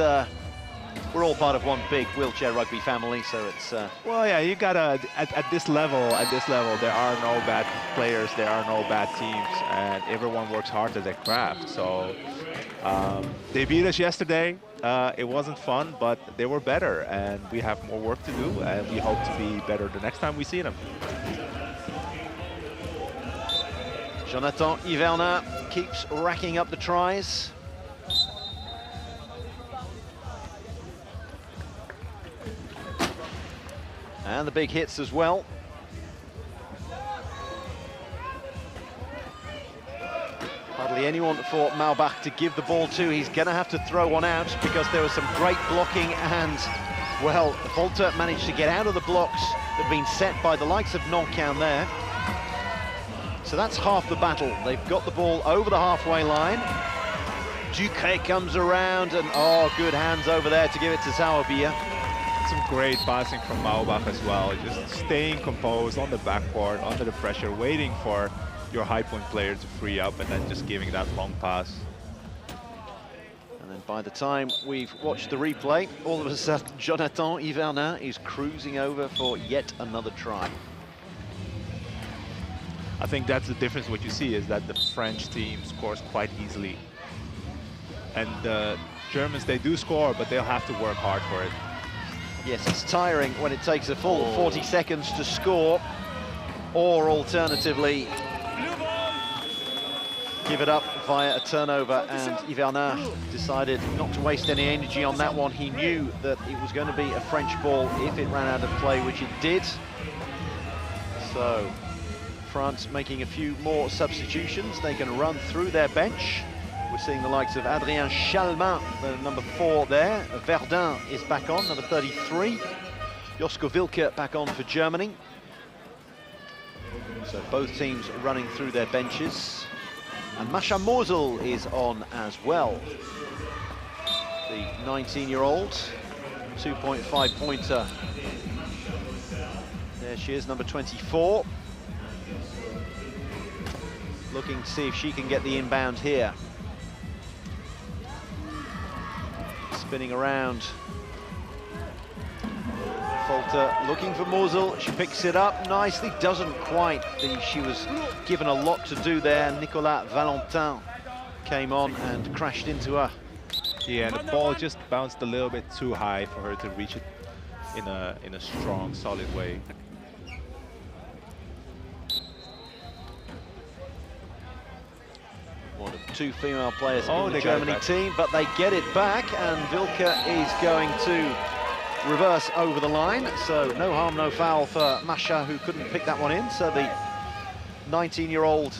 we're all part of one big wheelchair rugby family, so it's... Well, yeah, you gotta, at this level, there are no bad players, there are no bad teams, and everyone works hard at their craft. So they beat us yesterday. It wasn't fun, but they were better, and we have more work to do, and we hope to be better the next time we see them. Jonathan Hivernin keeps racking up the tries. And the big hits as well. hardly anyone for Maubach to give the ball to. He's going to have to throw one out because there was some great blocking and, well, Volta managed to get out of the blocks that have been set by the likes of Nankin there. So that's half the battle. They've got the ball over the halfway line. Ducret comes around and, oh, good hands over there to give it to Sauerbier. Some great passing from Maubach as well, just staying composed on the backboard, under the pressure, waiting for your high point player to free up and then just giving that long pass. And then by the time we've watched the replay, all of a sudden Jonathan Hivernin is cruising over for yet another try. I think that's the difference. What you see is that the French team scores quite easily. And the Germans, they do score, but they'll have to work hard for it. Yes, it's tiring when it takes a full 40 seconds to score, or alternatively, give it up via a turnover, and Hivernin decided not to waste any energy on that one. He knew that it was going to be a French ball if it ran out of play, which it did. So, France making a few more substitutions. They can run through their bench. We're seeing the likes of Adrien Chalmin, the number 4 there. Verdun is back on, number 33. Josko Wilke back on for Germany. So both teams running through their benches. And Masha Mosel is on as well. The 19-year-old, 2.5 pointer. There she is, number 24. Looking to see if she can get the inbound here. Spinning around. Volta looking for Mosel. She picks it up nicely. Doesn't quite. She was given a lot to do there. Nicolas Valentin came on and crashed into her. Yeah, and the ball just bounced a little bit too high for her to reach it in a strong, solid way. One of 2 female players in the Germany team, but they get it back, and Wilke is going to reverse over the line. So no harm, no foul for Masha, who couldn't pick that one in. So the 19-year-old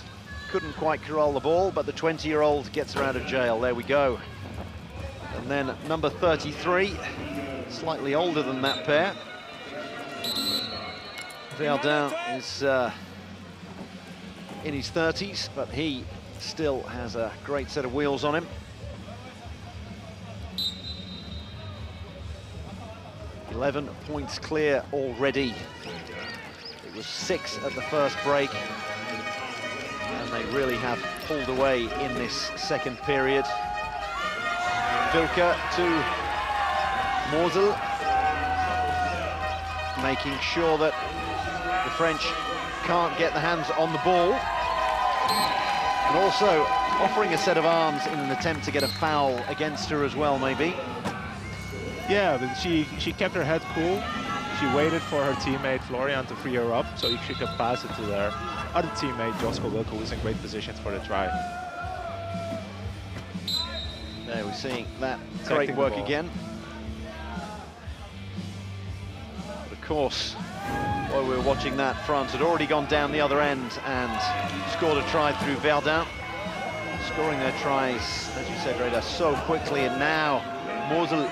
couldn't quite corral the ball, but the 20-year-old gets her out of jail. There we go. And then number 33, slightly older than that pair. Verdun is in his 30s, but he still has a great set of wheels on him. 11 points clear already. It was 6 at the first break, and they really have pulled away in this second period. Wilke to Mosel, making sure that the French can't get the hands on the ball, and also offering a set of arms in an attempt to get a foul against her as well, maybe. Yeah, but she kept her head cool. She waited for her teammate Florian to free her up so she could pass it to their other teammate Josko Wilke, who was in great position for the try. There we're seeing that great work again. But of course, while we were watching that, France had already gone down the other end and scored a try through Verdun. Scoring their tries, as you said, Reda, so quickly, and now Mosel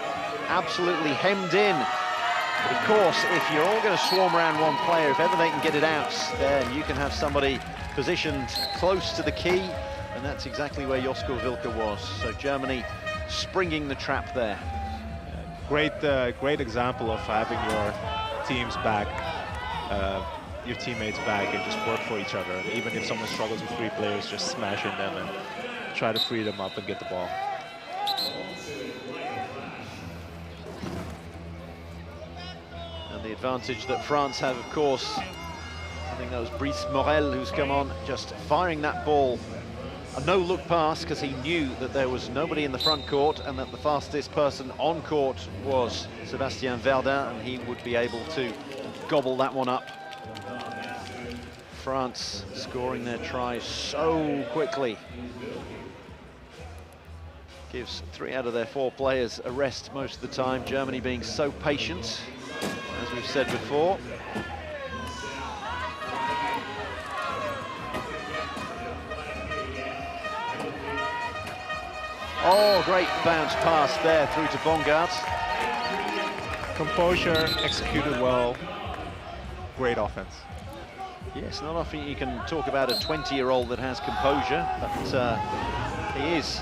absolutely hemmed in. But of course, if you're all going to swarm around one player, if ever they can get it out, then you can have somebody positioned close to the key, and that's exactly where Josko Wilke was. So Germany springing the trap there. Great example of having your teams back, your teammates back, and just work for each other. Even if someone struggles with 3 players, just smashing them and try to free them up and get the ball. The advantage that France have, of course, I think that was Brice Morel who's come on, just firing that ball. A no-look pass, because he knew that there was nobody in the front court and that the fastest person on court was Sébastien Verdun, and he would be able to gobble that one up. France scoring their tries so quickly. Gives 3 out of their 4 players a rest most of the time. Germany being so patient, as we've said before. Oh, great bounce pass there through to Bongard. Composure, executed well, great offense. Yes, not often you can talk about a 20-year-old that has composure, but he is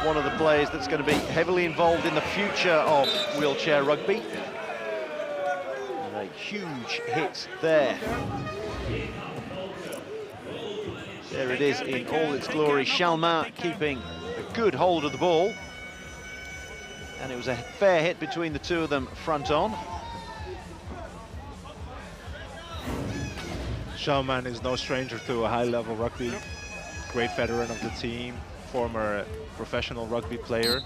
one of the players that's going to be heavily involved in the future of wheelchair rugby. And a huge hit there. There it is in all its glory. Chalmin keeping a good hold of the ball. And it was a fair hit between the two of them front on. Chalmin is no stranger to a high-level rugby. Great veteran of the team, former professional rugby player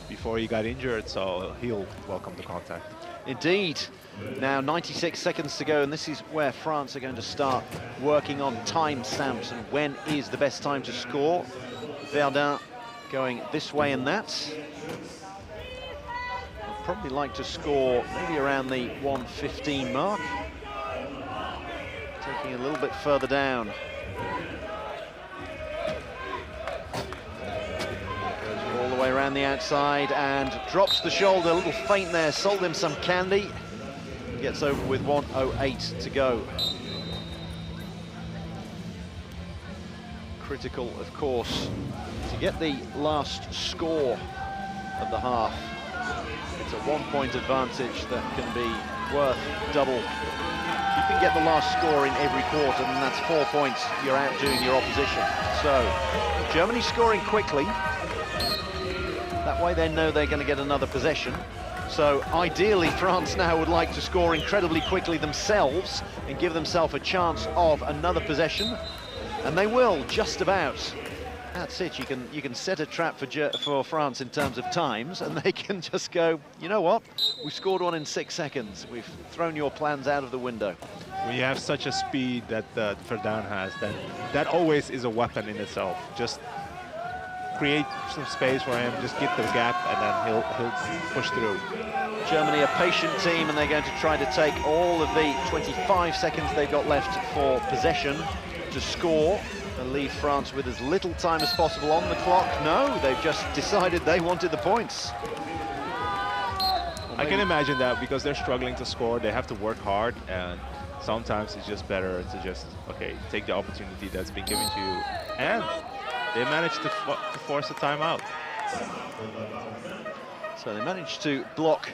before he got injured, so he'll welcome the contact. Indeed. Now 96 seconds to go, and this is where France are going to start working on time stamps and when is the best time to score. Verdun going this way and that. I'd probably like to score maybe around the 1:15 mark. Taking a little bit further down. Goes all the way around the outside and drops the shoulder, a little feint there, sold him some candy. Gets over with 1:08 to go. Critical, of course, to get the last score of the half. It's a 1-point advantage that can be worth double. If you can get the last score in every quarter, then that's 4 points. You're outdoing your opposition. So, Germany scoring quickly. That way they know they're going to get another possession. So, ideally, France now would like to score incredibly quickly themselves and give themselves a chance of another possession. And they will, just about. That's it, you can set a trap for France in terms of times, and they can just go, you know what, we scored one in 6 seconds. We've thrown your plans out of the window. When you have such a speed that Verdun has, then that always is a weapon in itself. Just create some space for him, just get the gap, and then he'll push through. Germany, a patient team, and they're going to try to take all of the 25 seconds they've got left for possession to score and leave France with as little time as possible on the clock. No, they've just decided they wanted the points. I can imagine that because they're struggling to score, they have to work hard, and sometimes it's just better to just, okay, take the opportunity that's been given to you. And they managed to force a timeout. So they managed to block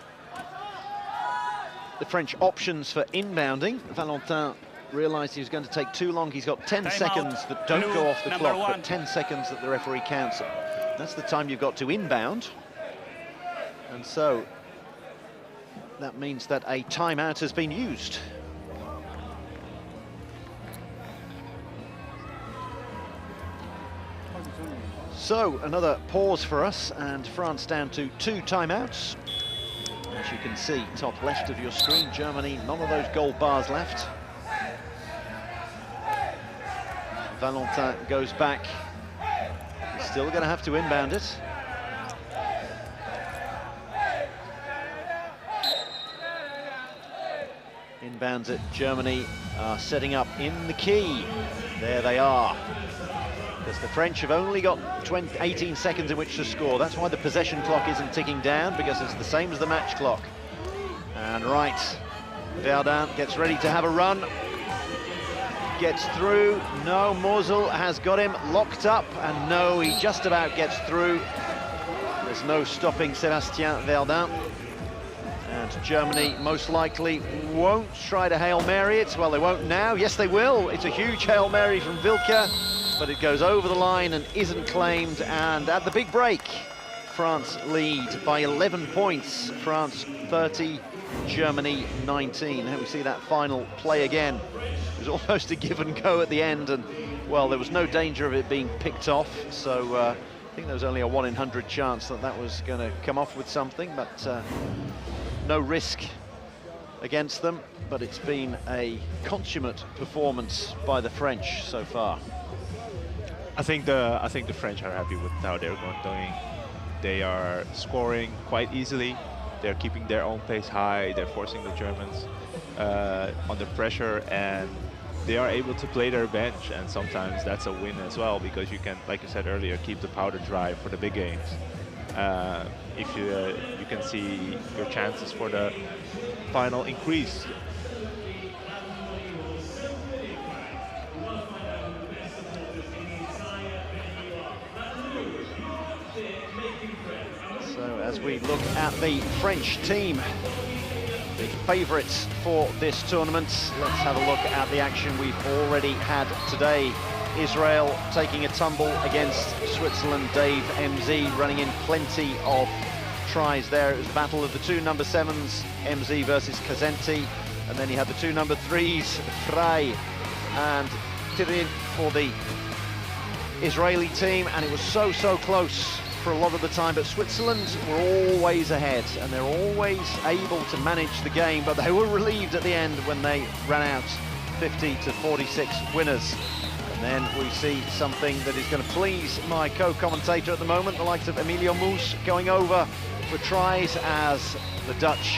the French options for inbounding. Valentin realised he was going to take too long. He's got 10 seconds that don't go off the clock, but 10 seconds that the referee counts. That's the time you've got to inbound. And so that means that a timeout has been used. So another pause for us, and France down to 2 timeouts. As you can see, top left of your screen, Germany, none of those gold bars left. Valentin goes back. He's still going to have to inbound it. Inbounds it. Germany are setting up in the key. There they are. Because the French have only got 18 seconds in which to score. That's why the possession clock isn't ticking down, because it's the same as the match clock. And right, Verdun gets ready to have a run. Gets through. No, Mosul has got him locked up, and no, he just about gets through. There's no stopping Sébastien Verdun. And Germany most likely won't try to Hail Mary it. Well, they won't now. Yes, they will. It's a huge Hail Mary from Wilke, but it goes over the line and isn't claimed. And at the big break, France lead by 11 points. France 30, Germany 19. Here we see that final play again. It was almost a give and go at the end, and well, there was no danger of it being picked off, so I think there was only a 1 in 100 chance that that was going to come off with something, but no risk against them. But it's been a consummate performance by the French so far. I think the French are happy with how they're doing. They are scoring quite easily. They're keeping their own pace high. They're forcing the Germans under pressure, and they are able to play their bench, and sometimes that's a win as well, because you can, like you said earlier, keep the powder dry for the big games. If you can see your chances for the final increase. So as we look at the French team, the favourites for this tournament, let's have a look at the action we've already had today. Israel taking a tumble against Switzerland. Dave MZ running in plenty of tries there. It was a battle of the two number 7s, MZ versus Kazenti, and then you had the two number 3s, Frey and Tirin for the Israeli team, and it was so close for a lot of the time, but Switzerland were always ahead and they're always able to manage the game, but they were relieved at the end when they ran out 50-46 winners. And then we see something that is going to please my co-commentator at the moment, the likes of Emilio Moos going over for tries as the Dutch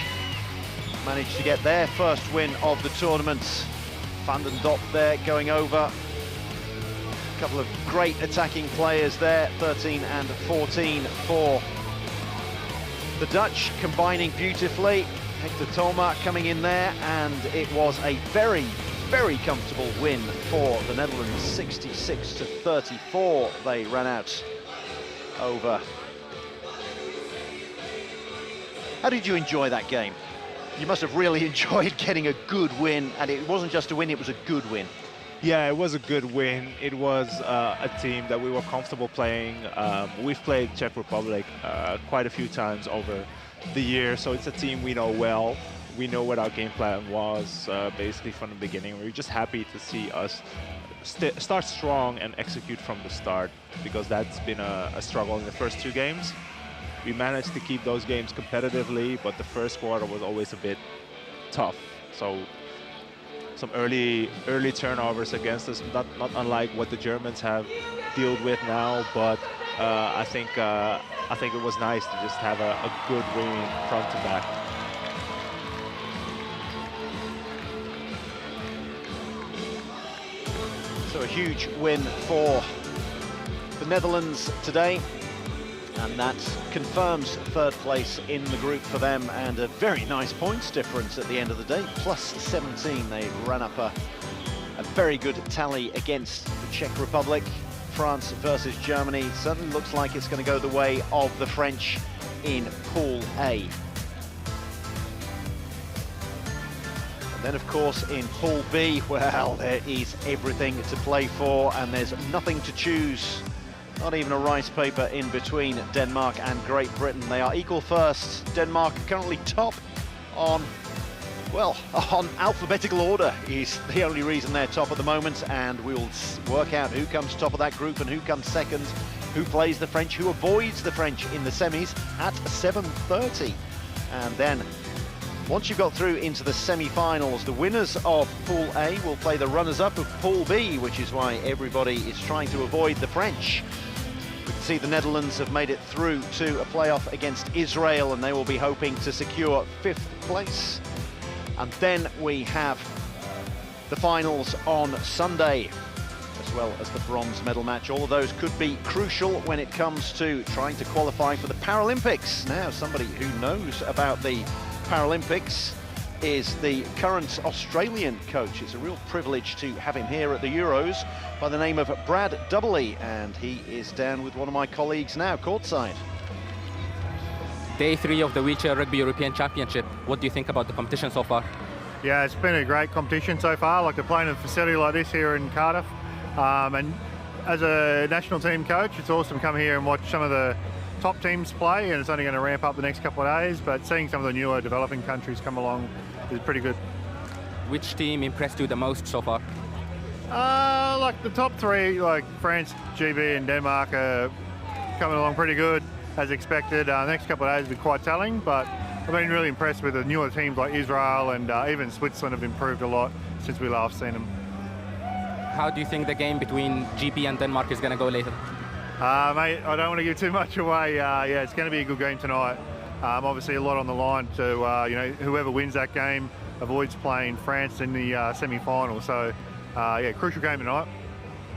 managed to get their first win of the tournament. Van den Dop there going over. A couple of great attacking players there, 13 and 14 for the Dutch, combining beautifully. Hector Toma coming in there, and it was a very comfortable win for the Netherlands, 66-34 they ran out over. How did you enjoy that game? You must have really enjoyed getting a good win, and it wasn't just a win, it was a good win. Yeah, it was a good win. It was a team that we were comfortable playing. We've played Czech Republic quite a few times over the year, so it's a team we know well. We know what our game plan was basically from the beginning. We're just happy to see us start strong and execute from the start, because that's been a struggle in the first two games. We managed to keep those games competitively, but the first quarter was always a bit tough. So some early turnovers against us, not unlike what the Germans have dealt with now, but I think it was nice to just have a good win front to back. So a huge win for the Netherlands today, and that confirms third place in the group for them, and a very nice points difference at the end of the day, plus 17. They ran up a very good tally against the Czech Republic. France versus Germany certainly looks like it's going to go the way of the French in Pool A. And then, of course, in Pool B, well, there is everything to play for, and there's nothing to choose. Not even a rice paper in between Denmark and Great Britain. They are equal first. Denmark currently top on, well, on alphabetical order is the only reason they're top at the moment, and we'll work out who comes top of that group and who comes second, who plays the French, who avoids the French in the semis at 7:30. And then, once you've got through into the semi-finals, the winners of Pool A will play the runners-up of Pool B, which is why everybody is trying to avoid the French. We can see the Netherlands have made it through to a playoff against Israel, and they will be hoping to secure 5th place. And then we have the finals on Sunday, as well as the bronze medal match. All of those could be crucial when it comes to trying to qualify for the Paralympics. Now, somebody who knows about the Paralympics is the current Australian coach. It's a real privilege to have him here at the Euros, by the name of Brad Doubley, and he is down with one of my colleagues now, courtside. Day 3 of the Wheelchair Rugby European Championship. What do you think about the competition so far? Yeah, it's been a great competition so far, like to play in a facility like this here in Cardiff. And as a national team coach, it's awesome to come here and watch some of the top teams play, and it's only going to ramp up the next couple of days, but seeing some of the newer developing countries come along is pretty good. Which team impressed you the most so far? Like the top three, like France, GB and Denmark are coming along pretty good as expected. The next couple of days will be quite telling, but I've been really impressed with the newer teams like Israel and even Switzerland have improved a lot since we last seen them. How do you think the game between GB and Denmark is going to go later? Mate, I don't want to give too much away. Yeah, it's going to be a good game tonight. Obviously a lot on the line to, whoever wins that game avoids playing France in the semi-final. So yeah, crucial game tonight.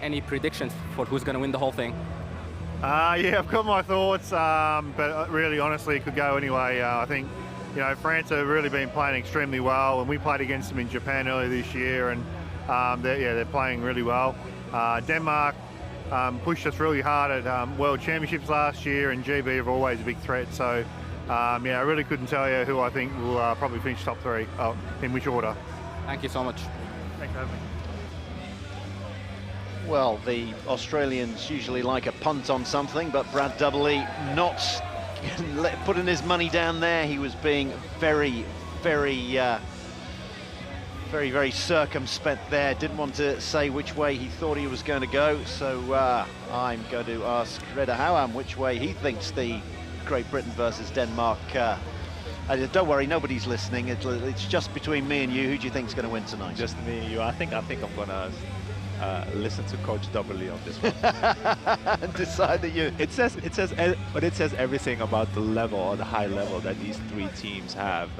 Any predictions for who's going to win the whole thing? Yeah, I've got my thoughts, but really, honestly, it could go anyway. I think, you know, France have really been playing extremely well, and we played against them in Japan earlier this year, and they're playing really well. Denmark pushed us really hard at World Championships last year, and GB are always a big threat. So, yeah, I really couldn't tell you who I think will probably finish top three, in which order. Thank you so much. Thanks for having me. Well, the Australians usually like a punt on something, but Brad Doubley not putting his money down there. He was being very circumspect there. Didn't want to say which way he thought he was going to go. So I'm going to ask Reda Howam which way he thinks the Great Britain versus Denmark. Don't worry, nobody's listening. It's just between me and you. Who do you think is going to win tonight? Just me and you. I think I'm gonna listen to Coach W on this one. And decide that you. It says everything about the level, or the high level that these three teams have.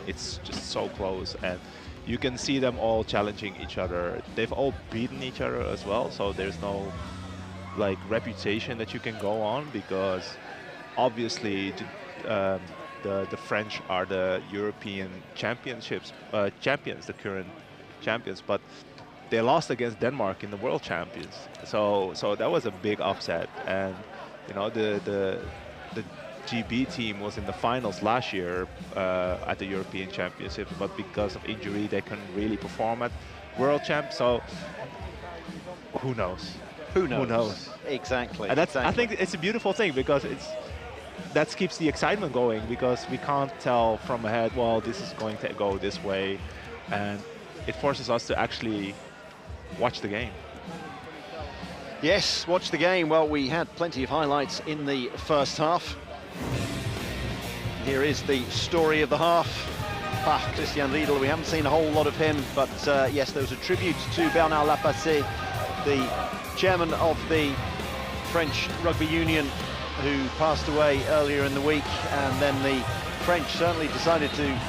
It's just so close, and you can see them all challenging each other. They've all beaten each other as well, so there's no like reputation that you can go on, because obviously the French are the European champions, the current champions, but they lost against Denmark in the World Champions. So that was a big upset, and you know the GB team was in the finals last year at the European Championship, but because of injury they couldn't really perform at World Champ. So who knows? Who knows? Exactly. And I think it's a beautiful thing, because that keeps the excitement going, because we can't tell from ahead, well, this is going to go this way, and it forces us to actually watch the game. Yes, watch the game. Well, we had plenty of highlights in the first half. Here is the story of the half. Christian Riedel, we haven't seen a whole lot of him, but yes, there was a tribute to Bernard Lapassé, the chairman of the French Rugby Union, who passed away earlier in the week, and then the French certainly decided to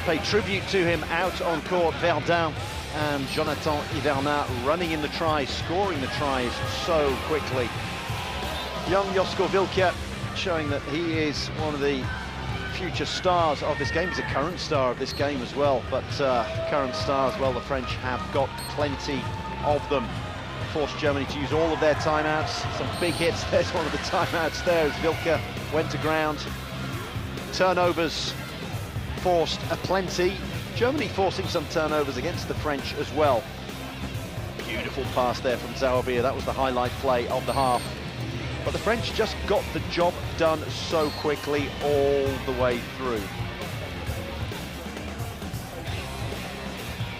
pay tribute to him out on court. Verdun and Jonathan Hivernat running in the tries, scoring the tries so quickly. Young Josko Wilke showing that he is one of the future stars of this game. He's a current star of this game as well, but current stars, well, the French have got plenty of them. Forced Germany to use all of their timeouts. Some big hits. There's one of the timeouts there as Wilke went to ground. Turnovers forced aplenty. Germany forcing some turnovers against the French as well. Beautiful pass there from Zauerbier. That was the highlight play of the half. But the French just got the job done so quickly all the way through.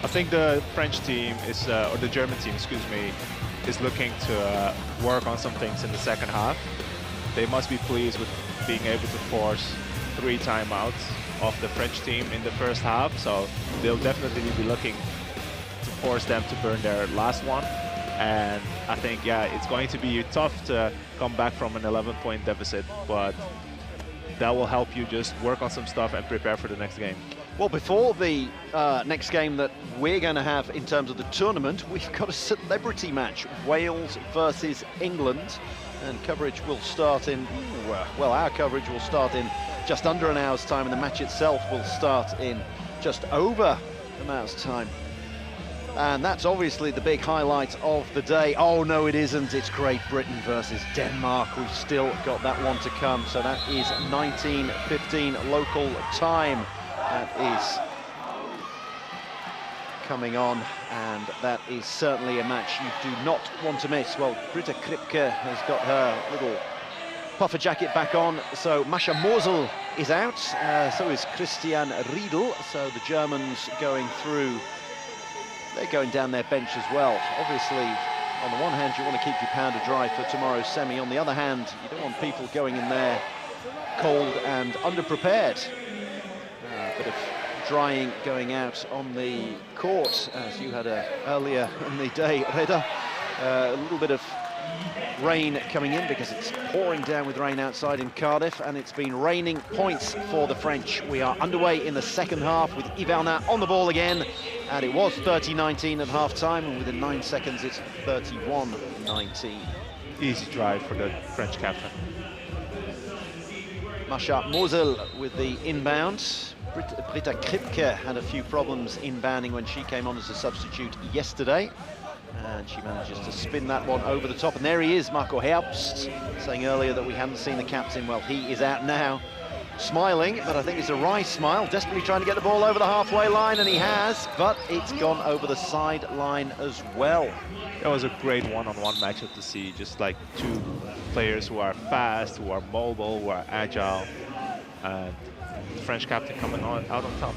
I think the French team is, or the German team, excuse me, is looking to work on some things in the second half. They must be pleased with being able to force 3 timeouts of the French team in the first half, so they'll definitely be looking to force them to burn their last one. And I think, yeah, it's going to be tough to come back from an 11-point deficit, but that will help you just work on some stuff and prepare for the next game. Well, before the next game that we're going to have in terms of the tournament, we've got a celebrity match, Wales versus England, and coverage will start in, well, our coverage will start in just under an hour's time, and the match itself will start in just over an hour's time. And that's obviously the big highlight of the day. Oh, no, it isn't. It's Great Britain versus Denmark. We've still got that one to come. So that is 19:15 local time. That is coming on, and that is certainly a match you do not want to miss. Well, Britta Kripke has got her little puffer jacket back on, so Mascha Morsel is out, so is Christian Riedel. So the Germans going through, they're going down their bench as well. Obviously, on the one hand, you want to keep your powder dry for tomorrow's semi. On the other hand, you don't want people going in there cold and underprepared. A bit of drying going out on the court, as you had earlier in the day, Reda. A little bit of rain coming in because it's pouring down with rain outside in Cardiff, and it's been raining points for the French. We are underway in the second half with Hivernat on the ball again, And it was 30-19 at half-time, and within 9 seconds it's 31-19. Easy drive for the French captain. Masha Mosel with the inbound. Britta Kripke had a few problems inbounding when she came on as a substitute yesterday. And she manages to spin that one over the top. And there he is, Marco Herbst, saying earlier that we hadn't seen the captain. Well, he is out now, smiling, but I think it's a wry smile, desperately trying to get the ball over the halfway line, and he has, but it's gone over the sideline as well. It was a great one-on-one matchup to see, just like two players who are fast, who are mobile, who are agile, and the French captain coming out on top.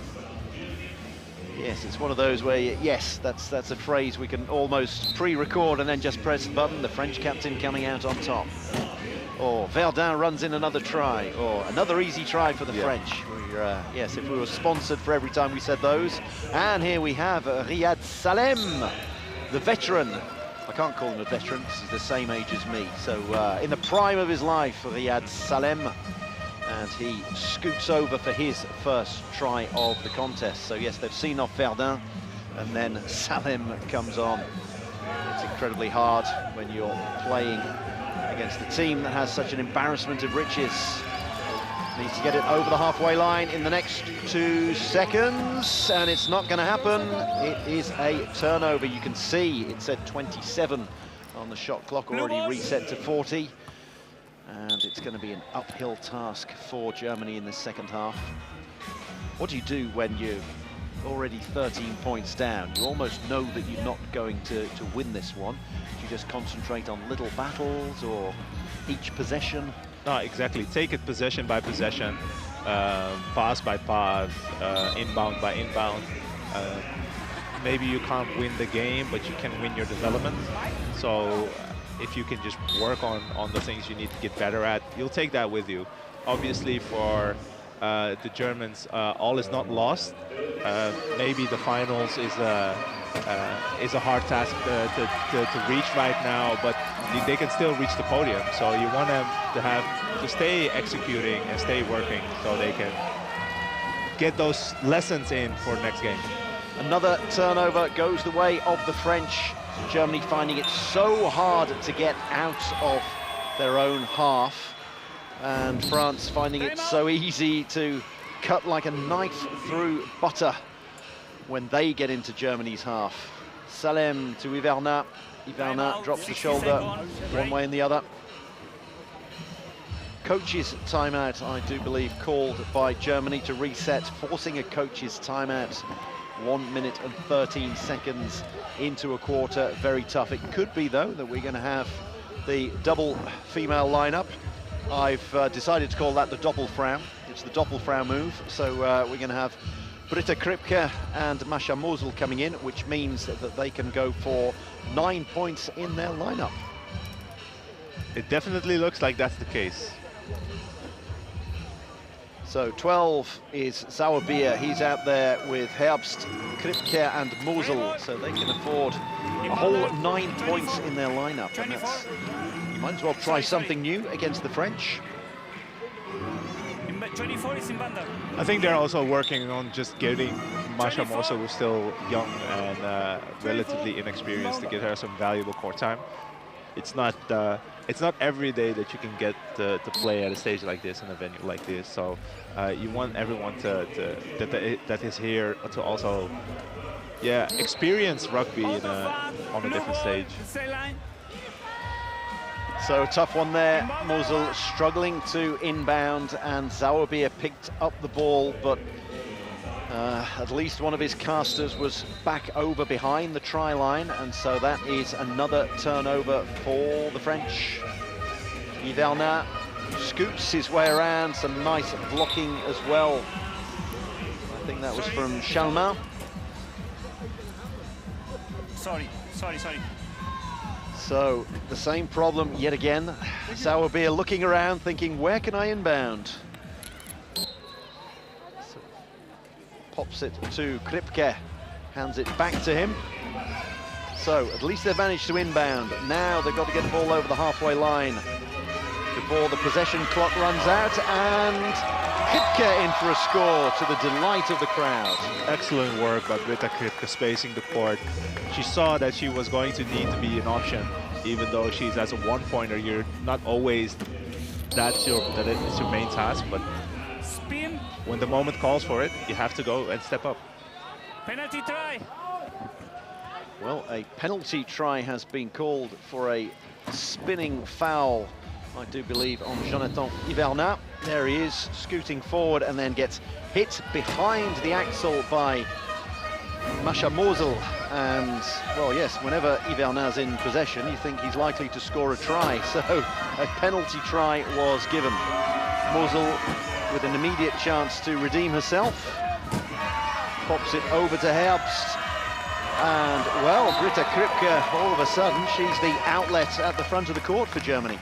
Yes, it's one of those where, yes, that's a phrase we can almost pre-record and then just press the button. The French captain coming out on top. Or Verdun runs in another try, or another easy try for the French. Yes, if we were sponsored for every time we said those. And here we have Riyad Salem, the veteran. I can't call him a veteran because he's the same age as me. So in the prime of his life, Riyad Salem. And he scoots over for his first try of the contest. So yes, they've seen off Verdun, and then Salem comes on. It's incredibly hard when you're playing against a team that has such an embarrassment of riches. Needs to get it over the halfway line in the next 2 seconds, and it's not going to happen. It is a turnover. You can see it said 27 on the shot clock, already reset to 40. And it's going to be an uphill task for Germany in the second half. What do you do when you're already 13 points down? You almost know that you're not going to win this one. Do you just concentrate on little battles or each possession? No, exactly. Take it possession by possession, pass by pass, inbound by inbound. Maybe you can't win the game, but you can win your development. So if you can just work on the things you need to get better at, you'll take that with you. Obviously for the Germans, all is not lost. Maybe the finals is a hard task to reach right now, but they can still reach the podium. So you want them to stay executing and stay working so they can get those lessons in for next game. Another turnover goes the way of the French. Germany finding it so hard to get out of their own half, and France finding it so easy to cut like a knife through butter when they get into Germany's half. Salem to Ivernat. Ivernat drops the shoulder one way and the other. Coach's timeout, I do believe, called by Germany to reset, forcing a coach's timeout. 1 minute and 13 seconds into a quarter. Very tough. It could be, though, that we're going to have the double female lineup. I've decided to call that the Doppelfrau. It's the Doppelfrau move. So we're going to have Britta Kripke and Masha Mosel coming in, which means that they can go for 9 points in their lineup. It definitely looks like that's the case. So 12 is Sauerbier. He's out there with Herbst, Kripke and Mosel, so they can afford a whole 9 points in their lineup, and that's, you might as well try something new against the French. 24 is in Banda. I think they're also working on just getting Masha Mosel, who's still young and relatively inexperienced, to get her some valuable court time. It's not every day that you can get to play at a stage like this, in a venue like this. So you want everyone that is here to also, experience rugby on a different stage. So tough one there. Mosel struggling to inbound, and Sauerbier picked up the ball, but at least one of his casters was back over behind the try line, and so that is another turnover for the French. Ivernat scoots his way around, some nice blocking as well. I think that was from Chalmin. Sorry. So the same problem yet again. Sauerbier looking around, thinking, where can I inbound? So, pops it to Kripke, hands it back to him. So at least they've managed to inbound. Now they've got to get the ball over the halfway line before the possession clock runs out, and Kripke in for a score to the delight of the crowd. Excellent work by Britta Kripke spacing the court. She saw that she was going to need to be an option, even though she's as a one-pointer. You're not always that is your main task, but Spin. when the moment calls for it, you have to go and step up. Penalty try. Well, a penalty try has been called for a spinning foul, I do believe, on Jonathan Hivernat. There he is, scooting forward and then gets hit behind the axle by Masha Mosel. And, well, yes, whenever Hivernat's in possession, you think he's likely to score a try. So a penalty try was given. Mosel with an immediate chance to redeem herself. Pops it over to Herbst. And, well, Britta Kripke, all of a sudden, she's the outlet at the front of the court for Germany.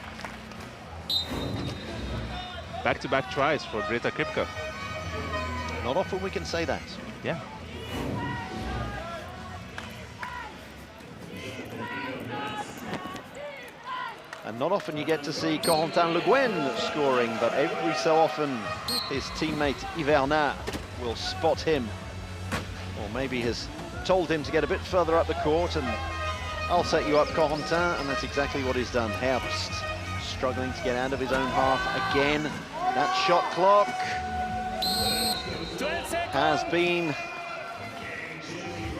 Back-to-back tries for Britta Kripke. Not often we can say that. Yeah. And not often you get to see Corentin Le Guen scoring, but every so often his teammate Hivernat will spot him, or maybe has told him to get a bit further up the court and I'll set you up, Corentin, and that's exactly what he's done. Herbst struggling to get out of his own half again. That shot clock has been,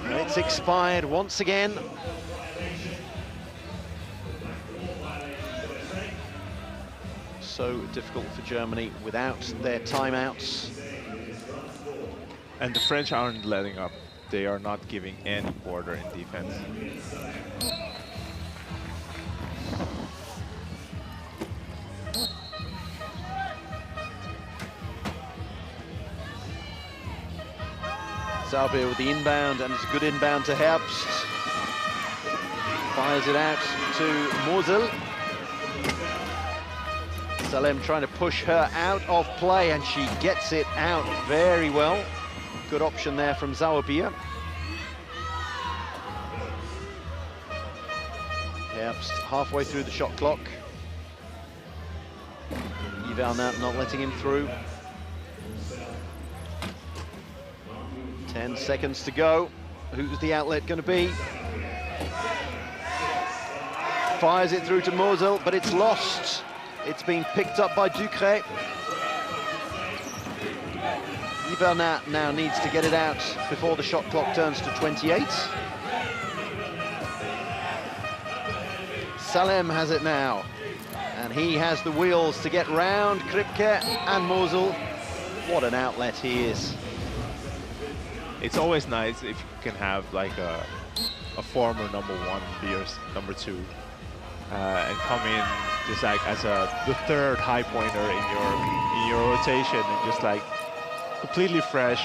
it's expired once again. So difficult for Germany without their timeouts. And the French aren't letting up. They are not giving any quarter in defense. Sauber with the inbound, and it's a good inbound to Herbst. Fires it out to Mosel. Salem trying to push her out of play, and she gets it out very well. Good option there from Sauerbier. Herbst halfway through the shot clock. Hivernat not letting him through. 10 seconds to go. Who's the outlet going to be? Fires it through to Mosel, but it's lost. It's been picked up by Ducret. Hivernat now needs to get it out before the shot clock turns to 28. Salem has it now, and he has the wheels to get round Kripke and Mosel. What an outlet he is. It's always nice if you can have like a former #1 Beers #2 and come in just like as the third high pointer in your rotation and just like completely fresh,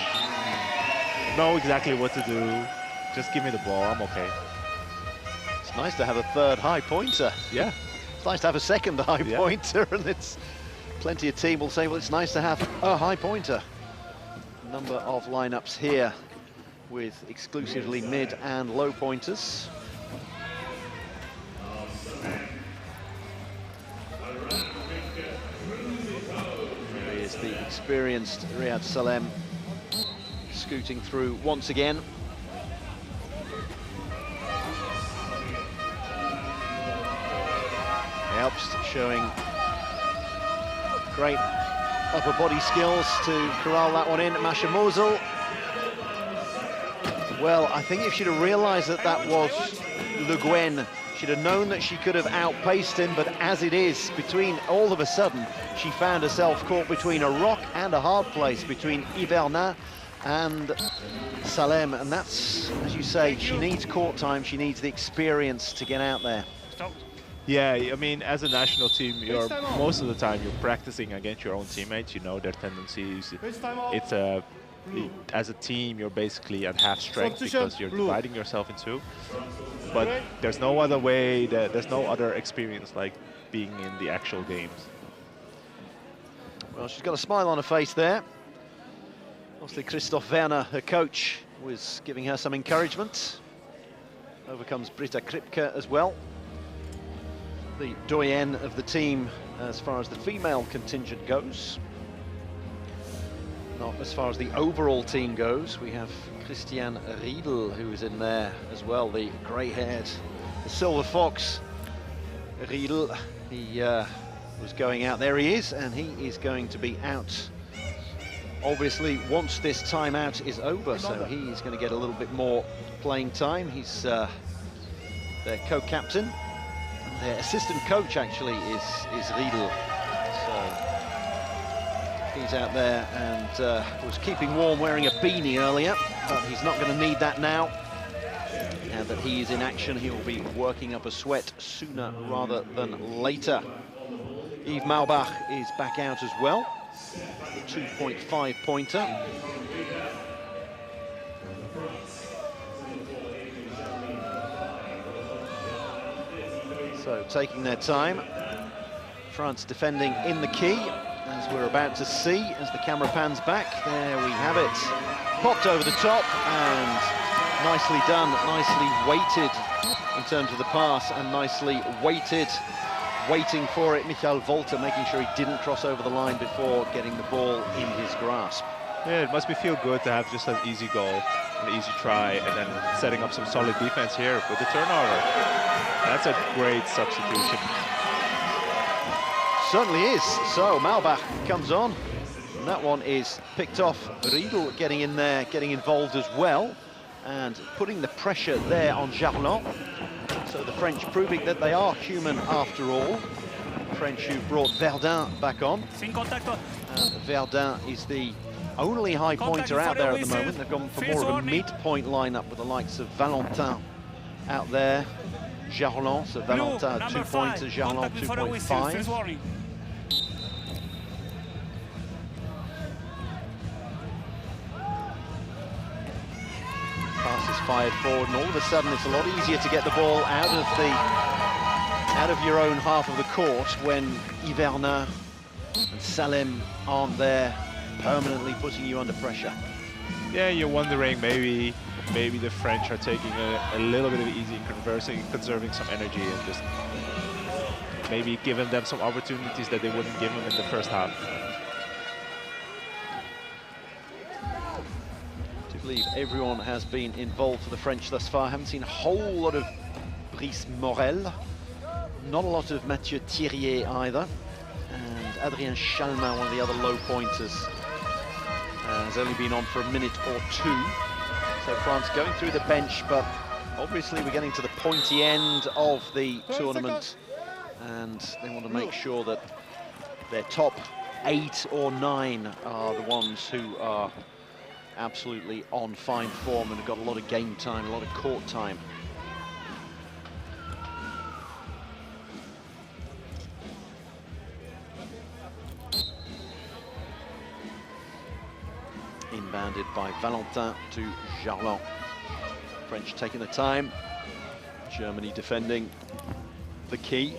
know exactly what to do. Just give me the ball, I'm okay. It's nice to have a third high pointer. Yeah. It's nice to have a second high pointer, and it's plenty of team will say, well, it's nice to have a high pointer. Number of lineups here with exclusively mid and low pointers. There is the experienced Riyad Salem scooting through once again. Herbst showing great upper body skills to corral that one in. Masha Mosel. Well, I think if she'd have realised that that was Le Guen, she'd have known that she could have outpaced him, but as it is, all of a sudden, she found herself caught between a rock and a hard place, between Hivernat and Salem, and that's, as you say, she needs court time, she needs the experience to get out there. Yeah, I mean, as a national team, most of the time you're practicing against your own teammates. You know their tendencies. As a team, you're basically at half strength because you're dividing yourself in two. But there's no other way. There's no other experience like being in the actual games. Well, she's got a smile on her face there. Obviously, Christoph Werner, her coach, was giving her some encouragement. Over comes Britta Kripke as well, the doyenne of the team as far as the female contingent goes. not as far as the overall team goes. We have Christian Riedel, who is in there as well, the grey-haired, the silver fox. Riedel, he was going out. There he is, and he is going to be out, obviously, once this timeout is over, so he is going to get a little bit more playing time. He's their co-captain. Their assistant coach, actually, is Riedel. So he's out there and was keeping warm wearing a beanie earlier, but he's not going to need that now. Now that he is in action, he will be working up a sweat sooner rather than later. Yves Maubach is back out as well. 2.5 pointer. So taking their time. France defending in the key, as we're about to see as the camera pans back. There we have it. Popped over the top and nicely done, nicely weighted in terms of the pass, and nicely weighted, waiting for it. Michael Volter making sure he didn't cross over the line before getting the ball in his grasp. Yeah, it must feel good to have just an easy goal, an easy try, and then setting up some solid defense here with the turnover. That's a great substitution. Certainly is. So Maubach comes on, and that one is picked off. Riedel getting in there, getting involved as well, and putting the pressure there on Jarlon. So the French proving that they are human after all. The French who brought Verdun back on. And Verdun is the only high pointer out there at the moment. They've gone for more of a mid-point lineup with the likes of Valentin out there. Jarlon, so Valentin 2 pointers, Jarlon 2.5. Pass is fired forward, and all of a sudden it's a lot easier to get the ball out of your own half of the court when Yvernin and Salem aren't there permanently putting you under pressure. Yeah, you're wondering maybe the French are taking a little bit of easy and conserving some energy, and just maybe giving them some opportunities that they wouldn't give them in the first half. I believe everyone has been involved for the French thus far. I haven't seen a whole lot of Brice Morel, not a lot of Mathieu Thirier either, and Adrien Chalmin, one of the other low pointers, has only been on for a minute or two. So France going through the bench, but obviously we're getting to the pointy end of the tournament, and they want to make sure that their top 8 or 9 are the ones who are absolutely on fine form and have got a lot of game time, a lot of court time. Inbounded by Valentin to Jarlon. French taking the time. Germany defending the key.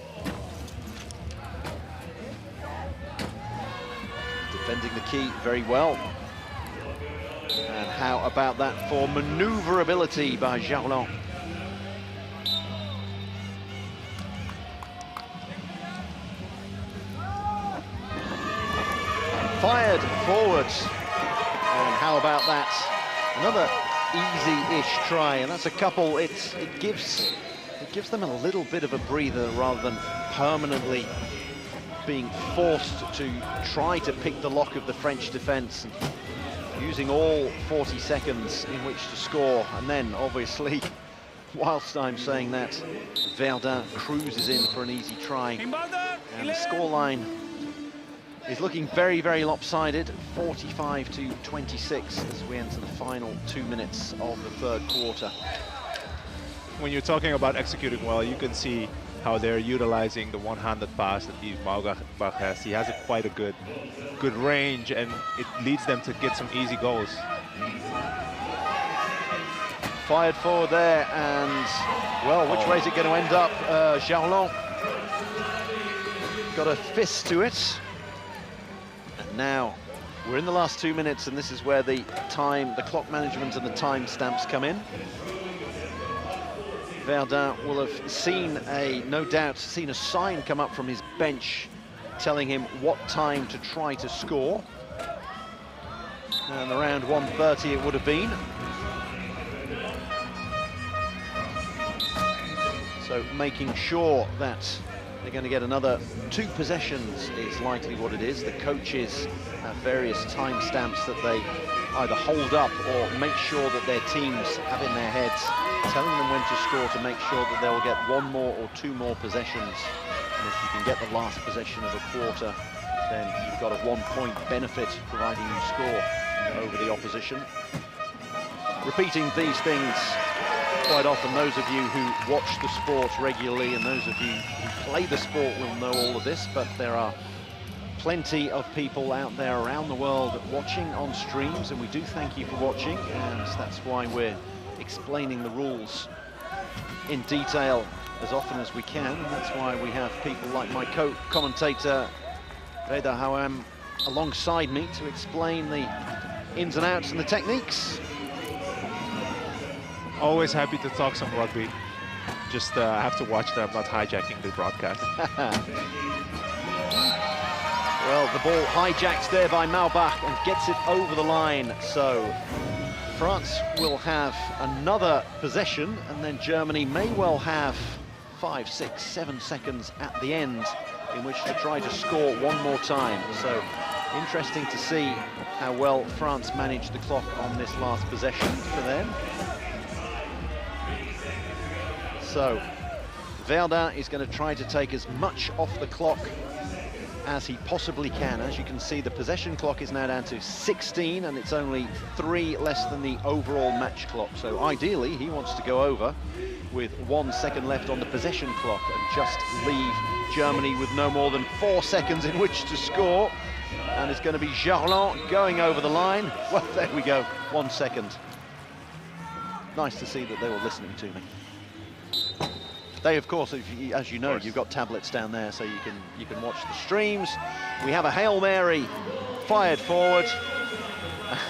Defending the key very well. And how about that for maneuverability by Jarlon? Fired forwards. And how about that? Another easy-ish try, and that's a couple. It gives them a little bit of a breather rather than permanently being forced to try to pick the lock of the French defence, using all 40 seconds in which to score. And then, obviously, whilst I'm saying that, Verdun cruises in for an easy try, and the scoreline is looking very, very lopsided, 45-26 as we enter the final 2 minutes of the third quarter. When you're talking about executing well, you can see how they're utilizing the one-handed pass that Yves Maubach has. He has quite a good range, and it leads them to get some easy goals. Fired forward there, and, well, which way is it going to end up? Jarlon got a fist to it. Now, we're in the last 2 minutes, and this is where the clock management and the time stamps come in. Verdun will have no doubt seen a sign come up from his bench telling him what time to try to score. and around 1:30 it would have been. So making sure that they're going to get another 2 possessions is likely what it is. The coaches have various timestamps that they either hold up or make sure that their teams have in their heads, telling them when to score to make sure that they'll get 1 more or 2 more possessions. And if you can get the last possession of a quarter, then you've got a 1-point benefit providing you score over the opposition. Repeating these things quite often, those of you who watch the sport regularly and those of you who play the sport will know all of this, but there are plenty of people out there around the world watching on streams, and we do thank you for watching, and that's why we're explaining the rules in detail as often as we can, and that's why we have people like my co-commentator Reda Hawam alongside me to explain the ins and outs and the techniques. Always happy to talk some rugby. Just have to watch that I'm not hijacking the broadcast. Well, the ball hijacked there by Maubach and gets it over the line. So France will have another possession, and then Germany may well have 5, 6, 7 seconds at the end in which to try to score 1 more time. So interesting to see how well France managed the clock on this last possession for them. So Verdun is going to try to take as much off the clock as he possibly can. As you can see, the possession clock is now down to 16, and it's only 3 less than the overall match clock. So ideally, he wants to go over with 1 second left on the possession clock and just leave Germany with no more than 4 seconds in which to score. And it's going to be Jarland going over the line. Well, there we go, 1 second. Nice to see that they were listening to me. They, of course, as you know, you've got tablets down there, so you can watch the streams. We have a Hail Mary fired forward,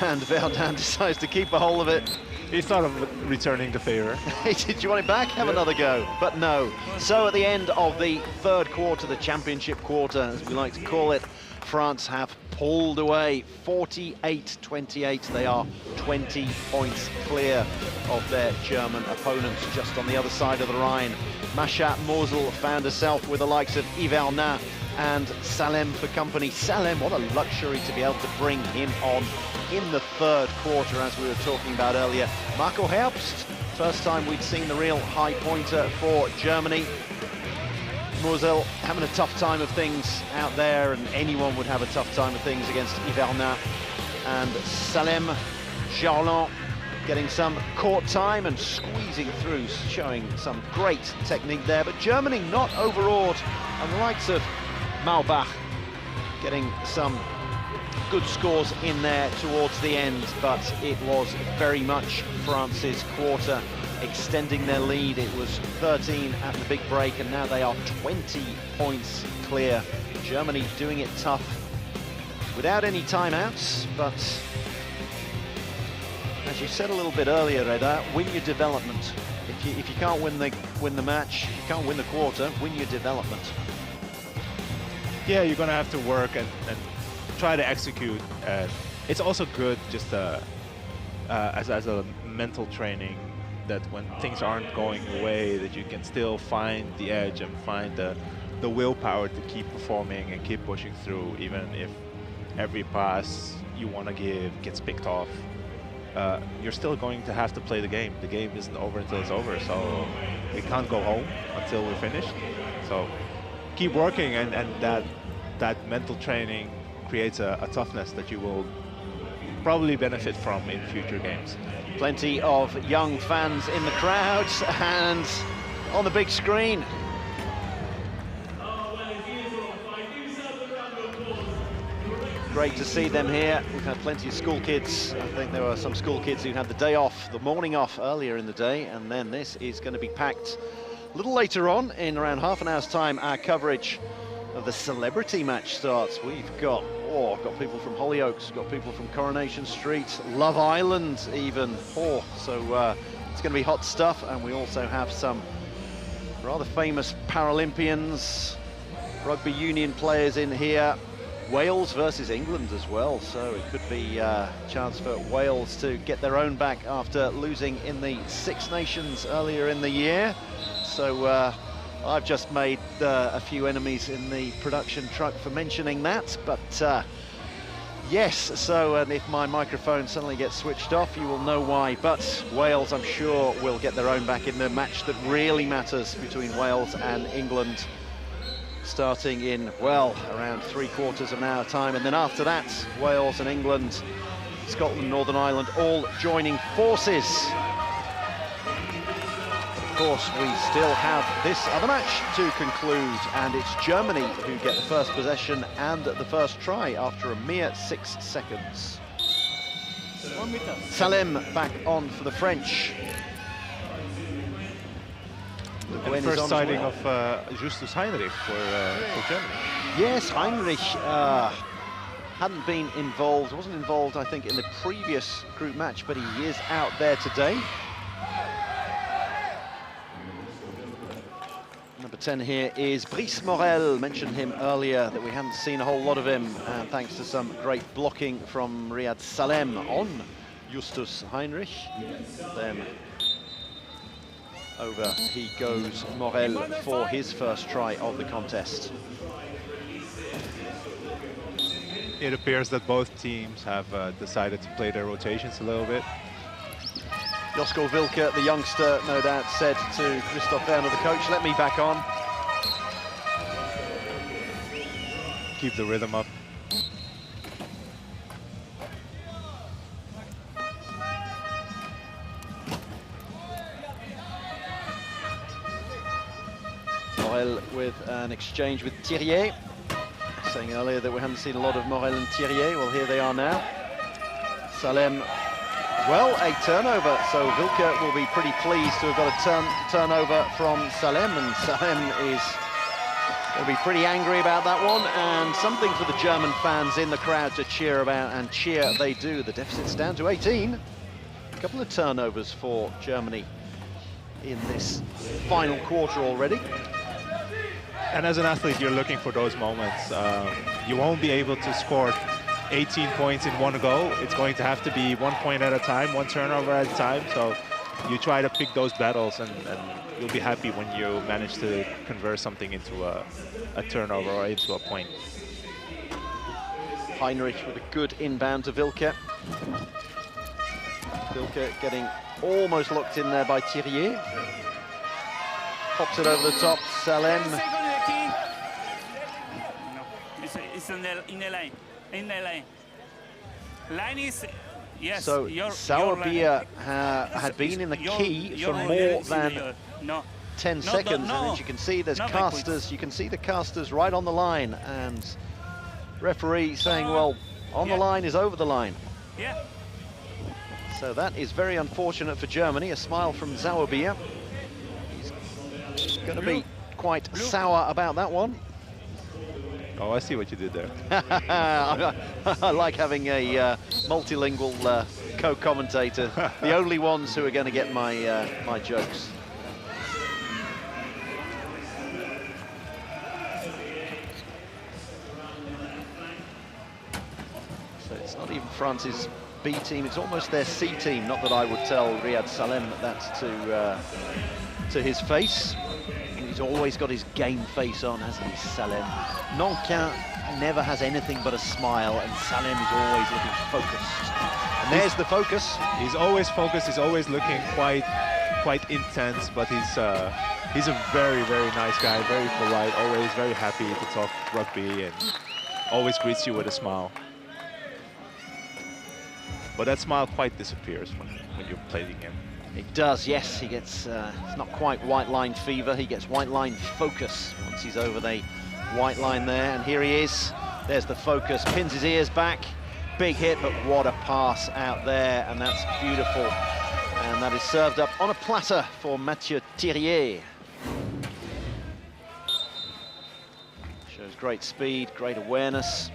and Verdun decides to keep a hold of it. He thought of returning the favor. Did you want it back? Have another go. But no. So at the end of the 3rd quarter, the championship quarter, as we like to call it, France have pulled away 48-28. They are 20 points clear of their German opponents just on the other side of the Rhine. Masha Mosel found herself with the likes of Yverna and Salem for company. Salem, what a luxury to be able to bring him on in the 3rd quarter, as we were talking about earlier. Marco Herbst, first time we'd seen the real high pointer for Germany. Mosel having a tough time of things out there, and anyone would have a tough time of things against Yverna. And Salem, Jarland getting some court time and squeezing through, showing some great technique there. But Germany not overawed, and the likes of Maubach getting some good scores in there towards the end, but it was very much France's quarter extending their lead. It was 13 at the big break, and now they are 20 points clear. Germany doing it tough without any timeouts, but as you said a little bit earlier, Reda, win your development. If you can't win the match, you can't win the quarter, win your development. Yeah, you're gonna have to work and try to execute. It's also good just as a mental training, that when things aren't going your way, that you can still find the edge and find the willpower to keep performing and keep pushing through, even if every pass you want to give gets picked off. You're still going to have to play the game. The game isn't over until it's over, so we can't go home until we're finished. So keep working, and that mental training creates a toughness that you will probably benefit from in future games. Plenty of young fans in the crowds and on the big screen. Great to see them here. We've had plenty of school kids. I think there were some school kids who had the day off, the morning off earlier in the day, and then this is going to be packed a little later on. In around half an hour's time, our coverage of the celebrity match starts. We've got people from Hollyoaks, got people from Coronation Street, Love Island even. So it's going to be hot stuff, and we also have some rather famous Paralympians, rugby union players in here. Wales versus England as well, so it could be a chance for Wales to get their own back after losing in the Six Nations earlier in the year. So I've just made a few enemies in the production truck for mentioning that, but yes, so and if my microphone suddenly gets switched off, you will know why. But Wales, I'm sure, will get their own back in the match that really matters between Wales and England, starting in, well, around 3/4 of an hour time. And then after that, Wales and England, Scotland, Northern Ireland, all joining forces. Of course, we still have this other match to conclude, and it's Germany who get the first possession and the first try after a mere 6 seconds. Salem back on for the French. The first sighting of Justus Heinrich for Germany. Yes, Heinrich hadn't been involved, wasn't involved, I think, in the previous group match, but he is out there today. Number 10 here is Brice Morel. Mentioned him earlier, that we haven't seen a whole lot of him, and thanks to some great blocking from Riyad Salem on Justus Heinrich. Then over he goes, Morel, for his first try of the contest. It appears that both teams have decided to play their rotations a little bit. Josko Wilke, the youngster, no doubt, said to Christoph Werner, the coach, let me back on. Keep the rhythm up. Morel with an exchange with Thirier. Saying earlier that we hadn't seen a lot of Morel and Thirier. Well, here they are now. Salem, well, a turnover, so Wilke will be pretty pleased to have got a turnover from Salem, and Salem is going to be pretty angry about that one, and something for the German fans in the crowd to cheer about, and cheer they do. The deficit's down to 18. A couple of turnovers for Germany in this final quarter already. And as an athlete, you're looking for those moments. You won't be able to score 18 points in one go. It's going to have to be 1 point at a time, one turnover at a time. So you try to pick those battles, and you'll be happy when you manage to convert something into a turnover or into a point. Heinrich with a good inbound to Wilke. Wilke getting almost locked in there by Thirier. Pops it over the top, Salem. It's in the line. In the line. Line is, yes. So Sauerbier had been in the key for more than 10 seconds, and as you can see, there's casters. You can see the casters right on the line, and referee saying, well, on the line is over the line. Yeah. So that is very unfortunate for Germany. A smile from Sauerbier. He's going to be quite sour about that one. Oh, I see what you did there. I like having a multilingual co-commentator. The only ones who are going to get my my jokes. So it's not even France's B team; it's almost their C team. Not that I would tell Riyad Salem that that's to his face. He's always got his game face on, hasn't he, Salem? Nankin never has anything but a smile, and Salem is always looking focused. And there's the focus. He's always focused. He's always looking quite intense, but he's a very, very nice guy, very polite, always very happy to talk rugby, and always greets you with a smile. But that smile quite disappears when you're playing him. It does, yes. He gets, it's not quite white line fever, he gets white line focus once he's over the white line there. And here he is, there's the focus, pins his ears back, big hit, but what a pass out there, and that's beautiful. And that is served up on a platter for Mathieu Thirier. Shows great speed, great awareness.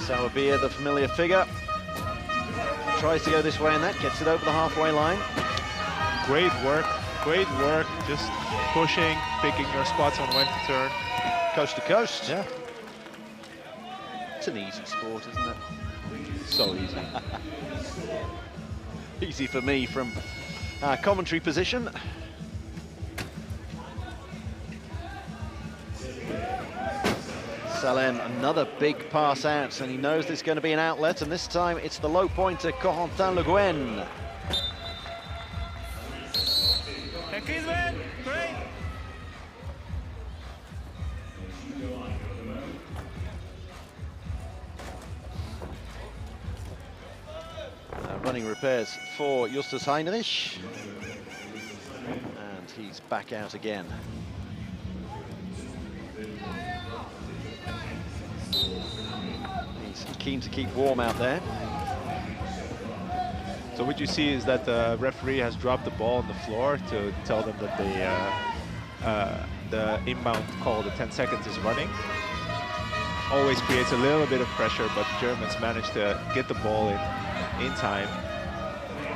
Sauerbier, the familiar figure, tries to go this way, and that gets it over the halfway line. great work, just pushing, picking your spots on when to turn. Coast to coast. Yeah. It's an easy sport, isn't it? So easy. Easy for me from our commentary position. Salem, another big pass out, and he knows there's going to be an outlet, and this time it's the low pointer, Corentin Le Guen. Great. Running repairs for Justus Heinrich, and he's back out again. He's keen to keep warm out there. So what you see is that the referee has dropped the ball on the floor to tell them that the inbound call, the 10 seconds, is running. Always creates a little bit of pressure, but the Germans managed to get the ball in time,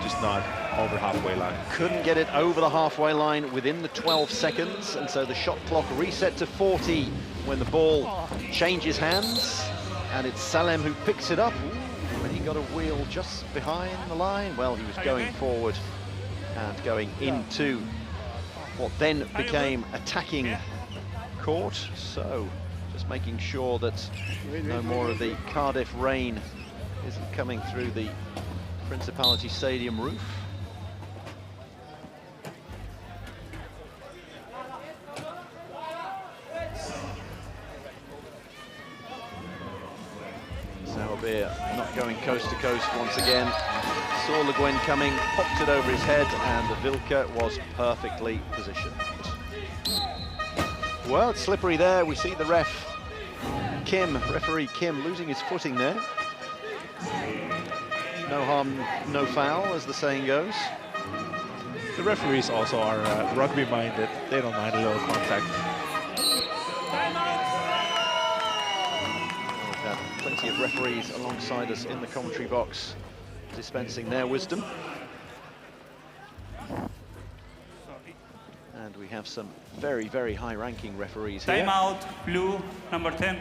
just not over halfway line. Couldn't get it over the halfway line within the 12 seconds, and so the shot clock reset to 40 when the ball changes hands, and it's Salem who picks it up. When he got a wheel just behind the line, well, he was going forward and going into what then became attacking court, so just making sure that no more of the Cardiff rain isn't coming through the Principality Stadium roof. Sauerbier not going coast to coast once again. Saw Le Guen coming, popped it over his head, and the Wilke was perfectly positioned. Well, it's slippery there. We see the referee Kim, losing his footing there. No harm, no foul, as the saying goes. The referees also are rugby-minded. They don't mind a little contact. We've had plenty of referees alongside us in the commentary box, dispensing their wisdom. And we have some very, very high-ranking referees here. Timeout, blue, number 10.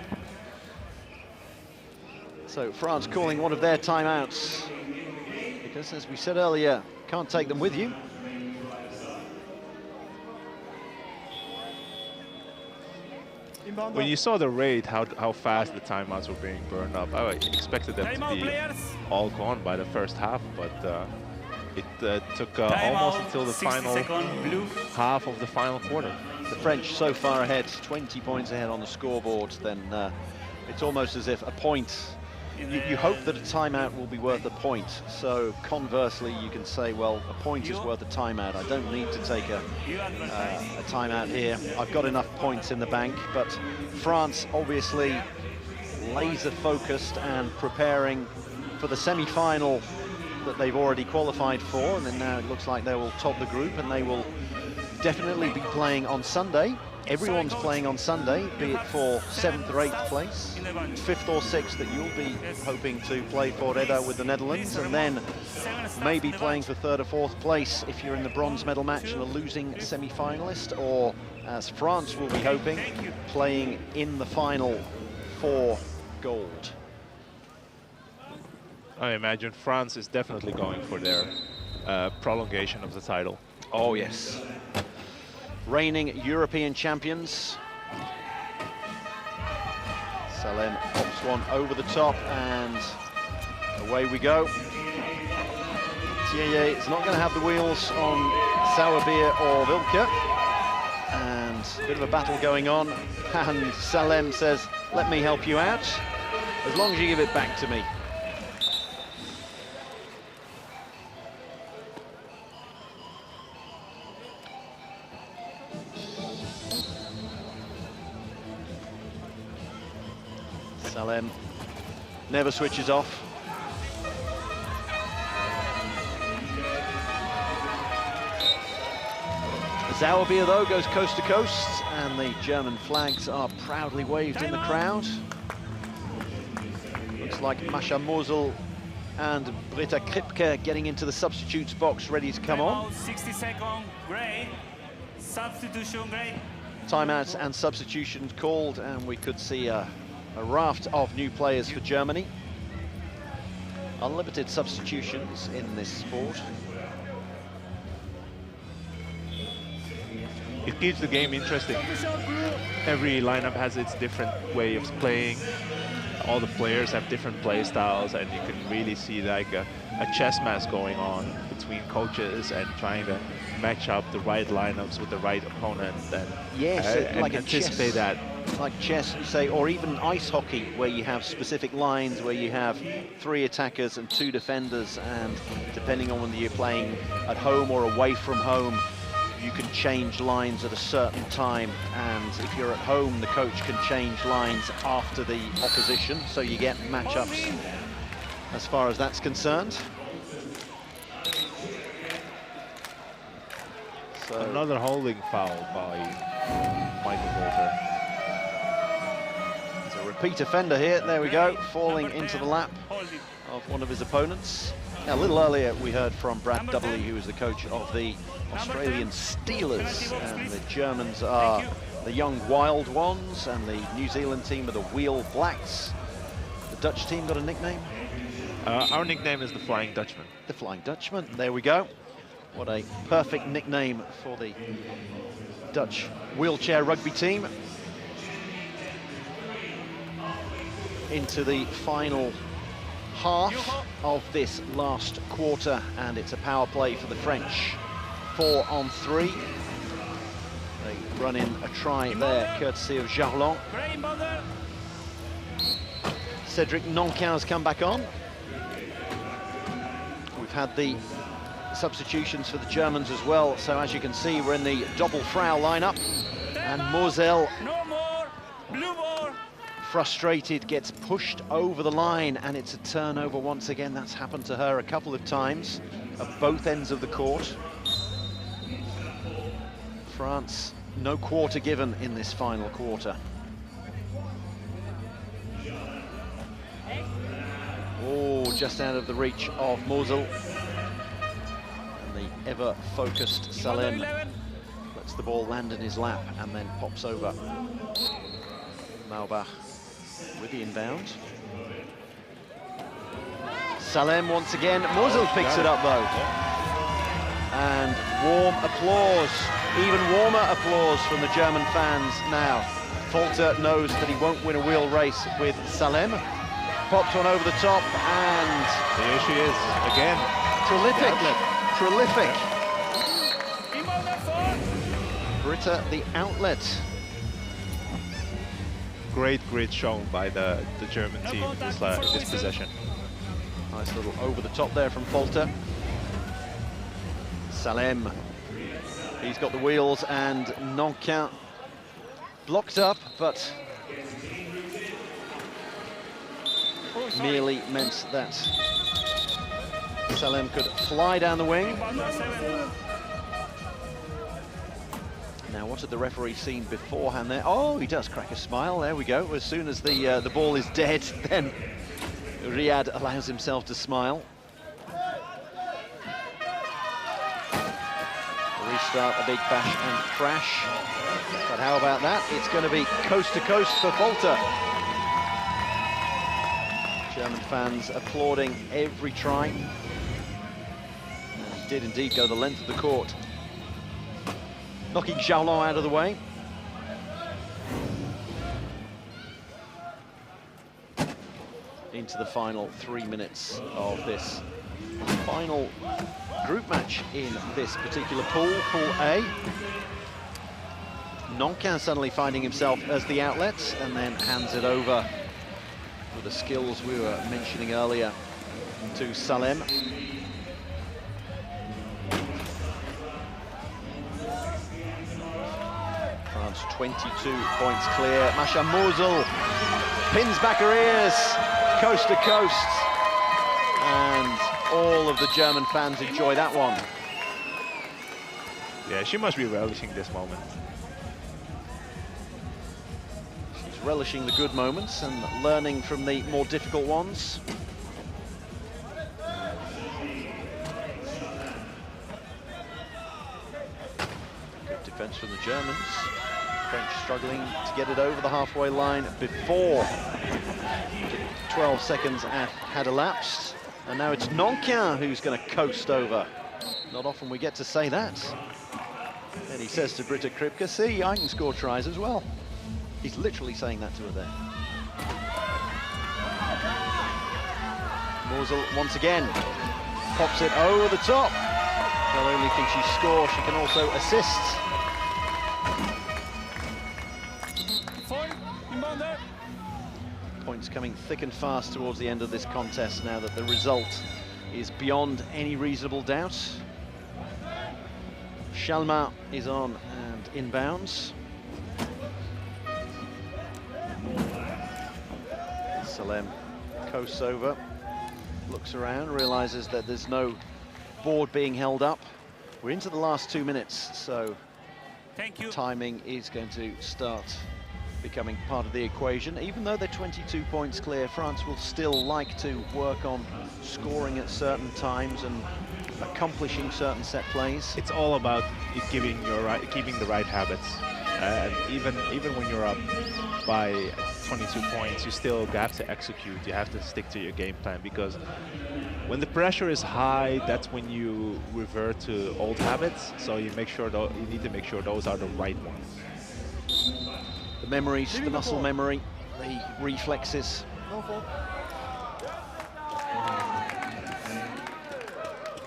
So France calling one of their timeouts, because as we said earlier, can't take them with you. When you saw the rate, how fast the timeouts were being burned up, I expected them to be all gone by the first half, but it took almost until the final half of the final quarter. The French so far ahead, 20 points ahead on the scoreboard, then it's almost as if a point, you hope that a timeout will be worth a point. So conversely, you can say, well, a point is worth a timeout. I don't need to take a timeout here. I've got enough points in the bank. But France obviously laser focused and preparing for the semi-final that they've already qualified for. And then now it looks like they will top the group, and they will definitely be playing on Sunday. Everyone's playing on Sunday, be it for 7th or 8th place, 5th or 6th that you'll be hoping to play for Reda with the Netherlands, and then maybe playing for 3rd or 4th place if you're in the bronze medal match and a losing semi-finalist, or as France will be hoping, playing in the final for gold. I imagine France is definitely going for their prolongation of the title. Oh yes. Reigning European champions. Salem pops one over the top, and away we go. Thier is not going to have the wheels on Sauerbier or Wilke, and a bit of a battle going on, and Salem says, let me help you out, as long as you give it back to me. Salem never switches off. Sauerbier, though, goes coast to coast, and the German flags are proudly waved in the crowd. Looks like Mascha Mosel and Britta Kripke getting into the substitutes box, ready to come on. 60 seconds, great. Substitution, great. Timeouts and substitutions called, and we could see a raft of new players for Germany. Unlimited substitutions in this sport. It keeps the game interesting. Every lineup has its different way of playing. All the players have different play styles, and you can really see like a chess match going on between coaches and trying to match up the right lineups with the right opponent and, yes, like anticipate that. Like chess, you say, or even ice hockey, where you have specific lines, where you have 3 attackers and 2 defenders, and depending on whether you're playing at home or away from home, you can change lines at a certain time, and if you're at home, the coach can change lines after the opposition, so you get matchups as far as that's concerned. So another holding foul by Michael Walter. It's a repeat offender here, there we go, falling into the lap of one of his opponents. Now, a little earlier we heard from Brad Dudley, who is the coach of the Australian Steelers, and the Germans are the young Wild Ones, and the New Zealand team are the Wheel Blacks. The Dutch team got a nickname? Our nickname is the Flying Dutchman. The Flying Dutchman, there we go. What a perfect nickname for the Dutch wheelchair rugby team. Into the final half of this last quarter, and it's a power play for the French. 4 on 3. They run in a try there, courtesy of Jarlon. Cedric Nonquin's come back on. We've had the substitutions for the Germans as well, so as you can see, we're in the double Frau lineup, and Moselle, frustrated, gets pushed over the line, and it's a turnover once again. That's happened to her a couple of times at both ends of the court. France, no quarter given in this final quarter. Oh, just out of the reach of Moselle. And the ever-focused Salem lets the ball land in his lap and then pops over. Maubach with the inbound. Salem once again. Moselle picks it up though. And warm applause, even warmer applause from the German fans now. Folter knows that he won't win a wheel race with Salem. Pops one over the top, and here she is again. Prolific, prolific. Britta, the outlet. Great grit shown by the German team in this possession. Nice little over the top there from Folter. Salem, he's got the wheels, and Nonquin blocked up, but merely meant that Salem could fly down the wing. Now, what had the referee seen beforehand there? Oh, he does crack a smile. There we go. As soon as the ball is dead, then Riyad allows himself to smile. Restart, a big bash and crash. But how about that? It's going to be coast to coast for Folter. German fans applauding every try. And he did indeed go the length of the court, knocking Jarlon out of the way. Into the final 3 minutes of this final group match in this particular pool, Pool A. Nonquin suddenly finding himself as the outlet, and then hands it over with the skills we were mentioning earlier to Salem. France 22 points clear. Masha Moselle pins back her ears, coast to coast, and all of the German fans enjoy that one. Yeah, she must be relishing this moment. She's relishing the good moments and learning from the more difficult ones. from the Germans. French struggling to get it over the halfway line before 12 seconds had elapsed. And now it's Nankin who's going to coast over. Not often we get to say that. And he says to Britta Kripke, see, I can score tries as well. He's literally saying that to her there. Morsel once again pops it over the top. Not only can she score, she can also assist. Points coming thick and fast towards the end of this contest now that the result is beyond any reasonable doubt. Chalmin is on and inbounds. Salem coasts over, looks around, realizes that there's no board being held up. We're into the last 2 minutes, so timing is going to start becoming part of the equation. Even though they're 22 points clear, France will still like to work on scoring at certain times and accomplishing certain set plays. It's all about keeping the right habits. And even when you're up by 22 points, you still have to execute. You have to stick to your game plan, because when the pressure is high, that's when you revert to old habits. So you need to make sure those are the right ones. The memories, the muscle memory, the reflexes.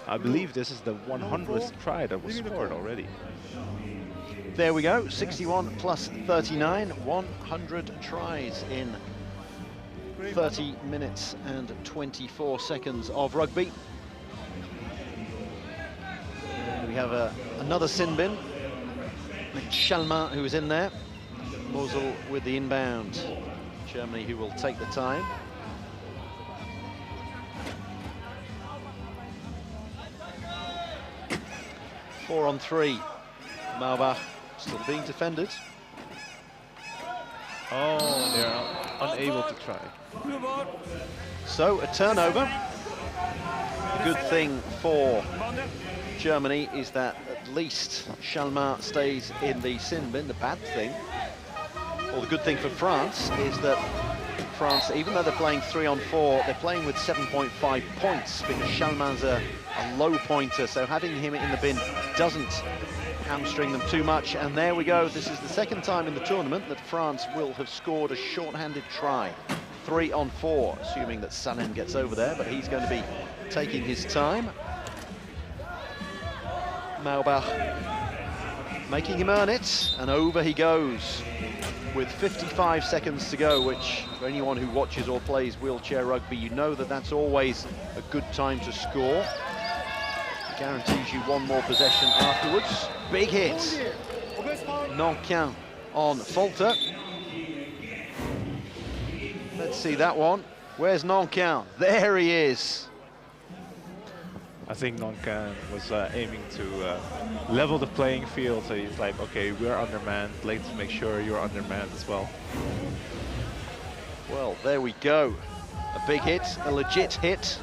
I believe this is the 100th try that was scored already. There we go, 61 plus 39, 100 tries in 30 minutes and 24 seconds of rugby. And we have another sin bin. Chalmin, who is in there. Morsel with the inbound. Germany, who will take the time. Four on three. Maubach still being defended. Oh, they're unable to try. So a turnover. The good thing for Germany is that at least Chalmin stays in the sin bin. The bad thing, or the good thing for France, is that France, even though they're playing 3-on-4, they're playing with 7.5 points because Chalmin's a low pointer, so having him in the bin doesn't hamstring them too much. And there we go. This is the second time in the tournament that France will have scored a short-handed try. 3-on-4, assuming that Salem gets over there, but he's going to be taking his time. Maubach making him earn it, and over he goes with 55 seconds to go, which for anyone who watches or plays wheelchair rugby, you know that that's always a good time to score. It guarantees you one more possession afterwards. Big hit. Nankin on Falter. Let's see that one. Where's Nankin? There he is. I think Nankin was aiming to level the playing field, so he's like, okay, we're undermanned, let's make sure you're undermanned as well. Well, there we go. A big hit, a legit hit.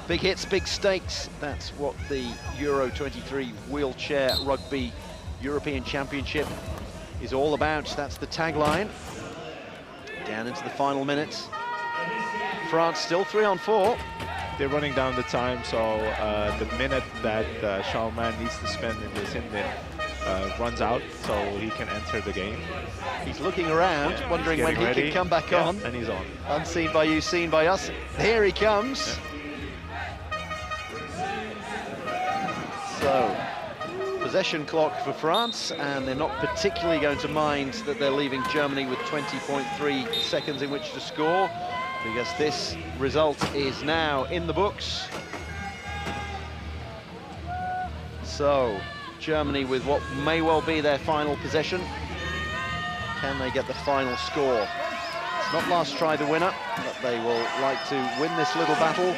Big hits, big stakes. That's what the Euro 23 Wheelchair Rugby European Championship is all about. That's the tagline. Down into the final minutes. France still 3-on-4. They're running down the time, so the minute that Chalmin needs to spend in the sin bin runs out, so he can enter the game. He's looking around, wondering when he can come back on. And he's on. Unseen by you, seen by us. Here he comes. So, possession clock for France, and they're not particularly going to mind that they're leaving Germany with 20.3 seconds in which to score, because this result is now in the books. So, Germany with what may well be their final possession. Can they get the final score? It's not last try the winner, but they will like to win this little battle.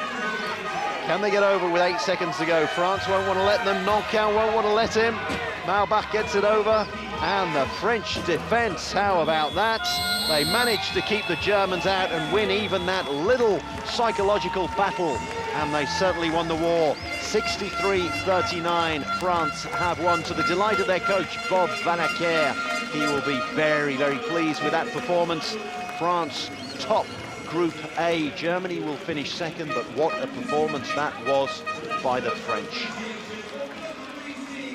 Can they get over with 8 seconds to go? France won't want to let them. Nankin won't want to let him. Maubach gets it over. And the French defence, how about that? They managed to keep the Germans out and win even that little psychological battle, and they certainly won the war. 63-39, France have won, to the delight of their coach, Bob Vanacker. He will be very, very pleased with that performance. France top Group A. Germany will finish second, but what a performance that was by the French.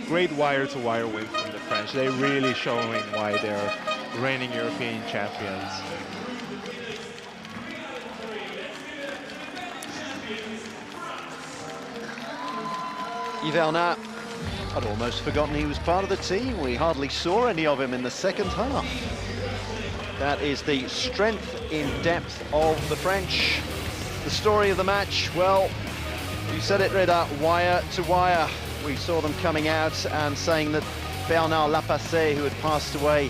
Great wire-to-wire win from the French. They're really showing why they're reigning European champions. Yvelna, I'd almost forgotten he was part of the team. We hardly saw any of him in the second half. That is the strength in depth of the French. The story of the match, well, you said it, Reda, wire to wire. We saw them coming out and saying that Bernard Lapassé, who had passed away,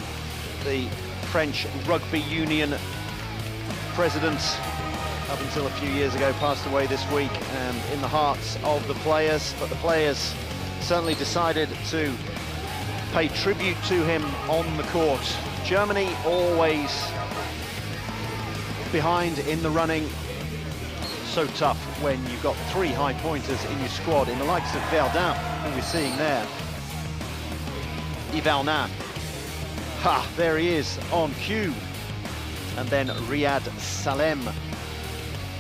the French Rugby Union president up until a few years ago, passed away this week, and in the hearts of the players. But the players certainly decided to pay tribute to him on the court. Germany always behind in the running. So tough when you've got three high pointers in your squad, in the likes of Verdun, who we're seeing there. Yvelna, there he is on cue. And then Riyad Salem.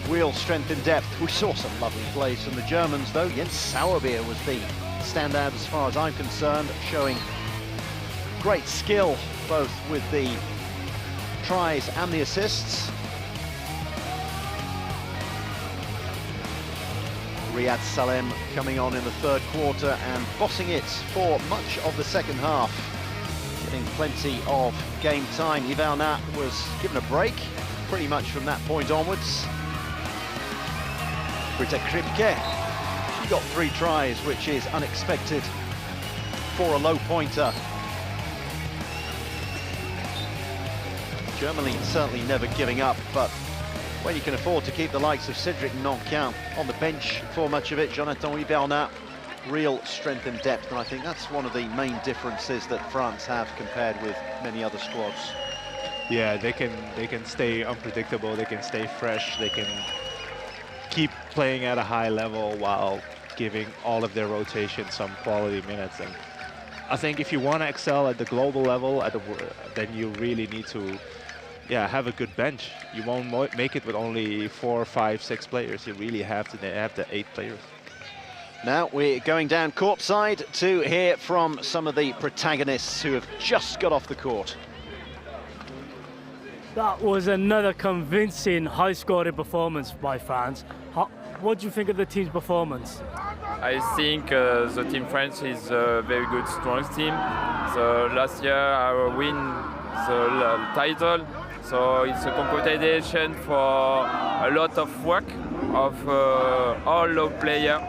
Real strength and depth. We saw some lovely plays from the Germans, though. Jens Sauerbier was the standout as far as I'm concerned, showing great skill, both with the tries and the assists. Riyad Salem coming on in the third quarter and bossing it for much of the second half, getting plenty of game time. Yvelna was given a break pretty much from that point onwards. Britta Kripke, she got 3 tries, which is unexpected for a low pointer. Germany certainly never giving up, but when you can afford to keep the likes of Cédric Nankin on the bench for much of it, Jonathan Yvelna, real strength and depth, and I think that's one of the main differences that France have compared with many other squads. Yeah, they can stay unpredictable, they can stay fresh, they can keep playing at a high level while giving all of their rotation some quality minutes. And I think if you want to excel at the global level, then you really need to have a good bench. You won't make it with only 4, 5, 6 players. You really have to have the 8 players. Now we're going down courtside to hear from some of the protagonists who have just got off the court. That was another convincing high-scoring performance by France. What do you think of the team's performance? I think the team France is a very good, strong team. So last year I win the title. So it's a competition for a lot of work of all the players,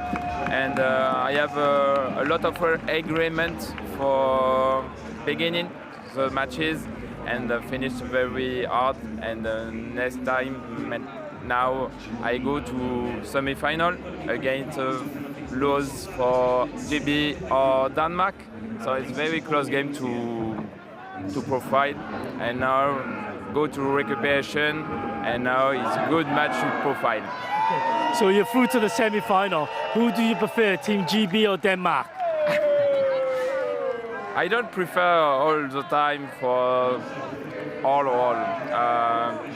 and I have a lot of agreement for beginning the matches and finish very hard. And next time, now I go to semi-final against lose for GB or Denmark. So it's very close game to profile, and now go to recuperation, and now it's a good match to profile. Okay. So you're through to the semi-final. Who do you prefer, Team GB or Denmark? I don't prefer all the time for all.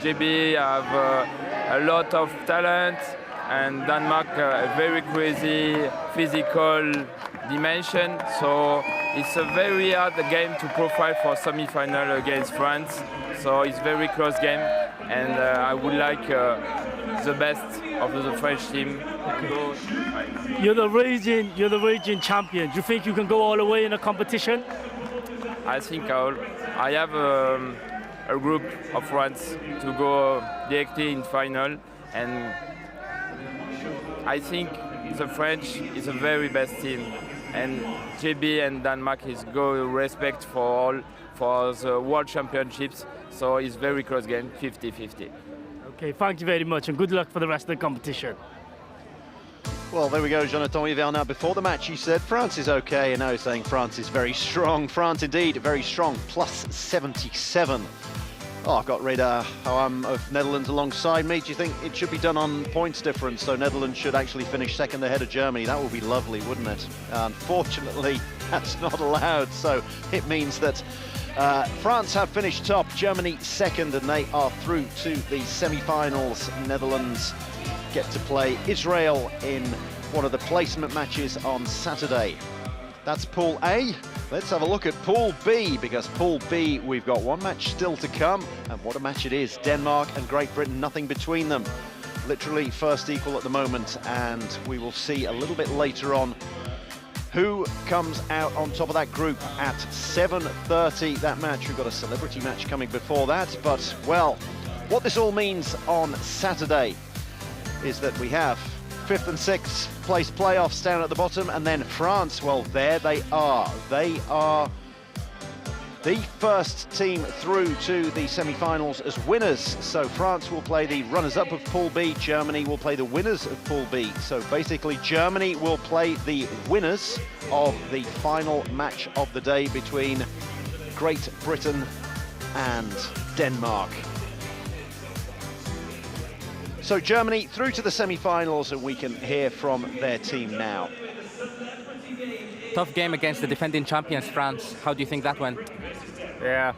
GB have a lot of talent, and Denmark a very crazy physical dimension. So it's a very hard game to profile for semi-final against France. So it's very close game, and I would like the best of the French team. You're the raging champion. Do you think you can go all the way in a competition? I think I have a group of France to go directly in final, and I think the French is a very best team, and GB and Denmark is go respect for all for the World Championships. So it's very close game, 50-50. Okay, thank you very much, and good luck for the rest of the competition. Well, there we go, Jonathan Yvel. Now, before the match, he said France is okay, and now he's saying France is very strong. France, indeed, very strong, plus 77. Oh, I've got radar of Netherlands alongside me. Do you think it should be done on points difference? So Netherlands should actually finish second ahead of Germany. That would be lovely, wouldn't it? Unfortunately, that's not allowed. So it means that France have finished top, Germany second, and they are through to the semi-finals. Netherlands get to play Israel in one of the placement matches on Saturday. That's Pool A. Let's have a look at Pool B, because Pool B, we've got one match still to come, and what a match it is. Denmark and Great Britain, nothing between them. Literally first equal at the moment, and we will see a little bit later on who comes out on top of that group at 7:30, that match. We've got a celebrity match coming before that, but, well, what this all means on Saturday is that we have 5th and 6th place playoffs down at the bottom, and then France, well, there they are. They are the first team through to the semi-finals as winners. So France will play the runners-up of Pool B, Germany will play the winners of Pool B. So basically Germany will play the winners of the final match of the day between Great Britain and Denmark. So Germany through to the semi-finals, and we can hear from their team now. Tough game against the defending champions, France. How do you think that went? Yeah,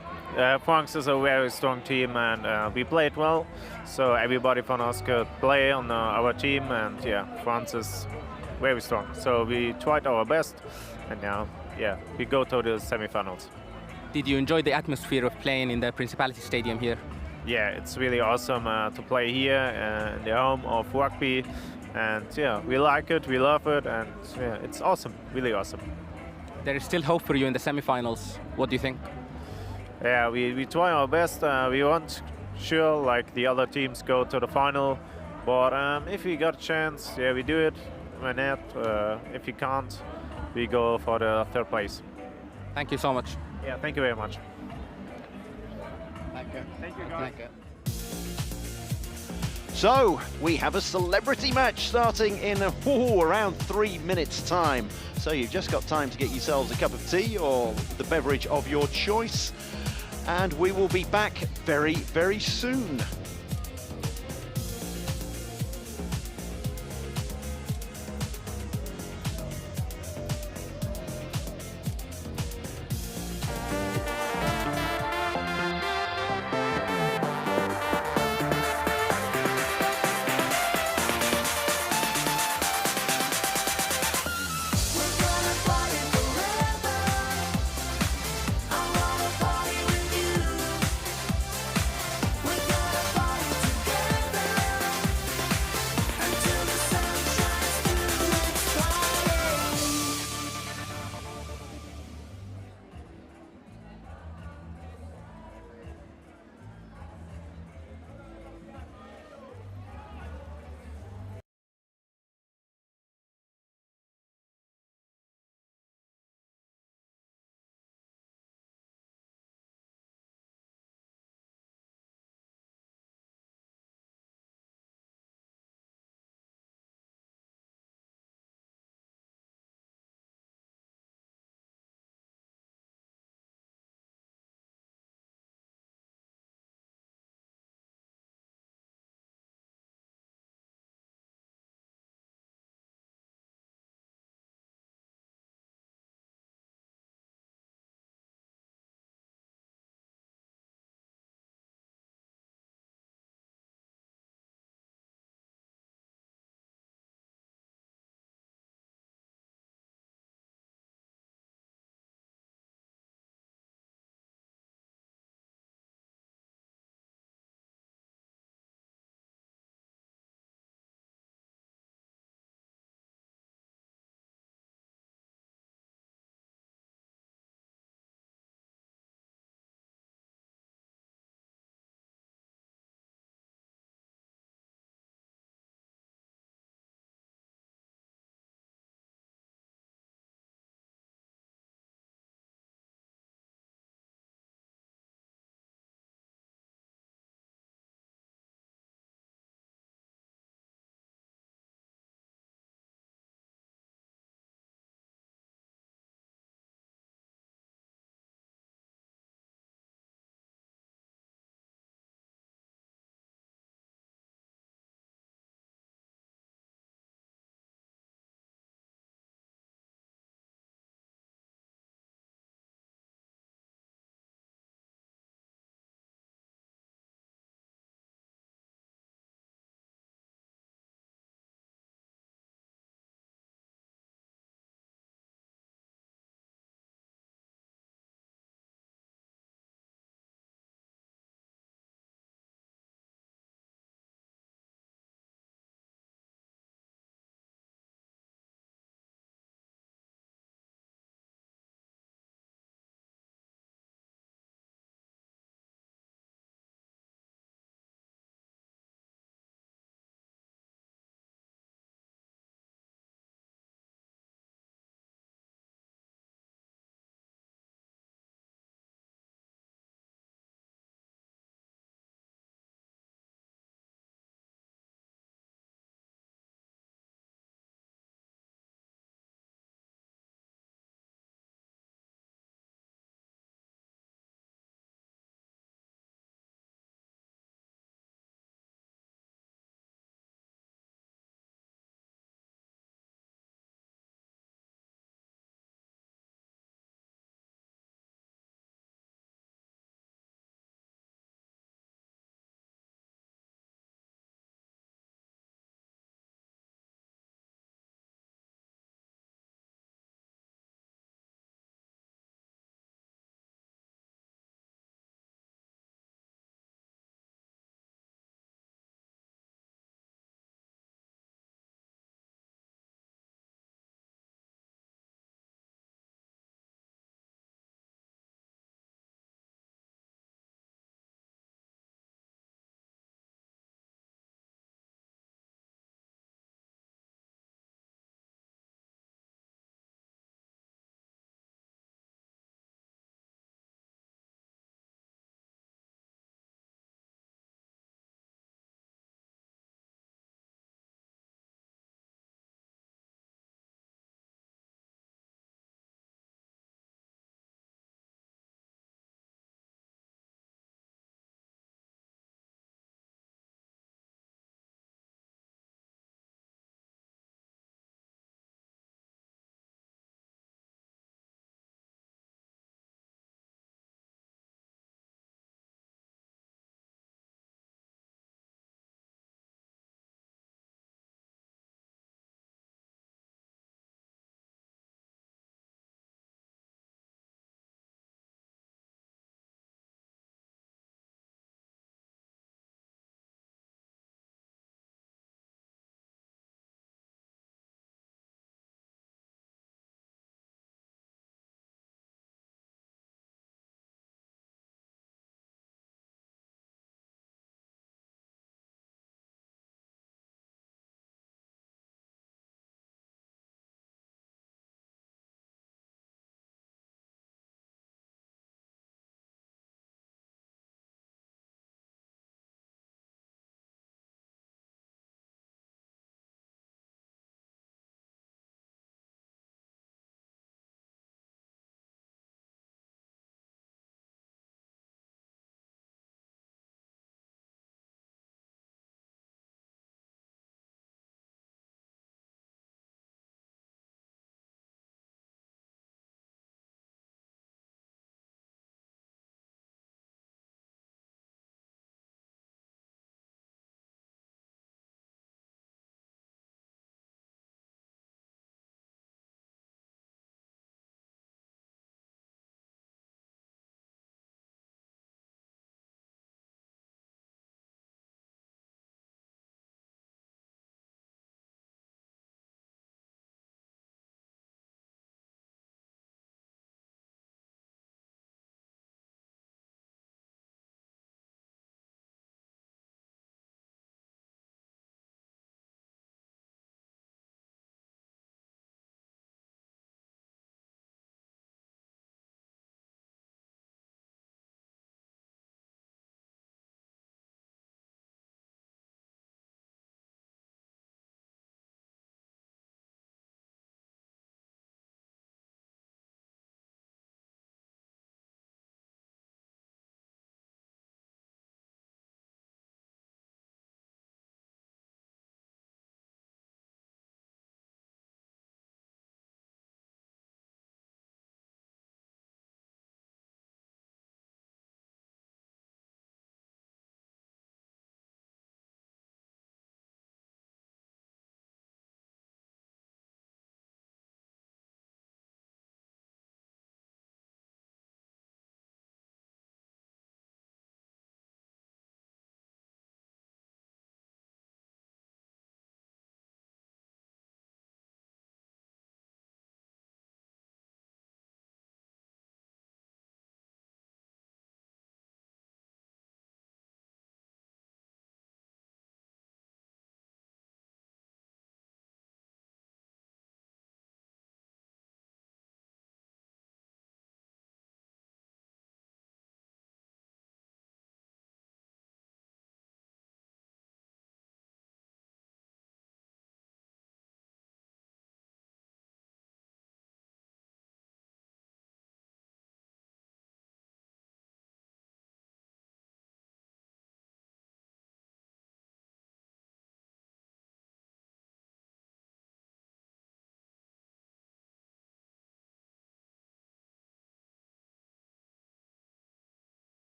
France is a very strong team, and we played well. So everybody from us could play on our team, and yeah, France is very strong. So we tried our best, and now, yeah, we go to the semi-finals. Did you enjoy the atmosphere of playing in the Principality Stadium here? Yeah, it's really awesome to play here in the home of rugby, and yeah, we like it, we love it, and yeah, it's awesome, really awesome. There is still hope for you in the semi-finals. What do you think? Yeah, we try our best. We want sure like the other teams go to the final, but if we got a chance, yeah, we do it. Why not? If we can't, we go for the 3rd place. Thank you so much. Yeah, thank you very much. Thank you, guys. So, we have a celebrity match starting in around 3 minutes' time. So you've just got time to get yourselves a cup of tea or the beverage of your choice. And we will be back very, very soon.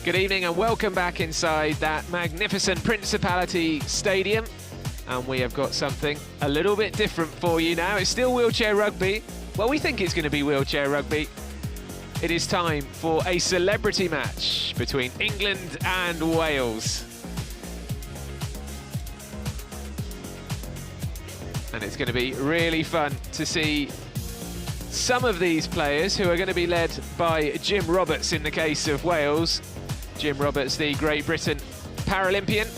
Good evening and welcome back inside that magnificent Principality Stadium. And we have got something a little bit different for you now. It's still wheelchair rugby. Well, we think it's going to be wheelchair rugby. It is time for a celebrity match between England and Wales. And it's going to be really fun to see some of these players who are going to be led by Jim Roberts in the case of Wales. Jim Roberts, the Great Britain Paralympian.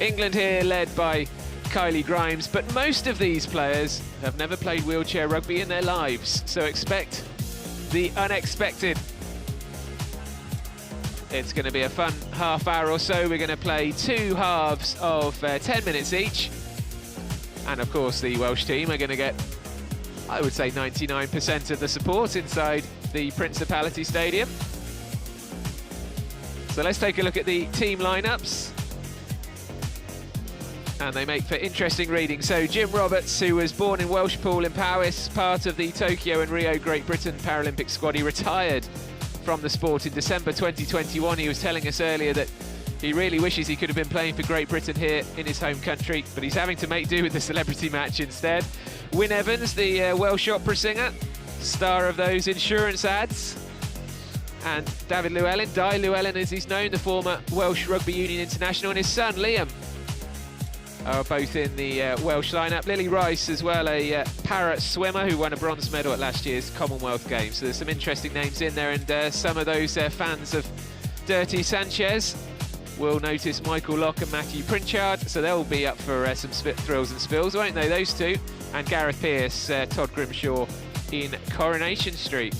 England here led by Kylie Grimes, but most of these players have never played wheelchair rugby in their lives, so expect the unexpected. It's going to be a fun half hour or so. We're going to play 2 halves of 10 minutes each. And of course the Welsh team are going to get, I would say, 99% of the support inside the Principality Stadium. So let's take a look at the team lineups. And they make for interesting reading. So Jim Roberts, who was born in Welshpool in Powys, part of the Tokyo and Rio Great Britain Paralympic squad. He retired from the sport in December 2021. He was telling us earlier that he really wishes he could have been playing for Great Britain here in his home country, but he's having to make do with the celebrity match instead. Wyn Evans, the Welsh opera singer, star of those insurance ads. And David Llewellyn, Di Llewellyn as he's known, the former Welsh Rugby Union international, and his son Liam are both in the Welsh lineup. Lily Rice as well, a para swimmer who won a bronze medal at last year's Commonwealth Games. So there's some interesting names in there, and some of those fans of Dirty Sanchez will notice Michael Locke and Matthew Pritchard, so they'll be up for some thrills and spills, won't they, those two? And Gareth Pearce, Todd Grimshaw in Coronation Street.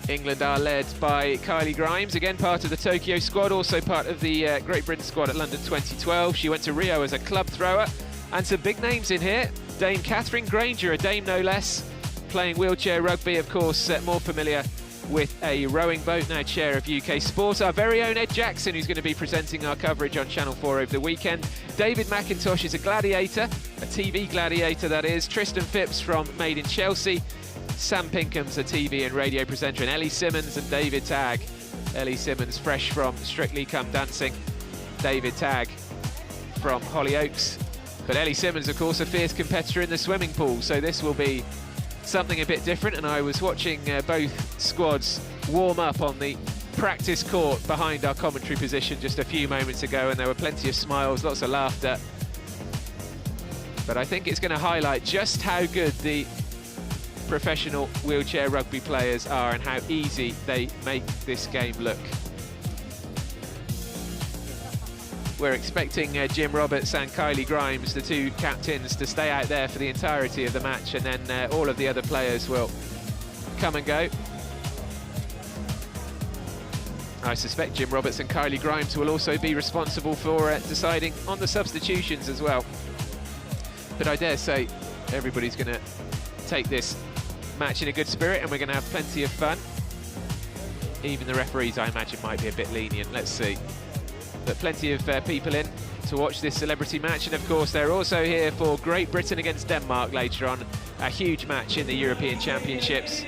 England are led by Kylie Grimes, again part of the Tokyo squad, also part of the Great Britain squad at London 2012. She went to Rio as a club thrower, and some big names in here. Dame Catherine Granger, a dame no less, playing wheelchair rugby, of course, more familiar with a rowing boat, now chair of UK Sport. Our very own Ed Jackson, who's going to be presenting our coverage on Channel 4 over the weekend. David McIntosh is a gladiator, a TV gladiator that is. Tristan Phipps from Made in Chelsea. Sam Pinkham's a TV and radio presenter, and Ellie Simmons and David Tagg. Ellie Simmons fresh from Strictly Come Dancing. David Tagg from Hollyoaks. But Ellie Simmons, of course, a fierce competitor in the swimming pool, so this will be something a bit different. And I was watching both squads warm up on the practice court behind our commentary position just a few moments ago, and there were plenty of smiles, lots of laughter. But I think it's going to highlight just how good the professional wheelchair rugby players are and how easy they make this game look. We're expecting Jim Roberts and Kylie Grimes, the two captains, to stay out there for the entirety of the match, and then all of the other players will come and go. I suspect Jim Roberts and Kylie Grimes will also be responsible for deciding on the substitutions as well. But I dare say everybody's going to take this match in a good spirit, and we're going to have plenty of fun. Even the referees, I imagine, might be a bit lenient. Let's see. But plenty of people in to watch this celebrity match, and of course they're also here for Great Britain against Denmark later on, a huge match in the European Championships.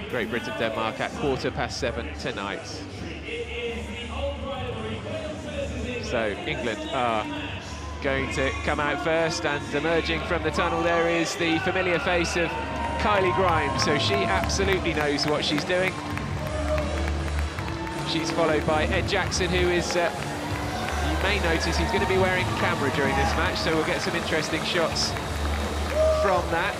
Great Britain-Denmark at 7:15 tonight. So England are going to come out first, and emerging from the tunnel there is the familiar face of Kylie Grimes, so she absolutely knows what she's doing. She's followed by Ed Jackson, who is, you may notice he's going to be wearing a camera during this match, so we'll get some interesting shots from that.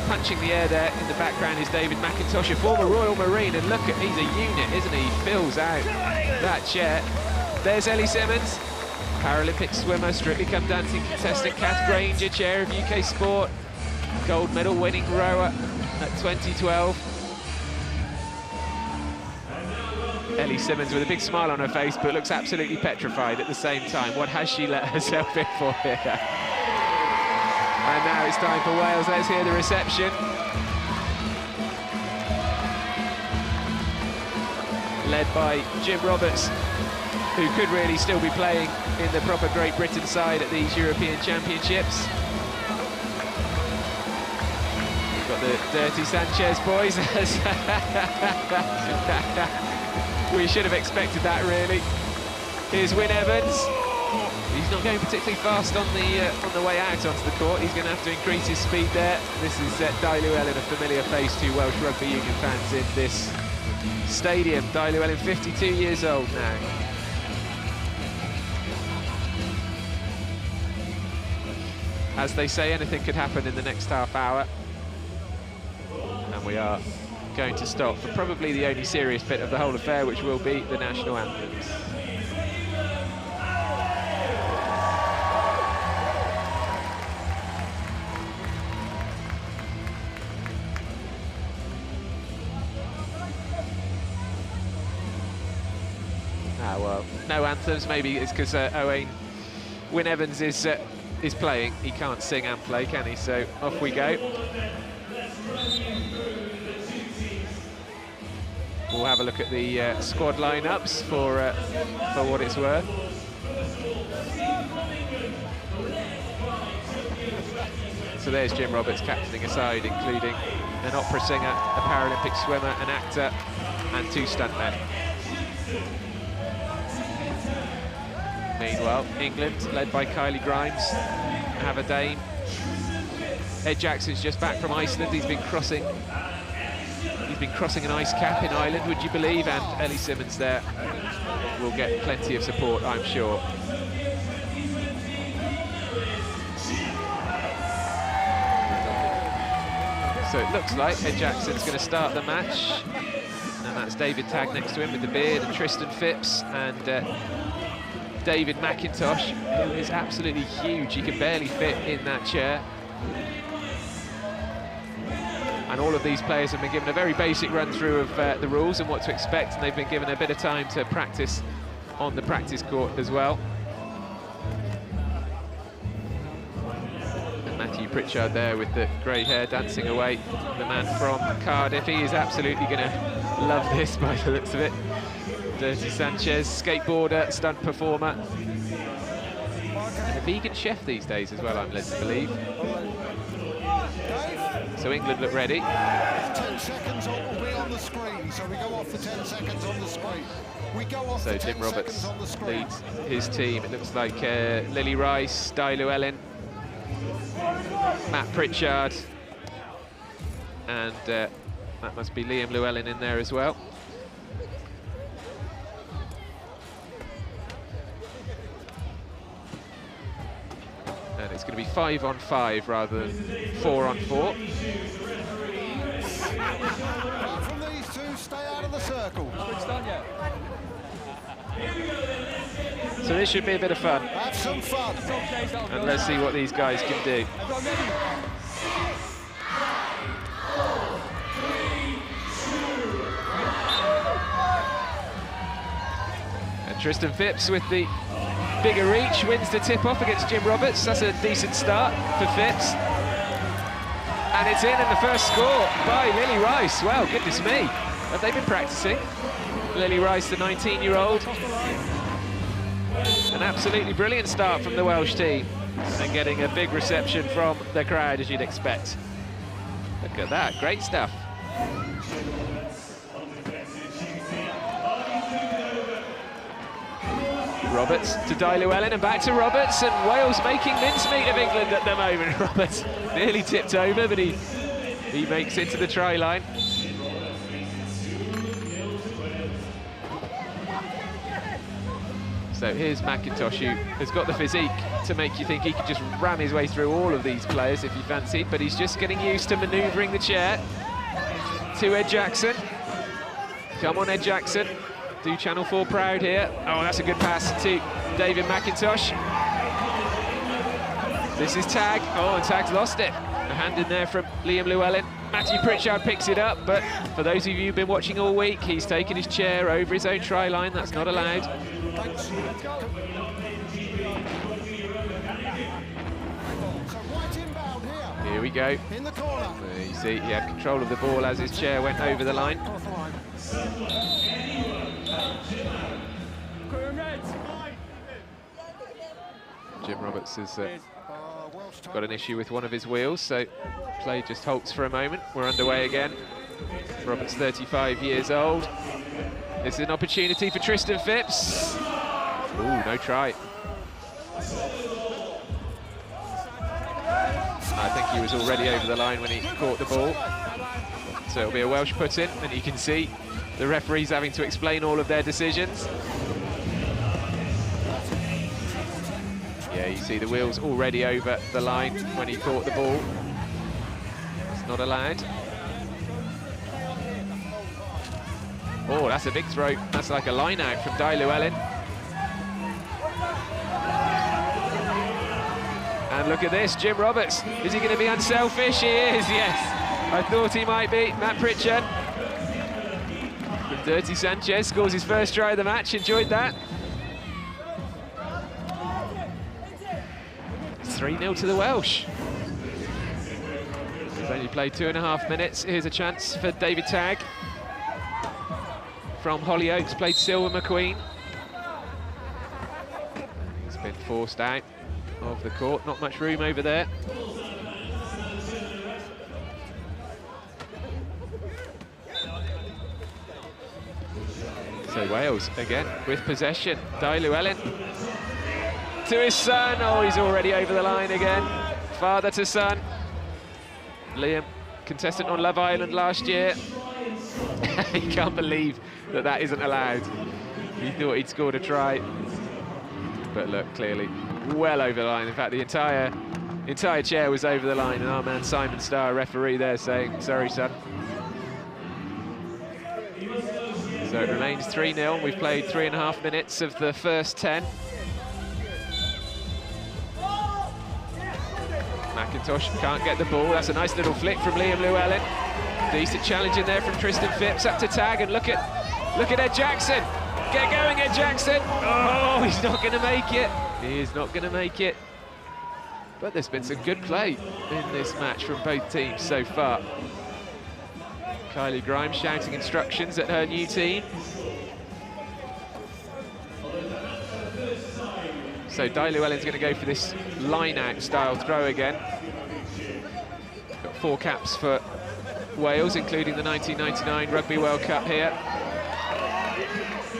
Punching the air there in the background is David McIntosh, a former Royal Marine, and look at, he's a unit, isn't he? He fills out that chair. There's Ellie Simmons, Paralympic swimmer, Strictly Come Dancing contestant. Kath Granger, chair of UK Sport, gold medal winning rower at 2012. Ellie Simmons with a big smile on her face, but looks absolutely petrified at the same time. What has she let herself in for here? And now it's time for Wales. Let's hear the reception. Led by Jim Roberts, who could really still be playing in the proper Great Britain side at these European Championships. We've got the Dirty Sanchez boys. We should have expected that, really. Here's Wyn Evans. He's not going particularly fast on the way out onto the court. He's going to have to increase his speed there. This is Dai Llewellyn, a familiar face to Welsh Rugby Union fans in this stadium. Dai Llewellyn, 52 years old now. As they say, anything could happen in the next half hour. And we are going to stop for probably the only serious bit of the whole affair, which will be the national anthems. Well, no anthems. Maybe it's because Wyn Evans is playing. He can't sing and play, can he? So off we go. We'll have a look at the squad lineups for what it's worth. So there's Jim Roberts captaining a side, including an opera singer, a Paralympic swimmer, an actor, and 2 stuntmen. Meanwhile, England, led by Kylie Grimes, have a Dane. Ed Jackson's just back from Iceland. He's been crossing an ice cap in Ireland, would you believe? And Ellie Simmons there will get plenty of support, I'm sure. So it looks like Ed Jackson's going to start the match, and that's David Tagg next to him with the beard, and Tristan Phipps, and David McIntosh, who is absolutely huge. He can barely fit in that chair. And all of these players have been given a very basic run-through of the rules and what to expect, and they've been given a bit of time to practice on the practice court as well. And Matthew Pritchard there with the grey hair dancing away, the man from Cardiff. He is absolutely going to love this by the looks of it. Dirty Sanchez, skateboarder, stunt performer, and a vegan chef these days as well, I'm led to believe. So England look ready. 10 seconds will be on the screen, so we go off for 10 seconds on the screen. We go off so Jim Roberts leads his team. It looks like Lily Rice, Dai Llewellyn, Matt Pritchard, and that must be Liam Llewellyn in there as well. And it's going to be 5-on-5 rather than 4-on-4. From these two, stay out of the circle. So this should be a bit of fun. Have some fun. And let's see what these guys can do. And Tristan Phipps with the bigger reach, wins the tip-off against Jim Roberts. That's a decent start for Phipps. And it's in the first score by Lily Rice. Well, goodness me. Have they been practicing? Lily Rice, the 19-year-old. An absolutely brilliant start from the Welsh team. And getting a big reception from the crowd, as you'd expect. Look at that, great stuff. Roberts to Dai Llewellyn and back to Roberts, and Wales making mincemeat of England at the moment. Roberts nearly tipped over, but he makes it to the try line. So here's McIntosh, who has got the physique to make you think he could just ram his way through all of these players if he fancied, but he's just getting used to manoeuvring the chair. To Ed Jackson. Come on, Ed Jackson. Do Channel 4 proud here. Oh, that's a good pass to David McIntosh. This is Tagg. Oh, and Tagg's lost it. A hand in there from Liam Llewellyn. Matthew Pritchard picks it up, but for those of you who've been watching all week, he's taken his chair over his own try line. That's not allowed. Here we go. You see, he had control of the ball as his chair went over the line. Jim Roberts has got an issue with one of his wheels, so play just halts for a moment. We're underway again. Roberts, 35 years old. This is an opportunity for Tristan Phipps. Ooh, no try. I think he was already over the line when he caught the ball. So it'll be a Welsh put-in, and you can see the referees having to explain all of their decisions. Yeah, you see the wheels already over the line when he caught the ball. It's not allowed. Oh, that's a big throw. That's like a line out from Dai Llewellyn. And look at this, Jim Roberts. Is he going to be unselfish? He is, yes. I thought he might be. Matt Pritchard. Dirty Sanchez scores his first try of the match. Enjoyed that. It's 3-0 to the Welsh. He's only played 2.5 minutes. Here's a chance for David Tagg. From Hollyoaks, played Silver McQueen. He's been forced out of the court, not much room over there. So Wales again with possession. Dai Llewellyn to his son. Oh, he's already over the line again. Father to son. Liam, contestant on Love Island last year. He can't believe that that isn't allowed. He thought he'd scored a try. But look, clearly well over the line. In fact, the entire chair was over the line, and our man Simon Starr, referee there, saying, sorry, son. So it remains 3-0. We've played 3.5 minutes of the first 10. McIntosh can't get the ball. That's a nice little flick from Liam Llewellyn. Decent challenge in there from Tristan Phipps. Up to Tagg, and look at Ed Jackson. Get going, Ed Jackson. Oh, he's not going to make it. He is not going to make it. But there's been some good play in this match from both teams so far. Kylie Grimes shouting instructions at her new team. So Dai Llewellyn's going to go for this line-out style throw again. Got 4 caps for Wales, including the 1999 Rugby World Cup here.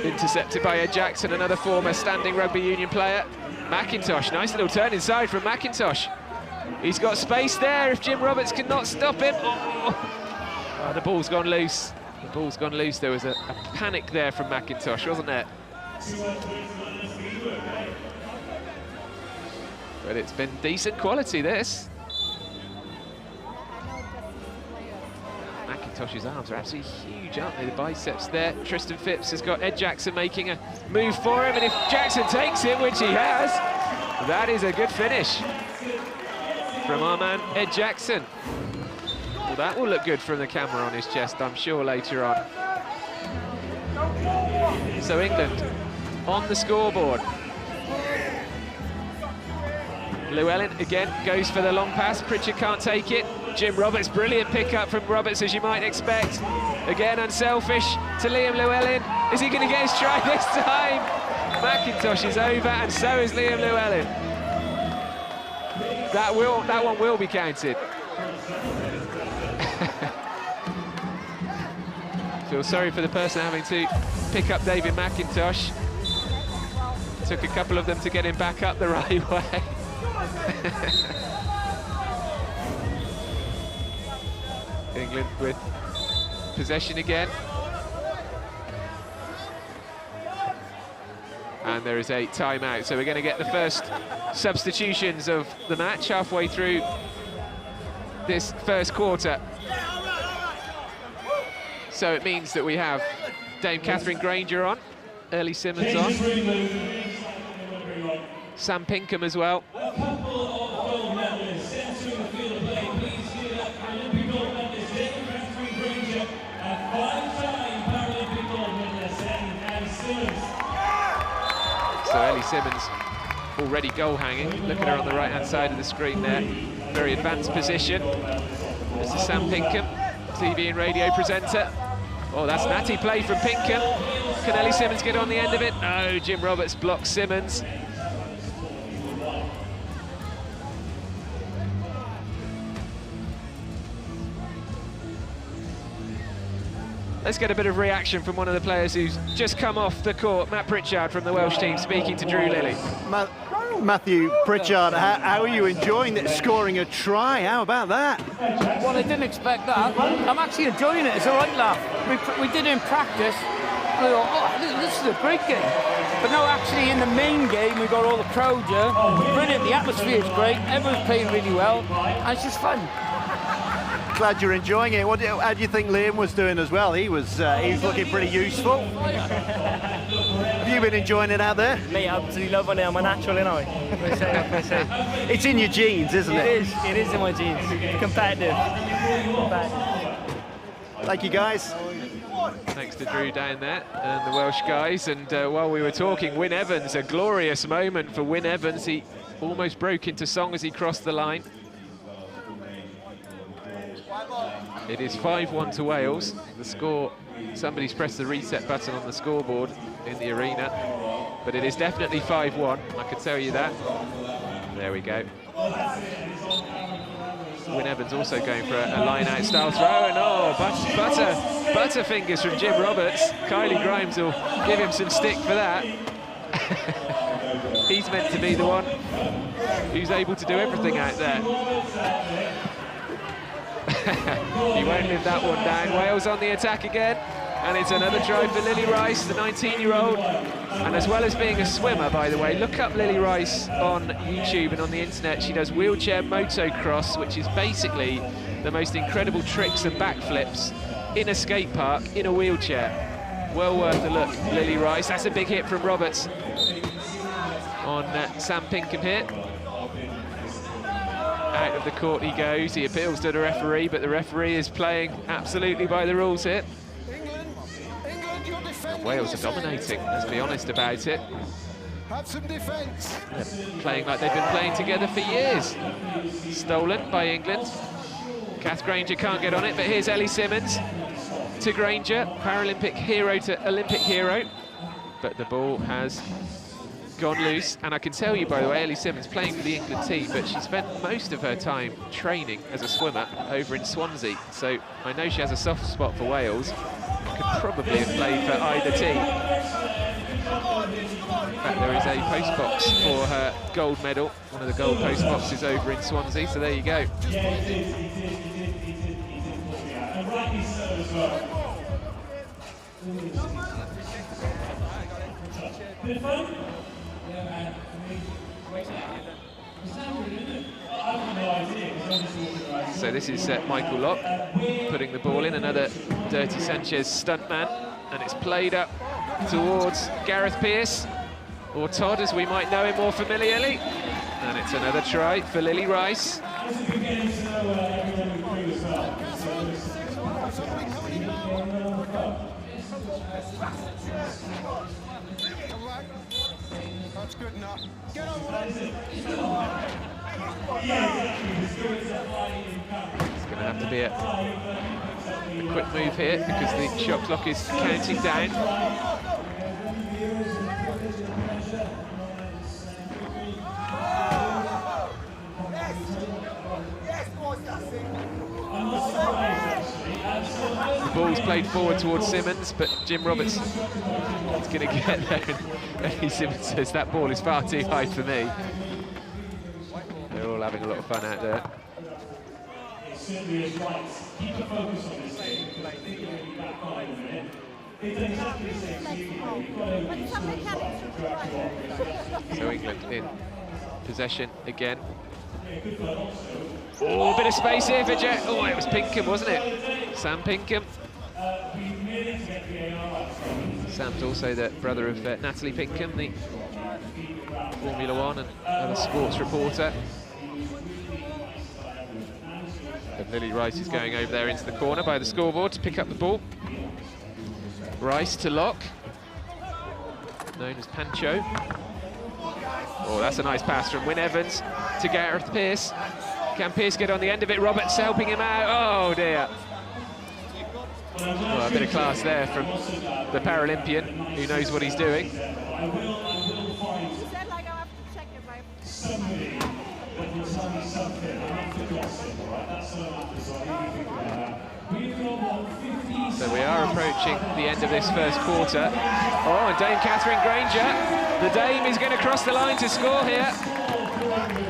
Intercepted by Ed Jackson, another former standing rugby union player. McIntosh, nice little turn inside from McIntosh. He's got space there if Jim Roberts cannot stop him. Oh, the ball's gone loose. The ball's gone loose. There was a panic there from McIntosh, wasn't there? But it's been decent quality, this. McIntosh's arms are absolutely huge, aren't they? The biceps there. Tristan Phipps has got Ed Jackson making a move for him, and if Jackson takes it, which he has, that is a good finish from our man Ed Jackson. Well, that will look good from the camera on his chest, I'm sure, later on. So England on the scoreboard. Llewellyn again goes for the long pass. Pritchard can't take it. Jim Roberts, brilliant pickup from Roberts, as you might expect. Again, unselfish to Liam Llewellyn. Is he going to get his try this time? McIntosh is over, and so is Liam Llewellyn. That one will be counted. Feel sorry for the person having to pick up David McIntosh. Took a couple of them to get him back up the right way. England with possession again. And there is a timeout, so we're going to get the first substitutions of the match halfway through this first quarter. So it means that we have Dame Catherine Granger on, Early Simmons on, Sam Pinkham as well. So Ellie Simmons already goal hanging. Look at her on the right-hand side of the screen there. Very advanced position. This is Sam Pinkham, TV and radio presenter. Oh, that's natty play from Pinkham. Can Ellie Simmons get on the end of it? No, Jim Roberts blocks Simmons. Let's get a bit of reaction from one of the players who's just come off the court, Matt Pritchard from the Welsh team, speaking to Drew Lilly. Matthew Pritchard, how are you enjoying it, scoring a try? How about that? Well, I didn't expect that. I'm actually enjoying it. It's a right laugh. We did it in practice. I thought, oh, this is a great game. But no, actually, in the main game, we got all the crowd here. Brilliant. The atmosphere is great. Everyone's playing really well. And it's just fun. Glad you're enjoying it. How do you think Liam was doing as well? He's looking pretty useful. Have you been enjoying it out there? Mate, absolutely loving it. I'm a natural, you know. It's in your genes, isn't it? It is in my genes. Competitive. Thank you, guys. Thanks to Drew down there and the Welsh guys. And while we were talking, Wyn Evans, a glorious moment for Wyn Evans. He almost broke into song as he crossed the line. It is 5-1 to Wales. The score, somebody's pressed the reset button on the scoreboard in the arena, but it is definitely 5-1, I can tell you that. There we go. Wyn Evans also going for a line-out style throw, and oh, butterfingers from Jim Roberts. Kylie Grimes will give him some stick for that. He's meant to be the one who's able to do everything out there. He won't live that one down. Wales on the attack again, and it's another try for Lily Rice, the 19-year-old. And as well as being a swimmer, by the way, look up Lily Rice on YouTube and on the internet. She does wheelchair motocross, which is basically the most incredible tricks and backflips in a skate park in a wheelchair. Well worth a look, Lily Rice. That's a big hit from Roberts on Sam Pinkham here. Out of the court he goes. He appeals to the referee, but the referee is playing absolutely by the rules here. And Wales are dominating, let's be honest about it. Have some defence. They're playing like they've been playing together for years. Stolen by England. Kath Granger can't get on it, but here's Ellie Simmons to Granger, Paralympic hero to Olympic hero. But the ball has gone loose, and I can tell you, by the way, Ellie Simmons playing for the England team, but she spent most of her time training as a swimmer over in Swansea, so I know she has a soft spot for Wales. Could probably have played for either team. In fact, there is a post box for her gold medal, one of the gold post boxes over in Swansea, so there you go. So this is Michael Locke putting the ball in, another Dirty Sanchez stuntman, and it's played up towards Gareth Pearce, or Todd as we might know him more familiarly, and it's another try for Lily Rice. That's good enough. Get on. It's going to have to be a quick move here because the shot clock is counting down. The ball's played forward towards Simmons, but Jim Roberts is going to get there, and Eddie Simmons says that ball is far too high for me. They're all having a lot of fun out there. So England in possession again. Oh, a bit of space here for Jack. Oh, it was Pinkham, wasn't it? Sam Pinkham. Sam's also the brother of Natalie Pinkham, the Formula One and other sports reporter. And Lily Rice is going over there into the corner by the scoreboard to pick up the ball. Rice to Locke, known as Pancho. Oh, that's a nice pass from Wyn Evans to Gareth Pearce. Can Pearce get on the end of it? Roberts helping him out. Oh dear. Well, a bit of class there from the Paralympian who knows what he's doing. So we are approaching approaching the end of this first quarter. Oh, and Dame Catherine Granger, the Dame is going to cross the line to score here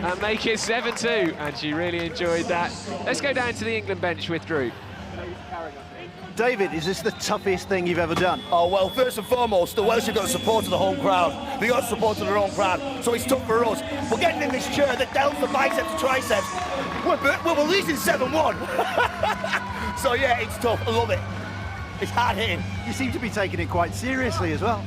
and make it 7-2, and she really enjoyed that. Let's go down to the England bench with Drew. David, is this the toughest thing you've ever done? Oh, well, first and foremost, the Welsh have got the support of the home crowd. They got support of their own crowd, so it's tough for us. We're getting in this chair that delves the biceps and triceps. We're losing 7-1. So, yeah, it's tough. I love it. It's hard hitting. You seem to be taking it quite seriously as well.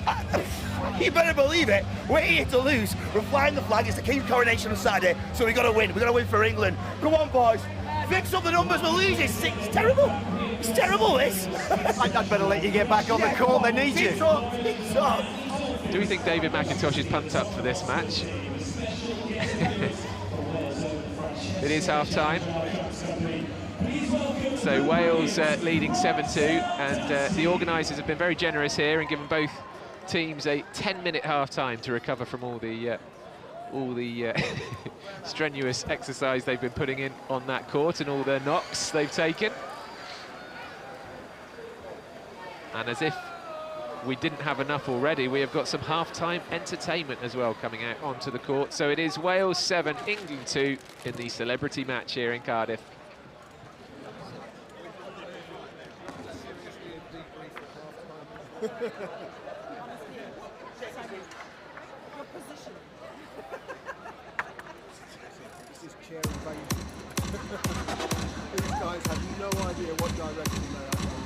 You better believe it. We're here to lose. We're flying the flag. It's the King's coronation on Saturday, so we've got to win. We've got to win for England. Come on, boys. Fix up the numbers. We're losing. It's terrible. It's terrible, this. I'd better let you get back on the court. They need you. Do we think David McIntosh is pumped up for this match? It is half-time. So Wales leading 7-2, and the organisers have been very generous here and given both teams a 10-minute half-time to recover from all the strenuous exercise they've been putting in on that court and all the knocks they've taken. And as if we didn't have enough already, we have got some half-time entertainment as well coming out onto the court. So it is Wales 7, England 2 in the celebrity match here in Cardiff. These guys have no idea what direction they are going.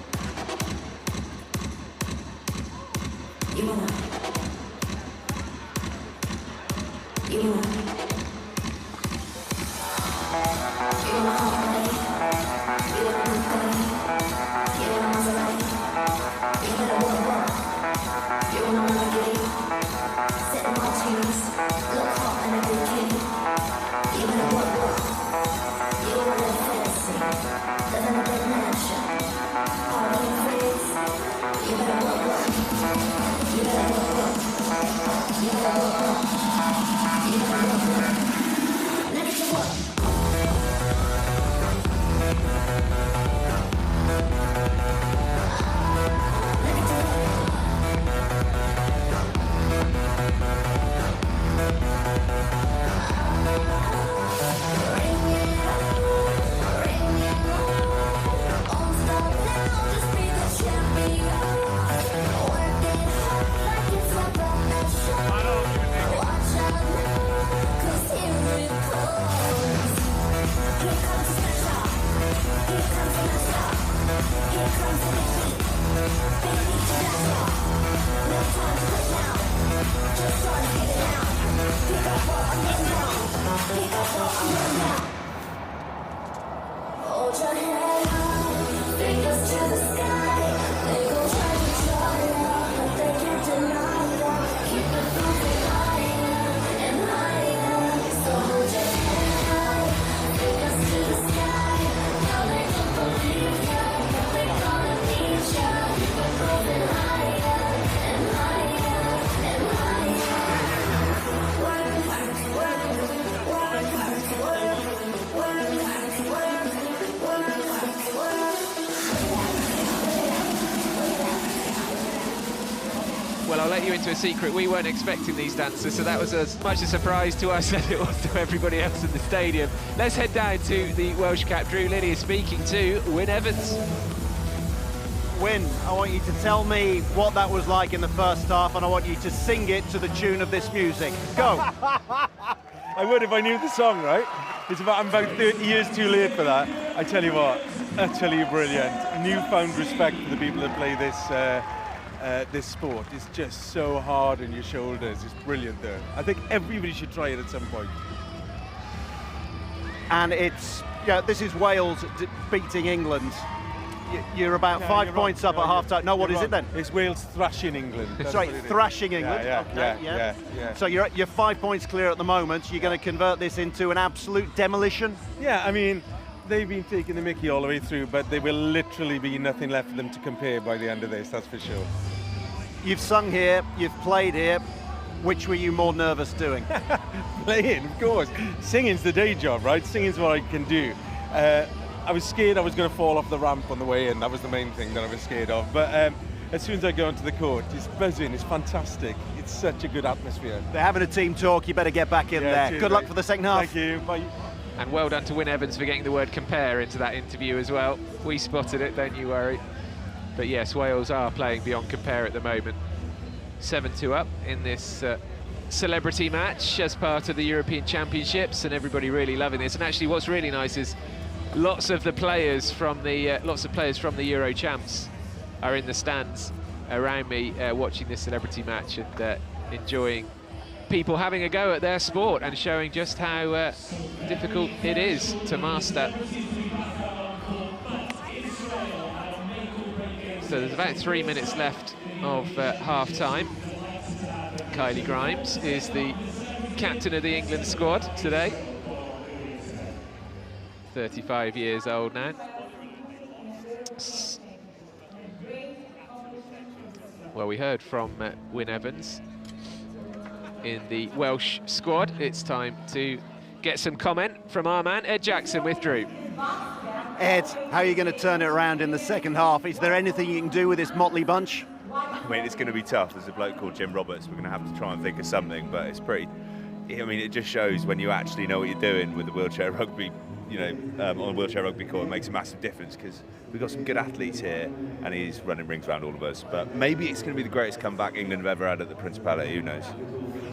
Well, I'll let you into a secret. We weren't expecting these dancers, so that was as much a surprise to us as it was to everybody else in the stadium. Let's head down to the Welsh cap. Drew Lilly is speaking to Wyn Evans. Wyn, I want you to tell me what that was like in the first half, and I want you to sing it to the tune of this music. Go. I would if I knew the song, right? I'm about 30 years too late for that. I tell you what, utterly brilliant. Newfound respect for the people that play this sport. It's just so hard on your shoulders. It's brilliant though. I think everybody should try it at some point. And it's, this is Wales beating England. You're about 5 points up at half-time. No, what is it then? It's Wales thrashing England. Sorry, thrashing England. Yeah. So you're 5 points clear at the moment. You're going to convert this into an absolute demolition? Yeah, I mean, they've been taking the mickey all the way through, but there will literally be nothing left for them to compare by the end of this, that's for sure. You've sung here, you've played here. Which were you more nervous doing? Playing, of course. Singing's the day job, right? Singing's what I can do. I was scared I was going to fall off the ramp on the way in. That was the main thing that I was scared of. But as soon as I go onto the court. It's buzzing, it's fantastic. It's such a good atmosphere. They're having a team talk, you better get back in there. Cheers, Good luck mate. for the second half. Thank you, bye. And well done to Wyn Evans for getting the word compare into that interview as well. We spotted it, don't you worry. But yes, Wales are playing beyond compare at the moment. 7-2 up in this celebrity match as part of the European Championships, and everybody really loving this. And actually what's really nice is lots of players from the Euro Champs are in the stands around me watching this celebrity match and enjoying people having a go at their sport and showing just how difficult it is to master. So there's about 3 minutes left of half-time. Kylie Grimes is the captain of the England squad today. 35 years old now. Well, we heard from Wyn Evans in the Welsh squad. It's time to get some comment from our man, Ed Jackson with Drew. Ed, how are you going to turn it around in the second half? Is there anything you can do with this motley bunch? I mean, it's going to be tough. There's a bloke called Jim Roberts. We're going to have to try and think of something, but it's pretty... I mean, it just shows when you actually know what you're doing with the wheelchair rugby, you know, on a wheelchair rugby court, it makes a massive difference because we've got some good athletes here and he's running rings around all of us. But maybe it's going to be the greatest comeback England have ever had at the Principality, who knows?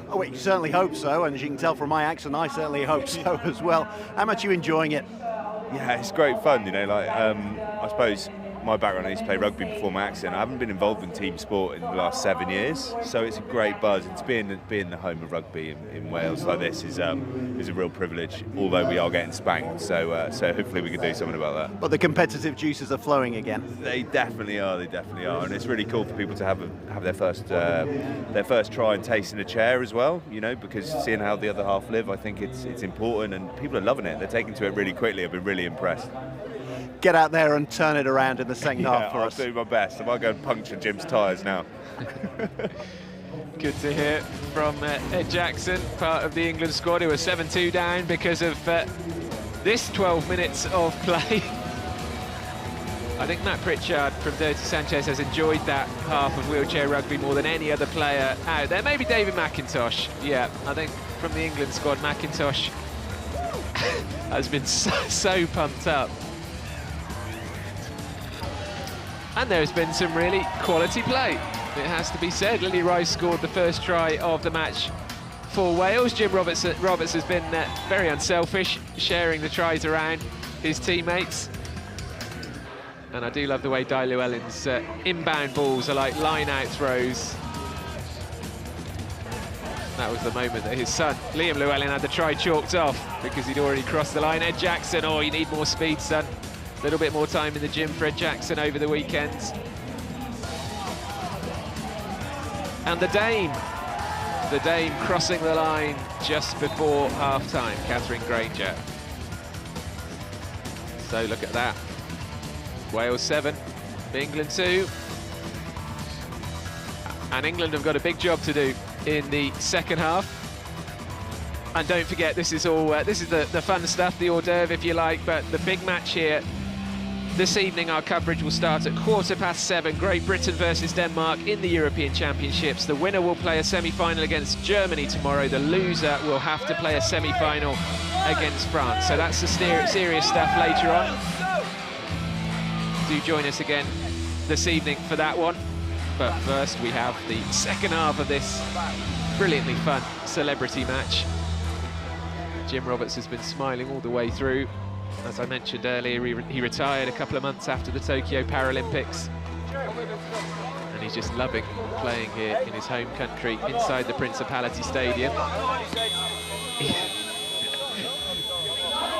Oh, we certainly hope so, and as you can tell from my accent, I certainly hope so as well. How much are you enjoying it? Yeah, it's great fun, you know, like, I suppose my background, I used to play rugby before my accident. I haven't been involved in team sport in the last 7 years, so it's a great buzz. It's being the home of rugby in Wales like this is a real privilege, although we are getting spanked, so hopefully we can do something about that. But the competitive juices are flowing again. They definitely are, and it's really cool for people to have their first try and taste in a chair as well, you know, because seeing how the other half live, I think it's important, and people are loving it. They're taking to it really quickly. I've been really impressed. Get out there and turn it around in the second half for us. I'll do my best. I might go and puncture Jim's tyres now. Good to hear from Ed Jackson, part of the England squad, who are 7-2 down because of this 12 minutes of play. I think Matt Pritchard from Dirty Sanchez has enjoyed that half of wheelchair rugby more than any other player out there. Maybe David McIntosh. Yeah, I think from the England squad, McIntosh has been so pumped up. And there's been some really quality play, it has to be said. Lily Rice scored the first try of the match for Wales. Jim Roberts has been very unselfish, sharing the tries around his teammates. And I do love the way Di Llewellyn's inbound balls are like line-out throws. That was the moment that his son, Liam Llewellyn, had the try chalked off because he'd already crossed the line. Ed Jackson, oh, you need more speed, son. A little bit more time in the gym for Ed Jackson over the weekend. And the Dame crossing the line just before half-time, Catherine Granger. So look at that. Wales 7, England 2. And England have got a big job to do in the second half. And don't forget, this is all this is the fun stuff, the hors d'oeuvre if you like, but the big match here this evening, our coverage will start at 7:15. Great Britain versus Denmark in the European Championships. The winner will play a semi-final against Germany tomorrow. The loser will have to play a semi-final against France. So that's the serious stuff later on. Do join us again this evening for that one. But first, we have the second half of this brilliantly fun celebrity match. Jim Roberts has been smiling all the way through. As I mentioned earlier, he retired a couple of months after the Tokyo Paralympics. And he's just loving playing here in his home country, inside the Principality Stadium.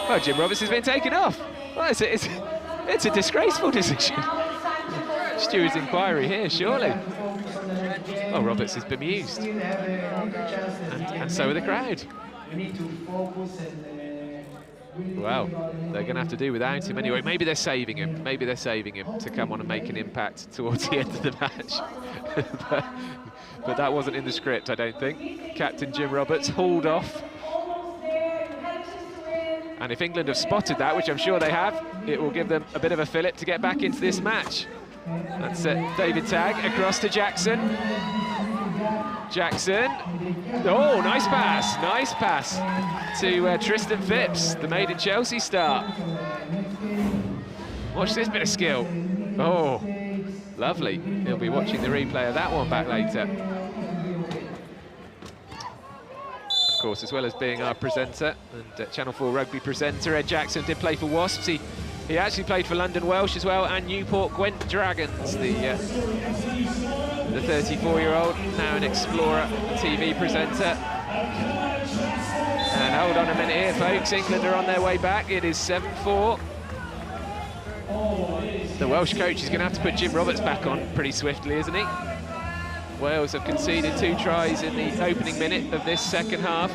Well, Jim Roberts has been taken off. Well, it's a disgraceful decision. Steward's inquiry here, surely. Well, Roberts is bemused. And so are the crowd. Well, they're going to have to do without him anyway. Maybe they're saving him. Maybe they're saving him to come on and make an impact towards the end of the match. but that wasn't in the script, I don't think. Captain Jim Roberts hauled off. And if England have spotted that, which I'm sure they have, it will give them a bit of a fillip to get back into this match. That's David Tagg across to Jackson. Jackson. Oh, nice pass to Tristan Phipps, the maiden Chelsea star. Watch this bit of skill. Oh, lovely. He'll be watching the replay of that one back later. Of course, as well as being our presenter and Channel 4 rugby presenter, Ed Jackson did play for Wasps. He actually played for London Welsh as well, and Newport Gwent Dragons, the 34-year-old, now an Explorer TV presenter. And hold on a minute here, folks, England are on their way back. It is 7-4. The Welsh coach is going to have to put Jim Roberts back on pretty swiftly, isn't he? Wales have conceded 2 tries in the opening minute of this second half.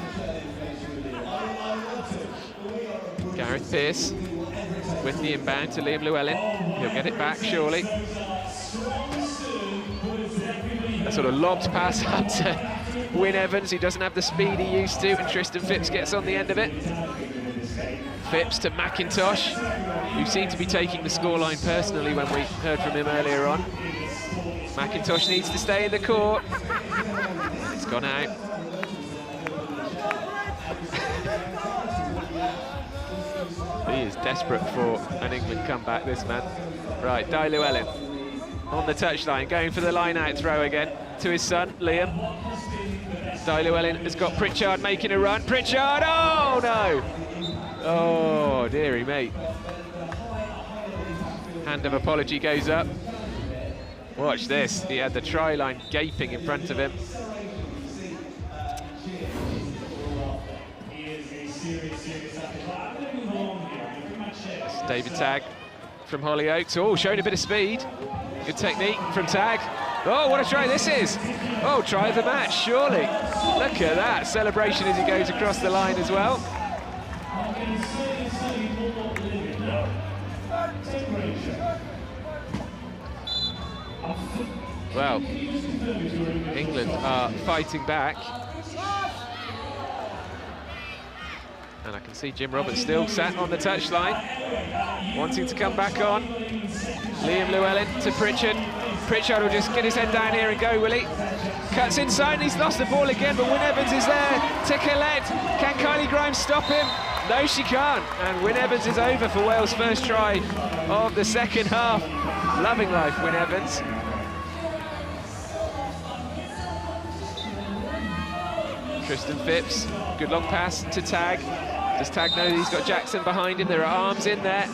Gareth Pearce with the inbound to Liam Llewellyn. He'll get it back, surely. A sort of lobbed pass up to Wyn Evans, who doesn't have the speed he used to, and Tristan Phipps gets on the end of it. Phipps to McIntosh, who seemed to be taking the scoreline personally when we heard from him earlier on. McIntosh needs to stay in the court. It's gone out. He is desperate for an England comeback, this man. Right, Di Llewellyn on the touchline, going for the line-out throw again to his son, Liam. Di Llewellyn has got Pritchard making a run. Pritchard, oh no! Oh, dearie me. Hand of apology goes up. Watch this, he had the try line gaping in front of him. It's David Tagg from Hollyoaks. Oh, showing a bit of speed. Good technique from Tagg. Oh, what a try this is. Oh, try of the match, surely. Look at that, celebration as he goes across the line as well. Well, England are fighting back. And I can see Jim Roberts still sat on the touchline, wanting to come back on. Liam Llewellyn to Pritchard. Pritchard will just get his head down here and go, will he? Cuts inside and he's lost the ball again, but Wyn Evans is there to collect. Can Kylie Grimes stop him? No, she can't. And Wyn Evans is over for Wales' first try of the second half. Loving life, Wyn Evans. Tristan Phipps, good long pass to Tagg. Does Tagg know that he's got Jackson behind him? There are arms in there.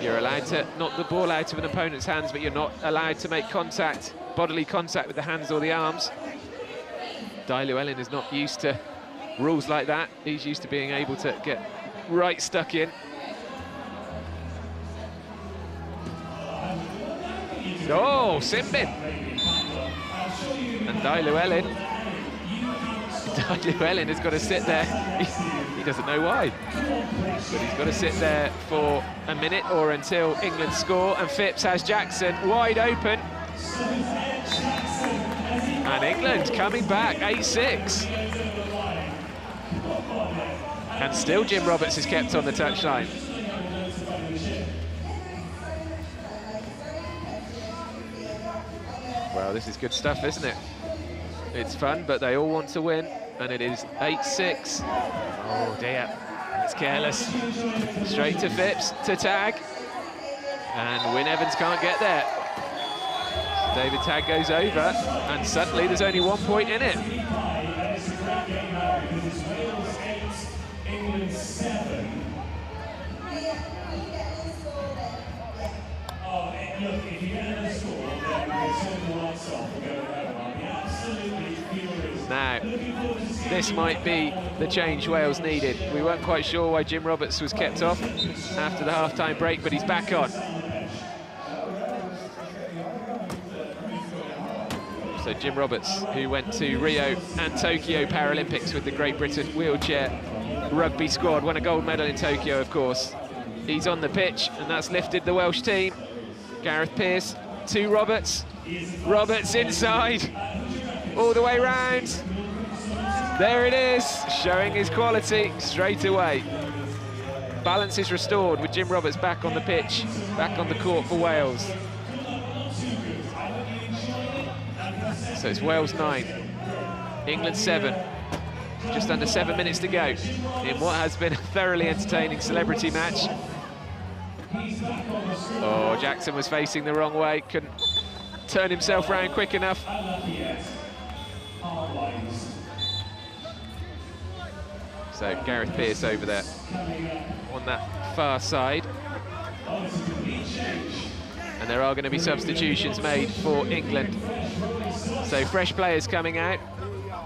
You're allowed to knock the ball out of an opponent's hands, but you're not allowed to make contact, bodily contact with the hands or the arms. Di Llewellyn is not used to rules like that. He's used to being able to get right stuck in. Oh, Simbin! And Di Llewellyn has got to sit there. He doesn't know why, but he's got to sit there for a minute or until England score. And Phipps has Jackson wide open. And England coming back, 8-6. And still Jim Roberts is kept on the touchline. Well, this is good stuff, isn't it? It's fun, but they all want to win, and it is 8-6. Oh dear, it's careless. Straight to Phipps, to Tagg. And Wyn Evans can't get there. David Tagg goes over, and suddenly there's only 1 point in it. England 7. Look, if you get another score, then we'll turn the lights off and go that one. Absolutely furious. Now, this might be the change Wales needed. We weren't quite sure why Jim Roberts was kept off after the half-time break, but he's back on. So Jim Roberts, who went to Rio and Tokyo Paralympics with the Great Britain wheelchair rugby squad, won a gold medal in Tokyo, of course. He's on the pitch, and that's lifted the Welsh team. Gareth Pearce to Roberts. Roberts inside, all the way round. There it is, showing his quality straight away. Balance is restored with Jim Roberts back on the pitch, back on the court for Wales. So it's Wales 9, England 7. Just under 7 minutes to go in what has been a thoroughly entertaining celebrity match. Oh, Jackson was facing the wrong way, couldn't turn himself round quick enough. So Gareth Pearce over there on that far side. And there are going to be substitutions made for England. So fresh players coming out.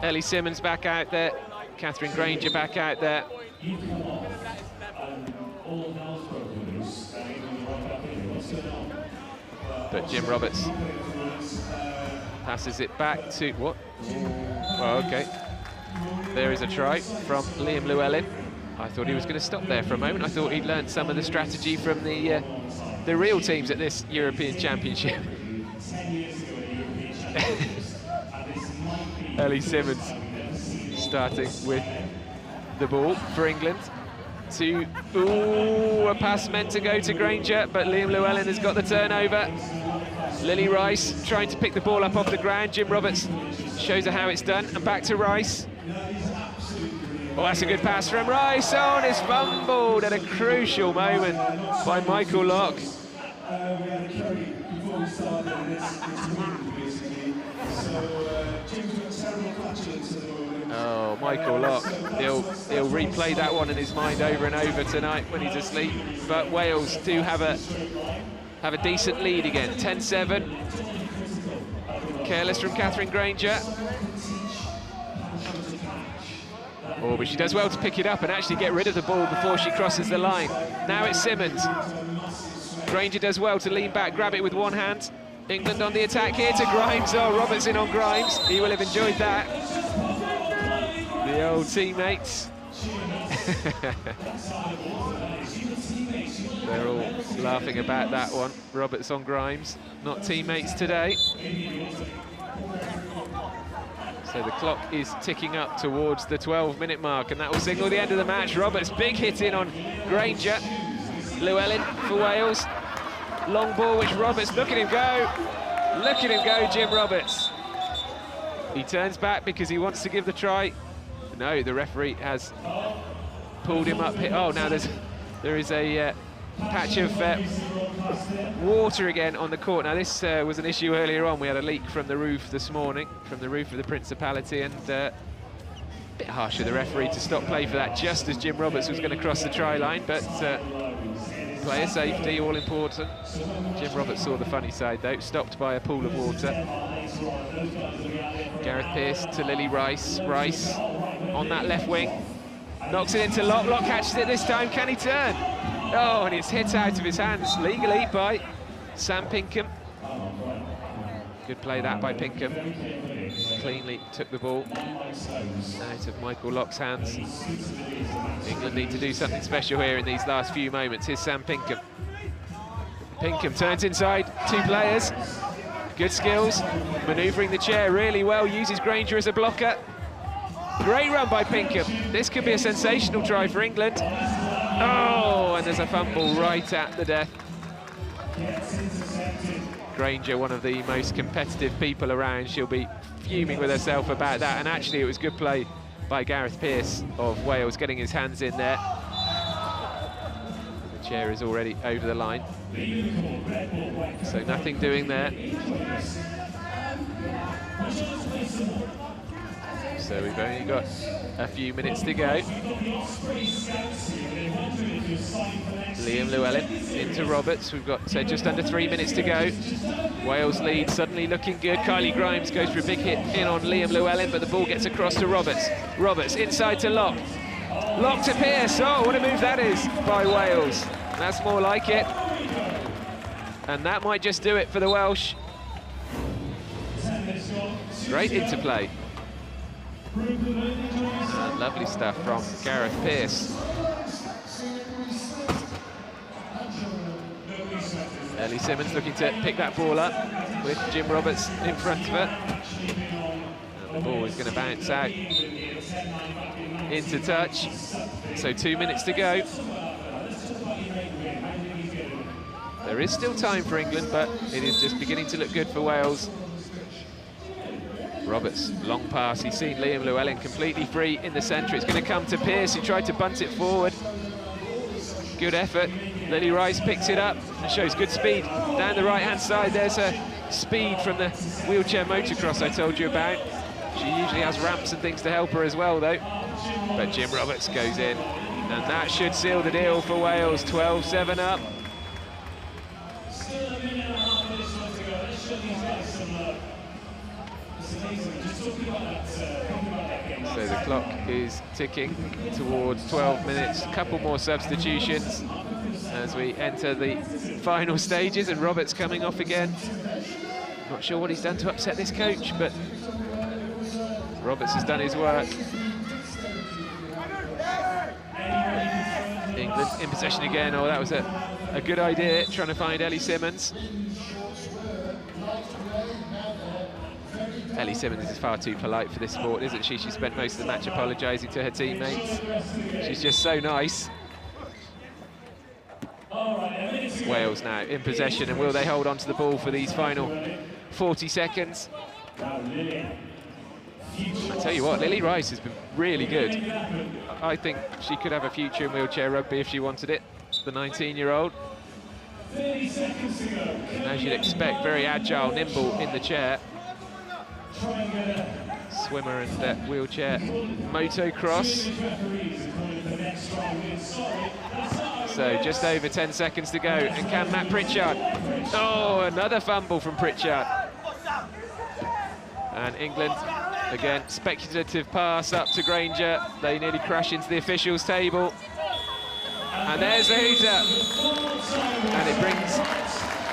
Ellie Simmons back out there. Catherine Granger back out there. But Jim Roberts passes it back to, what? Oh, okay. There is a try from Liam Llewellyn. I thought he was going to stop there for a moment. I thought he'd learned some of the strategy from the real teams at this European Championship. Ellie Simmons starting with the ball for England. A pass meant to go to Granger, but Liam Llewellyn has got the turnover. Lily Rice trying to pick the ball up off the ground. Jim Roberts shows her how it's done, and back to Rice. Oh, that's a good pass from Rice. Oh, and it's fumbled at a crucial moment by Michael Locke. Oh, Michael Locke, he'll replay that one in his mind over and over tonight when he's asleep. But Wales do have a decent lead again, 10-7. Careless from Catherine Granger. Oh, but she does well to pick it up and actually get rid of the ball before she crosses the line. Now it's Simmons. Granger does well to lean back, grab it with one hand. England on the attack here to Grimes. Oh, Roberts in on Grimes. He will have enjoyed that. The old teammates. They're all laughing about that one. Roberts on Grimes, not teammates today. So the clock is ticking up towards the 12-minute mark, and that will signal the end of the match. Roberts, big hit in on Granger. Llewellyn for Wales. Long ball, which Roberts, look at him go. Look at him go, Jim Roberts. He turns back because he wants to give the try. No, the referee has pulled him up here. Oh, now there is a patch of water again on the court. Now this was an issue earlier on. We had a leak from the roof this morning, from the roof of the Principality, and a bit harsh of the referee to stop play for that just as Jim Roberts was going to cross the try line, but player safety, all important. Jim Roberts saw the funny side though, stopped by a pool of water. Gareth Pearce to Lily Rice. Rice on that left wing, knocks it into Locke. Locke catches it this time, can he turn? Oh, and it's hit out of his hands legally by Sam Pinkham. Good play that by Pinkham. Cleanly took the ball out of Michael Locke's hands. England need to do something special here in these last few moments. Here's Sam Pinkham. Pinkham turns inside, two players. Good skills, manoeuvring the chair really well, uses Granger as a blocker. Great run by Pinkham. This could be a sensational try for England. Oh, and there's a fumble right at the death. Granger, one of the most competitive people around, she'll be fuming with herself about that. And actually, it was good play by Gareth Pearce of Wales, getting his hands in there. The chair is already over the line. So nothing doing there. So we've only got a few minutes to go. Liam Llewellyn into Roberts. We've got just under 3 minutes to go. Wales lead suddenly looking good. Kylie Grimes goes for a big hit in on Liam Llewellyn, but the ball gets across to Roberts. Roberts inside to Locke. Locke to Pearce. Oh, what a move that is by Wales. That's more like it. And that might just do it for the Welsh. Great interplay. And lovely stuff from Gareth Pearce. Ellie Simmons looking to pick that ball up with Jim Roberts in front of her. And the ball is going to bounce out into touch. So 2 minutes to go. There is still time for England, but it is just beginning to look good for Wales. Roberts, long pass. He's seen Liam Llewellyn completely free in the centre. It's going to come to Pearce, who tried to bunt it forward. Good effort. Lily Rice picks it up and shows good speed down the right-hand side. There's her speed from the wheelchair motocross I told you about. She usually has ramps and things to help her as well, though. But Jim Roberts goes in, and that should seal the deal for Wales. 12-7 up. So the clock is ticking towards 12 minutes. A couple more substitutions as we enter the final stages, and Roberts coming off again. Not sure what he's done to upset this coach, but Roberts has done his work. England in possession again. Oh, that was a good idea, trying to find Ellie Simmons. Ellie Simmons is far too polite for this sport, isn't she? She spent most of the match apologising to her teammates. She's just so nice. Wales now in possession, and will they hold on to the ball for these final 40 seconds? I tell you what, Lily Rice has been really good. I think she could have a future in wheelchair rugby if she wanted it, the 19-year-old. As you'd expect, very agile, nimble in the chair. Swimmer and wheelchair motocross. So just over 10 seconds to go, and can Matt Pritchard? Oh, another fumble from Pritchard. And England, again, speculative pass up to Granger. They nearly crash into the officials' table. And there's the hooter. And it brings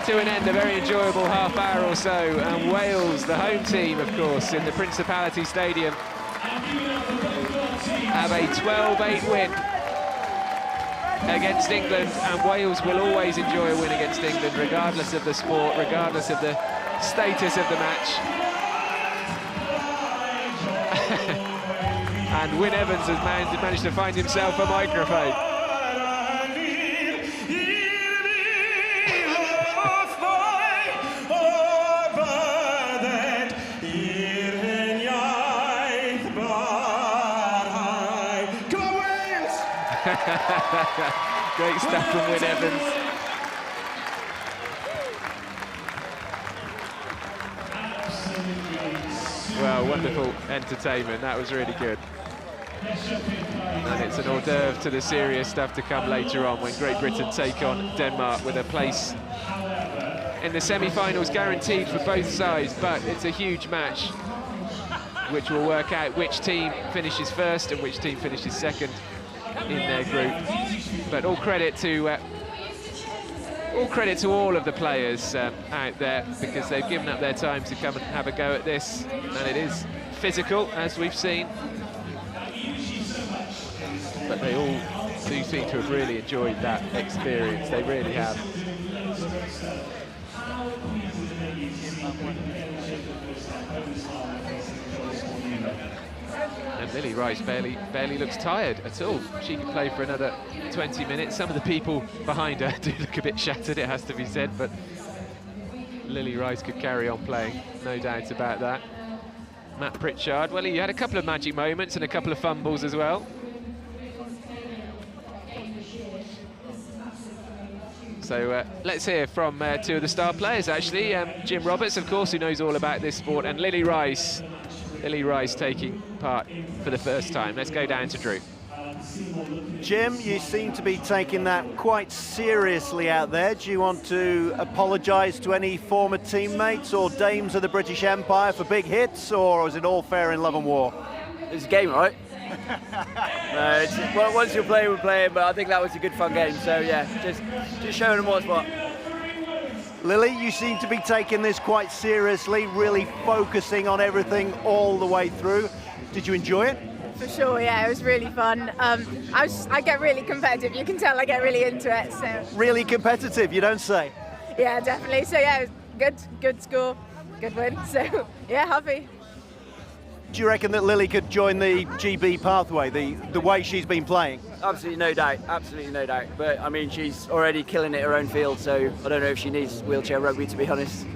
to an end a very enjoyable half hour or so. And Wales, the home team, of course, in the Principality Stadium, have a 12-8 win against England, and Wales will always enjoy a win against England, regardless of the sport, regardless of the status of the match. And Wyn Evans has managed to find himself a microphone. Great stuff from Wyn Evans. Well, wonderful entertainment. That was really good. And it's an hors d'oeuvre to the serious stuff to come later on, when Great Britain take on Denmark, with a place in the semi-finals guaranteed for both sides. But it's a huge match, which will work out which team finishes first and which team finishes second in their group. But all credit to all of the players out there, because they've given up their time to come and have a go at this, and it is physical, as we've seen, but they all do seem to have really enjoyed that experience. They really have. And Lily Rice barely looks tired at all. She could play for another 20 minutes. Some of the people behind her do look a bit shattered, it has to be said, but Lily Rice could carry on playing, no doubt about that. Matt Pritchard, well, he had a couple of magic moments and a couple of fumbles as well. So let's hear from two of the star players, actually. Jim Roberts, of course, who knows all about this sport, and Lily Rice. Lily Rice taking part for the first time. Let's go down to Drew. Jim, you seem to be taking that quite seriously out there. Do you want to apologise to any former teammates or dames of the British Empire for big hits, or is it all fair in love and war? It's a game, right? No, well, once you're playing, we're playing, but I think that was a good fun game, so yeah, just showing them what's what. Lily, you seem to be taking this quite seriously, really focusing on everything all the way through. Did you enjoy it? For sure, yeah, it was really fun. I get really competitive. You can tell I get really into it. So really competitive, you don't say. Yeah, definitely. So yeah, it was good score, good win. So yeah, happy. Do you reckon that Lily could join the GB pathway, the way she's been playing? Absolutely no doubt, absolutely no doubt. But I mean, she's already killing it her own field, so I don't know if she needs wheelchair rugby, to be honest.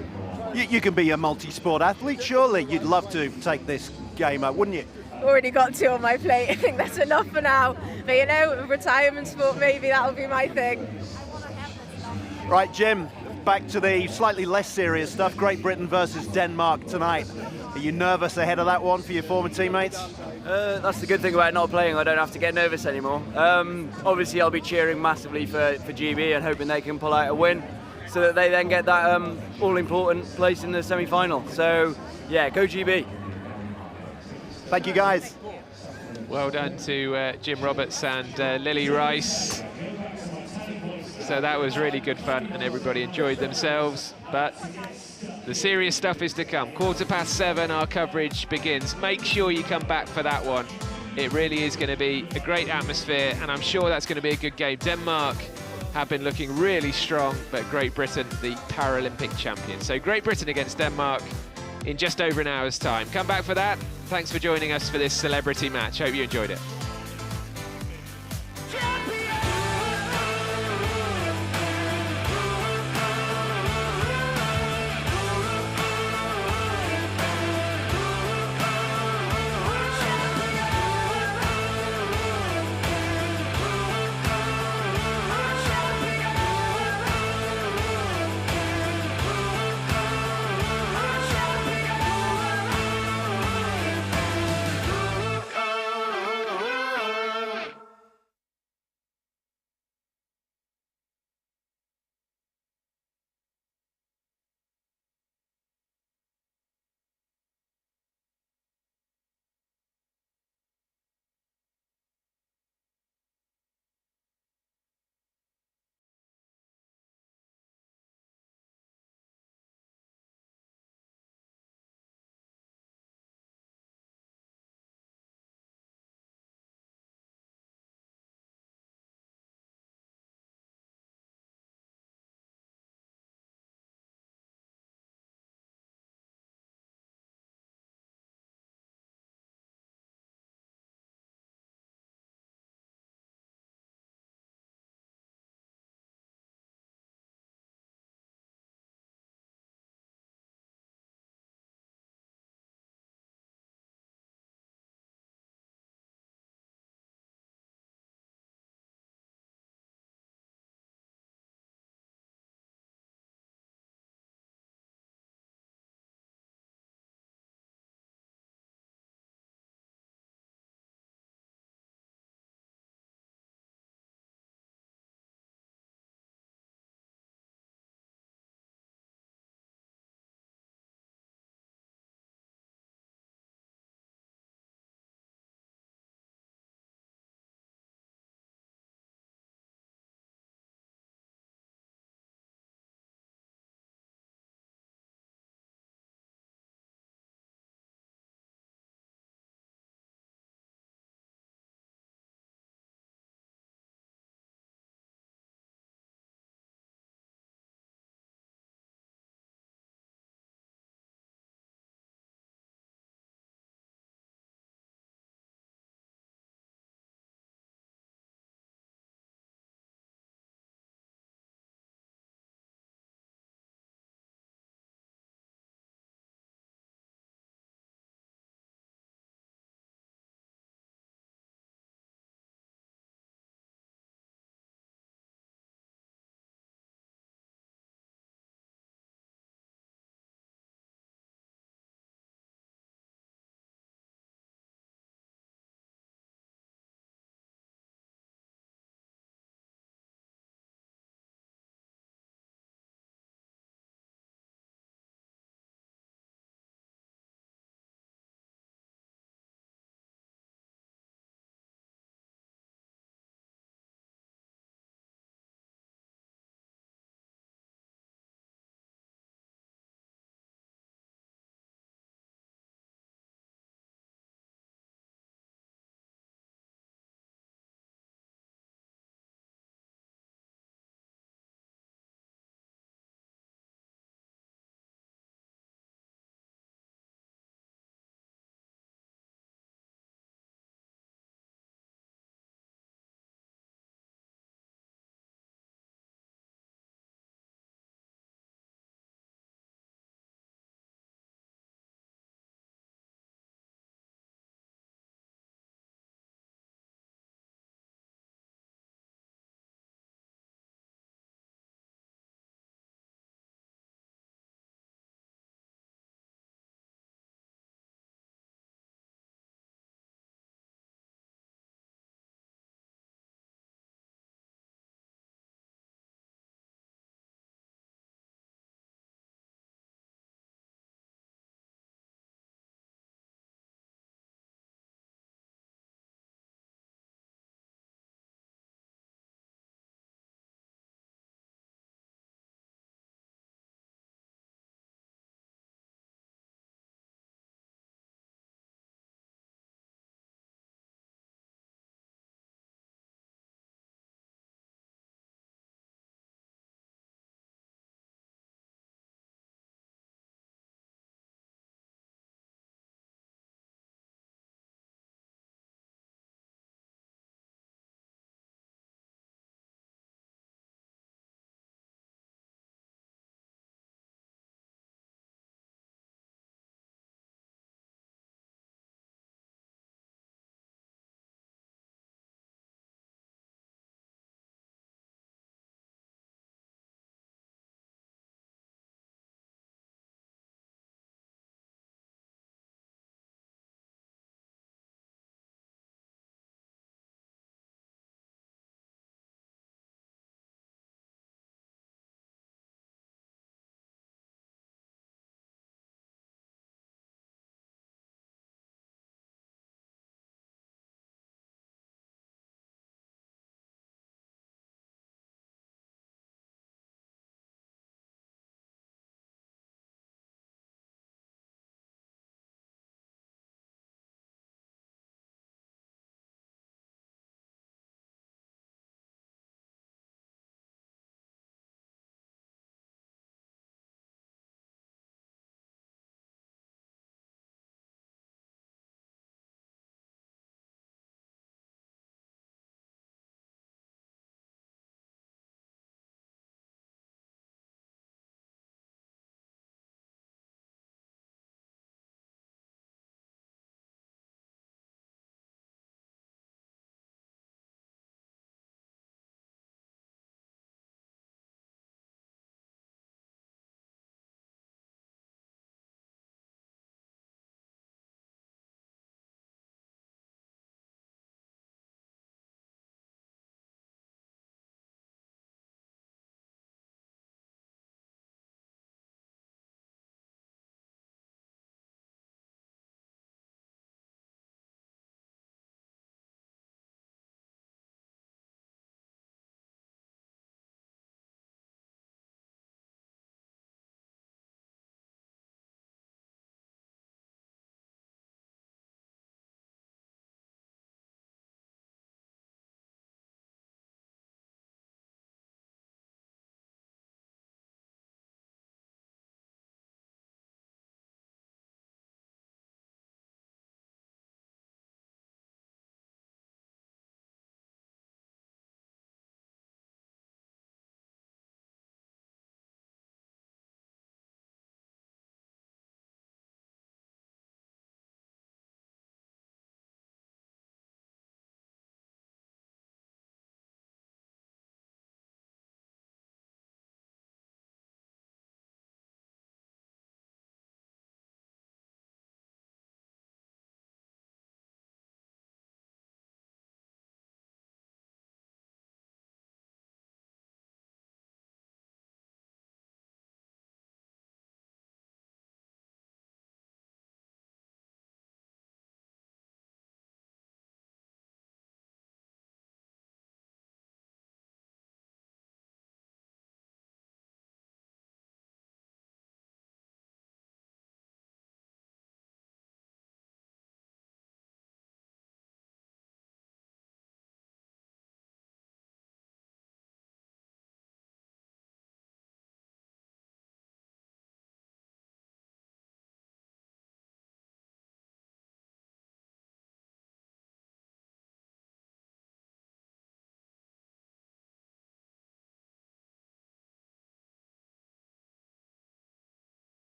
You can be a multi-sport athlete, surely. You'd love to take this game up, wouldn't you? Already got 2 on my plate. I think that's enough for now. But you know, retirement sport, maybe that'll be my thing. Right, Jim, back to the slightly less serious stuff. Great Britain versus Denmark tonight. Are you nervous ahead of that one for your former teammates? That's the good thing about not playing. I don't have to get nervous anymore. Obviously, I'll be cheering massively for GB and hoping they can pull out a win so that they then get that all-important place in the semi-final. So, yeah, go GB. Thank you, guys. Well done to Jim Roberts and Lily Rice. So that was really good fun and everybody enjoyed themselves. But the serious stuff is to come. 7:15, our coverage begins. Make sure you come back for that one. It really is going to be a great atmosphere, and I'm sure that's going to be a good game. Denmark have been looking really strong, but Great Britain, the Paralympic champions. So Great Britain against Denmark in just over an hour's time. Come back for that. Thanks for joining us for this celebrity match. Hope you enjoyed it.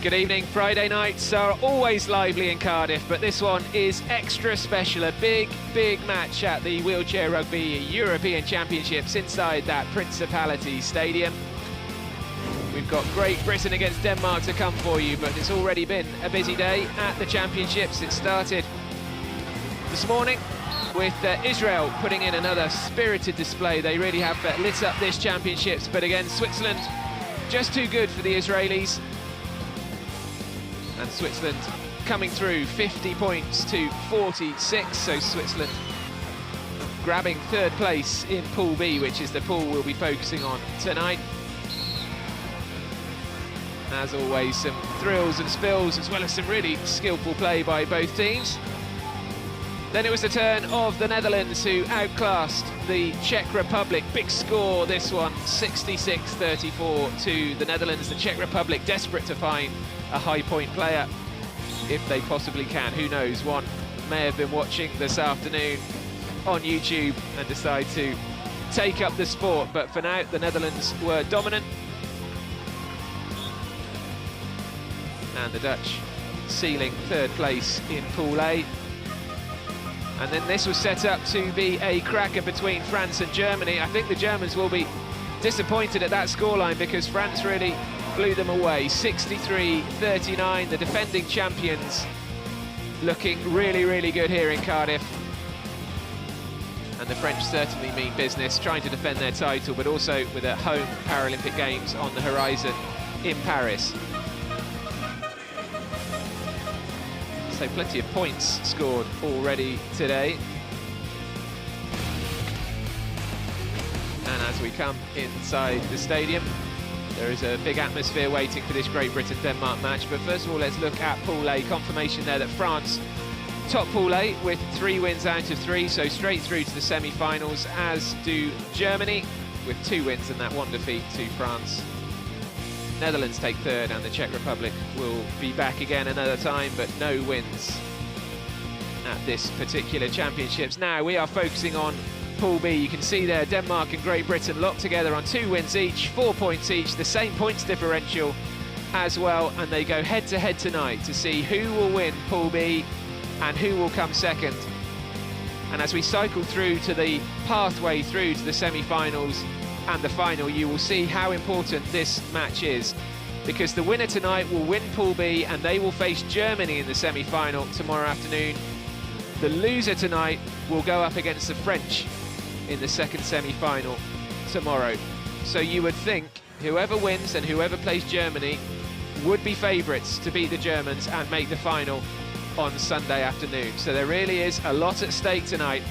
Good evening. Friday nights are always lively in Cardiff, but this one is extra special. A big, big match at the Wheelchair Rugby European Championships inside that Principality Stadium. We've got Great Britain against Denmark to come for you, but it's already been a busy day at the Championships. It started this morning with Israel putting in another spirited display. They really have lit up this Championships, but again, Switzerland just too good for the Israelis. And Switzerland coming through 50 points to 46, so Switzerland grabbing third place in Pool B, which is the pool we'll be focusing on tonight. As always, some thrills and spills, as well as some really skillful play by both teams. Then it was the turn of the Netherlands, who outclassed the Czech Republic. Big score, this one, 66-34 to the Netherlands. The Czech Republic desperate to find a high-point player, if they possibly can. Who knows, one may have been watching this afternoon on YouTube and decide to take up the sport. But for now, the Netherlands were dominant. And the Dutch sealing third place in Pool A. And then this was set up to be a cracker between France and Germany. I think the Germans will be disappointed at that scoreline, because France really blew them away. 63-39, the defending champions looking really, really good here in Cardiff. And the French certainly mean business, trying to defend their title, but also with a home Paralympic Games on the horizon in Paris. So plenty of points scored already today. And as we come inside the stadium, there is a big atmosphere waiting for this Great Britain-Denmark match. But first of all, let's look at Pool A. Confirmation there that France top Pool A with 3 wins out of 3, so straight through to the semi-finals, as do Germany with 2 wins and that 1 defeat to France. Netherlands take third, and the Czech Republic will be back again another time, but no wins at this particular Championships. Now we are focusing on Pool B. You can see there Denmark and Great Britain locked together on 2 wins each, 4 points each, the same points differential as well, and they go head-to-head tonight to see who will win Pool B and who will come second. And as we cycle through to the pathway through to the semi-finals and the final, you will see how important this match is, because the winner tonight will win Pool B and they will face Germany in the semi-final tomorrow afternoon. The loser tonight will go up against the French in the second semi-final tomorrow. So you would think whoever wins and whoever plays Germany would be favourites to beat the Germans and make the final on Sunday afternoon. So there really is a lot at stake tonight.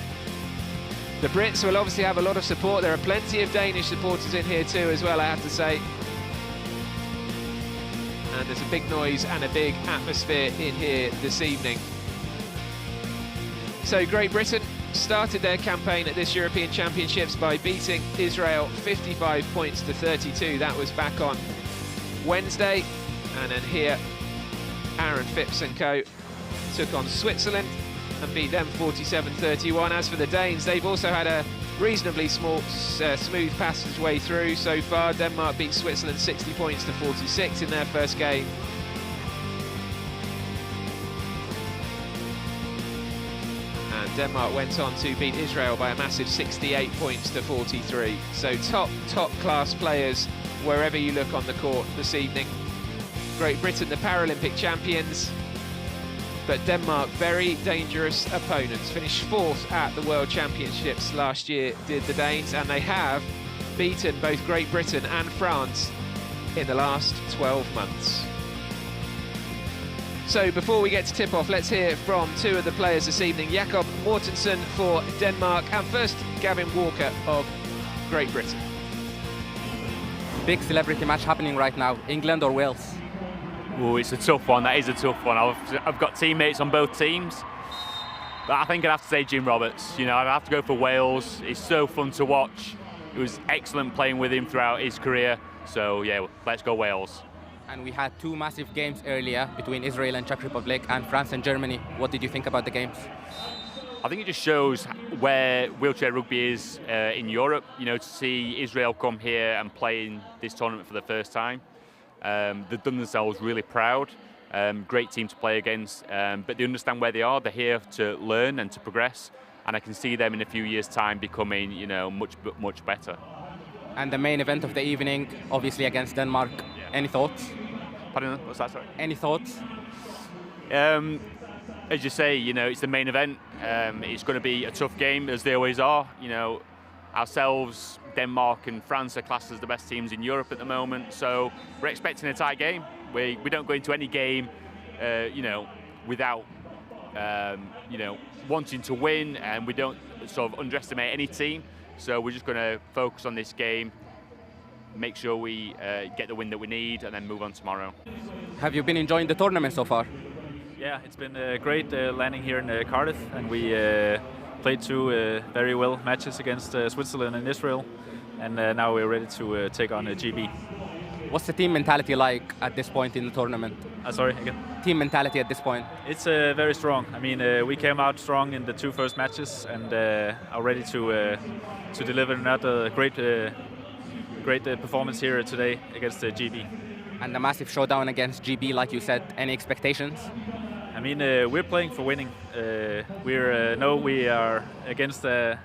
The Brits will obviously have a lot of support. There are plenty of Danish supporters in here too as well, I have to say. And there's a big noise and a big atmosphere in here this evening. So Great Britain started their campaign at this European Championships by beating Israel 55 points to 32. That was back on Wednesday. And then here, Aaron Phipps and co took on Switzerland and beat them 47-31. As for the Danes, they've also had a reasonably smooth passageway through so far. Denmark beat Switzerland 60 points to 46 in their first game. And Denmark went on to beat Israel by a massive 68 points to 43. So top class players wherever you look on the court this evening. Great Britain, the Paralympic champions, but Denmark, very dangerous opponents. Finished 4th at the World Championships last year, did the Danes, and they have beaten both Great Britain and France in the last 12 months. So before we get to tip-off, let's hear from 2 of the players this evening. Jakob Mortensen for Denmark, and first Gavin Walker of Great Britain. Big celebrity match happening right now, England or Wales? Oh, it's a tough one. That is a tough one. I've got teammates on both teams, but I think I'd have to say Jim Roberts. You know, I'd have to go for Wales. It's so fun to watch. It was excellent playing with him throughout his career. So yeah, let's go Wales. And we had 2 massive games earlier between Israel and Czech Republic and France and Germany. What did you think about the games? I think it just shows where wheelchair rugby is in Europe. You know, to see Israel come here and play in this tournament for the first time. They've done themselves really proud. Great team to play against, but they understand where they are. They're here to learn and to progress, and I can see them in a few years' time becoming, you know, much better. And the main event of the evening, obviously against Denmark. Yeah. Any thoughts? Pardon? What's that? Sorry. Any thoughts? As you say, you know, it's the main event. It's going to be a tough game, as they always are. You know, ourselves, Denmark and France are classed as the best teams in Europe at the moment, so we're expecting a tight game. We don't go into any game, you know, without, you know, wanting to win, and we don't sort of underestimate any team. So we're just going to focus on this game, make sure we get the win that we need, and then move on tomorrow. Have you been enjoying the tournament so far? Yeah, it's been great landing here in Cardiff, and we played two very well matches against Switzerland and Israel, and now we're ready to take on GB. What's the team mentality like at this point in the tournament? Sorry, again? Team mentality at this point? It's very strong. I mean, we came out strong in the two first matches and are ready to deliver another great performance here today against GB. And the massive showdown against GB, like you said, any expectations? I mean, we're playing for winning. We know we are against a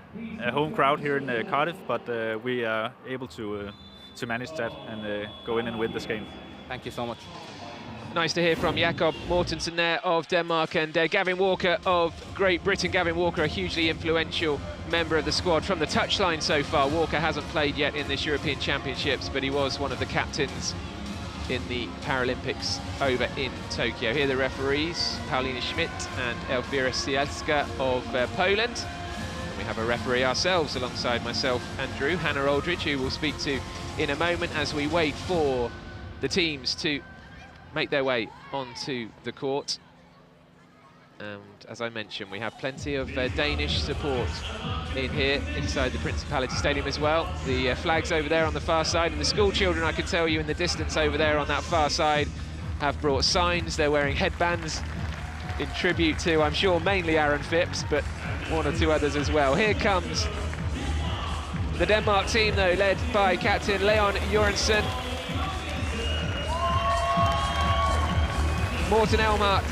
home crowd here in Cardiff, but we are able to manage that and go in and win this game. Thank you so much. Nice to hear from Jakob Mortensen there of Denmark, and Gavin Walker of Great Britain. Gavin Walker, a hugely influential member of the squad from the touchline so far. Walker hasn't played yet in this European Championships, but he was one of the captains in the Paralympics over in Tokyo. Here are the referees, Paulina Schmidt and Elvira Sielska of Poland. And we have a referee ourselves alongside myself and Drew, Hannah Aldridge, who we'll speak to in a moment as we wait for the teams to make their way onto the court. And as I mentioned, we have plenty of Danish support in here inside the Principality Stadium as well. The flags over there on the far side, and the school children, I can tell you, in the distance over there on that far side have brought signs. They're wearing headbands in tribute to, I'm sure, mainly Aaron Phipps, but one or two others as well. Here comes the Denmark team, though, led by captain Leon Jorensen. Morten Elmark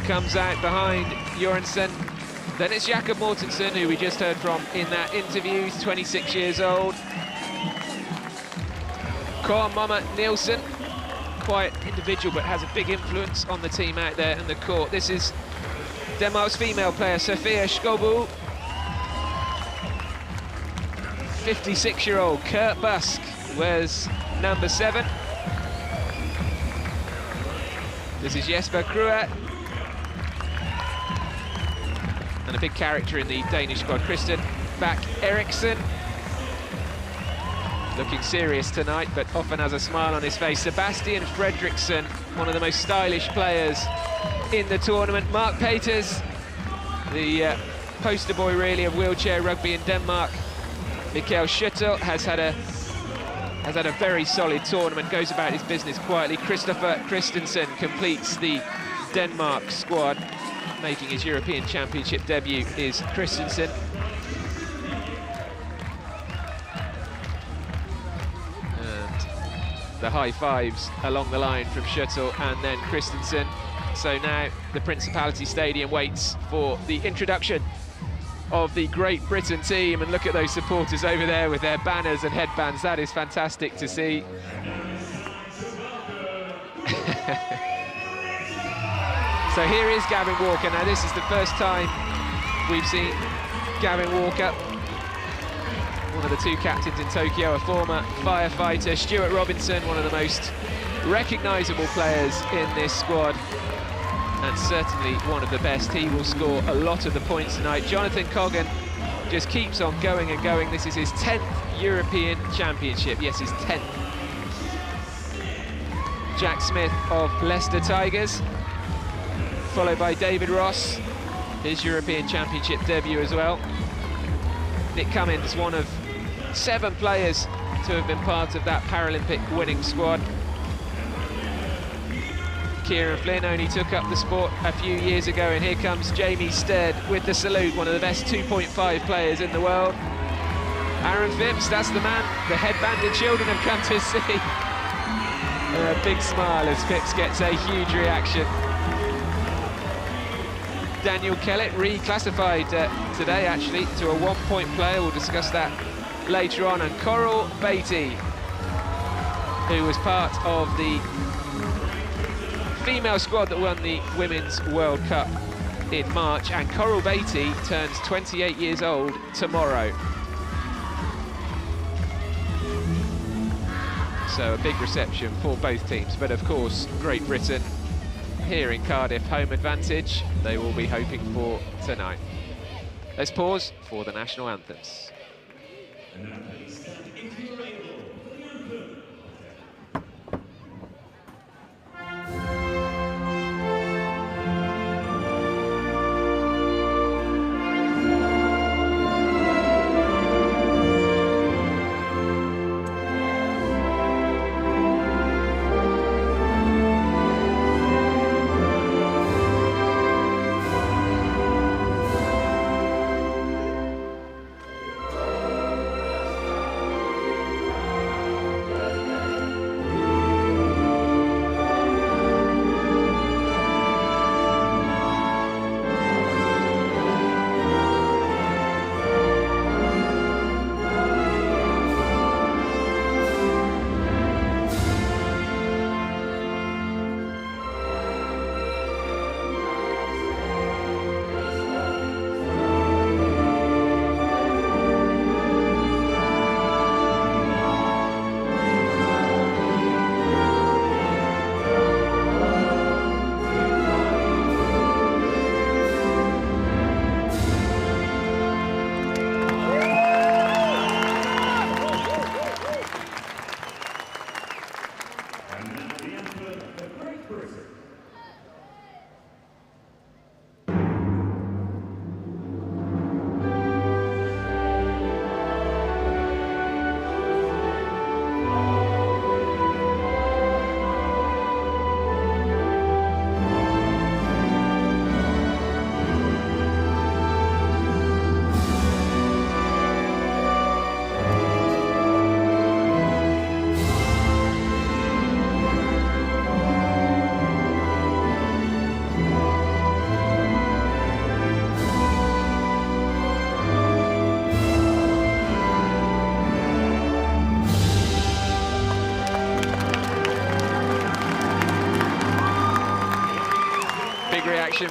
comes out behind Jorensen. Then it's Jakob Mortensen, who we just heard from in that interview. He's 26 years old. Kåre Mama Nielsen, quiet individual, but has a big influence on the team out there in the court. This is Denmark's female player, Sofia Skobul. 56-year-old Kurt Busk wears number 7. This is Jesper Kruger. And a big character in the Danish squad, Kristen Bak Eriksen. Looking serious tonight, but often has a smile on his face. Sebastian Fredriksson, one of the most stylish players in the tournament. Mark Peters, the poster boy, really, of wheelchair rugby in Denmark. Mikael Schutter has had a very solid tournament, goes about his business quietly. Christopher Christensen completes the Denmark squad. Making his European Championship debut is Christensen. And the high fives along the line from Schutter and then Christensen. So now the Principality Stadium waits for the introduction of the Great Britain team, and look at those supporters over there with their banners and headbands. That is fantastic to see. So here is Gavin Walker. Now this is the first time we've seen Gavin Walker, one of the two captains in Tokyo, a former firefighter. Stuart Robinson, one of the most recognisable players in this squad, and certainly one of the best. He will score a lot of the points tonight. Jonathan Coggan just keeps on going and going. This is his 10th European Championship. Yes, his 10th. Jack Smith of Leicester Tigers, followed by David Ross, his European Championship debut as well. Nick Cummins, one of 7 players to have been part of that Paralympic winning squad. Kieran Flynn only took up the sport a few years ago, and here comes Jamie Stead with the salute, one of the best 2.5 players in the world. Aaron Phipps, that's the man the headbanded children have come to see. A big smile as Phipps gets a huge reaction. Daniel Kellett reclassified today, actually, to a 1-point player. We'll discuss that later on. And Coral Beatty, who was part of the female squad that won the Women's World Cup in March. And Coral Beatty turns 28 years old tomorrow. So a big reception for both teams, but of course Great Britain here in Cardiff, home advantage they will be hoping for tonight. Let's pause for the national anthems.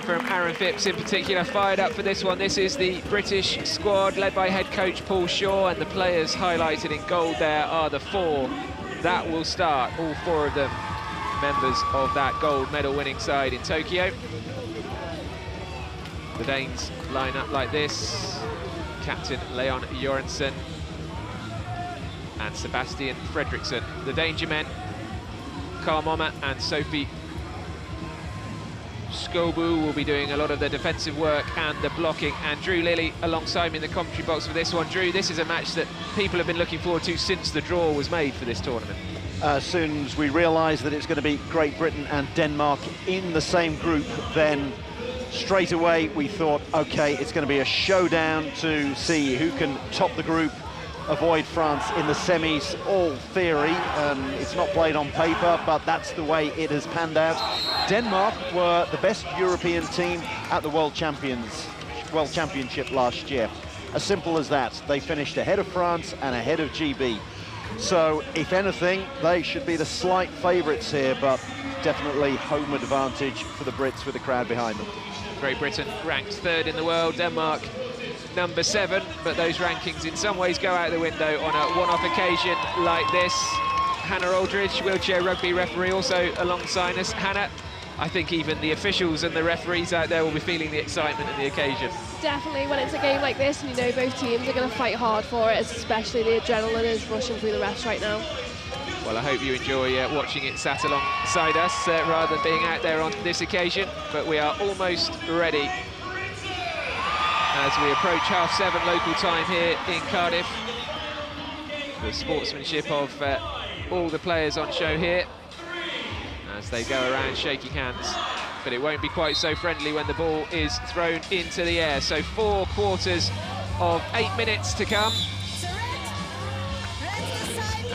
From Aaron Phipps in particular, fired up for this one. This is the British squad led by head coach Paul Shaw, and the players highlighted in gold there are the 4 that will start, all 4 of them members of that gold medal winning side in Tokyo. The Danes line up like this: captain Leon Jorensen and Sebastian Fredriksson. The Danger Men, Carl Momma and Sophie Skobu will be doing a lot of the defensive work and the blocking, and Drew Lilly alongside me in the commentary box for this one. Drew, this is a match that people have been looking forward to since the draw was made for this tournament. As soon as we realised that it's going to be Great Britain and Denmark in the same group, then straight away we thought, OK, it's going to be a showdown to see who can top the group, avoid France in the semis. All theory, it's not played on paper, but that's the way it has panned out. Denmark were the best European team at the World Championship last year. As simple as that. They finished ahead of France and ahead of GB. So, if anything, they should be the slight favourites here, but definitely home advantage for the Brits with the crowd behind them. Great Britain ranked 3rd in the world, Denmark number 7, but those rankings in some ways go out the window on a one-off occasion like this. Hannah Aldridge, wheelchair rugby referee, also alongside us. Hannah, I think even the officials and the referees out there will be feeling the excitement of the occasion. Definitely, when it's a game like this and you know both teams are going to fight hard for it, especially the adrenaline is rushing through the refs right now. Well, I hope you enjoy watching it sat alongside us rather than being out there on this occasion, but we are almost ready as we approach 7:30 local time here in Cardiff. The sportsmanship of all the players on show here as they go around shaking hands, but it won't be quite so friendly when the ball is thrown into the air. So 4 quarters of 8 minutes to come,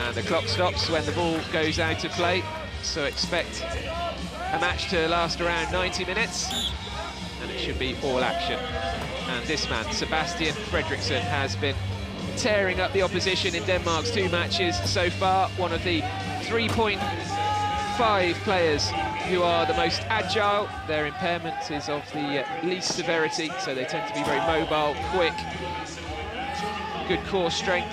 and the clock stops when the ball goes out of play. so expect a match to last around 90 minutes, and it should be all action. And this man, Sebastian Fredriksson, has been tearing up the opposition in Denmark's 2 matches so far. One of the 3.5 players who are the most agile. Their impairment is of the least severity, so they tend to be very mobile, quick, good core strength.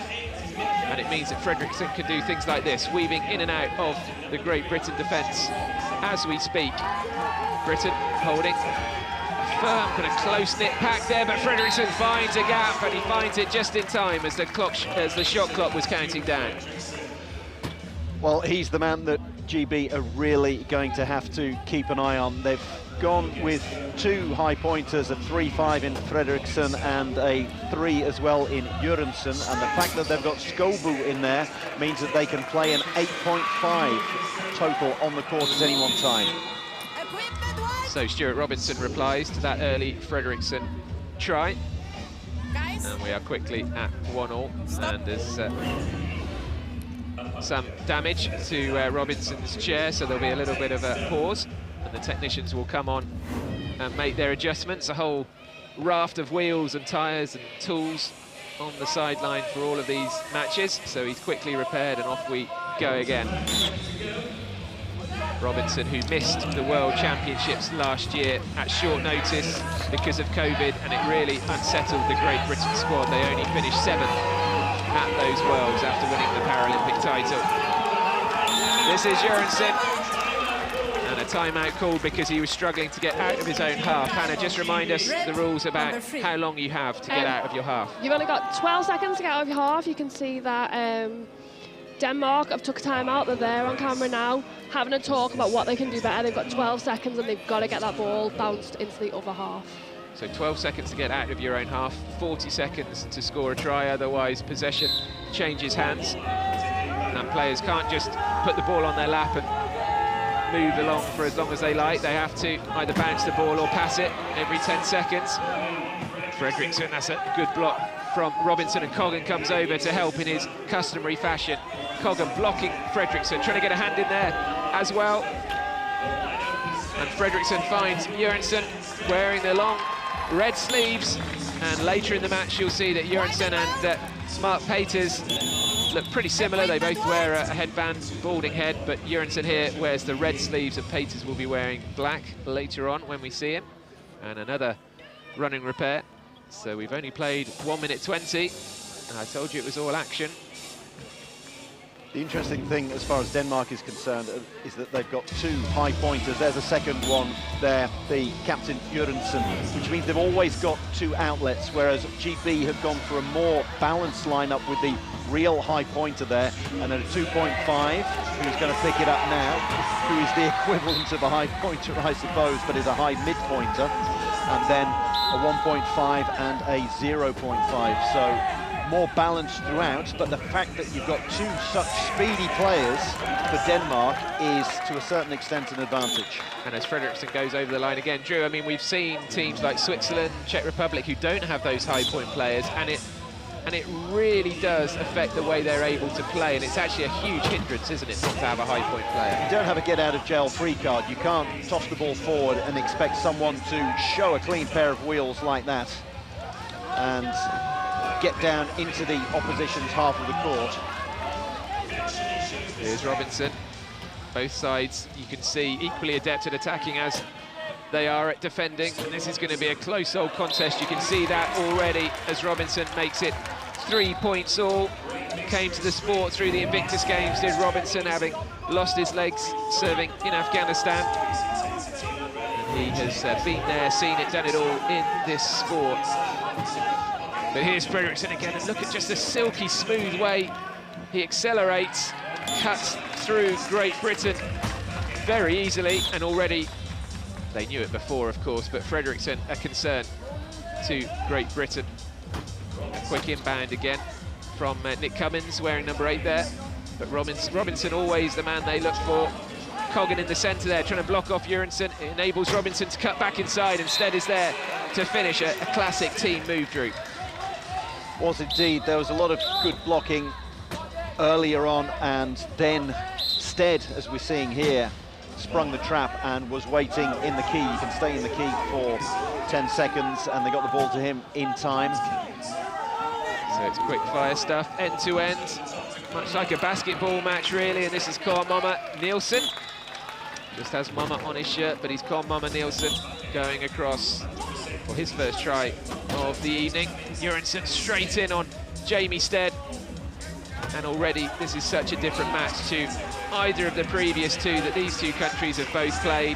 And it means that Fredriksson can do things like this, weaving in and out of the Great Britain defence as we speak. Britain holding a firm, kind of close-knit pack there, but Fredriksson finds a gap, and he finds it just in time as the shot clock was counting down. Well, he's the man that GB are really going to have to keep an eye on. They've gone with 2 high pointers, a 3.5 in Fredriksson and a 3 as well in Jørgensen, and the fact that they've got Skobu in there means that they can play an 8.5 total on the court at any one time. So Stuart Robinson replies to that early Fredriksson try, and we are quickly at 1-all, and there's some damage to Robinson's chair, so there'll be a little bit of a pause, and the technicians will come on and make their adjustments. A whole raft of wheels and tyres and tools on the sideline for all of these matches, so he's quickly repaired and off we go again. Robinson, who missed the World Championships last year at short notice because of COVID, and it really unsettled the Great Britain squad. They only finished 7th at those Worlds after winning the Paralympic title. This is Jørgensen, and a timeout called because he was struggling to get out of his own half. Hannah, just remind us the rules about how long you have to get out of your half. You've only got 12 seconds to get out of your half. You can see that Denmark have took a time out. They're there on camera now, having a talk about what they can do better. They've got 12 seconds and they've got to get that ball bounced into the other half. So 12 seconds to get out of your own half, 40 seconds to score a try, otherwise possession changes hands. And players can't just put the ball on their lap and move along for as long as they like. They have to either bounce the ball or pass it every 10 seconds. Fredriksson, that's a good block from Robinson, and Coggan comes over to help in his customary fashion. Coggan blocking Fredriksson, trying to get a hand in there as well. And Fredriksson finds Jørgensen wearing the long red sleeves, and later in the match you'll see that Jørgensen and Mark Peters look pretty similar. They both wear a headband, balding head, but Jørgensen here wears the red sleeves and Peters will be wearing black later on when we see him. And another running repair. So we've only played 1 minute 20, and I told you it was all action. The interesting thing as far as Denmark is concerned is that they've got 2 high pointers. There's a second one there, the captain Jørgensen, which means they've always got 2 outlets, whereas GB have gone for a more balanced lineup with the real high pointer there, and then a 2.5 who's going to pick it up now, who is the equivalent of a high pointer, I suppose, but is a high mid pointer, and then a 1.5 and a 0.5. So more balanced throughout, but the fact that you've got 2 such speedy players for Denmark is to a certain extent an advantage. And as Fredriksson goes over the line again, Drew, I mean, we've seen teams like Switzerland, Czech Republic, who don't have those high point players, and it really does affect the way they're able to play, and it's actually a huge hindrance, isn't it, not to have a high point player. You don't have a get out of jail free card. You can't toss the ball forward and expect someone to show a clean pair of wheels like that and get down into the opposition's half of the court. Here's Robinson. Both sides, you can see, equally adept at attacking as they are at defending, and this is going to be a close old contest. You can see that already as Robinson makes it 3 points all. Came to the sport through the Invictus Games, did Robinson, having lost his legs serving in Afghanistan. And he has been there, seen it, done it all in this sport. But here's Fredriksson again, and look at just the silky smooth way he accelerates, cuts through Great Britain very easily, and already they knew it before, of course, but Fredriksson a concern to Great Britain. A quick inbound again from Nick Cummins, wearing number 8 there. But Robinson always the man they look for. Coggan in the centre there, trying to block off Jørgensen. It enables Robinson to cut back inside. Instead is there to finish a classic team move, Drew. Was indeed. There was a lot of good blocking earlier on, and then Stead, as we're seeing here, sprung the trap and was waiting in the key. You can stay in the key for 10 seconds, and they got the ball to him in time. So it's quick fire stuff, end to end, much like a basketball match really, and this is Carl Mama Nielsen. Just has Mama on his shirt, but he's Carl Mama Nielsen going across for his first try of the evening. Jørgensen straight in on Jamie Stead. And already this is such a different match to either of the previous two that these two countries have both played.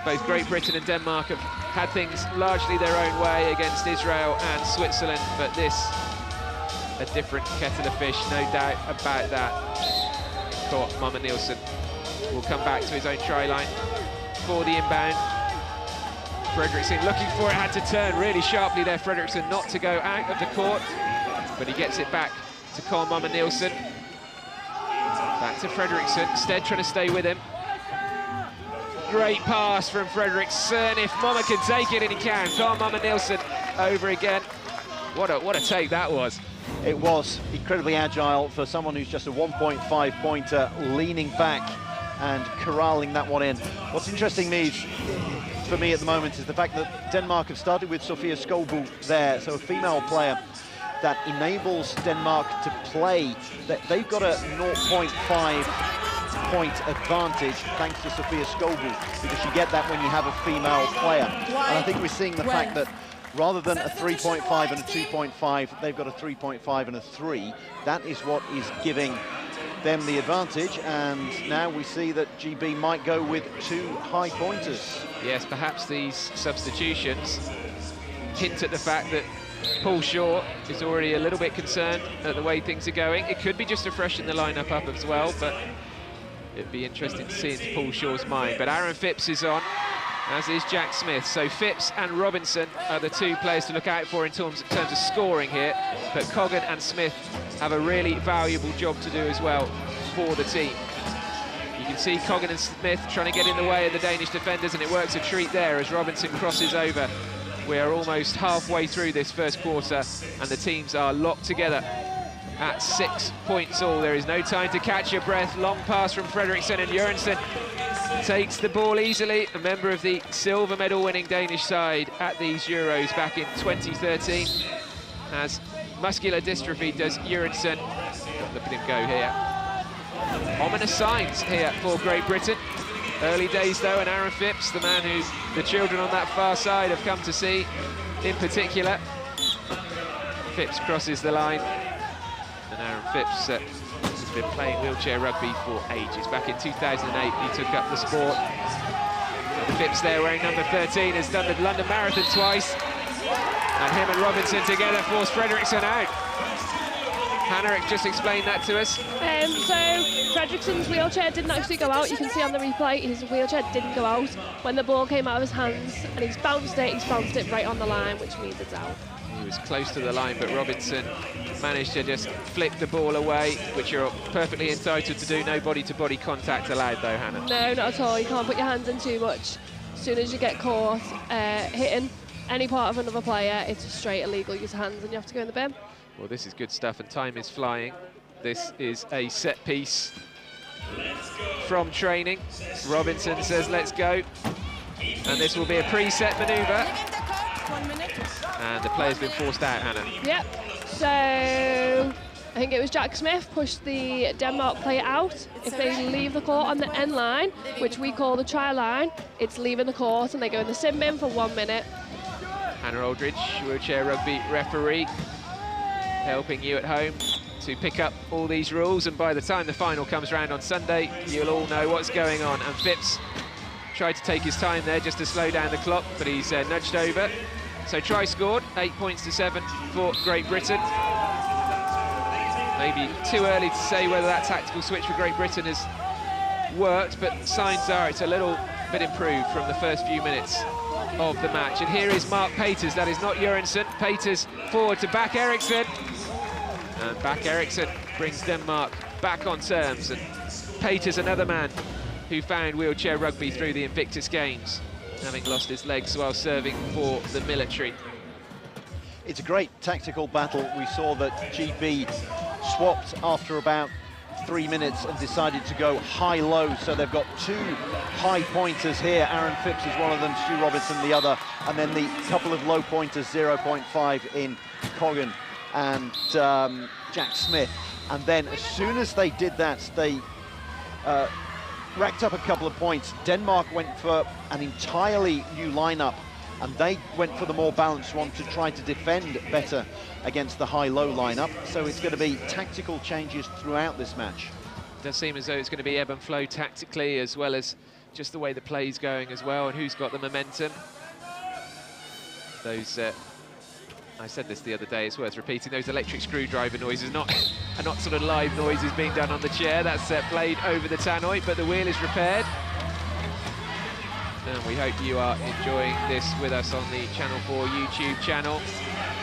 Both Great Britain and Denmark have had things largely their own way against Israel and Switzerland, but this, a different kettle of fish, no doubt about that. Caught Mama Nielsen will come back to his own try line for the inbound. Fredriksson looking for it, had to turn really sharply there, Fredriksson, not to go out of the court, but he gets it back to Carl Mama Nielsen. Back to Fredriksson, Stead trying to stay with him. Great pass from Fredriksson. If Mama can take it, and he can. Carl Mama Nielsen over again. What a take that was. It was incredibly agile for someone who's just a 1.5 pointer, leaning back and corralling that one in. What's interesting for me at the moment is the fact that Denmark have started with Sofia Skålbo there, so a female player that enables Denmark to play. They've got a 0.5 point advantage thanks to Sofia Skålbo, because you get that when you have a female player. And I think we're seeing the fact that rather than a 3.5 and a 2.5, they've got a 3.5 and a 3. That is what is giving them the advantage, and now we see that GB might go with 2 high pointers. Yes, perhaps these substitutions hint at the fact that Paul Shaw is already a little bit concerned at the way things are going. It could be just to freshen the lineup up as well, but it'd be interesting to see into Paul Shaw's mind. But Aaron Phipps is on, as is Jack Smith. So Phipps and Robinson are the 2 players to look out for in terms of scoring here. But Coggan and Smith have a really valuable job to do as well for the team. You can see Coggan and Smith trying to get in the way of the Danish defenders, and it works a treat there as Robinson crosses over. We are almost halfway through this first quarter, and the teams are locked together at 6 points all. There is no time to catch your breath. Long pass from Fredriksson, and Jørgensen takes the ball easily. A member of the silver medal winning Danish side at these Euros back in 2013. Has muscular dystrophy, does Jørgensen. Look at him go here. Ominous signs here for Great Britain. Early days though, and Aaron Phipps, the man who the children on that far side have come to see in particular. Phipps crosses the line, and Aaron Phipps has been playing wheelchair rugby for ages. Back in 2008 he took up the sport. And Phipps there wearing number 13 has done the London Marathon twice, and him and Robinson together force Fredriksson out. Hannah, just explain that to us. So Fredriksson's wheelchair didn't actually go out. You can see on the replay his wheelchair didn't go out when the ball came out of his hands, and he's bounced it right on the line, which means it's out. He was close to the line, but Robinson managed to just flick the ball away, which you're perfectly entitled to do. No body-to-body contact allowed though, Hannah. No, not at all. You can't put your hands in too much. As soon as you get caught hitting any part of another player, it's a straight illegal use of hands, and you have to go in the bin. Well, this is good stuff, and time is flying. This is a set piece from training. Robinson says, let's go. And this will be a pre-set manoeuvre. And the player's been forced out, Hannah. Yep. So I think it was Jack Smith pushed the Denmark player out. If they leave the court on the end line, which we call the try line, it's leaving the court, and they go in the sin bin for 1 minute. Hannah Aldridge, wheelchair rugby referee, helping you at home to pick up all these rules, and by the time the final comes round on Sunday, you'll all know what's going on. And Phipps tried to take his time there just to slow down the clock, but he's nudged over. So try scored, 8 points to 7 for Great Britain. Maybe too early to say whether that tactical switch for Great Britain has worked, but signs are it's a little bit improved from the first few minutes of the match. And here is Mark Peters, that is not Jørgensen. Peters forward to Back Eriksson. And Back Eriksson brings Denmark back on terms. And Peters, another man who found wheelchair rugby through the Invictus Games, having lost his legs while serving for the military. It's a great tactical battle. We saw that GB swapped after about 3 minutes and decided to go high-low. So they've got 2 high pointers here. Aaron Phipps is one of them, Stu Robinson the other, and then the couple of low pointers, 0.5 in Coggan and Jack Smith. And then as soon as they did that, they racked up a couple of points. Denmark went for an entirely new lineup, and they went for the more balanced one to try to defend better against the high-low lineup. So it's going to be tactical changes throughout this match. It does seem as though it's going to be ebb and flow tactically, as well as just the way the play's going as well, and who's got the momentum. Those, I said this the other day, it's worth repeating, those electric screwdriver noises are not sort of live noises being done on the chair. That's played over the tannoy, but the wheel is repaired. And we hope you are enjoying this with us on the Channel 4 YouTube channel.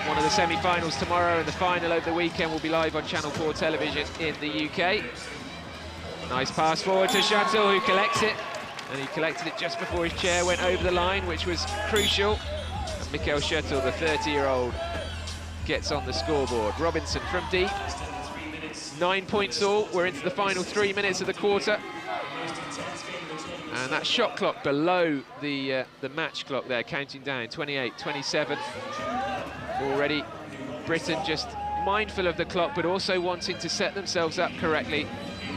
One of the semi-finals tomorrow and the final over the weekend will be live on Channel 4 television in the UK. Nice pass forward to Shuttle, who collects it. And he collected it just before his chair went over the line, which was crucial. And Mikkel Shuttle, the 30-year-old, gets on the scoreboard. Robinson from deep. 9 points all. We're into the final 3 minutes of the quarter. And that shot clock below the match clock there, counting down, 28, 27. Already Britain just mindful of the clock, but also wanting to set themselves up correctly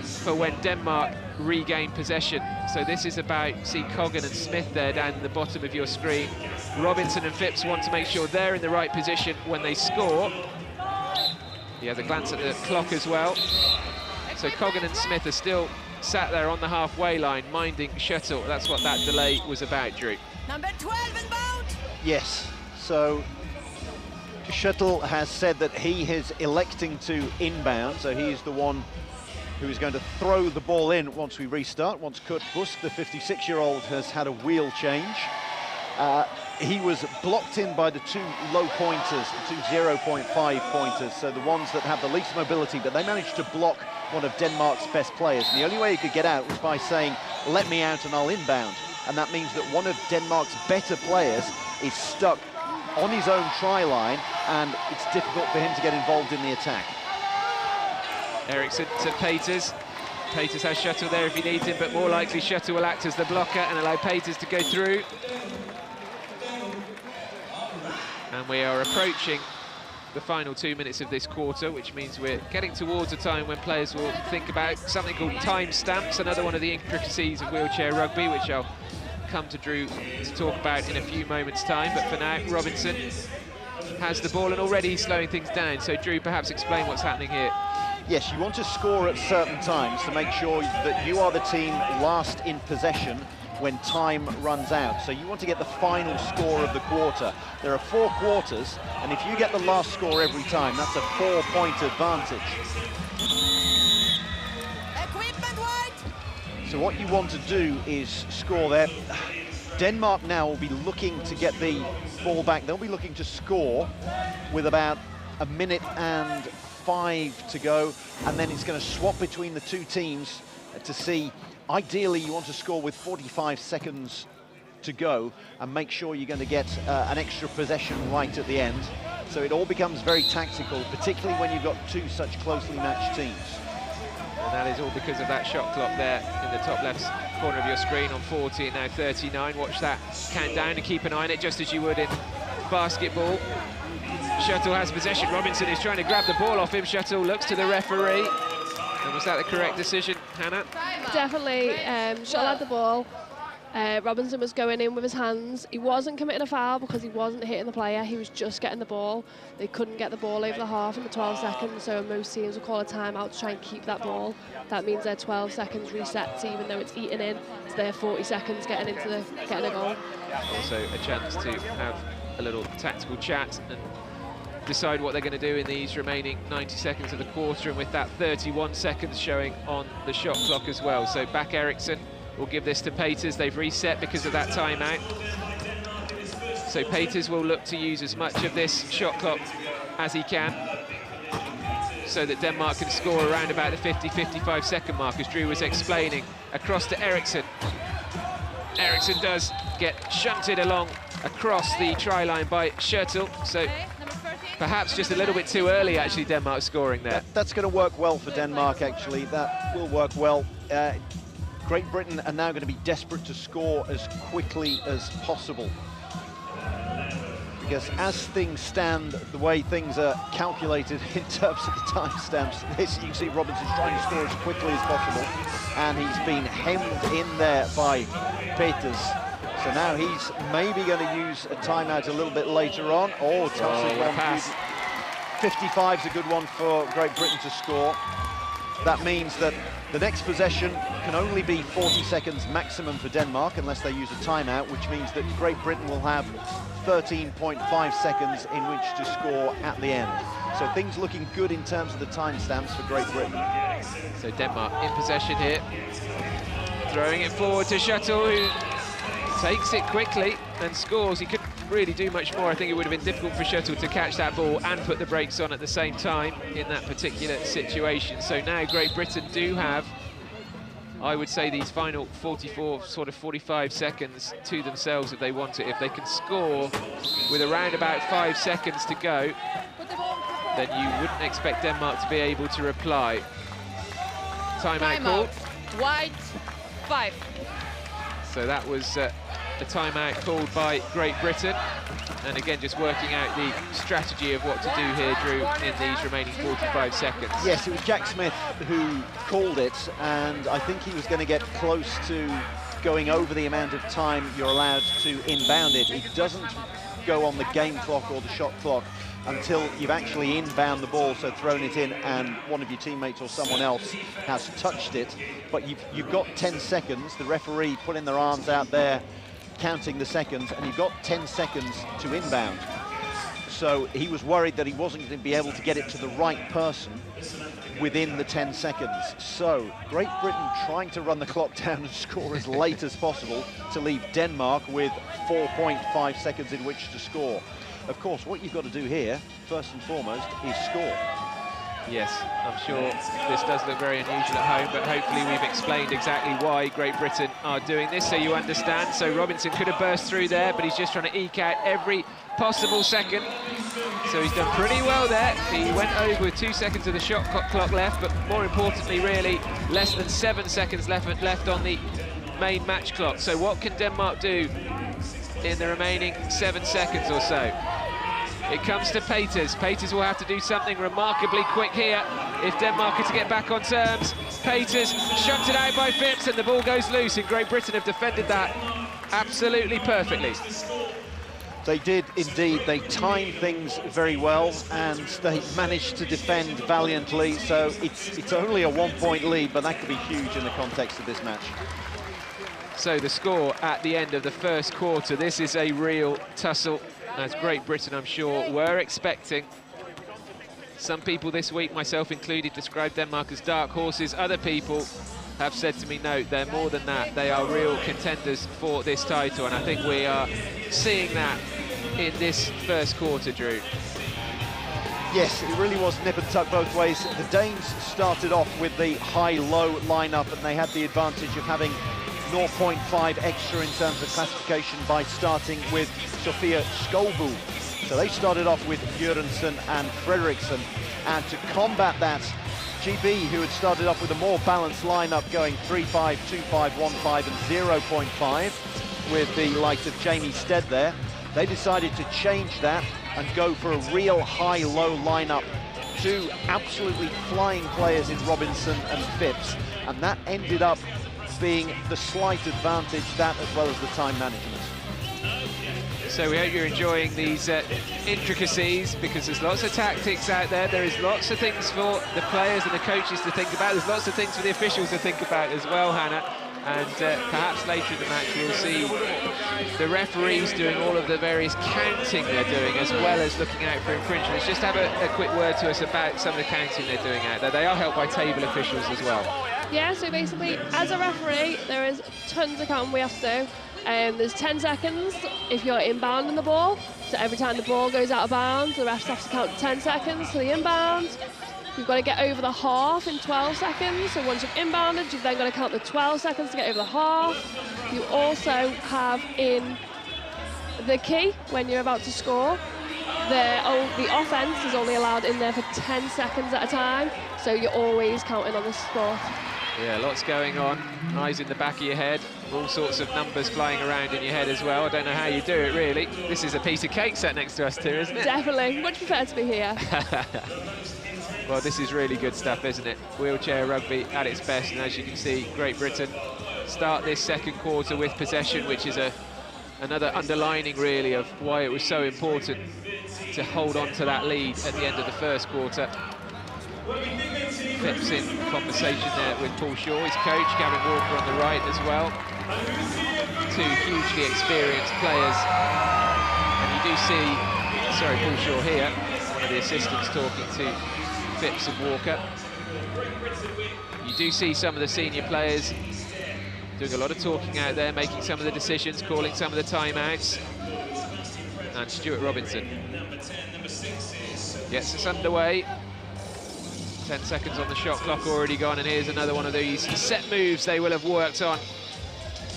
for when Denmark regain possession. So this is about, see Coggan and Smith there down at the bottom of your screen. Robinson and Phipps want to make sure they're in the right position when they score. He has a glance at the clock as well. So Coggan and Smith are still sat there on the halfway line, minding Shuttle. That's what that delay was about, Drew. Number 12 inbound. Yes, so Shuttle has said that he is electing to inbound, so he's the one who is going to throw the ball in once we restart, once Kurt Busk, the 56-year-old, has had a wheel change. He was blocked in by the 2 low pointers, the 2 0.5 pointers, so the ones that have the least mobility, but they managed to block one of Denmark's best players. And the only way he could get out was by saying, let me out and I'll inbound. And that means that one of Denmark's better players is stuck on his own try line, and it's difficult for him to get involved in the attack. Eriksson to Peters. Peters has Shuttle there if he needs him, but more likely Shuttle will act as the blocker and allow Peters to go through. And we are approaching the final 2 minutes of this quarter, which means we're getting towards a time when players will think about something called time stamps, another one of the intricacies of wheelchair rugby, which I'll come to Drew to talk about in a few moments' time. But for now, Robinson has the ball and already slowing things down. So Drew, perhaps explain what's happening here. Yes, you want to score at certain times to make sure that you are the team last in possession when time runs out. So you want to get the final score of the quarter. There are 4 quarters, and if you get the last score every time, that's a 4-point advantage. Equipment white. So what you want to do is score there. Denmark now will be looking to get the ball back. They'll be looking to score with about 1 minute and 5 to go, and then it's going to swap between the 2 teams to see. Ideally, you want to score with 45 seconds to go and make sure you're going to get an extra possession right at the end. So it all becomes very tactical, particularly when you've got 2 such closely matched teams. And that is all because of that shot clock there in the top left corner of your screen on 40 and now 39. Watch that count down and keep an eye on it, just as you would in basketball. Shuttle has possession. Robinson is trying to grab the ball off him. Shuttle looks to the referee. And was that the correct decision, Hannah? Definitely. Shuttle had the ball. Robinson was going in with his hands. He wasn't committing a foul because he wasn't hitting the player. He was just getting the ball. They couldn't get the ball over the half in the 12 seconds, so most teams will call a timeout to try and keep that ball. That means their 12 seconds resets, even though it's eaten in. It's their 40 seconds getting a goal. Also a chance to have a little tactical chat and decide what they're going to do in these remaining 90 seconds of the quarter, and with that 31 seconds showing on the shot clock as well. So back Eriksson will give this to Peters. They've reset because of that timeout. So Peters will look to use as much of this shot clock as he can so that Denmark can score around about the 50-55 second mark, as Drew was explaining. Across to Eriksson. Eriksson does get shunted along across the try line by Shuttle. So perhaps just a little bit too early, actually, Denmark scoring there. That's going to work well for Denmark, actually. That will work well. Great Britain are now going to be desperate to score as quickly as possible. Because as things stand, the way things are calculated in terms of the timestamps, you can see Robinson's trying to score as quickly as possible, and he's been hemmed in there by Peters. So now he's maybe going to use a timeout a little bit later on. Oh, touches one. Pass. 55's a good one for Great Britain to score. That means that the next possession can only be 40 seconds maximum for Denmark unless they use a timeout, which means that Great Britain will have 13.5 seconds in which to score at the end. So things looking good in terms of the timestamps for Great Britain. So Denmark in possession here. Throwing it forward to Shuttle, who takes it quickly and scores. He couldn't really do much more. I think it would have been difficult for Shuttle to catch that ball and put the brakes on at the same time in that particular situation. So now Great Britain do have, I would say, these final 45 seconds to themselves if they want it. If they can score with around about 5 seconds to go, then you wouldn't expect Denmark to be able to reply. Timeout call. White, 5. So that was the timeout called by Great Britain. And again, just working out the strategy of what to do here, Drew, in these remaining 45 seconds. Yes, it was Jack Smith who called it, and I think he was going to get close to going over the amount of time you're allowed to inbound it. It doesn't go on the game clock or the shot clock until you've actually inbound the ball, so thrown it in and one of your teammates or someone else has touched it. But you've got 10 seconds. The referee putting their arms out there, counting the seconds, and you've got 10 seconds to inbound. So he was worried that he wasn't going to be able to get it to the right person within the 10 seconds. So Great Britain trying to run the clock down and score as late as possible to leave Denmark with 4.5 seconds in which to score. Of course, what you've got to do here, first and foremost, is score. Yes, I'm sure this does look very unusual at home, but hopefully we've explained exactly why Great Britain are doing this, so you understand. So Robinson could have burst through there, but he's just trying to eke out every possible second. So he's done pretty well there. He went over with 2 seconds of the shot clock left, but more importantly, really, less than 7 seconds left on the main match clock. So what can Denmark do in the remaining 7 seconds or so? It comes to Peters. Peters will have to do something remarkably quick here if Denmark are to get back on terms. Peters shuts it out by Phipps and the ball goes loose, and Great Britain have defended that absolutely perfectly. They did indeed. They timed things very well and they managed to defend valiantly. So it's only a 1-point lead, but that could be huge in the context of this match. So the score at the end of the first quarter, this is a real tussle, as Great Britain, I'm sure, were expecting. Some people this week, myself included, described Denmark as dark horses. Other people have said to me, no, they're more than that. They are real contenders for this title, and I think we are seeing that in this first quarter, Drew. Yes, it really was nip and tuck both ways. The Danes started off with the high-low lineup, and they had the advantage of having 0.5 extra in terms of classification by starting with Sofia Skolbu. So they started off with Jørgensen and Frederiksen, and to combat that, GB, who had started off with a more balanced lineup going 3-5, 2-5, 1-5 and 0.5 with the likes of Jamie Stead there, they decided to change that and go for a real high-low lineup. Two absolutely flying players in Robinson and Phipps, and that ended up being the slight advantage, that as well as the time management. So we hope you're enjoying these intricacies, because there's lots of tactics out there. There is lots of things for the players and the coaches to think about. There's lots of things for the officials to think about as well, Hannah. And perhaps later in the match we'll see the referees doing all of the various counting they're doing, as well as looking out for infringements. Just have a quick word to us about some of the counting they're doing out there. They are helped by table officials as well. Yeah, so basically, as a referee, there is tons of counting we have to do. There's 10 seconds if you're inbounding the ball. So every time the ball goes out of bounds, the refs have to count 10 seconds to the inbound. You've got to get over the half in 12 seconds. So once you've inbounded, you've then got to count the 12 seconds to get over the half. You also have in the key when you're about to score. the offence is only allowed in there for 10 seconds at a time, so you're always counting on the sport. Yeah, lots going on. Eyes in the back of your head. All sorts of numbers flying around in your head as well. I don't know how you do it, really. This is a piece of cake sat next to us too, isn't it? Definitely. Much prefer to be here. Well, this is really good stuff, isn't it? Wheelchair rugby at its best, and as you can see, Great Britain start this second quarter with possession, which is another underlining, really, of why it was so important to hold on to that lead at the end of the first quarter. Phipps in conversation there with Paul Shaw, his coach, Gavin Walker on the right as well. Two hugely experienced players. And you do see, sorry, Paul Shaw here, one of the assistants talking to Phipps and Walker. You do see some of the senior players doing a lot of talking out there, making some of the decisions, calling some of the timeouts. And Stuart Robinson gets us underway. 10 seconds on the shot clock already gone, and here's another one of these set moves they will have worked on.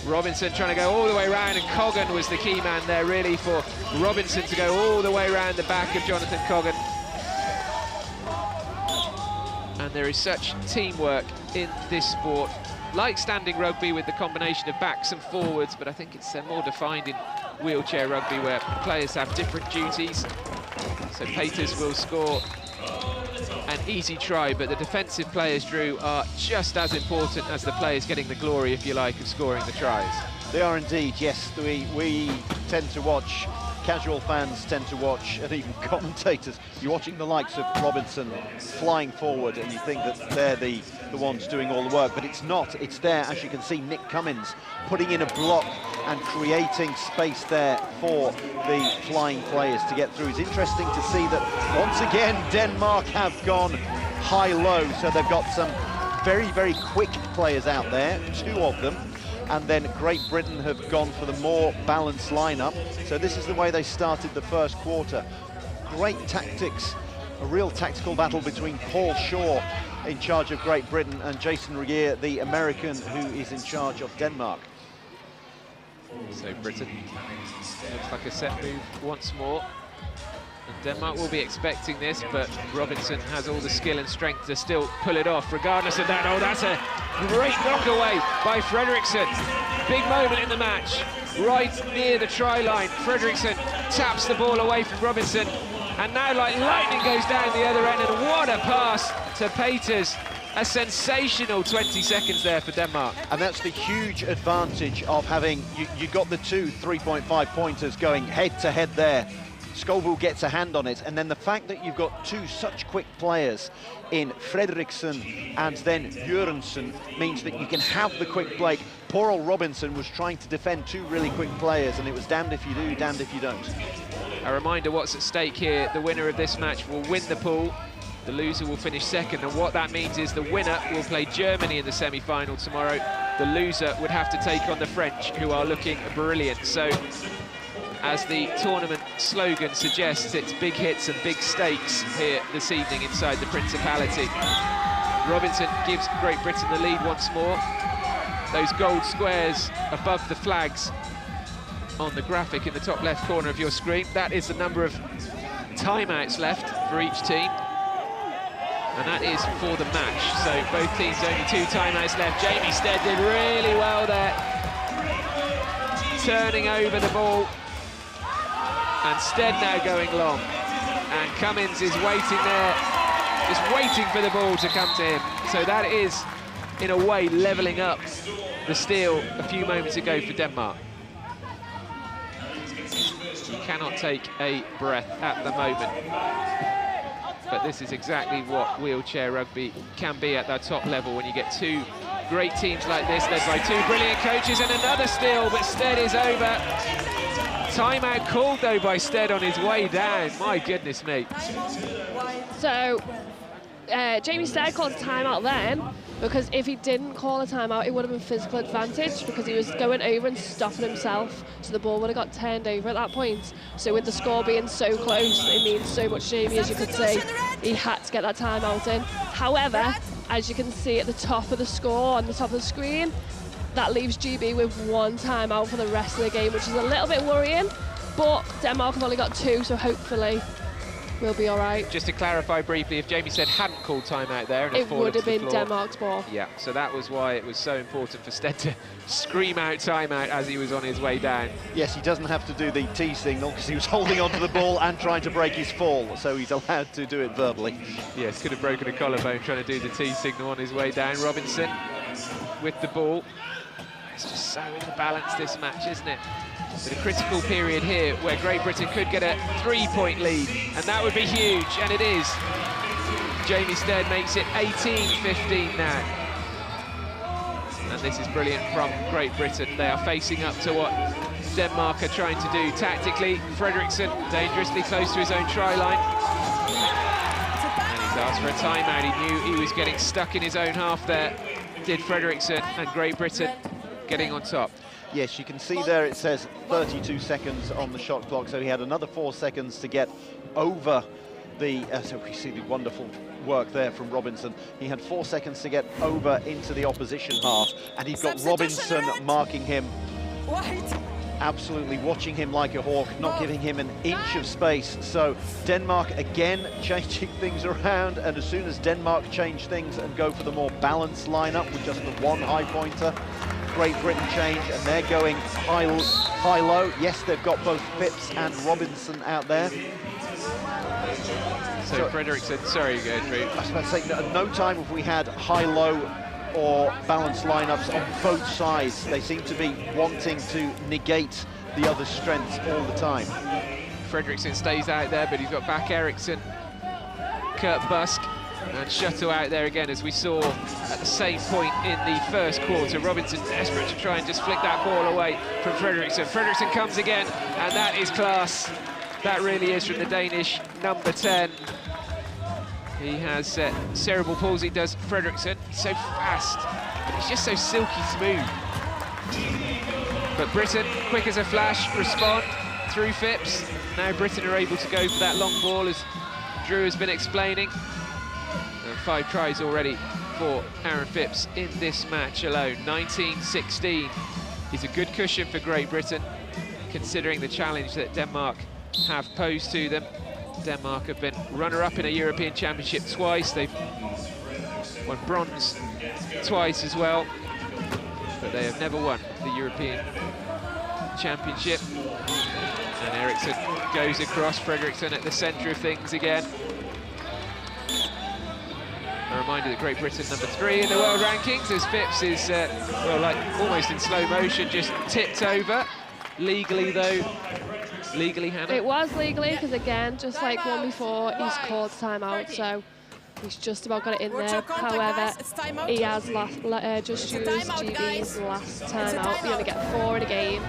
Robinson trying to go all the way around, and Coggan was the key man there, really, for Robinson to go all the way around the back of Jonathan Coggan. And there is such teamwork in this sport, like standing rugby with the combination of backs and forwards, but I think it's more defined in wheelchair rugby, where players have different duties. So Peters will score an easy try, but the defensive players, Drew, are just as important as the players getting the glory, if you like, of scoring the tries. They are indeed, yes. We tend to watch, casual fans tend to watch, and even commentators, you're watching the likes of Robinson flying forward, and you think that they're the ones doing all the work, but it's not. It's there, as you can see, Nick Cummins putting in a block and creating space there for the flying players to get through. It's interesting to see that, once again, Denmark have gone high-low, so they've got some very, very quick players out there, 2 of them, and then Great Britain have gone for the more balanced lineup. So this is the way they started the first quarter. Great tactics, a real tactical battle between Paul Shaw in charge of Great Britain and Jason Regier, the American, who is in charge of Denmark. So Britain looks like a set move once more. And Denmark will be expecting this, but Robinson has all the skill and strength to still pull it off regardless of that. Oh, that's a great knock away by Fredriksson. Big moment in the match, right near the try line. Fredriksson taps the ball away from Robinson, and now like lightning goes down the other end, and what a pass to Peters. A sensational 20 seconds there for Denmark. And that's the huge advantage of having, you got the 2 3.5 pointers going head to head there. Skovbo gets a hand on it, and then the fact that you've got 2 such quick players in Fredriksson and then Jørgensen means that you can have the quick break. Poor old Robinson was trying to defend 2 really quick players, and it was damned if you do, damned if you don't. A reminder what's at stake here. The winner of this match will win the pool. The loser will finish second, and what that means is the winner will play Germany in the semi-final tomorrow. The loser would have to take on the French, who are looking brilliant. So, as the tournament slogan suggests, it's big hits and big stakes here this evening inside the Principality. Robinson gives Great Britain the lead once more. Those gold squares above the flags on the graphic in the top left corner of your screen, that is the number of timeouts left for each team. And that is for the match. So both teams only 2 timeouts left. Jamie Stead did really well there, turning over the ball. And Stead now going long. And Cummins is waiting there, just waiting for the ball to come to him. So that is, in a way, levelling up the steal a few moments ago for Denmark. You cannot take a breath at the moment. But this is exactly what wheelchair rugby can be at that top level when you get 2 great teams like this, led by 2 brilliant coaches, and another steal, but Stead is over. Timeout called, though, by Stead on his way down. My goodness me. So, Jamie Stead called a timeout then, because if he didn't call a timeout, it would have been physical advantage, because he was going over and stopping himself, so the ball would have got turned over at that point. So with the score being so close, it means so much, Jamie, as you could see. He had to get that timeout in. However, as you can see at the top of the score, on the top of the screen, that leaves GB with 1 timeout for the rest of the game, which is a little bit worrying, but Denmark have only got 2, so hopefully we'll be all right. Just to clarify briefly, if Jamie said hadn't called timeout there, and it would have been Denmark's ball. Yeah, so that was why it was so important for Stead to scream out timeout as he was on his way down. Yes, he doesn't have to do the T signal because he was holding onto the ball and trying to break his fall, so he's allowed to do it verbally. Yes, could have broken a collarbone trying to do the T signal on his way down. Robinson with the ball. It's just so imbalanced, this match, isn't it? With a critical period here where Great Britain could get a 3-point lead, and that would be huge, and it is. Jamie Stead makes it 18-15 now. And this is brilliant from Great Britain. They are facing up to what Denmark are trying to do tactically. Fredriksson dangerously close to his own try line. And he's asked for a timeout. He knew he was getting stuck in his own half there. Did Fredriksson, and Great Britain getting on top. Yes, you can see there it says 32 seconds on the shot clock, so he had another 4 seconds to get over the, so we see the wonderful work there from Robinson. He had 4 seconds to get over into the opposition half, and he's got Robinson marking him, absolutely watching him like a hawk, not giving him an inch of space. So Denmark again changing things around, and as soon as Denmark change things and go for the more balanced lineup with just the one high pointer, Great Britain change, and they're going high-low. Yes, they've got both Phipps and Robinson out there. So Fredriksson, sorry, go Drew. I was about to say, at no time have we had high-low or balanced lineups on both sides. They seem to be wanting to negate the other's strengths all the time. Fredriksson stays out there, but he's got back Eriksson, Kurt Busk, and Shuttle out there again, as we saw at the same point in the first quarter. Robinson desperate to try and just flick that ball away from Fredriksson. Fredriksson comes again, and that is class. That really is from the Danish number 10. He has cerebral palsy, does Fredriksson. He's so fast, he's just so silky smooth. But Britain, quick as a flash, respond through Phipps. Now Britain are able to go for that long ball, as Drew has been explaining. 5 tries already for Aaron Phipps in this match alone. 19-16 is a good cushion for Great Britain, considering the challenge that Denmark have posed to them. Denmark have been runner-up in a European Championship twice. They've won bronze twice as well, but they have never won the European Championship. And Eriksson goes across, Fredriksson at the centre of things again. A reminder that Great Britain number 3 in the world rankings, as Phipps is, well, like almost in slow motion, just tipped over. Legally, though, legally, Hannah? It was legally, because again, just like one before, he's called timeout, so he's just about got it in there. However, he has just used GB's last timeout. You only get 4 in a game,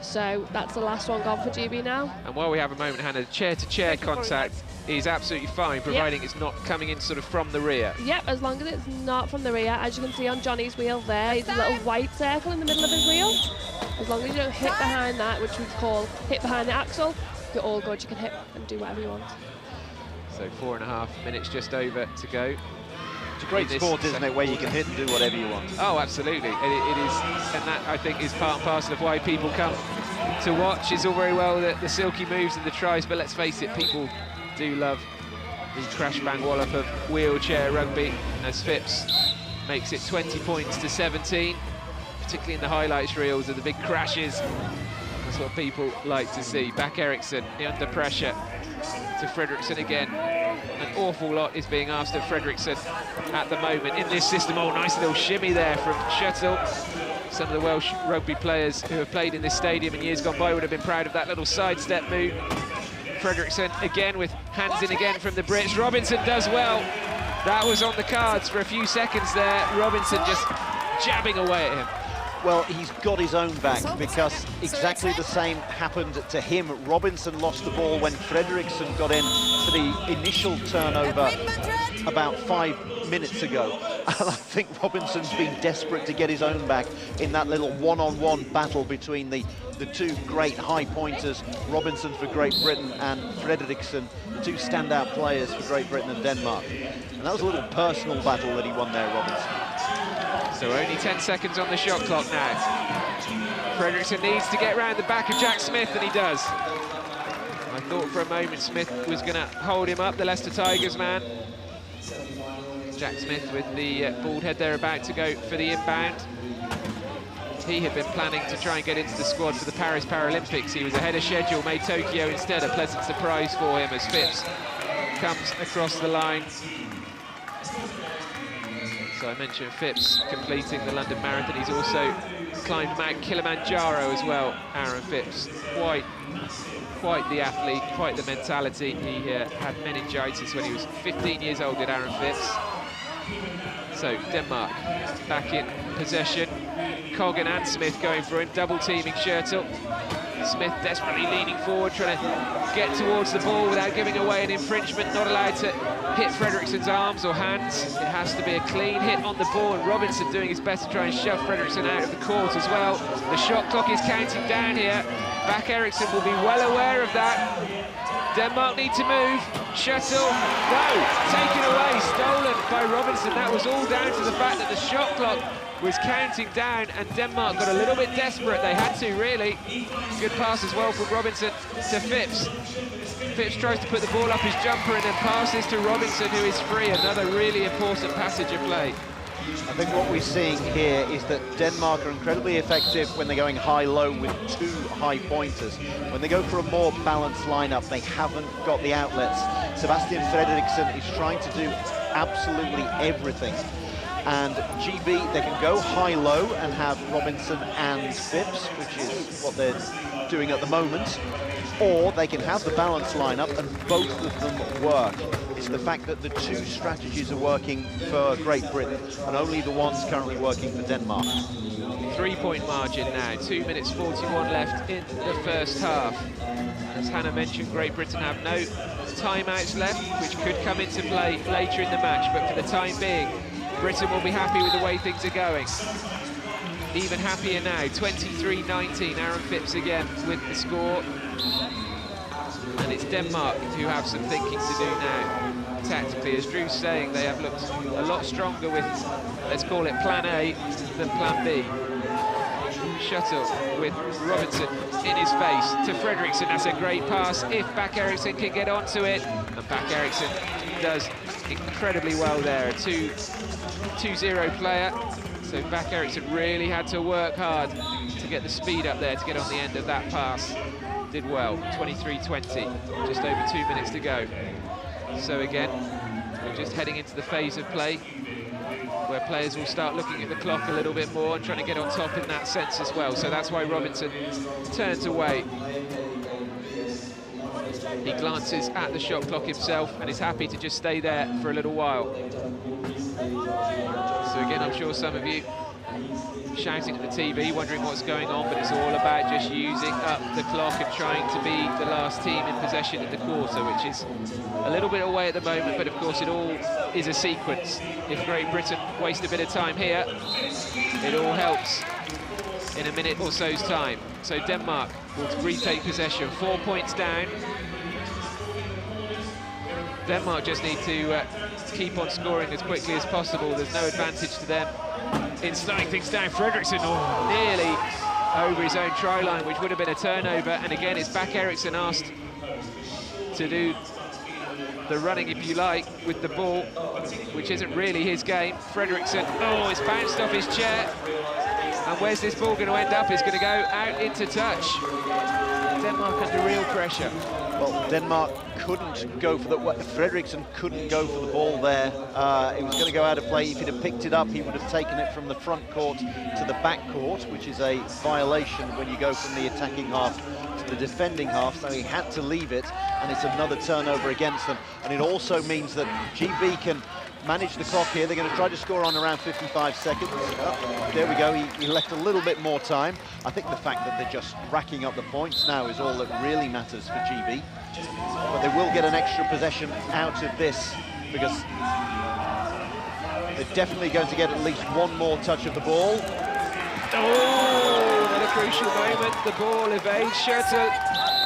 so that's the last one gone for GB now. And while we have a moment, Hannah, chair-to-chair contact is absolutely fine, providing it's not coming in sort of from the rear. Yep, as long as it's not from the rear. As you can see on Johnny's wheel there, he's a little white circle in the middle of his wheel. As long as you don't hit behind that, which we call hit behind the axle, you're all good. You can hit and do whatever you want. So 4.5 minutes just over to go. It's a great sport, isn't it, where you can hit and do whatever you want. Oh, absolutely. It is, and that, I think, is part and parcel of why people come to watch. It's all very well the silky moves and the tries, but let's face it, people do love the crash bang wallop of wheelchair rugby, as Phipps makes it 20 points to 17, particularly in the highlights reels of the big crashes. That's what people like to see. Back Eriksson, under pressure to Fredriksson again. An awful lot is being asked of Fredriksson at the moment in this system. Oh, nice little shimmy there from Shuttle. Some of the Welsh rugby players who have played in this stadium in years gone by would have been proud of that little sidestep move. Fredriksson again with hands in again from the Brits. Robinson does well. That was on the cards for a few seconds there. Robinson just jabbing away at him. Well, he's got his own back, because exactly the same happened to him. Robinson lost the ball when Fredriksson got in for the initial turnover about 5 minutes ago. And I think Robinson's been desperate to get his own back in that little one-on-one battle between the two great high pointers, Robinson for Great Britain and Fredriksson, the two standout players for Great Britain and Denmark. And that was a little personal battle that he won there, Robinson. So only 10 seconds on the shot clock now. Fredriksson needs to get round the back of Jack Smith, and he does. I Thought for a moment Smith was going to hold him up, the Leicester Tigers man. Jack Smith with the bald head there, about to go for the inbound. He had been planning to try and get into the squad for the Paris Paralympics. He was ahead of schedule, made Tokyo instead. A pleasant surprise for him as Phipps comes across the line. So I mentioned Phipps completing the London Marathon. He's also climbed Mount Kilimanjaro as well, Aaron Phipps. Quite the athlete, quite the mentality. He had meningitis when he was 15 years old, did Aaron Phipps. So Denmark back in possession. Coggan and Smith going for him, double teaming Schertel. Smith desperately leaning forward, trying to get towards the ball without giving away an infringement, not allowed to hit Fredriksson's arms or hands. It has to be a clean hit on the ball, and Robinson doing his best to try and shove Fredriksson out of the court as well. The shot clock is counting down here. Back Eriksson will be well aware of that. Denmark need to move. Schertel, no, taken away, stolen by Robinson. That was all down to the fact that the shot clock was counting down, and Denmark got a little bit desperate. They had to, really. Good pass as well from Robinson to Phipps. Phipps tries to put the ball up his jumper and then passes to Robinson, who is free. Another really important passage of play. I think what we're seeing here is that Denmark are incredibly effective when they're going high-low with two high pointers. When they go for a more balanced lineup, they haven't got the outlets. Sebastian Fredriksson is trying to do absolutely everything. And GB, they can go high-low and have Robinson and Phipps, which is what they're doing at the moment, or they can have the balanced lineup and both of them work. It's the fact that the two strategies are working for Great Britain and only the one's currently working for Denmark. 3-point margin now, 2 minutes 41 left in the first half. As Hannah mentioned, Great Britain have no timeouts left, which could come into play later in the match, but for the time being, Britain will be happy with the way things are going. Even happier now, 23-19, Aaron Phipps again with the score. And it's Denmark who have some thinking to do now, tactically. As Drew's saying, they have looked a lot stronger with, let's call it Plan A, than Plan B. Shuttle with Robinson in his face to Fredriksson. That's a great pass if Back Eriksson can get onto it. And Back Eriksson does incredibly well there. A 2-0 player. So Back Eriksson really had to work hard to get the speed up there to get on the end of that pass. Did well, 23-20, just over 2 minutes to go. So again, we're just heading into the phase of play where players will start looking at the clock a little bit more and trying to get on top in that sense as well. So that's why Robinson turns away. He glances at the shot clock himself and is happy to just stay there for a little while. So again, I'm sure some of you shouting at the TV, wondering what's going on, but it's all about just using up the clock and trying to be the last team in possession in the quarter, which is a little bit away at the moment, but of course it all is a sequence. If Great Britain waste a bit of time here, it all helps in a minute or so's time. So Denmark will retake possession, 4 points down. Denmark just need to keep on scoring as quickly as possible. There's no advantage to them in slowing things down. Fredriksson nearly over his own try line, which would have been a turnover. And again, it's Back Eriksson asked to do the running, if you like, with the ball, which isn't really his game. Fredriksson, it's bounced off his chair. And where's this ball going to end up? It's going to go out into touch. Denmark under real pressure. Well, Denmark couldn't go for the... Fredriksson couldn't go for the ball there. It was going to go out of play. If he'd have picked it up, he would have taken it from the front court to the back court, which is a violation when you go from the attacking half to the defending half. So he had to leave it, and it's another turnover against them. And it also means that GB can manage the clock here. They're going to try to score on around 55 seconds. Oh, there we go. He left a little bit more time. I think the fact that they're just racking up the points now is all that really matters for GB. But they will get an extra possession out of this because they're definitely going to get at least one more touch of the ball. At a crucial moment, the ball evades. Schertel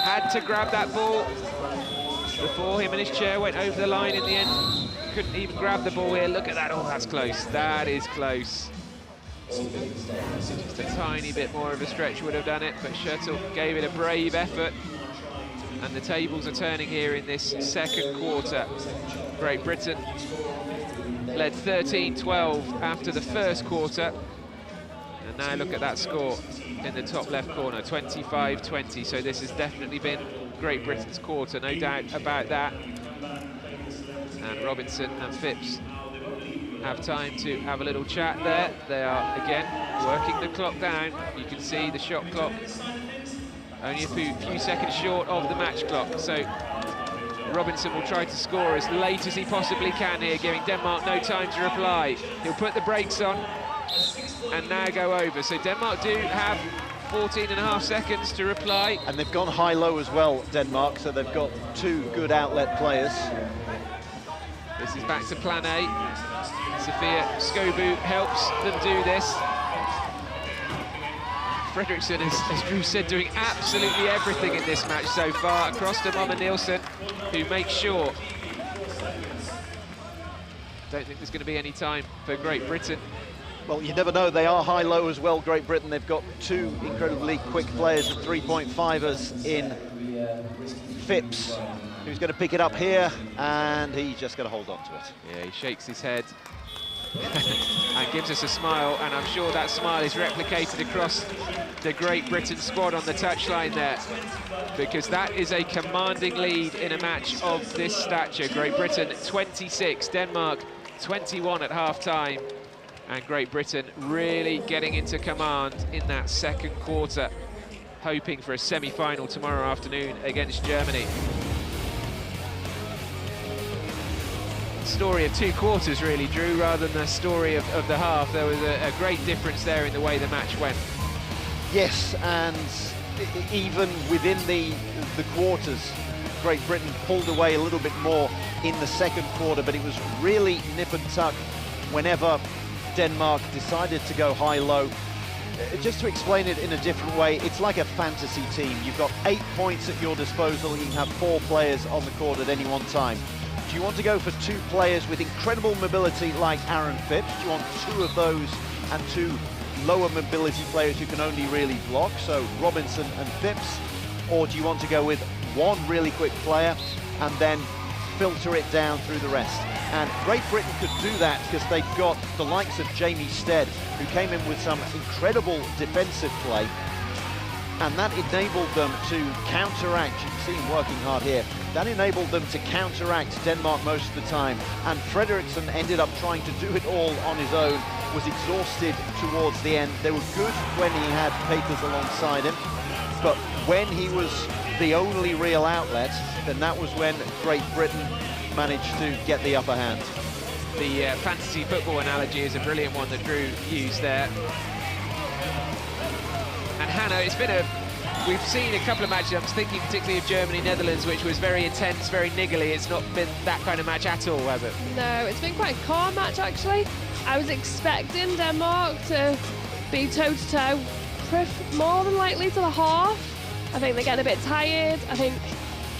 had to grab that ball before him and his chair went over the line in the end. Couldn't even grab the ball here. Look at that. Oh, that's close. That is close. Just a tiny bit more of a stretch would have done it, but Schertel gave it a brave effort. And the tables are turning here in this second quarter. Great Britain led 13-12 after the first quarter. And now look at that score in the top left corner, 25-20. So this has definitely been Great Britain's quarter, no doubt about that. And Robinson and Phipps have time to have a little chat there. They are, again, working the clock down. You can see the shot clock only a few seconds short of the match clock. So Robinson will try to score as late as he possibly can here, giving Denmark no time to reply. He'll put the brakes on and now go over. So Denmark do have 14.5 seconds to reply. And they've gone high-low as well, Denmark, so they've got two good outlet players. This is back to plan A. Sophia Skobu helps them do this. Fredriksson, as Drew said, doing absolutely everything in this match so far, across to Mama Nielsen, who makes sure. Don't think there's going to be any time for Great Britain. Well, you never know, they are high-low as well, Great Britain. They've got two incredibly quick players at 3.5ers in Phipps, who's going to pick it up here, and he's just going to hold on to it. Yeah, he shakes his head and gives us a smile, and I'm sure that smile is replicated across the Great Britain squad on the touchline there, because that is a commanding lead in a match of this stature. Great Britain 26, Denmark 21 at half-time, and Great Britain really getting into command in that second quarter, hoping for a semi-final tomorrow afternoon against Germany. Story of two quarters, really, Drew, rather than the story of the half. There was a great difference there in the way the match went. Yes, and even within the quarters, Great Britain pulled away a little bit more in the second quarter, but it was really nip and tuck whenever Denmark decided to go high-low. Just to explain it in a different way, it's like a fantasy team. You've got 8 points at your disposal. You can have 4 players on the court at any one time. Do you want to go for 2 players with incredible mobility like Aaron Phipps? Do you want 2 of those and 2 lower mobility players who can only really block, so Robinson and Phipps? Or do you want to go with 1 really quick player and then filter it down through the rest? And Great Britain could do that because they've got the likes of Jamie Stead, who came in with some incredible defensive play, and that enabled them to counteract. You can see him working hard here. That enabled them to counteract Denmark most of the time, and Fredriksson ended up trying to do it all on his own, was exhausted towards the end. They were good when he had Peters alongside him, but when he was the only real outlet, then that was when Great Britain managed to get the upper hand. The fantasy football analogy is a brilliant one that Drew used there. And Hannah, it's been we've seen a couple of matches, I'm thinking particularly of Germany-Netherlands, which was very intense, very niggly. It's not been that kind of match at all, has it? No, it's been quite a calm match, actually. I was expecting Denmark to be toe-to-toe, more than likely to the half. I think they're getting a bit tired. I think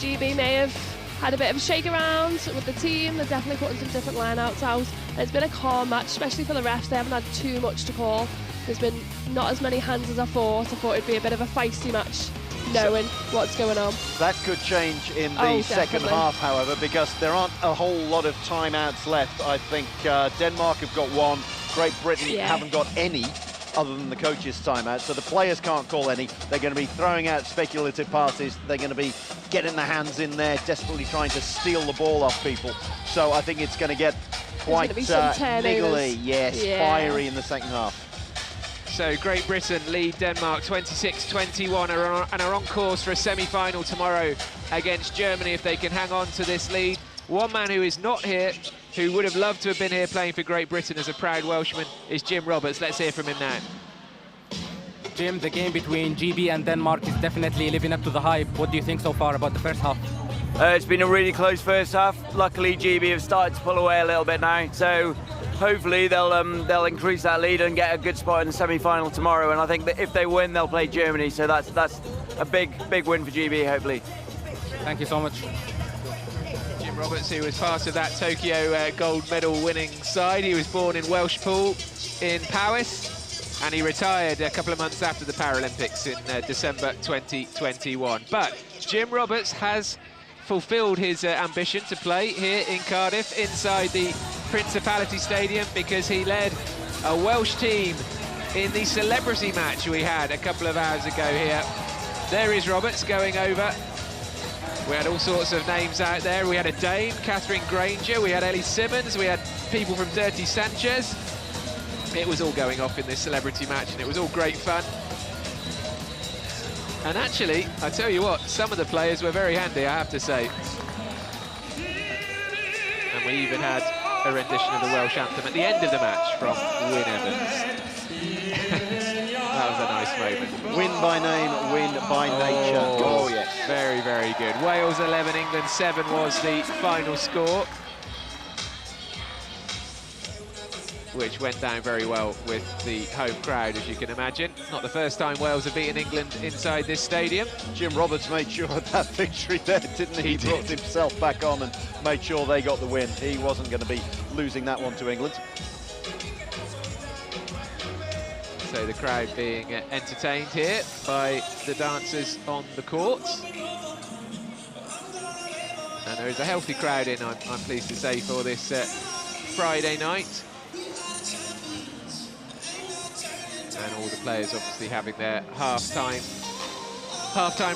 GB may have had a bit of a shake around with the team. They're definitely putting some different lineouts out. It's been a calm match, especially for the refs. They haven't had too much to call. There's been not as many hands as I thought. I thought it'd be a bit of a feisty match, knowing what's going on. That could change in the second half, however, because there aren't a whole lot of timeouts left. I think Denmark have got 1, Great Britain haven't got any, other than the coaches' timeout, so the players can't call any. They're going to be throwing out speculative passes. They're going to be getting their hands in there, desperately trying to steal the ball off people. So I think it's going to get quite niggly, fiery in the second half. So Great Britain lead Denmark 26-21 and are on course for a semi-final tomorrow against Germany if they can hang on to this lead. One man who is not here, who would have loved to have been here playing for Great Britain as a proud Welshman, is Jim Roberts. Let's hear from him now. Jim, the game between GB and Denmark is definitely living up to the hype. What do you think so far about the first half? It's been a really close first half. Luckily, GB have started to pull away a little bit now, so hopefully they'll increase that lead and get a good spot in the semi-final tomorrow. And I think that if they win, they'll play Germany. So that's a big win for GB, hopefully. Thank you so much. Jim Roberts, who was part of that Tokyo gold medal winning side. He was born in Welsh Pool in Powys, and he retired a couple of months after the Paralympics in December 2021. But Jim Roberts has fulfilled his ambition to play here in Cardiff, inside the Principality Stadium, because he led a Welsh team in the celebrity match we had a couple of hours ago here. There is Roberts going over. We had all sorts of names out there. We had a Dane, Catherine Granger, we had Ellie Simmons, we had people from Dirty Sanchez. It was all going off in this celebrity match, and it was all great fun. And actually, I tell you what, some of the players were very handy, I have to say. And we even had a rendition of the Welsh anthem at the end of the match from Wyn Evans. That was a nice moment. Win by name, win by nature. Oh, yes. Very, very good. Wales 11, England 7 was the final score, which went down very well with the home crowd, as you can imagine. Not the first time Wales have beaten England inside this stadium. Jim Roberts made sure of that victory there, didn't he? He brought himself back on and made sure they got the win. He wasn't going to be losing that one to England. So the crowd being entertained here by the dancers on the courts. And there is a healthy crowd in, I'm pleased to say, for this Friday night. And all the players obviously having their half-time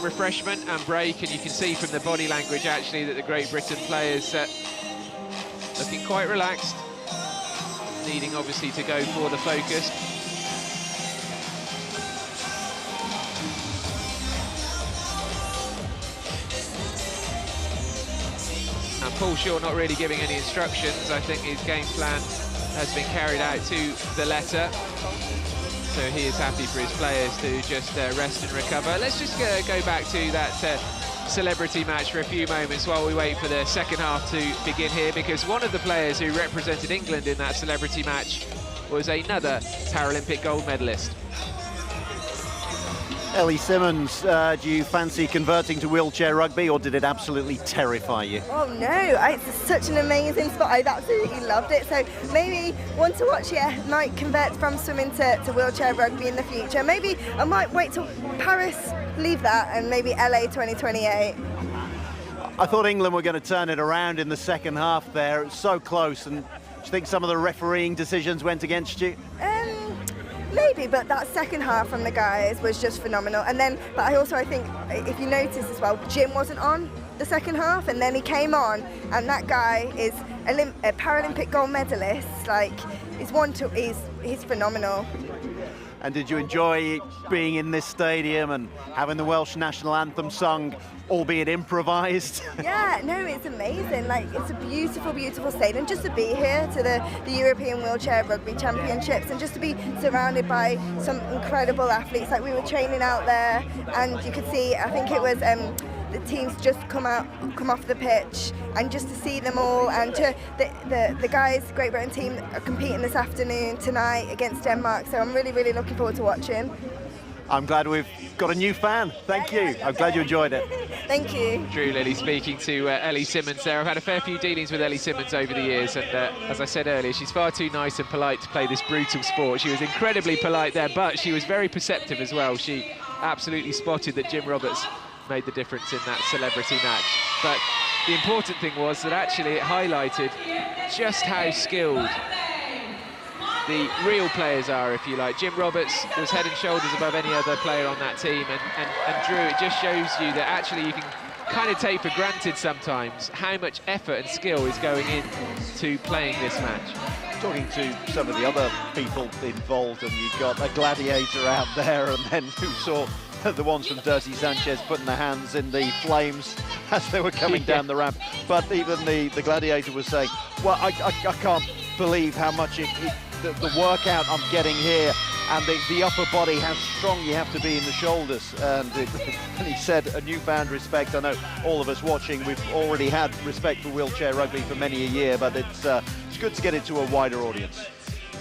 refreshment and break, and you can see from the body language actually that the Great Britain players looking quite relaxed, needing obviously to go for the focus. And Paul Shaw not really giving any instructions. I think his game plan has been carried out to the letter. So he is happy for his players to just rest and recover. Let's just go back to that celebrity match for a few moments while we wait for the second half to begin here, because one of the players who represented England in that celebrity match was another Paralympic gold medalist. Ellie Simmons, do you fancy converting to wheelchair rugby, or did it absolutely terrify you? Oh no, it's such an amazing sport. I absolutely loved it. So maybe want to watch, might convert from swimming to wheelchair rugby in the future. Maybe I might wait till Paris, leave that, and maybe LA 2028. I thought England were going to turn it around in the second half there. It was so close, and do you think some of the refereeing decisions went against you? Maybe, but that second half from the guys was just phenomenal. And then, but I think, if you notice as well, Jim wasn't on the second half, and then he came on, and that guy is a Paralympic gold medalist. Like, he's phenomenal. And did you enjoy being in this stadium and having the Welsh national anthem sung, albeit improvised? Yeah, no, it's amazing. Like, it's a beautiful, beautiful stadium. Just to be here to the European Wheelchair Rugby Championships, and just to be surrounded by some incredible athletes. Like, we were training out there, and you could see, I think it was the teams just come off the pitch, and just to see them all, and to the guys, the Great Britain team are competing this afternoon tonight against Denmark, so I'm really, really looking forward to watching. I'm glad we've got a new fan. Thank you. I'm glad you enjoyed it. Thank you. Drew Lilly speaking to Ellie Simmons there. I've had a fair few dealings with Ellie Simmons over the years, and as I said earlier, she's far too nice and polite to play this brutal sport. She was incredibly polite there, but she was very perceptive as well. She absolutely spotted that Jim Roberts made the difference in that celebrity match. But the important thing was that actually it highlighted just how skilled the real players are, if you like. Jim Roberts was head and shoulders above any other player on that team, and Drew, it just shows you that actually you can kind of take for granted sometimes how much effort and skill is going into playing this match. Talking to some of the other people involved, and you've got a gladiator out there, and then who saw the ones from Dirty Sanchez putting their hands in the flames as they were coming down the ramp. But even the gladiator was saying, well, I can't believe how much the workout I'm getting here, and the upper body, how strong you have to be in the shoulders. And he said a newfound respect. I know all of us watching, we've already had respect for wheelchair rugby for many a year, but it's good to get it to a wider audience.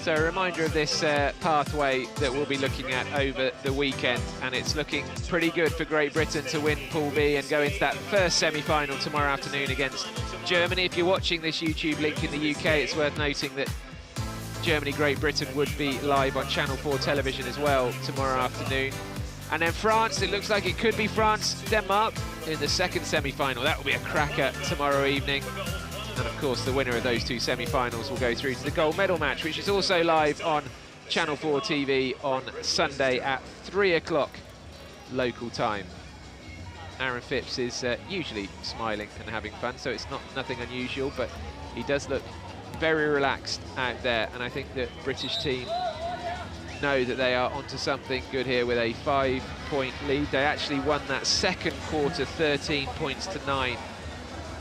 So a reminder of this pathway that we'll be looking at over the weekend, and it's looking pretty good for Great Britain to win Pool B and go into that first semi-final tomorrow afternoon against Germany. If you're watching this YouTube link in the UK, it's worth noting that Germany-Great Britain would be live on Channel 4 television as well tomorrow afternoon. And then France, it looks like it could be France-Denmark in the second semi-final. That will be a cracker tomorrow evening. And of course, the winner of those two semi-finals will go through to the gold medal match, which is also live on Channel 4 TV on Sunday at 3 o'clock local time. Aaron Phipps is usually smiling and having fun, so it's nothing unusual, but he does look very relaxed out there, and I think the British team know that they are onto something good here with a 5-point lead. They actually won that second quarter 13 points to 9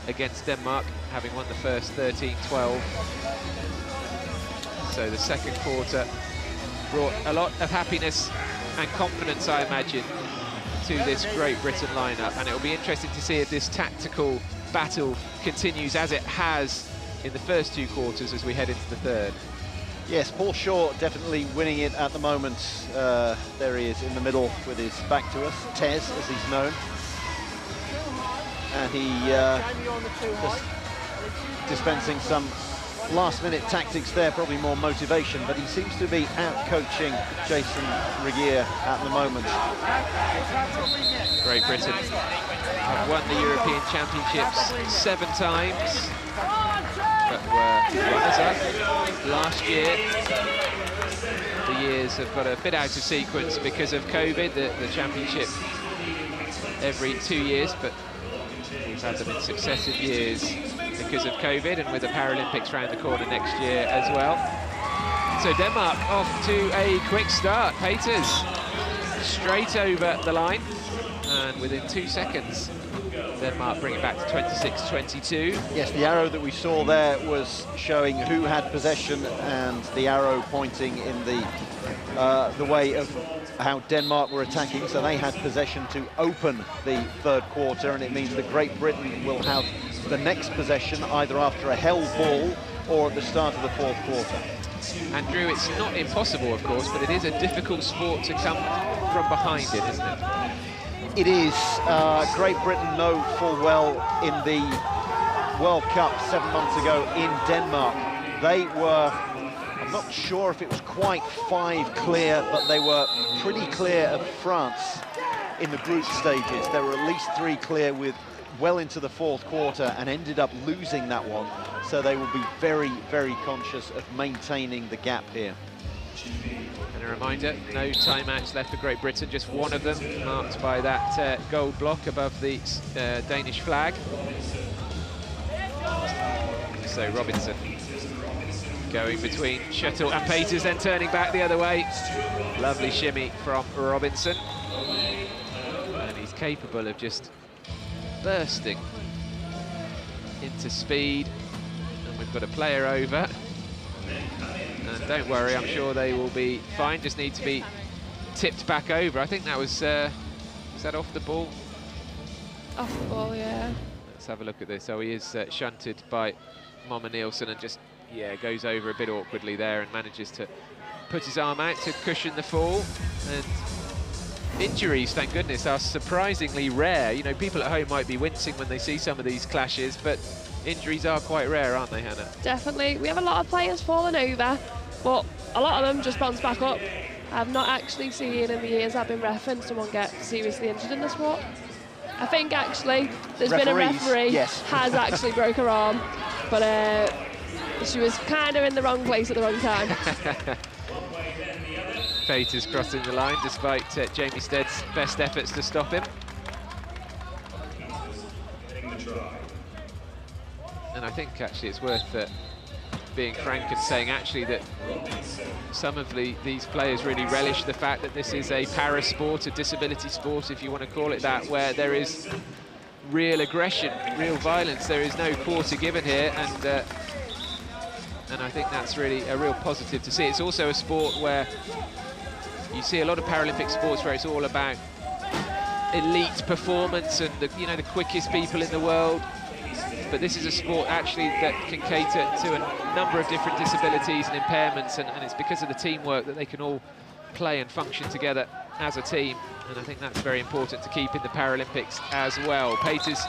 against Denmark, having won the first 13-12. So the second quarter brought a lot of happiness and confidence, I imagine, to this Great Britain lineup, and it'll be interesting to see if this tactical battle continues as it has in the first two quarters as we head into the third. Yes, Paul Shaw definitely winning it at the moment. There he is in the middle with his back to us, Tez as he's known. And he just dispensing some last-minute tactics there, probably more motivation, but he seems to be out-coaching Jason Regier at the moment. Great Britain have won the European Championships 7 times, but were runners-up last year. The years have got a bit out of sequence because of COVID, the championship every 2 years, but we've had them in successive years because of COVID, and with the Paralympics round the corner next year as well. So Denmark off to a quick start. Peters straight over the line, and within 2 seconds, Denmark bring it back to 26-22. Yes, the arrow that we saw there was showing who had possession, and the arrow pointing in the way of how Denmark were attacking, so they had possession to open the third quarter, and it means that Great Britain will have the next possession either after a held ball or at the start of the fourth quarter. Andrew, it's not impossible, of course, but it is a difficult sport to come from behind it, isn't it? It is. Great Britain know full well in the World Cup 7 months ago in Denmark, they were, I'm not sure if it was quite 5 clear, but they were pretty clear of France in the group stages. There were at least 3 clear with well into the fourth quarter and ended up losing that one. So they will be very, very conscious of maintaining the gap here. And a reminder, no timeouts left for Great Britain, just one of them marked by that gold block above the Danish flag. So Robinson going between Shuttle and Peters, then turning back the other way. Lovely shimmy from Robinson. And he's capable of just bursting into speed. And we've got a player over. And don't worry, I'm sure they will be fine, just need to be tipped back over. I think that was that off the ball? Off the ball, yeah. Let's have a look at this. So he is shunted by Mama Nielsen and just, yeah, goes over a bit awkwardly there and manages to put his arm out to cushion the fall. And injuries, thank goodness, are surprisingly rare. You know, people at home might be wincing when they see some of these clashes, but injuries are quite rare, aren't they, Hannah? Definitely. We have a lot of players falling over, but a lot of them just bounce back up. I've not actually seen in the years I've been reffing someone get seriously injured in the sport. I think actually there's been a referee yes. has actually broke her arm, but she was kind of in the wrong place at the wrong time. Peters crossing the line despite Jamie Stead's best efforts to stop him. And I think actually it's worth being frank and saying actually that some of these players really relish the fact that this is a para sport, a disability sport, if you want to call it that, where there is real aggression, real violence. There is no quarter given here, and I think that's really a real positive to see. It's also a sport where you see a lot of Paralympic sports where it's all about elite performance and the quickest people in the world. But this is a sport actually that can cater to a number of different disabilities and impairments, and it's because of the teamwork that they can all play and function together as a team, and I think that's very important to keep in the Paralympics as well. Peters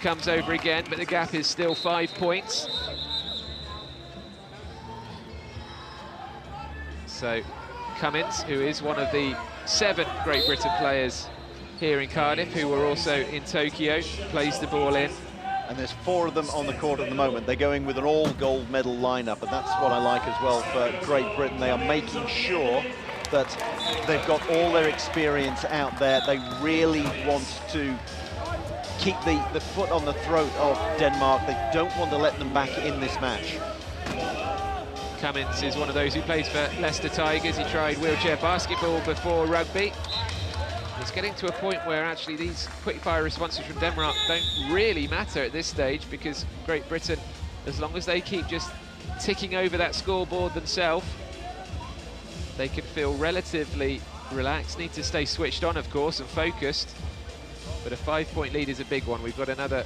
comes over again, but the gap is still 5 points. So Cummins, who is one of the 7 Great Britain players here in Cardiff who were also in Tokyo, plays the ball in. And there's 4 of them on the court at the moment. They're going with an all-gold medal lineup, and that's what I like as well for Great Britain. They are making sure that they've got all their experience out there. They really want to keep the foot on the throat of Denmark. They don't want to let them back in this match. Cummins is one of those who plays for Leicester Tigers. He tried wheelchair basketball before rugby. It's getting to a point where actually these quick-fire responses from Denmark don't really matter at this stage, because Great Britain, as long as they keep just ticking over that scoreboard themselves, they can feel relatively relaxed. Need to stay switched on, of course, and focused. But a 5-point lead is a big one. We've got another,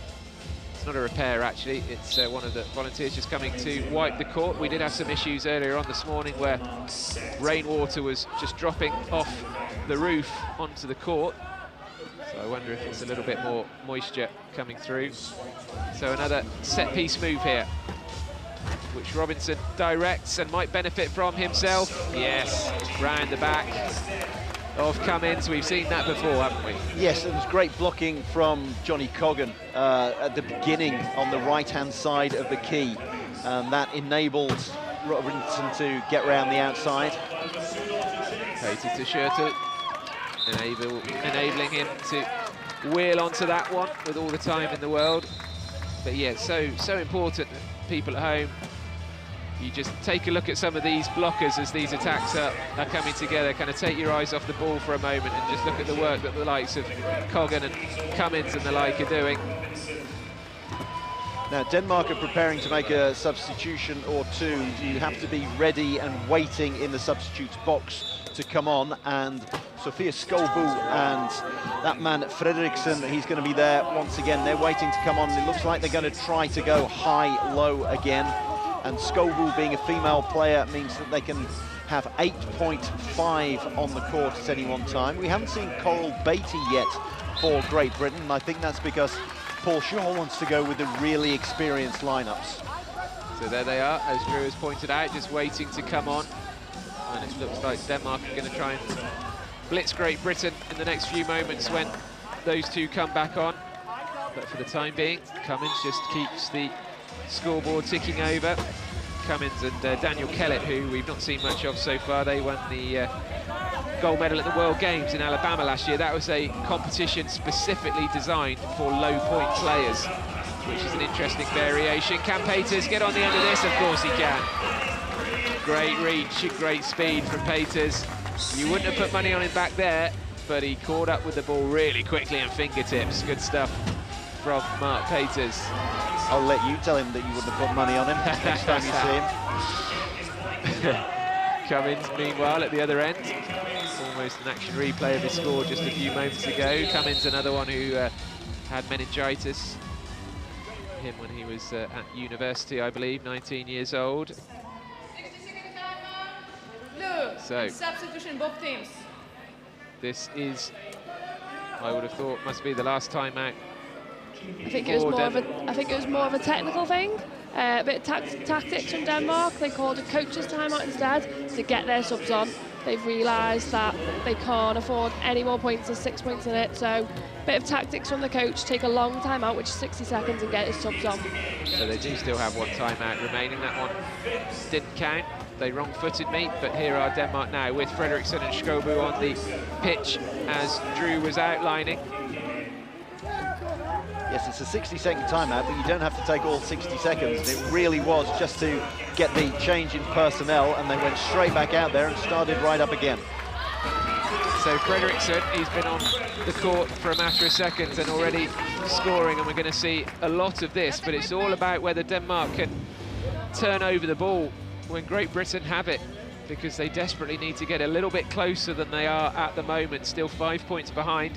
it's not a repair actually, it's one of the volunteers just coming to wipe the court. We did have some issues earlier on this morning where rainwater was just dropping off the roof onto the court. So I wonder if it's a little bit more moisture coming through. So another set-piece move here, which Robinson directs and might benefit from himself. Yes, round the back of Cummins. We've seen that before, haven't we? Yes, it was great blocking from Johnny Coggan at the beginning on the right-hand side of the key. That enabled Robinson to get round the outside. Katie to Schurter, enabling him to wheel onto that one with all the time in the world. But yeah, so important that people at home, you just take a look at some of these blockers as these attacks are coming together. Kind of take your eyes off the ball for a moment and just look at the work that the likes of Coggan and Cummins and the like are doing. Now, Denmark are preparing to make a substitution or two. You have to be ready and waiting in the substitutes box to come on, and Sofia Skolbu and that man Fredriksson, he's going to be there once again. They're waiting to come on. It looks like they're going to try to go high-low again, and Skolbu, being a female player, means that they can have 8.5 on the court at any one time. We haven't seen Coral Beatty yet for Great Britain, and I think that's because Paul Shaw wants to go with the really experienced lineups. So there they are, as Drew has pointed out, just waiting to come on. And it looks like Denmark are going to try and blitz Great Britain in the next few moments when those two come back on. But for the time being, Cummins just keeps the scoreboard ticking over. Cummins and Daniel Kellett, who we've not seen much of so far, they won the gold medal at the World Games in Alabama last year. That was a competition specifically designed for low-point players, which is an interesting variation. Can Peters get on the end of this? Of course he can. Great reach and great speed from Peters. You wouldn't have put money on him back there, but he caught up with the ball really quickly and fingertips. Good stuff from Mark Peters. I'll let you tell him that you wouldn't have put money on him next time you see him. Cummins, meanwhile, at the other end. Almost an action replay of his score just a few moments ago. Cummins, another one who had meningitis. Him when he was at university, I believe, 19 years old. So, substitution both teams. This is, I would have thought, must be the last time out. I think it was more of a technical thing. A bit of tactics from Denmark. They called a coach's timeout instead to get their subs on. They've realised that they can't afford any more points. There's 6 points in it, so a bit of tactics from the coach. Take a long timeout, which is 60 seconds, and get his subs on. So they do still have one timeout remaining. That one didn't count. They wrong-footed me, but here are Denmark now with Fredriksson and Skolbu on the pitch, as Drew was outlining. Yes, it's a 60-second timeout, but you don't have to take all 60 seconds. It really was just to get the change in personnel, and they went straight back out there and started right up again. So Fredriksson, he's been on the court for a matter of seconds and already scoring, and we're going to see a lot of this, but it's all about whether Denmark can turn over the ball when Great Britain have it, because they desperately need to get a little bit closer than they are at the moment, still 5 points behind.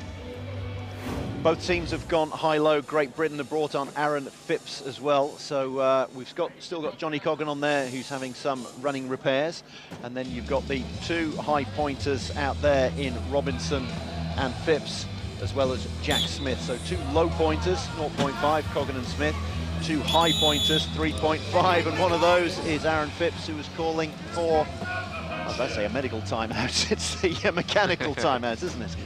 Both teams have gone high-low. Great Britain have brought on Aaron Phipps as well. So we've still got Johnny Coggan on there, who's having some running repairs. And then you've got the two high pointers out there in Robinson and Phipps, as well as Jack Smith. So two low pointers, 0.5, Coggan and Smith. Two high pointers, 3.5. And one of those is Aaron Phipps, who was calling for was about to say a medical timeout. It's the mechanical timeout, isn't it?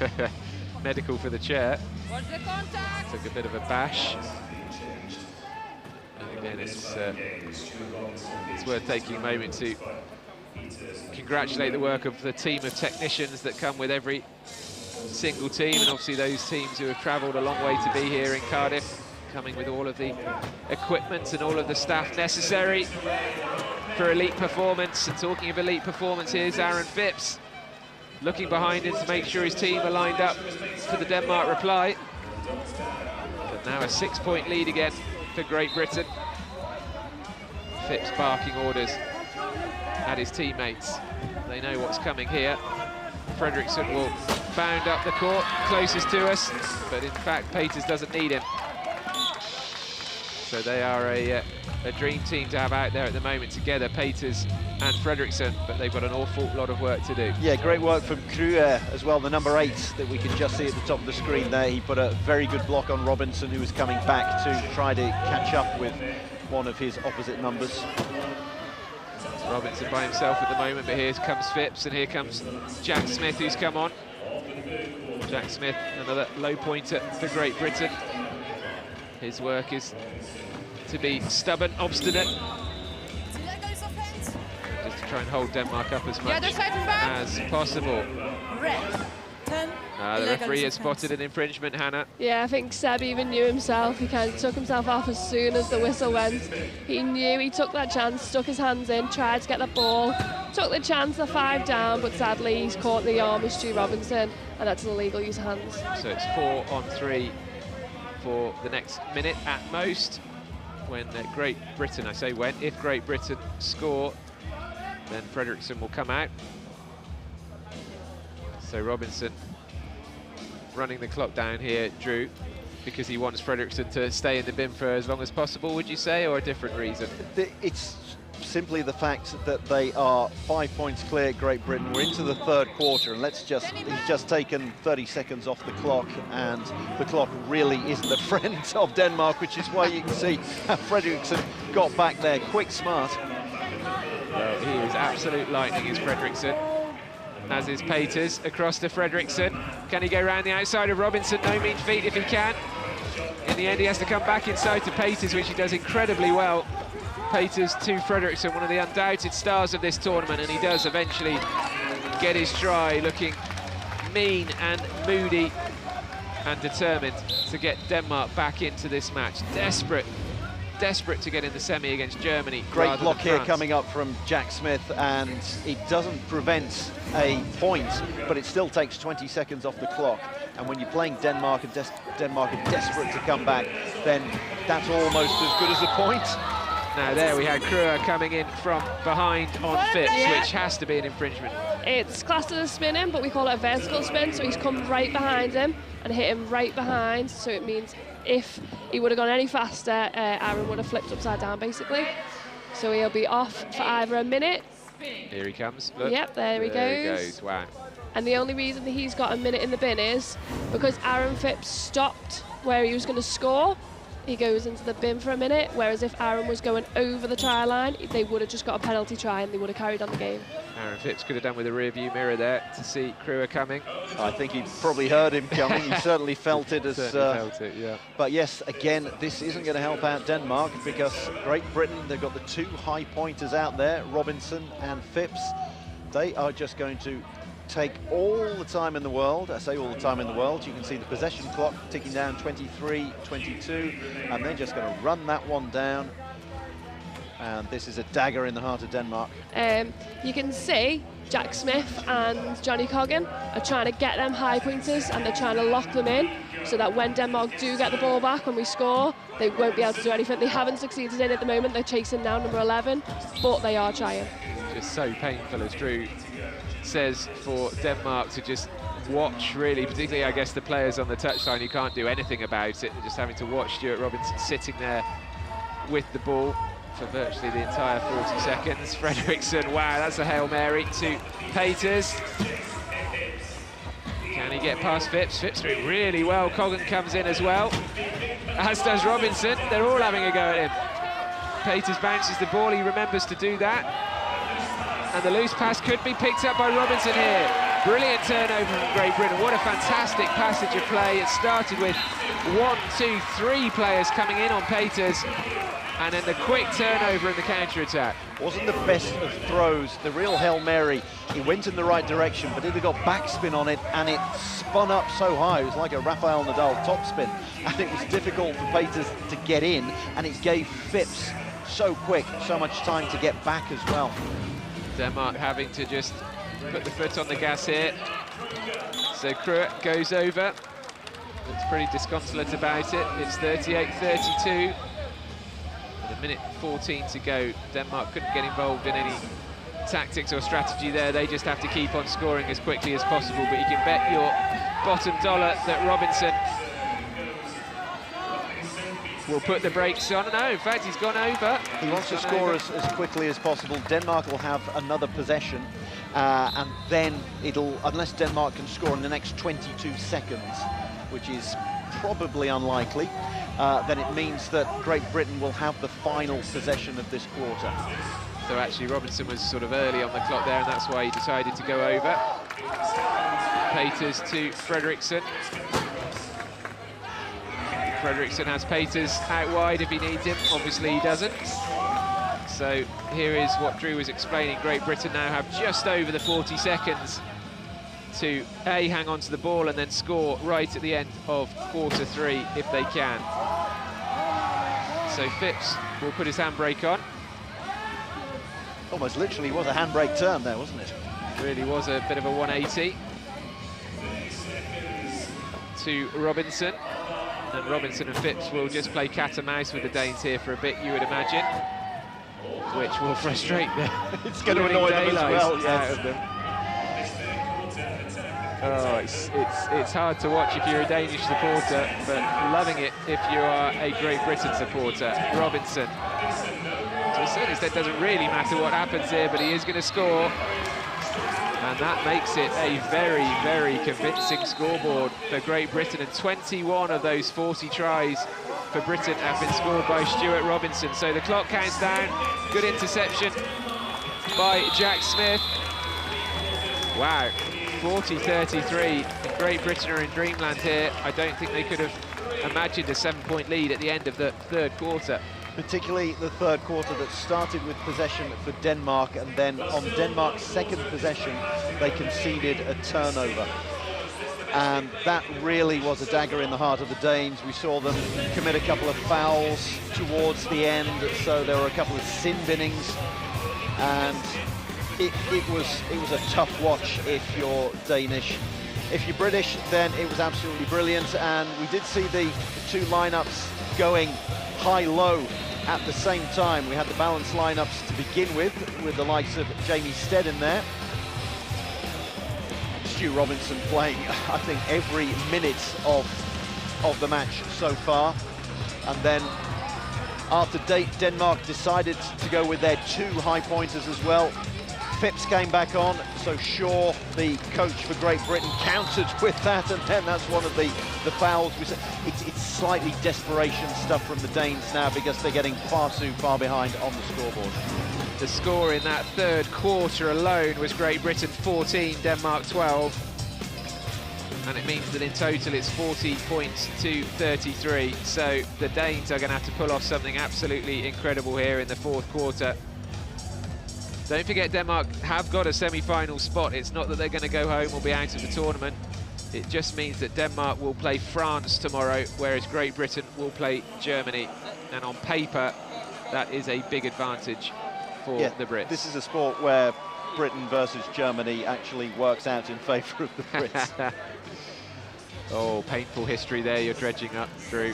Medical for the chair. Watch the contact. Took a bit of a bash. And again, it's worth taking a moment to congratulate the work of the team of technicians that come with every single team, and obviously those teams who have travelled a long way to be here in Cardiff, coming with all of the equipment and all of the staff necessary for elite performance. And talking of elite performance, here's Aaron Phipps looking behind him to make sure his team are lined up for the Denmark reply. But now a 6-point lead again for Great Britain. Phipps barking orders at his teammates. They know what's coming here. Fredriksson will bound up the court, closest to us, but in fact Peters doesn't need him. So they are a dream team to have out there at the moment together, Peters and Fredriksson, but they've got an awful lot of work to do. Yeah, great work from Krüger as well, the number 8 that we can just see at the top of the screen there. He put a very good block on Robinson, who was coming back to try to catch up with one of his opposite numbers. Robinson by himself at the moment, but here comes Phipps, and here comes Jack Smith, who's come on. Jack Smith, another low pointer for Great Britain. His work is to be stubborn, obstinate, just to try and hold Denmark up as much as possible. The referee has spotted an infringement, Hannah. Yeah, I think Seb even knew himself. He kind of took himself off as soon as the whistle went. He knew, he took that chance, stuck his hands in, tried to get the ball, took the chance, the 5 down, but sadly he's caught the arm of Stu Robinson, and that's an illegal use of hands. So it's 4 on 3 for the next minute at most. When Great Britain, I say when, if Great Britain score, then Fredriksson will come out. So Robinson running the clock down here, Drew, because he wants Fredriksson to stay in the bin for as long as possible, would you say, or a different reason? It's simply the fact that they are 5 points clear, Great Britain. We're into the 3rd quarter, and he's just taken 30 seconds off the clock, and the clock really isn't a friend of Denmark, which is why you can see how Fredriksson got back there, quick, smart. Well, he is absolute lightning, is Fredriksson. As is Peters, across to Fredriksson. Can he go around the outside of Robinson? No mean feat if he can. In the end, he has to come back inside to Peters, which he does incredibly well. Peters to Fredriksson, one of the undoubted stars of this tournament, and he does eventually get his try, looking mean and moody and determined to get Denmark back into this match. Desperate to get in the semi against Germany. Great block here coming up from Jack Smith, and it doesn't prevent a point, but it still takes 20 seconds off the clock. And when you're playing Denmark and Denmark are desperate to come back, then that's almost as good as a point. Now there we had Krüger coming in from behind on Phipps, which has to be an infringement. It's classed as a spin-in, but we call it a vertical spin, so he's come right behind him and hit him right behind, so it means if he would have gone any faster, Aaron would have flipped upside down, basically. So he'll be off for either a minute. Here he comes. Look. Yep, there he goes. Wow. And the only reason that he's got a minute in the bin is because Aaron Phipps stopped where he was going to score. He goes into the bin for a minute, whereas if Aaron was going over the try line, they would have just got a penalty try and they would have carried on the game. Aaron Phipps could have done with a rear view mirror there to see Krüger coming. I think he probably heard him coming. He certainly felt it. Felt it, yeah. But yes, again, this isn't going to help out Denmark because Great Britain, they've got the 2 high pointers out there, Robinson and Phipps. They are just going to take all the time in the world. I say all the time in the world. You can see the possession clock ticking down, 23, 22, and they're just going to run that one down. And this is a dagger in the heart of Denmark. You can see Jack Smith and Johnny Coggin are trying to get them high pointers, and they're trying to lock them in so that when Denmark do get the ball back, when we score, they won't be able to do anything. They haven't succeeded in at the moment. They're chasing now number 11, but they are trying. Just so painful, as Drew says, for Denmark to just watch, really, particularly, I guess, the players on the touchline who can't do anything about it. They're just having to watch Stuart Robinson sitting there with the ball for virtually the entire 40 seconds. Fredriksson, wow, that's a Hail Mary to Peters. Can he get past Phipps? Phipps doing really well. Coggin comes in as well, as does Robinson. They're all having a go at him. Peters bounces the ball, he remembers to do that. And the loose pass could be picked up by Robinson here. Brilliant turnover from Great Britain. What a fantastic passage of play. It started with 1, 2, 3 players coming in on Peters, and then the quick turnover in the counter-attack. Wasn't the best of throws, the real Hail Mary. It went in the right direction, but it got backspin on it, and it spun up so high. It was like a Rafael Nadal topspin, and it was difficult for Peters to get in, and it gave Phipps so quick, so much time to get back as well. Denmark having to just put the foot on the gas here. So Kruet goes over. Looks pretty disconsolate about it. It's 38-32. With a minute 14 to go. Denmark couldn't get involved in any tactics or strategy there. They just have to keep on scoring as quickly as possible. But you can bet your bottom dollar that Robinson will put the brakes on. No, in fact, he's gone over. He wants to score as quickly as possible. Denmark will have another possession, and then it'll, unless Denmark can score in the next 22 seconds, which is probably unlikely, then it means that Great Britain will have the final possession of this quarter. So actually Robinson was sort of early on the clock there, and that's why he decided to go over. Peters to Fredriksson. Fredriksson has Peters out wide if he needs him. Obviously he doesn't. So here is what Drew was explaining. Great Britain now have just over the 40 seconds to A, hang on to the ball and then score right at the end of quarter 3 if they can. So Phipps will put his handbrake on. Almost literally was a handbrake turn there, wasn't it? Really was a bit of a 180. To Robinson. And Robinson and Phipps will just play cat and mouse with the Danes here for a bit, you would imagine, which will frustrate them. It's going to annoy them as well, yes. Oh, it's hard to watch if you're a Danish supporter, but loving it if you are a Great Britain supporter. Robinson, to a certain extent, doesn't really matter what happens here, but he is going to score. And that makes it a very, very convincing scoreboard for Great Britain. And 21 of those 40 tries for Britain have been scored by Stuart Robinson. So the clock counts down. Good interception by Jack Smith. Wow, 40-33. Great Britain are in dreamland here. I don't think they could have imagined a 7-point lead at the end of the third quarter. Particularly the third quarter that started with possession for Denmark, and then on Denmark's second possession they conceded a turnover, and that really was a dagger in the heart of the Danes. We saw them commit a couple of fouls towards the end, so there were a couple of sin binnings, and it was a tough watch if you're Danish. If you're British, then it was absolutely brilliant, and we did see the two lineups going high-low at the same time. We had the balanced lineups to begin with the likes of Jamie Stead in there. Stu Robinson playing, I think, every minute of the match so far. And then after Denmark decided to go with their two high-pointers as well, Phipps came back on, so Shaw, the coach for Great Britain, countered with that, and then that's one of the fouls. It's slightly desperation stuff from the Danes now, because they're getting far too far behind on the scoreboard. The score in that third quarter alone was Great Britain 14, Denmark 12. And it means that in total it's 40 points to 33. So the Danes are going to have to pull off something absolutely incredible here in the fourth quarter. Don't forget, Denmark have got a semi-final spot. It's not that they're going to go home or be out of the tournament. It just means that Denmark will play France tomorrow, whereas Great Britain will play Germany. And on paper, that is a big advantage for the Brits. This is a sport where Britain versus Germany actually works out in favour of the Brits. Oh, painful history there you're dredging up, Drew.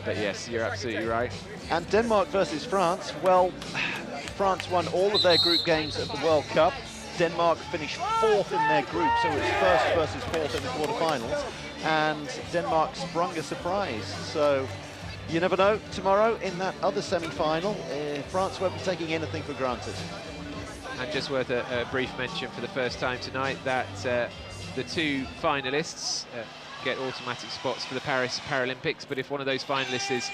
But yes, you're absolutely right. And Denmark versus France, well, France won all of their group games at the World Cup. Denmark finished fourth in their group, so it's first versus fourth in the quarterfinals. And Denmark sprung a surprise. So you never know, tomorrow in that other semi-final, France won't be taking anything for granted. And just worth a brief mention for the first time tonight that the two finalists get automatic spots for the Paris Paralympics, but if one of those finalists is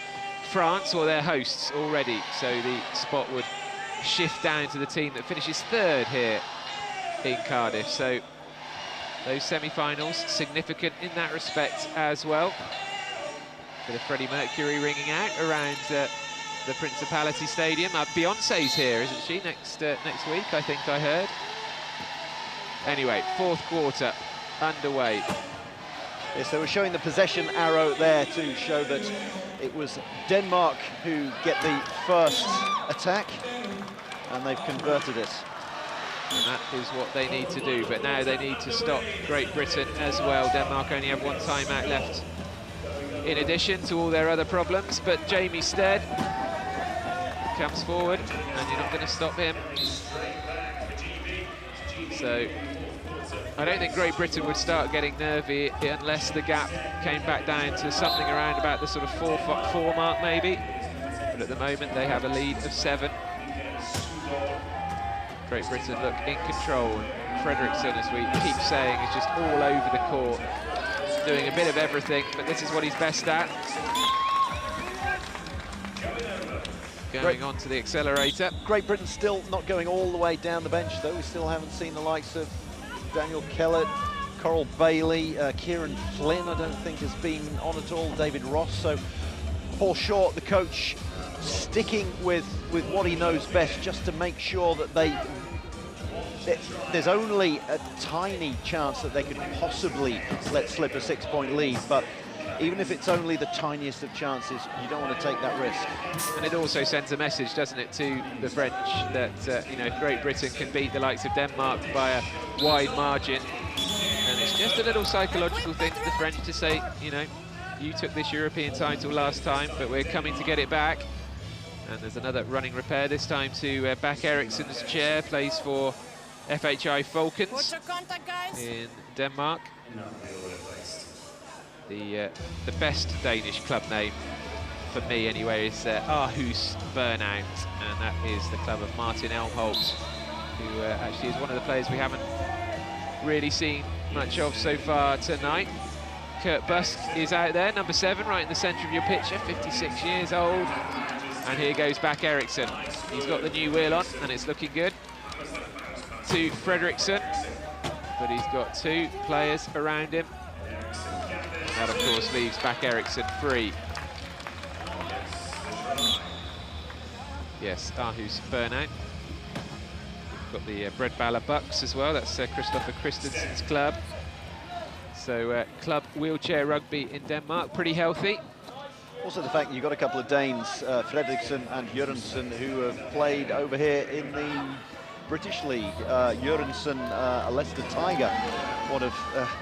France, or their hosts already, so the spot would shift down to the team that finishes third here in Cardiff. So those semi-finals significant in that respect as well. Bit of Freddie Mercury ringing out around the Principality Stadium. Beyonce's here, isn't she? Next week, I think I heard. Anyway, fourth quarter underway. Yes, they were showing the possession arrow there to show that it was Denmark who get the first attack, and they've converted it. And that is what they need to do, but now they need to stop Great Britain as well. Denmark only have one timeout left in addition to all their other problems, but Jamie Stead comes forward, and you're not going to stop him. So I don't think Great Britain would start getting nervy unless the gap came back down to something around about the sort of 4 mark maybe. But at the moment they have a lead of 7. Great Britain look in control. Fredriksson, as we keep saying, is just all over the court, doing a bit of everything, but this is what he's best at. Going on to the accelerator. Great Britain still not going all the way down the bench, though. We still haven't seen the likes of Daniel Kellett, Coral Bailey, Kieran Flynn, I don't think has been on at all, David Ross. So Paul Short, the coach, sticking with what he knows best, just to make sure that there's only a tiny chance that they could possibly let slip a 6-point lead, but even if it's only the tiniest of chances, you don't want to take that risk. And it also sends a message, doesn't it, to the French that you know, Great Britain can beat the likes of Denmark by a wide margin, and it's just a little psychological thing for the French to say, you know, you took this European title last time, but we're coming to get it back. And there's another running repair, this time to Back Eriksson's chair, plays for FHI Falcons in Denmark. The best Danish club name, for me anyway, is Aarhus Burnout, and that is the club of Martin Elmholt, who actually is one of the players we haven't really seen much of so far tonight. Kurt Busk is out there, number 7, right in the centre of your picture, 56 years old. And here goes Back Eriksson. He's got the new wheel on, and it's looking good. To Fredriksson, but he's got 2 players around him. That, of course, leaves Back Eriksson free. Yes, Aarhus Burnout. We've got the Bredballa Bucks as well. That's Christopher Christensen's club. So, club wheelchair rugby in Denmark, pretty healthy. Also the fact that you've got a couple of Danes, Fredriksson and Jørgensen, who have played over here in the British League. Jørgensen, a Leicester Tiger, one of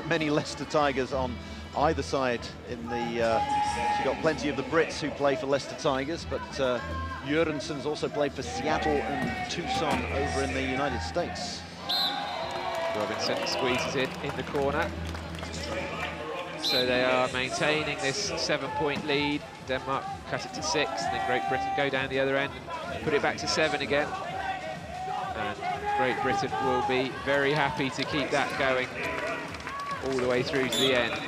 many Leicester Tigers on either side in the... so you've got plenty of the Brits who play for Leicester Tigers, but Jørgensen's also played for Seattle and Tucson over in the United States. Robinson squeezes in the corner. So they are maintaining this 7-point lead. Denmark cut it to 6, and then Great Britain go down the other end and put it back to 7 again. And Great Britain will be very happy to keep that going all the way through to the end.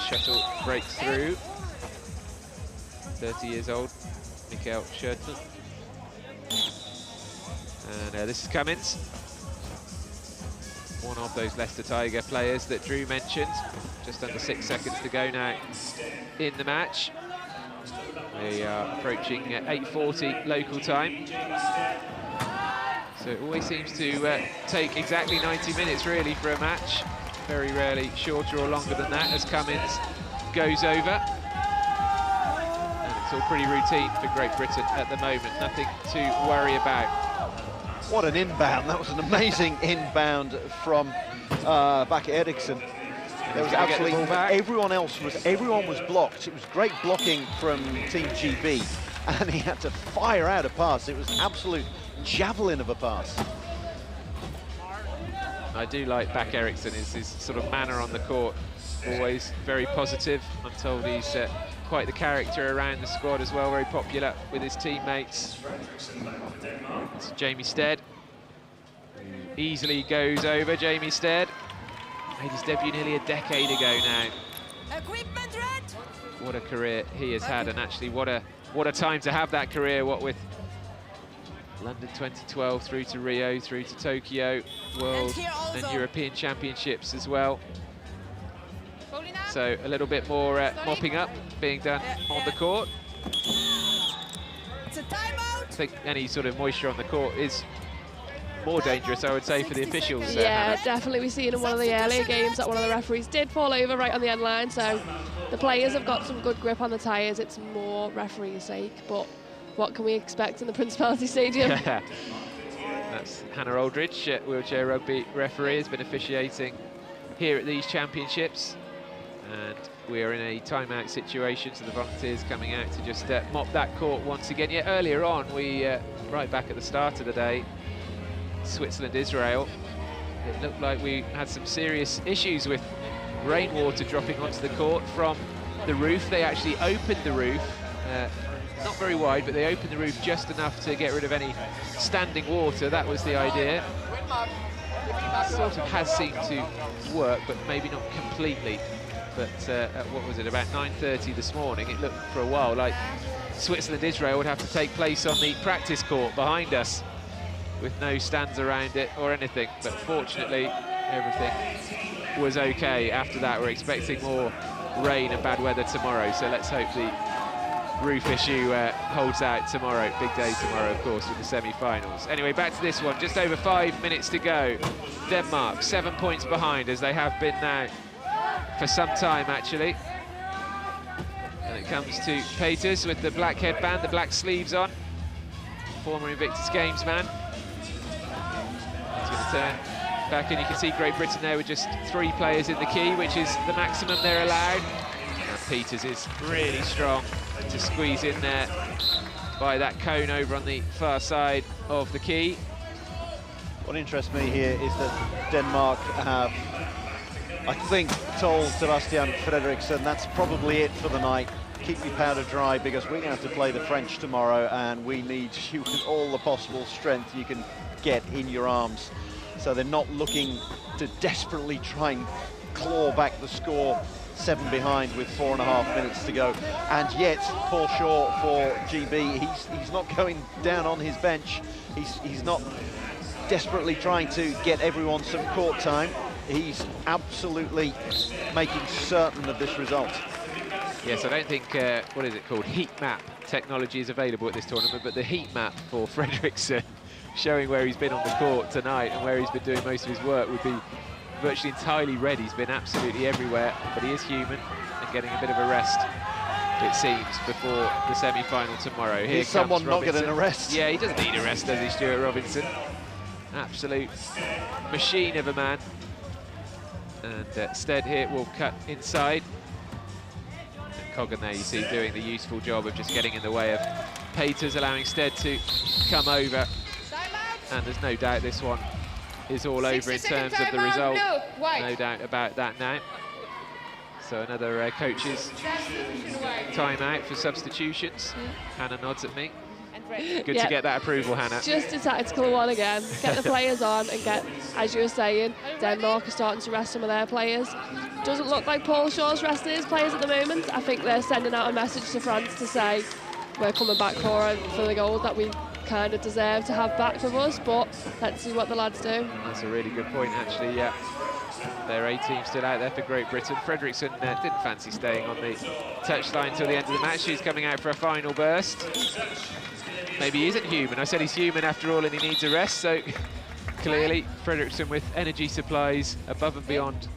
Shuttle breaks through. 30 years old, Mikael Schertel. And this is Cummins, one of those Leicester Tiger players that Drew mentioned. Just under 6 seconds to go now in the match. We are approaching 8:40 local time. So it always seems to take exactly 90 minutes really for a match. Very rarely shorter or longer than that as Cummins goes over. And it's all pretty routine for Great Britain at the moment. Nothing to worry about. What an inbound. That was an amazing inbound from Back Eriksson. There was absolutely everyone was blocked. It was great blocking from Team GB, and he had to fire out a pass. It was absolute javelin of a pass. I do like Back Eriksson, his sort of manner on the court, always very positive. I'm told he's quite the character around the squad as well, very popular with his teammates. It's Jamie Stead. Easily goes over Jamie Stead. Made his debut nearly a decade ago now. What a career he has had, and actually what a time to have that career, what with London 2012 through to Rio, through to Tokyo, World and European Championships as well. So a little bit more mopping up being done on the court. It's a timeout. I think any sort of moisture on the court is more dangerous, I would say, for the officials. Yeah, Hannah. definitely. We've seen in one of the earlier games that one of the referees did fall over right on the end line, so the players have got some good grip on the tyres. It's more referee's sake, but what can we expect in the Principality Stadium? That's Hannah Aldridge, wheelchair rugby referee, has been officiating here at these championships. And we are in a timeout situation, so the volunteers coming out to just mop that court once again. Yeah, earlier on, right back at the start of the day, Switzerland-Israel, it looked like we had some serious issues with rainwater dropping onto the court from the roof. They actually opened the roof, not very wide, but they opened the roof just enough to get rid of any standing water. That was the idea. Sort of has seemed to work, but maybe not completely. But at what was it, about 9:30 this morning, it looked for a while like Switzerland-Israel would have to take place on the practice court behind us with no stands around it or anything. But fortunately, everything was okay. After that, we're expecting more rain and bad weather tomorrow. So let's hope the roof issue holds out tomorrow. Big day tomorrow, of course, with the semi-finals. Anyway, back to this one. Just over 5 minutes to go. Denmark 7 points behind, as they have been now for some time, actually. And it comes to Peters with the black headband, the black sleeves on. Former Invictus Games man. He's going to turn back, and you can see Great Britain there with just 3 players in the key, which is the maximum they're allowed. And Peters is really strong to squeeze in there by that cone over on the far side of the key. What interests me here is that Denmark have, I think, told Sebastian Frederiksen that's probably it for the night. Keep your powder dry, because we're going to have to play the French tomorrow, and we need you with all the possible strength you can get in your arms. So they're not looking to desperately try and claw back the score, 7 behind with 4.5 minutes to go. And yet, Paul Shaw for GB, he's not going down on his bench. He's not desperately trying to get everyone some court time. He's absolutely making certain of this result. Yes, I don't think, what is it called, heat map technology is available at this tournament, but the heat map for Frederiksen, showing where he's been on the court tonight and where he's been doing most of his work, would be virtually entirely red. He's been absolutely everywhere, but he is human and getting a bit of a rest, it seems, before the semi-final tomorrow. Here Here's someone not Robinson. getting a rest. Yeah, he doesn't need a rest, does he, Stuart Robinson? Absolute machine of a man. And Stead here will cut inside. And Coggan there, you see, doing the useful job of just getting in the way of Peters, allowing Stead to come over. And there's no doubt this one is all over in terms of the result. No doubt about that now. So another coach's timeout for substitutions. Hannah nods at me. Good to get that approval, Hannah. Just a tactical one again. Get the players on and get, as you were saying, Denmark are starting to rest some of their players. Doesn't look like Paul Shaw's resting his players at the moment. I think they're sending out a message to France to say we're coming back for the gold that we kind of deserve to have back with us, but let's see what the lads do. That's a really good point, actually, yeah. Their A-team still out there for Great Britain. Frederiksen didn't fancy staying on the touchline until the end of the match. She's coming out for a final burst. Maybe he isn't human. I said he's human after all and he needs a rest, so clearly Frederiksen with energy supplies above and beyond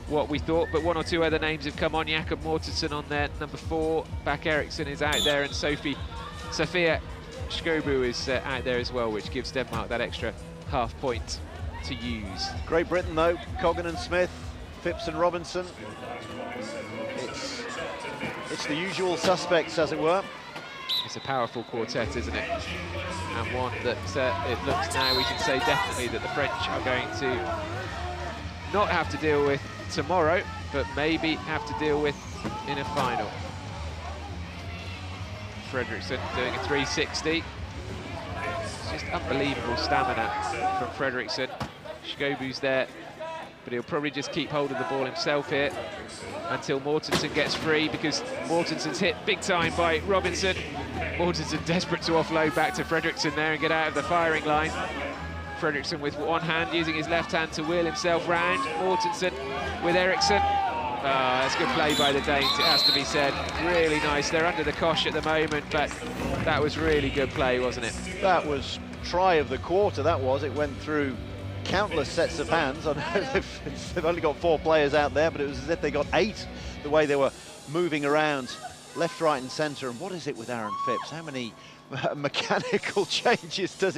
what we thought. But 1 or 2 other names have come on. Jakob Mortensen on there, number 4. Bak Eriksson is out there, and Sophia Skobu is out there as well, which gives Denmark that extra half point to use. Great Britain, though, Coggan and Smith, Phipps and Robinson. It's the usual suspects, as it were. It's a powerful quartet, isn't it? And one that it looks now, we can say definitely that the French are going to not have to deal with tomorrow, but maybe have to deal with in a final. Frederiksen doing a 360. It's just unbelievable stamina from Frederiksen. Skobu's there, but he'll probably just keep hold of the ball himself here until Mortensen gets free, because Mortensen's hit big time by Robinson. Mortensen desperate to offload back to Fredriksson there and get out of the firing line. Fredriksson with one hand, using his left hand to wheel himself round. Mortensen with Eriksson. That's good play by the Danes, it has to be said. Really nice. They're under the cosh at the moment, but that was really good play, wasn't it? That was try of the quarter, that was. It went through countless sets of hands. I know they've only got 4 players out there, but it was as if they got 8, the way they were moving around left, right and centre. And what is it with Aaron Phipps? How many mechanical changes does he